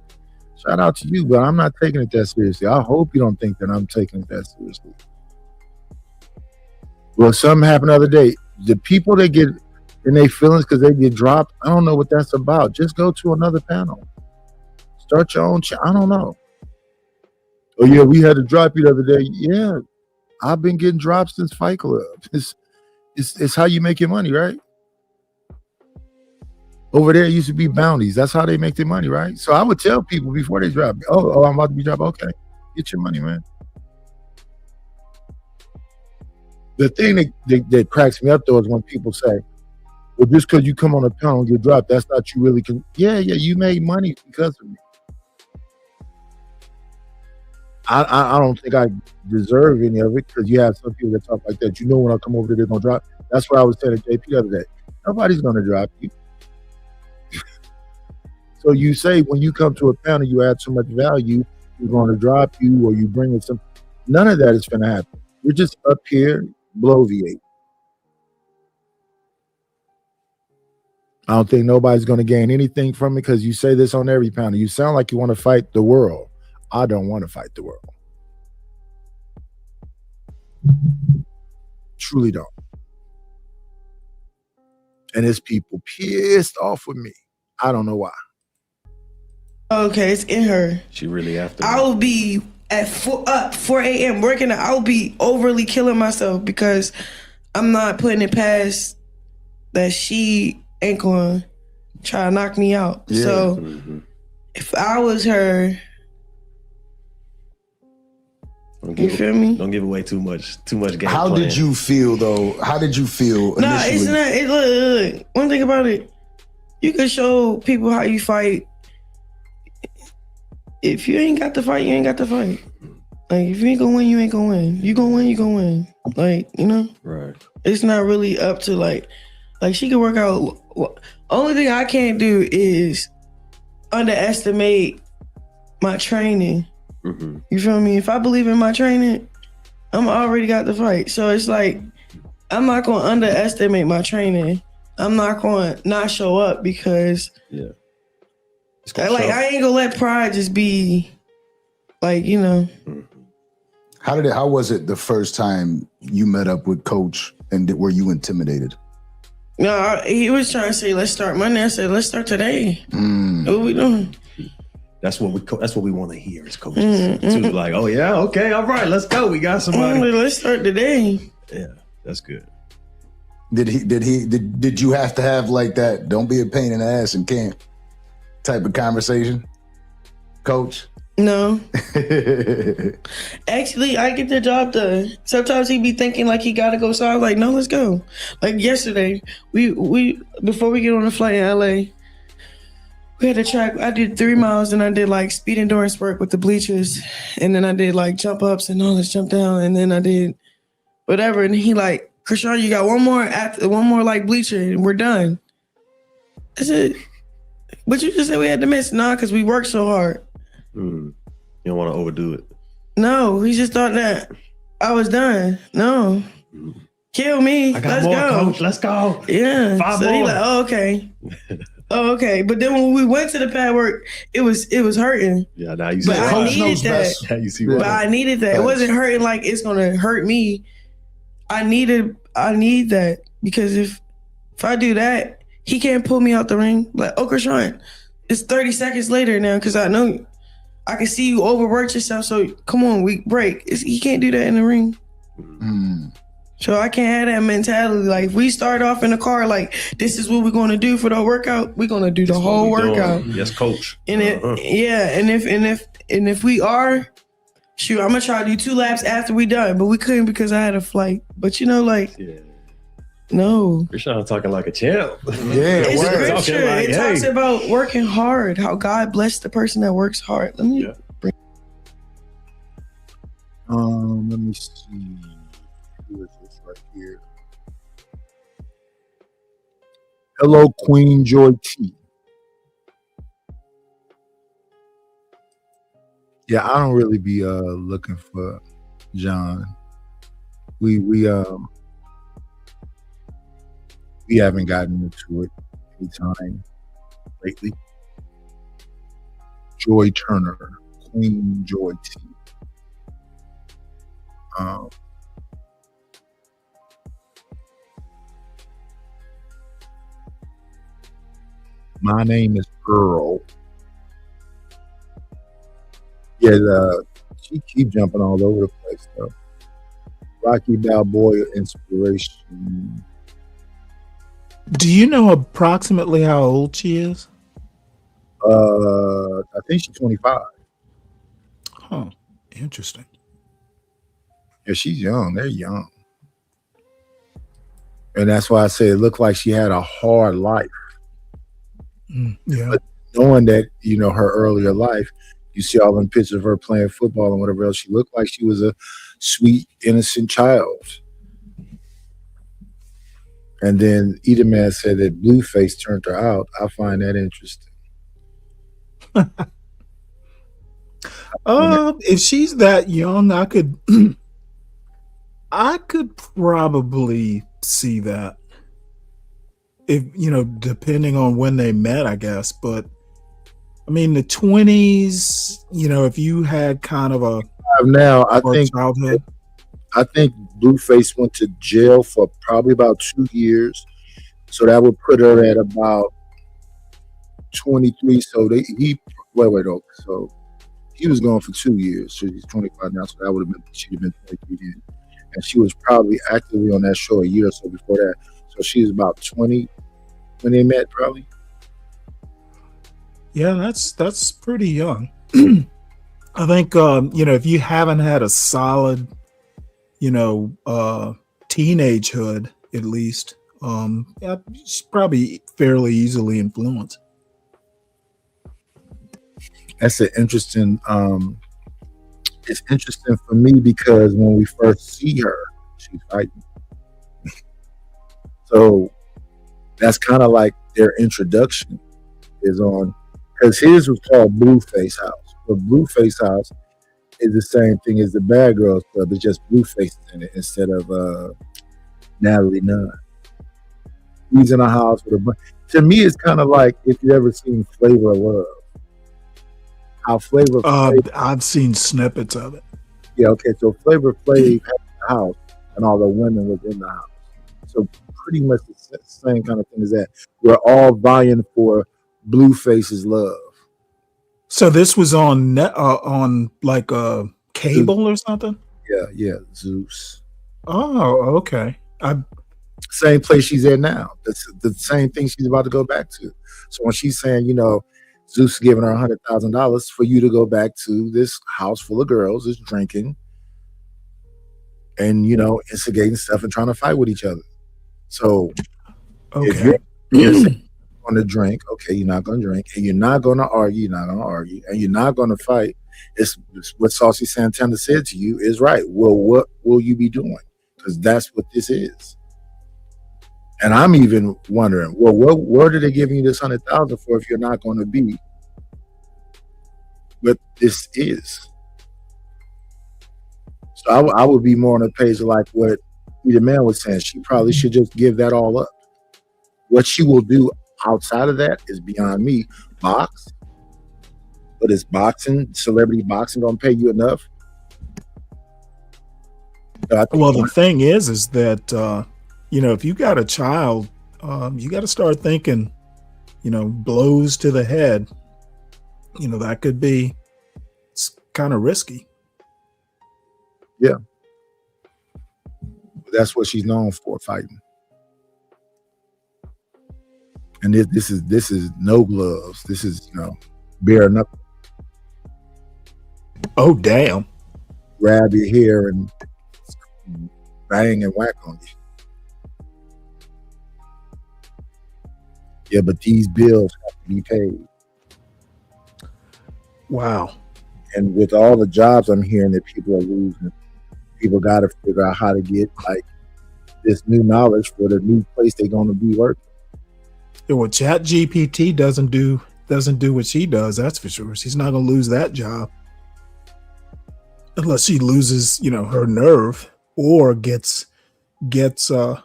shout out to you, but I'm not taking it that seriously. I hope you don't think that I'm taking it that seriously. Well, something happened the other day. The people that get in their feelings because they get dropped, I don't know what that's about. Just go to another panel. Start your own I don't know. Oh yeah, we had to drop you the other day. Yeah, I've been getting dropped since Fight Club. It's how you make your money, right? Over there, it used to be bounties. That's how they make their money, right? So I would tell people before they drop, oh, I'm about to be dropped. Okay, get your money, man. The thing that cracks me up though is when people say, well, just because you come on a panel and get dropped, that's not you really can. Yeah, you made money because of me. I don't think I deserve any of it because you have some people that talk like that. You know, when I come over there, they're going to drop. That's what I was saying to JP the other day. Nobody's going to drop you. So you say when you come to a panel, you add so much value, you're going to drop you or you bring in some. None of that is going to happen. You're just up here, bloviate. I don't think nobody's going to gain anything from it because you say this on every panel. You sound like you want to fight the world. I don't want to fight the world. Truly don't. And there's people pissed off with me. I don't know why. Okay, it's in her. She really after I will be at 4 a.m. working. I'll be overly killing myself because I'm not putting it past that she ain't going to try to knock me out. Yeah. So if I was her, you feel me? Don't give away too much game. How plan. did you feel though? How did you feel No, initially? it's not. Look, one thing about it, you can show people how you fight. If you ain't got to fight, you ain't got to fight. Like, if you ain't gonna win, you ain't gonna win. You gonna win, you gonna win. Like, you know? Right. It's not really up to like she can work out. Only thing I can't do is underestimate my training. Mm-hmm. You feel me? If I believe in my training, I'm already got the fight. So it's like, I'm not going to underestimate my training. I'm not going to not show up because I ain't going to let pride just be like, you know. How was it the first time you met up with Coach and were you intimidated? No, he was trying to say, let's start Monday. I said, let's start today. What we doing? That's what we want to hear as coaches. Too, like, oh yeah, okay, all right, let's go. We got somebody. Let's start today. Yeah, that's good. Did you have to have like that? Don't be a pain in the ass in camp type of conversation, Coach? No. Actually, I get the job done. Sometimes he be thinking like he gotta go, so I was like, no, let's go. Like yesterday, we before we get on the flight in LA. We had a track. I did 3 miles and I did like speed endurance work with the bleachers. And then I did like jump ups and let's jump down. And then I did whatever. And he like, Krishan, you got one more like bleacher and we're done. I said, but you just said we had to miss. Nah, because we worked so hard. You don't want to overdo it. No, he just thought that I was done. No. Kill me. I got Let's more, go. coach. Let's go. Yeah. 5 So he more. like, oh, okay. Oh, okay. But then when we went to the pad work, it was hurting. Yeah, now you see But I why. needed that. Now you see But why. I needed that. It wasn't hurting like it's gonna hurt me. I need that because if I do that, he can't pull me out the ring. Like, oh, Krishan, it's 30 seconds later now because I know I can see you overworked yourself. So come on, we break. He can't do that in the ring. So I can't have that mentality. Like, if we start off in the car, like, this is what we're going to do for the workout. We're going to do the whole workout. Yes, coach. And if we are, shoot, I'm gonna try to do 2 laps after we done, but we couldn't because I had a flight. But no. Krishan talking like a champ. It's scripture. It talks about working hard, how God blessed the person that works hard. Let me Let me see. Who is this right here? Hello, Queen Joy T. Yeah, I don't really be looking for John. We haven't gotten into it anytime lately. Joy Turner, Queen Joy T. My name is Earl. Yeah, she keep jumping all over the place though. Rocky Balboa inspiration. Do you know approximately how old she is? I think she's 25. Huh. Interesting. Yeah, she's young. They're young. And that's why I say it looked like she had a hard life. Yeah. But knowing that, her earlier life, you see all them pictures of her playing football and whatever else, she looked like she was a sweet, innocent child. And then Edelman said that Blueface turned her out. I find that interesting. If she's that young, I could probably see that. If depending on when they met, I guess. But I mean, the 20s. If you had kind of a now, I think childhood. I think Blueface went to jail for probably about 2 years, so that would put her at about 23. So so he was gone for 2 years. So he's 25 now, so that would have been she'd have been 23 then, and she was probably actively on that show a year or so before that. So she was about 20 when they met, probably. Yeah, that's pretty young. I think if you haven't had a solid, teenagehood at least, she's probably fairly easily influenced. That's an interesting. It's interesting for me because when we first see her, she's fighting. So that's kind of like their introduction is on, because his was called Blueface House. But Blueface House is the same thing as the Bad Girls Club. It's just Blueface in it instead of Natalie Nunn. He's in a house with a bunch. To me, it's kind of like if you ever seen Flavor of Love. How Flavor Flav, I've seen snippets of it. Yeah, okay. So Flavor Flav had the house and all the women was in the house. So pretty much the same kind of thing as that. We're all vying for Blueface's love. So this was on like a cable or something? Yeah, Zeus. Oh, okay. Same place she's at now. That's the same thing she's about to go back to. So when she's saying, Zeus is giving her $100,000 for you to go back to this house full of girls, is drinking, and instigating stuff and trying to fight with each other. So if you're going to drink, okay, you're not going to drink, and you're not going to argue, and you're not going to fight. It's what Saucy Santana said to you is right. Well, what will you be doing? Because that's what this is. And I'm even wondering, well, what are they giving you this $100,000 for if you're not going to be what this is? So I would be more on the page of like what the man was saying. She probably should just give that all up. What she will do outside of that is beyond me. Box, but is boxing, celebrity boxing, gonna pay you enough? Well, the thing is that if you got a child, you got to start thinking, blows to the head. That could be, it's kind of risky. Yeah, that's what she's known for, fighting. And this is no gloves. This is bare knuckle. Oh damn! Grab your hair and bang and whack on you. Yeah, but these bills have to be paid. Wow. And with all the jobs I'm hearing that people are losing, people got to figure out how to get like this new knowledge for the new place they're going to be working. Yeah, well, ChatGPT doesn't do what she does. That's for sure. She's not going to lose that job unless she loses, her nerve or gets a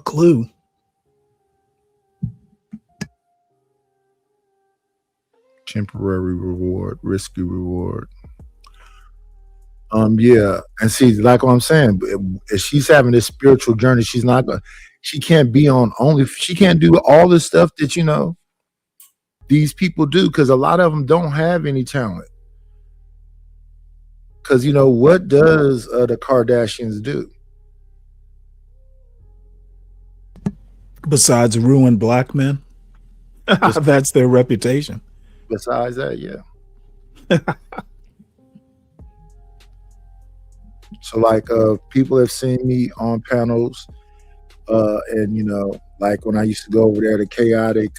clue. Temporary reward, risky reward. Yeah, and see, like what I'm saying, if she's having this spiritual journey, she can't be on only. She can't do all the stuff that these people do, because a lot of them don't have any talent. Because what does the Kardashians do besides ruin black men? That's their reputation. Besides that, yeah. So like people have seen me on panels and like when I used to go over there to Chaotic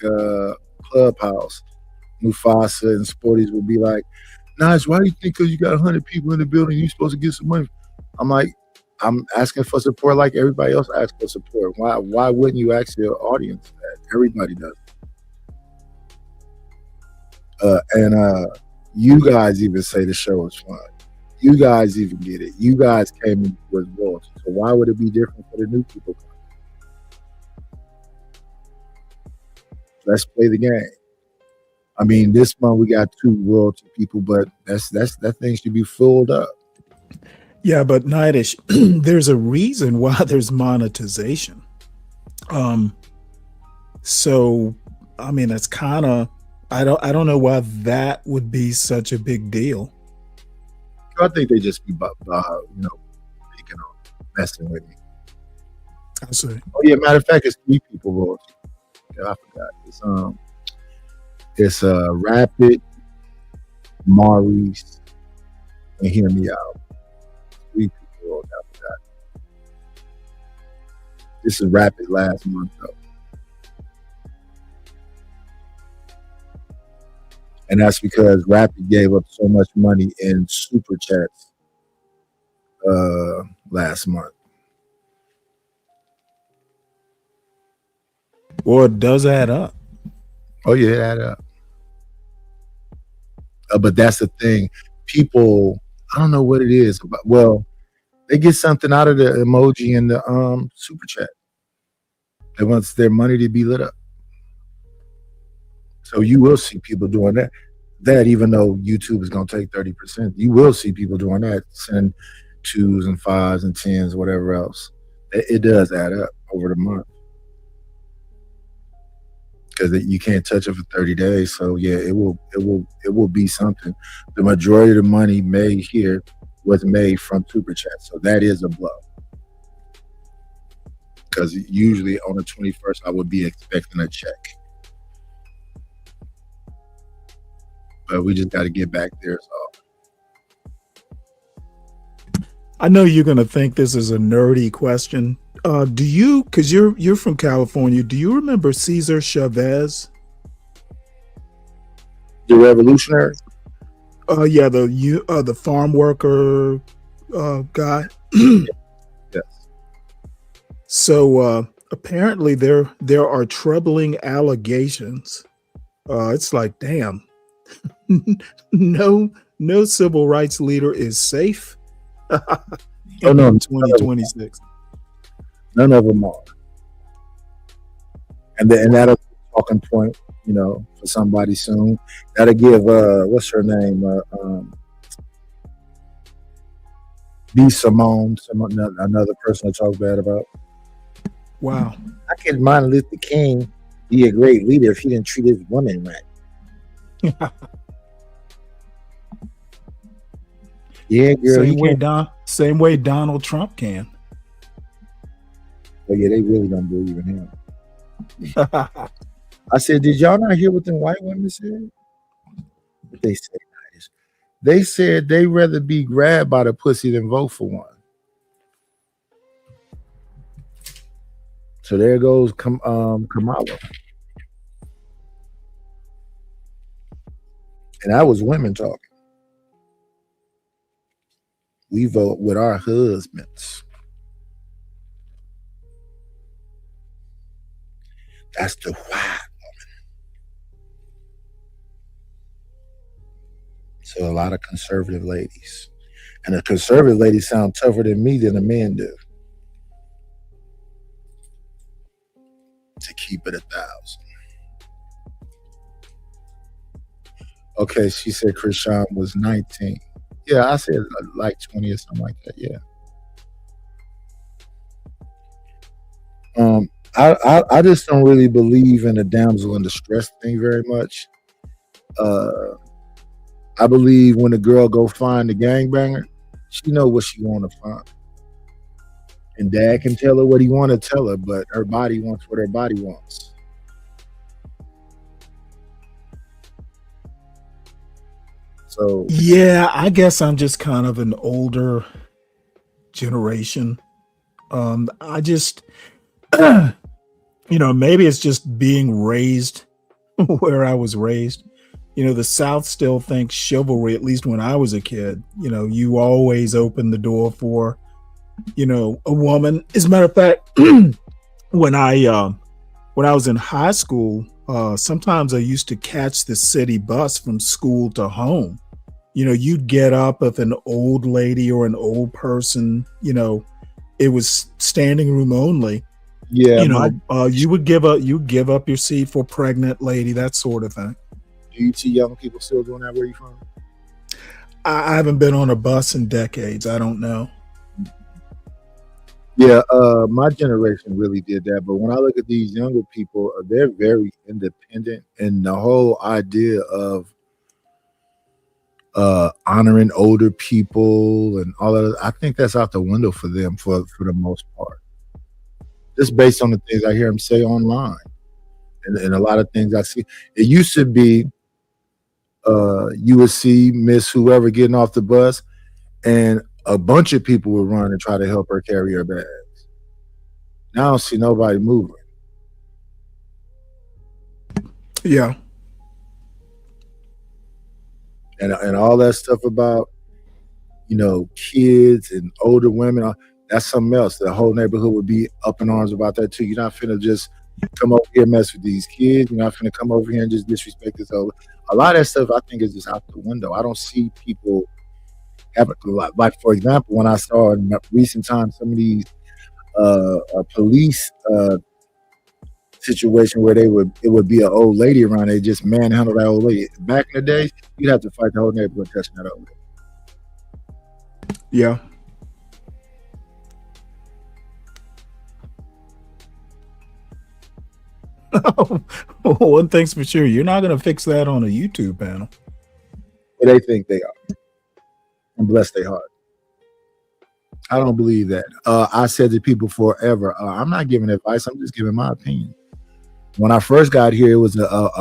Clubhouse, Mufasa and Sporties would be like, Naj, why do you think because you got 100 people in the building you're supposed to get some money? I'm like, I'm asking for support like everybody else asks for support. Why wouldn't you ask your audience that? Everybody does. And you guys even say the show is fun. You guys even get it. You guys came in with royalty. So why would it be different for the new people? Let's play the game. I mean, this month we got 2 royalty people, but that thing should be filled up. Yeah, but Nightish, there's a reason why there's monetization. So I mean, that's kind of, I don't know why that would be such a big deal. I think they just be picking on, messing with me. I see. Oh yeah, matter of fact, it's 3 people royalty. Yeah, I forgot. It's Rapid, Maurice, and Hear Me Out. 3 people royalty. I forgot. This is Rapid last month though. And that's because Rapid gave up so much money in super chats last month. Well, it does add up. Oh yeah, it add up. But that's the thing. People, I don't know what it is. Well, they get something out of the emoji and the super chat. They want their money to be lit up. So you will see people doing that. That even though YouTube is going to take 30%, you will see people doing that, send 2s and 5s and 10s, whatever else. It does add up over the month because you can't touch it for 30 days. So yeah, it will be something. The majority of the money made here was made from super chat, so that is a blow. Because usually on the 21st, I would be expecting a check. But we just got to get back there. So. I know you're gonna think this is a nerdy question. Do you? Because you're from California. Do you remember Cesar Chavez? The revolutionary? Yeah, the farm worker guy. Yes. So apparently there are troubling allegations. It's like, damn. No civil rights leader is safe Oh no, in 2026. none of them are. And that'll be a talking point, for somebody soon. That'll give what's her name? B. Simone, another person to talk bad about. Wow. How could Martin Luther King be a great leader if he didn't treat his women right? Yeah, girl. Same way Donald Trump can. Oh yeah, they really don't believe in him. I said, did y'all not hear what the white women said? What they said? They said they'd rather be grabbed by the pussy than vote for one. So there goes Kamala. And that was women talking. We vote with our husbands. That's the white woman. So a lot of conservative ladies. And the conservative ladies sound tougher than me than the men do. To keep it 1,000. Okay, she said Krishan was 19. Yeah, I said like 20 or something like that. Yeah. I just don't really believe in the damsel in distress thing very much. I believe when a girl go find the gangbanger, she know what she want to find. And dad can tell her what he want to tell her, but her body wants what her body wants. So yeah, I guess I'm just kind of an older generation. I just, maybe it's just being raised where I was raised. The South still thinks chivalry, at least when I was a kid. You always open the door for, a woman. As a matter of fact, when I was in high school, sometimes I used to catch the city bus from school to home. You'd get up if an old lady or an old person, it was standing room only. Yeah, you would give up your seat for a pregnant lady, that sort of thing. Do you see young people still doing that where you from? I haven't been on a bus in decades. I don't know. Yeah, my generation really did that. But when I look at these younger people, they're very independent. And the whole idea of honoring older people and all of that, I think that's out the window for them for the most part. Just based on the things I hear them say online. And a lot of things I see. It used to be you would see Miss whoever getting off the bus and a bunch of people would run and try to help her carry her bags. Now I don't see nobody moving. Yeah. And all that stuff about, kids and older women, that's something else. The whole neighborhood would be up in arms about that too. You're not finna just come over here and mess with these kids. You're not finna come over here and just disrespect this. A lot of that stuff I think is just out the window. I don't see people having, like for example, when I saw in recent times some of these police situation where it would be an old lady around, they just manhandle that old lady. Back in the day, you'd have to fight the whole neighborhood touching that old lady. Yeah. One thing's for sure, you're not going to fix that on a YouTube panel. But they think they are. And bless their heart. I don't believe that. I said to people forever, I'm not giving advice, I'm just giving my opinion. When I first got here, it was a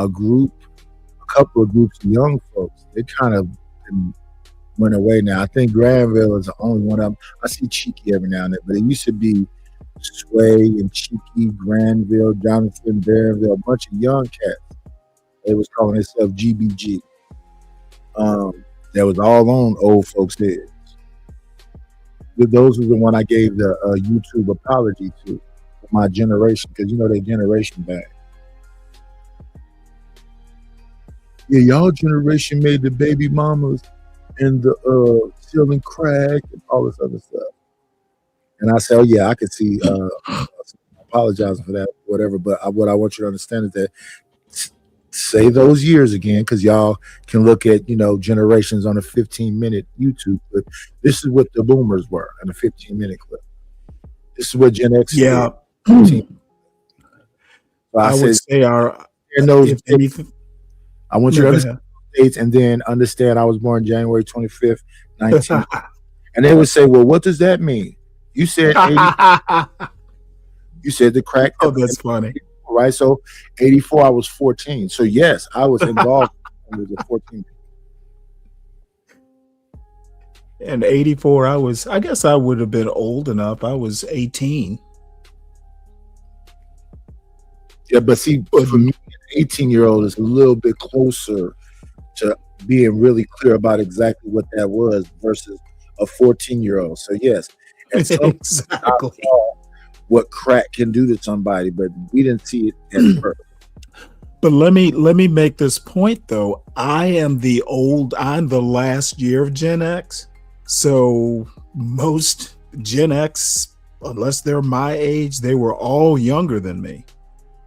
couple of groups of young folks. They kind of went away now. I think Granville is the only one of them. I see Cheeky every now and then, but it used to be Sway and Cheeky, Granville, Jonathan, Barronville, a bunch of young cats. They was calling themselves GBG. That was all on old folks' heads. Those were the one I gave the YouTube apology to my generation, because they generation back. Yeah, y'all generation made the baby mamas and the stealing crack and all this other stuff. And I said, oh yeah, I could see apologizing for that, whatever. But what I want you to understand is that say those years again, because y'all can look at generations on a 15-minute YouTube clip. This is what the boomers were in a 15-minute clip. This is what Gen X. Yeah. So I would say if anything, I want you to understand dates and then understand I was born January 25th, 19. And they would say, well, what does that mean? You said 80, you said the crack. Oh, that's funny. Right. So 84, I was 14. So yes, I was involved when I was 14. And 84, I guess I would have been old enough. I was 18. Yeah, but see, for me, an 18-year-old is a little bit closer to being really clear about exactly what that was versus a 14-year-old. So yes, exactly what crack can do to somebody, but we didn't see it at first. But let me make this point though. I'm the last year of Gen X. So most Gen X, unless they're my age, they were all younger than me.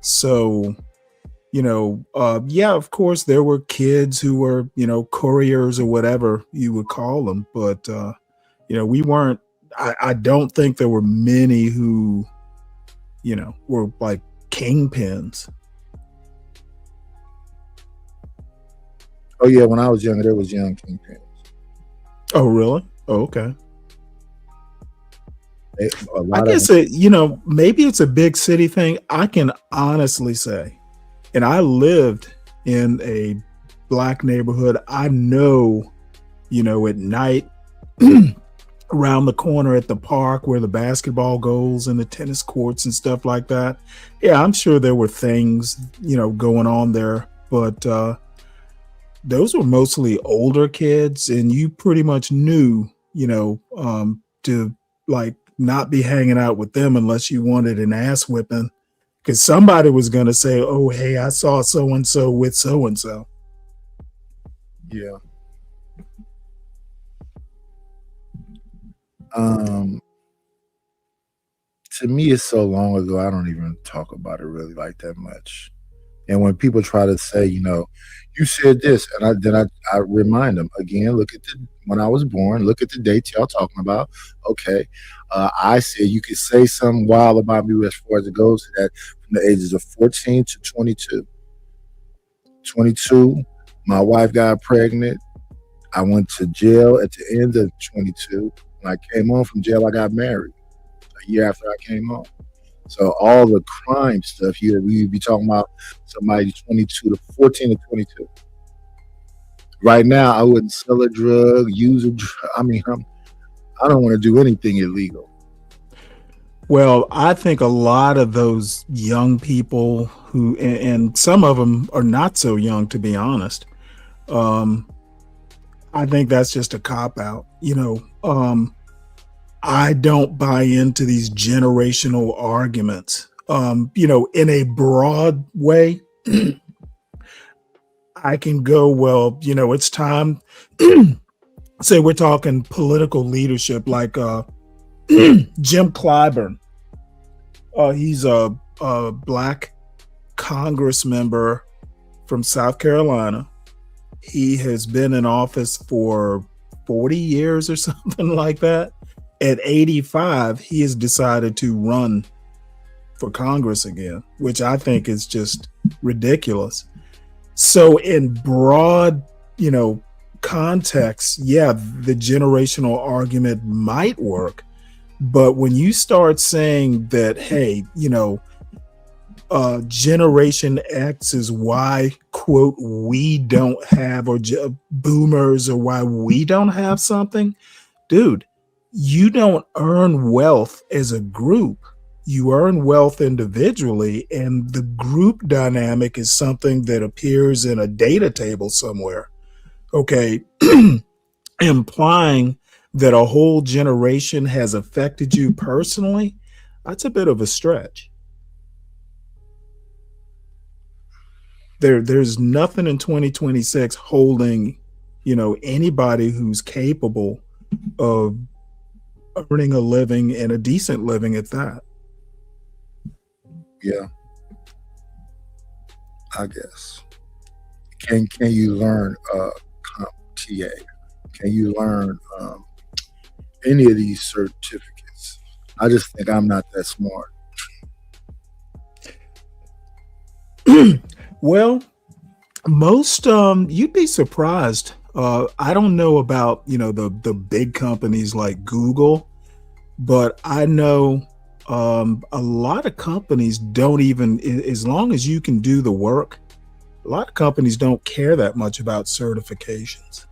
So, yeah, of course there were kids who were, couriers or whatever you would call them. But, we weren't, I don't think there were many who, were like kingpins. Oh yeah, when I was younger, there was young kingpins. Oh really? Oh, okay. I guess maybe it's a big city thing. I can honestly say, and I lived in a Black neighborhood. I know, at night around the corner at the park where the basketball goes and the tennis courts and stuff like that. Yeah, I'm sure there were things, going on there, but those were mostly older kids, and you pretty much knew, to like not be hanging out with them unless you wanted an ass whipping, because somebody was going to say, oh, hey, I saw so-and-so with so-and-so. Yeah. To me, it's so long ago, I don't even talk about it really like that much. And when people try to say, you said this, and I remind them again, look at when I was born, look at the dates y'all talking about. Okay. I said you could say something wild about me as far as it goes to that from the ages of 14 to 22. 22, my wife got pregnant. I went to jail at the end of 22. When I came home from jail, I got married a year after I came home. So all the crime stuff here, we'd be talking about somebody 22 to 14 to 22. Right now, I wouldn't sell a drug, use a drug. I mean, I don't want to do anything illegal. Well, I think a lot of those young people who, and some of them are not so young, to be honest. I think that's just a cop-out. I don't buy into these generational arguments. In a broad way, I can go, well, it's time. Say we're talking political leadership, like Jim Clyburn. He's a Black Congress member from South Carolina. He has been in office for 40 years or something like that. At 85, he has decided to run for Congress again, which I think is just ridiculous. So in broad, context, yeah, the generational argument might work. But when you start saying that, hey, Generation X is why, quote, we don't have, or boomers are why we don't have something, dude, you don't earn wealth as a group. You earn wealth individually, and the group dynamic is something that appears in a data table somewhere. Okay, implying that a whole generation has affected you personally, that's a bit of a stretch. There's nothing in 2026 holding, anybody who's capable of earning a living and a decent living at that. Yeah, I guess. Can you learn CompTIA? Can you learn any of these certificates? I just think I'm not that smart. Well, most you'd be surprised. I don't know about the big companies like Google, but I know a lot of companies don't even, as long as you can do the work, a lot of companies don't care that much about certifications.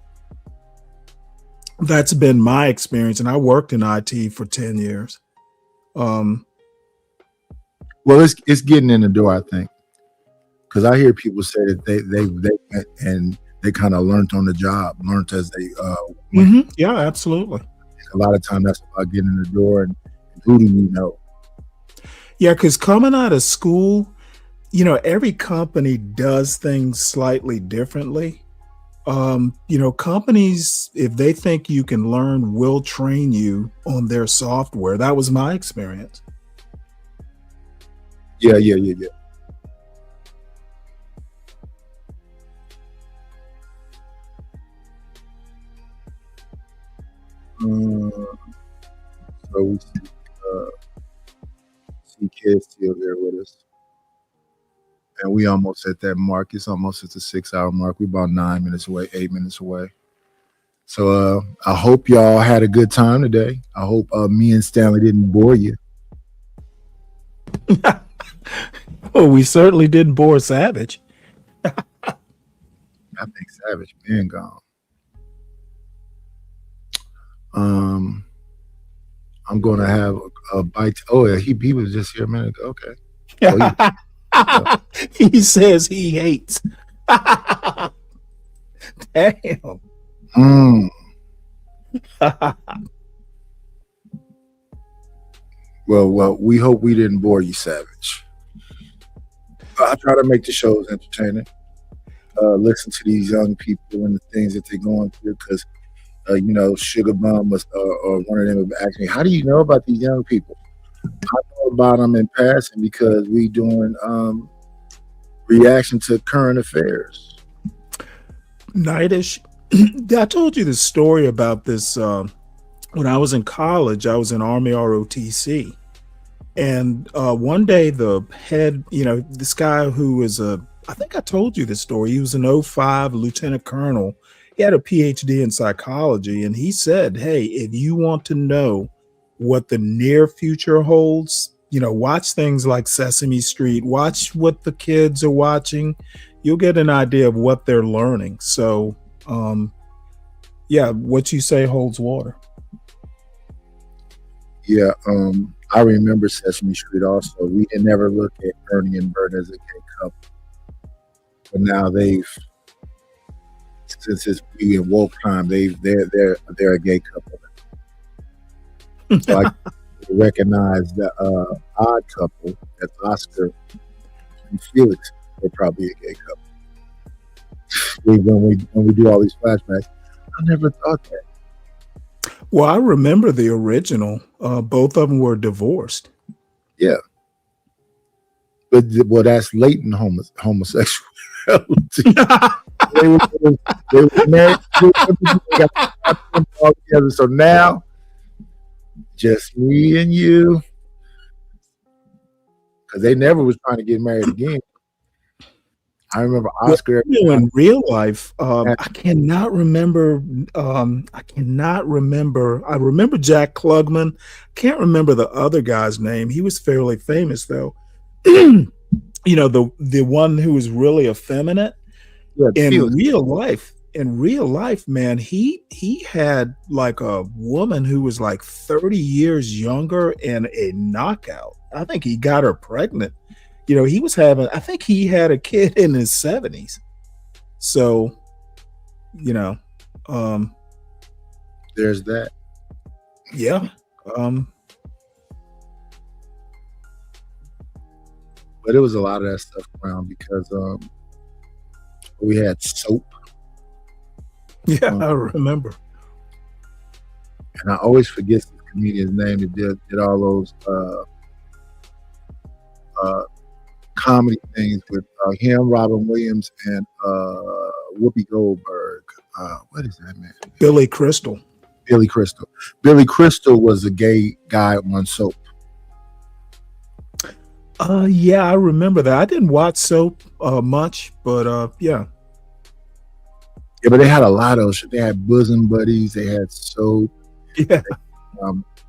That's been my experience, and I worked in IT for 10 years. Well, it's getting in the door, I think, because I hear people say that they and they kind of learned on the job, learned as they went. Yeah, absolutely. A lot of time that's about getting in the door, and who do you know? Yeah, because coming out of school, every company does things slightly differently. Companies, if they think you can learn, will train you on their software. That was my experience. Yeah. So we see kids still there with us, and we almost at that mark. It's almost at the 6-hour mark. We're about 9 minutes away, 8 minutes away. So I hope y'all had a good time today. I hope me and Stanley didn't bore you. Well, we certainly didn't bore Savage. I think Savage been gone. I'm gonna have a bite. Oh yeah, he was just here a minute ago. Okay. He says he hates. Damn. Well, we hope we didn't bore you, Savage. I try to make the shows entertaining. Listen to these young people and the things that they're going through, because Sugar Bum was or one of them asked me, "How do you know about these young people?" I know about them in passing because we doing reaction to current affairs. Nightish. I told you the story about this when I was in college. I was in Army ROTC, and one day the head, this guy who was I think I told you this story. He was an 05 lieutenant colonel. He had a PhD in psychology, and he said, "Hey, if you want to know what the near future holds, watch things like Sesame Street, watch what the kids are watching. You'll get an idea of what they're learning." So, what you say holds water. Yeah, I remember Sesame Street also. We didn't ever look at Ernie and Bert as a gay couple, but now since it's in woke time, they're a gay couple. So I recognize the Odd Couple. That's Oscar and Felix. They're probably a gay couple. When we do all these flashbacks, I never thought that. Well, I remember the original. Both of them were divorced. Yeah, but that's latent homosexuality. they were married. They got all together. So now, just me and you, because they never was trying to get married again. I remember Oscar. In real life, I cannot remember. I remember Jack Klugman. Can't remember the other guy's name. He was fairly famous though. The one who was really effeminate. Yeah, in real life, man, he had like a woman who was like 30 years younger and a knockout. I think he got her pregnant. I think he had a kid in his 70s. So, there's that. Yeah. But it was a lot of that stuff around because we had soap. Yeah, I remember. and I always forget the comedian's name that did all those comedy things with him, Robin Williams, and Whoopi Goldberg. What is that man? Billy Crystal. Billy Crystal. Billy Crystal was a gay guy on Soap. Yeah, I remember that. I didn't watch Soap much, but yeah. Yeah, but they had a lot of shit. They had Bosom Buddies. They had Soap. Yeah.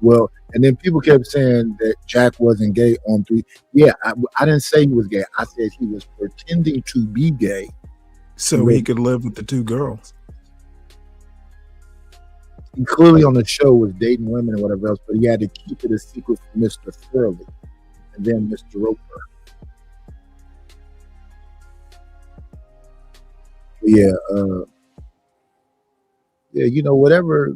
Well, and then people kept saying that Jack wasn't gay on 3. Yeah, I didn't say he was gay. I said he was pretending to be gay. So he could live with the 2 girls. He clearly on the show was dating women and whatever else, but he had to keep it a secret from Mr. Furley and then Mr. Roper. Yeah, you know, whatever,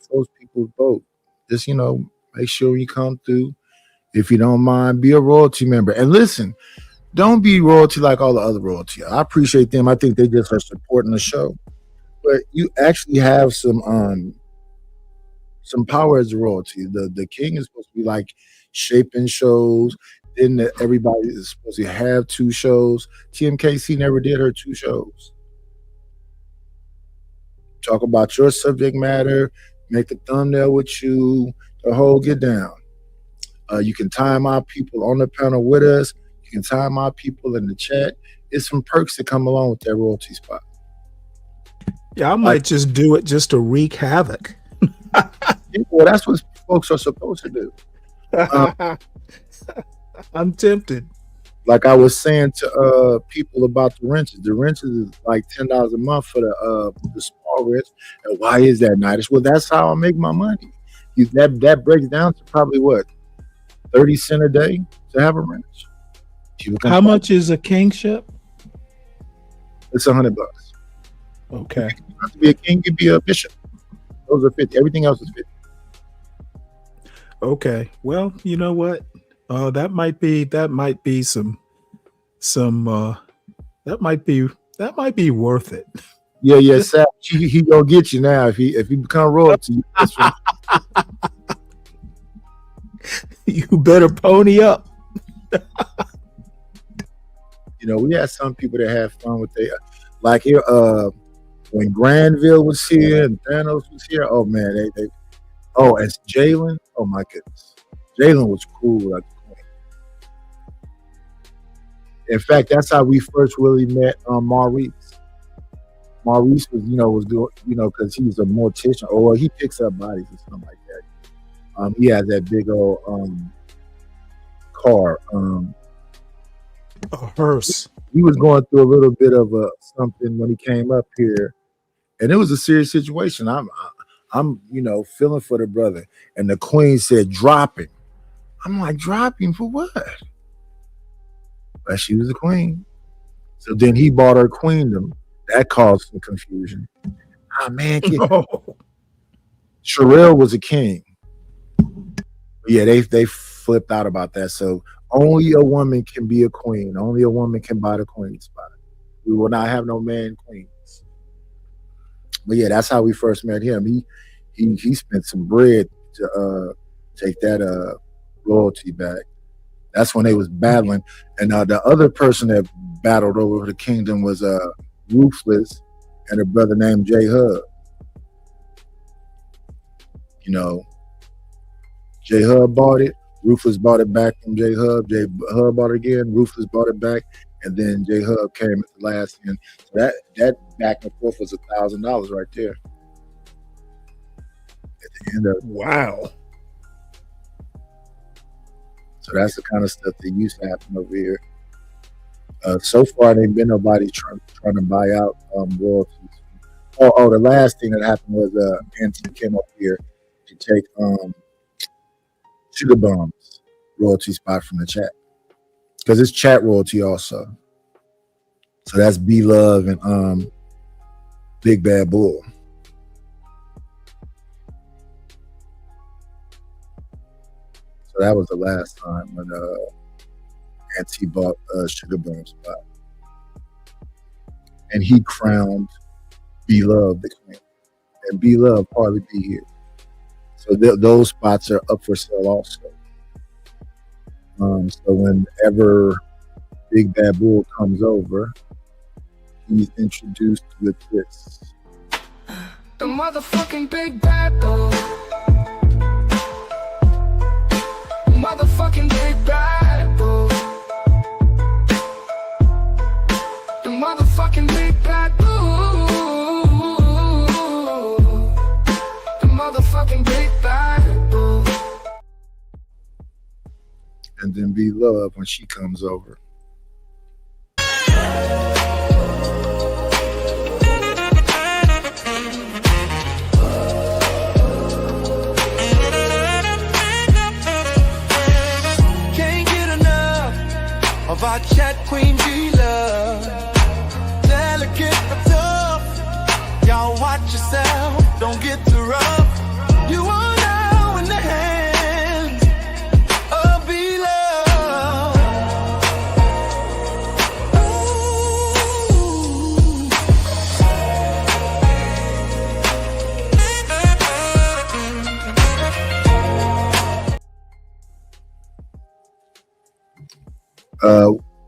floats people's boat. Just, make sure you come through. If you don't mind, be a royalty member. And listen, don't be royalty like all the other royalty. I appreciate them. I think they just are supporting the show. But you actually have some power as a royalty. The king is supposed to be like shaping shows. Then everybody is supposed to have 2 shows. TMKC never did her 2 shows. Talk about your subject matter, make a thumbnail with you, the whole get down. You can time our people on the panel with us. You can time our people in the chat. It's some perks that come along with that royalty spot. Yeah, I might just do it just to wreak havoc. Well, that's what folks are supposed to do. I'm tempted. Like I was saying to people about the wrenches. The wrenches is like $10 a month for the small wrench. And why is that, Nidus? Well, that's how I make my money. That breaks down to probably what, 30 cents a day to have a wrench. How much is a kingship? It's $100. Okay. You don't have to be a king, you can be a bishop. Those are 50. Everything else is 50. Okay. Well, you know what? That might be some that might be worth it. Yeah, Sal, he gonna get you now if he become royalty. You better pony up. We had some people that had fun with their, like here, when Granville was here and Thanos was here. Oh man, they and Jalen. Oh my goodness, Jalen was cool. Like, in fact, that's how we first really met Maurice. Maurice was doing, because he's a mortician, or he picks up bodies or something like that. He has that big old car. A hearse. He was going through a little bit of something when he came up here, and it was a serious situation. I'm feeling for the brother, and the queen said, "Drop him." I'm like, "Drop him for what?" But she was the queen. So then he bought her queendom. That caused some confusion. Man, Sherelle was a king. Yeah, they flipped out about that. So only a woman can be a queen. Only a woman can buy the queen spot. We will not have no man queens. But yeah, that's how we first met him. He spent some bread to take that royalty back. That's when they was battling. And the other person that battled over the kingdom was Ruthless and a brother named J Hub. J Hub bought it. Ruthless bought it back from J Hub. J Hub bought it again. Ruthless bought it back. And then J Hub came at the last end. So that back and forth was $1,000 right there. At the end of it. Wow. So that's the kind of stuff that used to happen over here. So far, there ain't been nobody trying to buy out royalties. The last thing that happened was Anthony came up here to take Sugar Bomb's royalty spot from the chat, because it's chat royalty also. So that's B Love and Big Bad Bull. So that was the last time when Auntie bought Sugar Bomb's spot. And he crowned B Love the queen. And B Love hardly be here. So those spots are up for sale also. So whenever Big Bad Bull comes over, he's introduced with this. The motherfucking Big Bad Bull. Motherfucking Big Bad Bull. The motherfucking Big Bad Bull. The motherfucking Big Bad Bull. And then Be Love when she comes over. Can't get enough of our chat queen G-Love. Delicate but tough. Y'all watch yourself, don't get too rough. You are now in the hands of B-Love.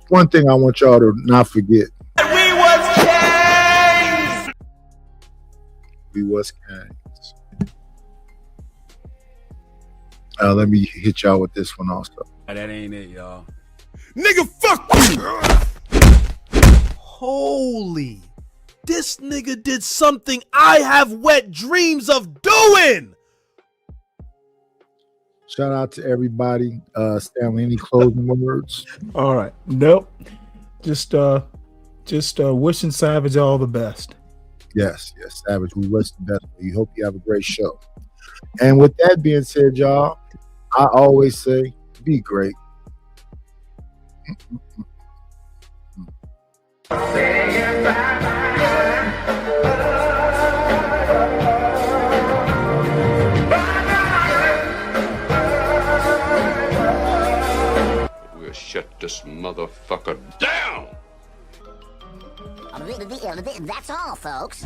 One thing I want y'all to not forget. We was kings. Let me hit y'all with this one also. That ain't it, y'all. Nigga, fuck you! Holy. This nigga did something I have wet dreams of doing. Shout out to everybody. Stanley, any closing words? All right. Nope. Just wishing Savage all the best. Yes, Savage. We wish the best for you. Hope you have a great show. And with that being said, y'all, I always say, be great. We'll shut this motherfucker down! That's all, folks.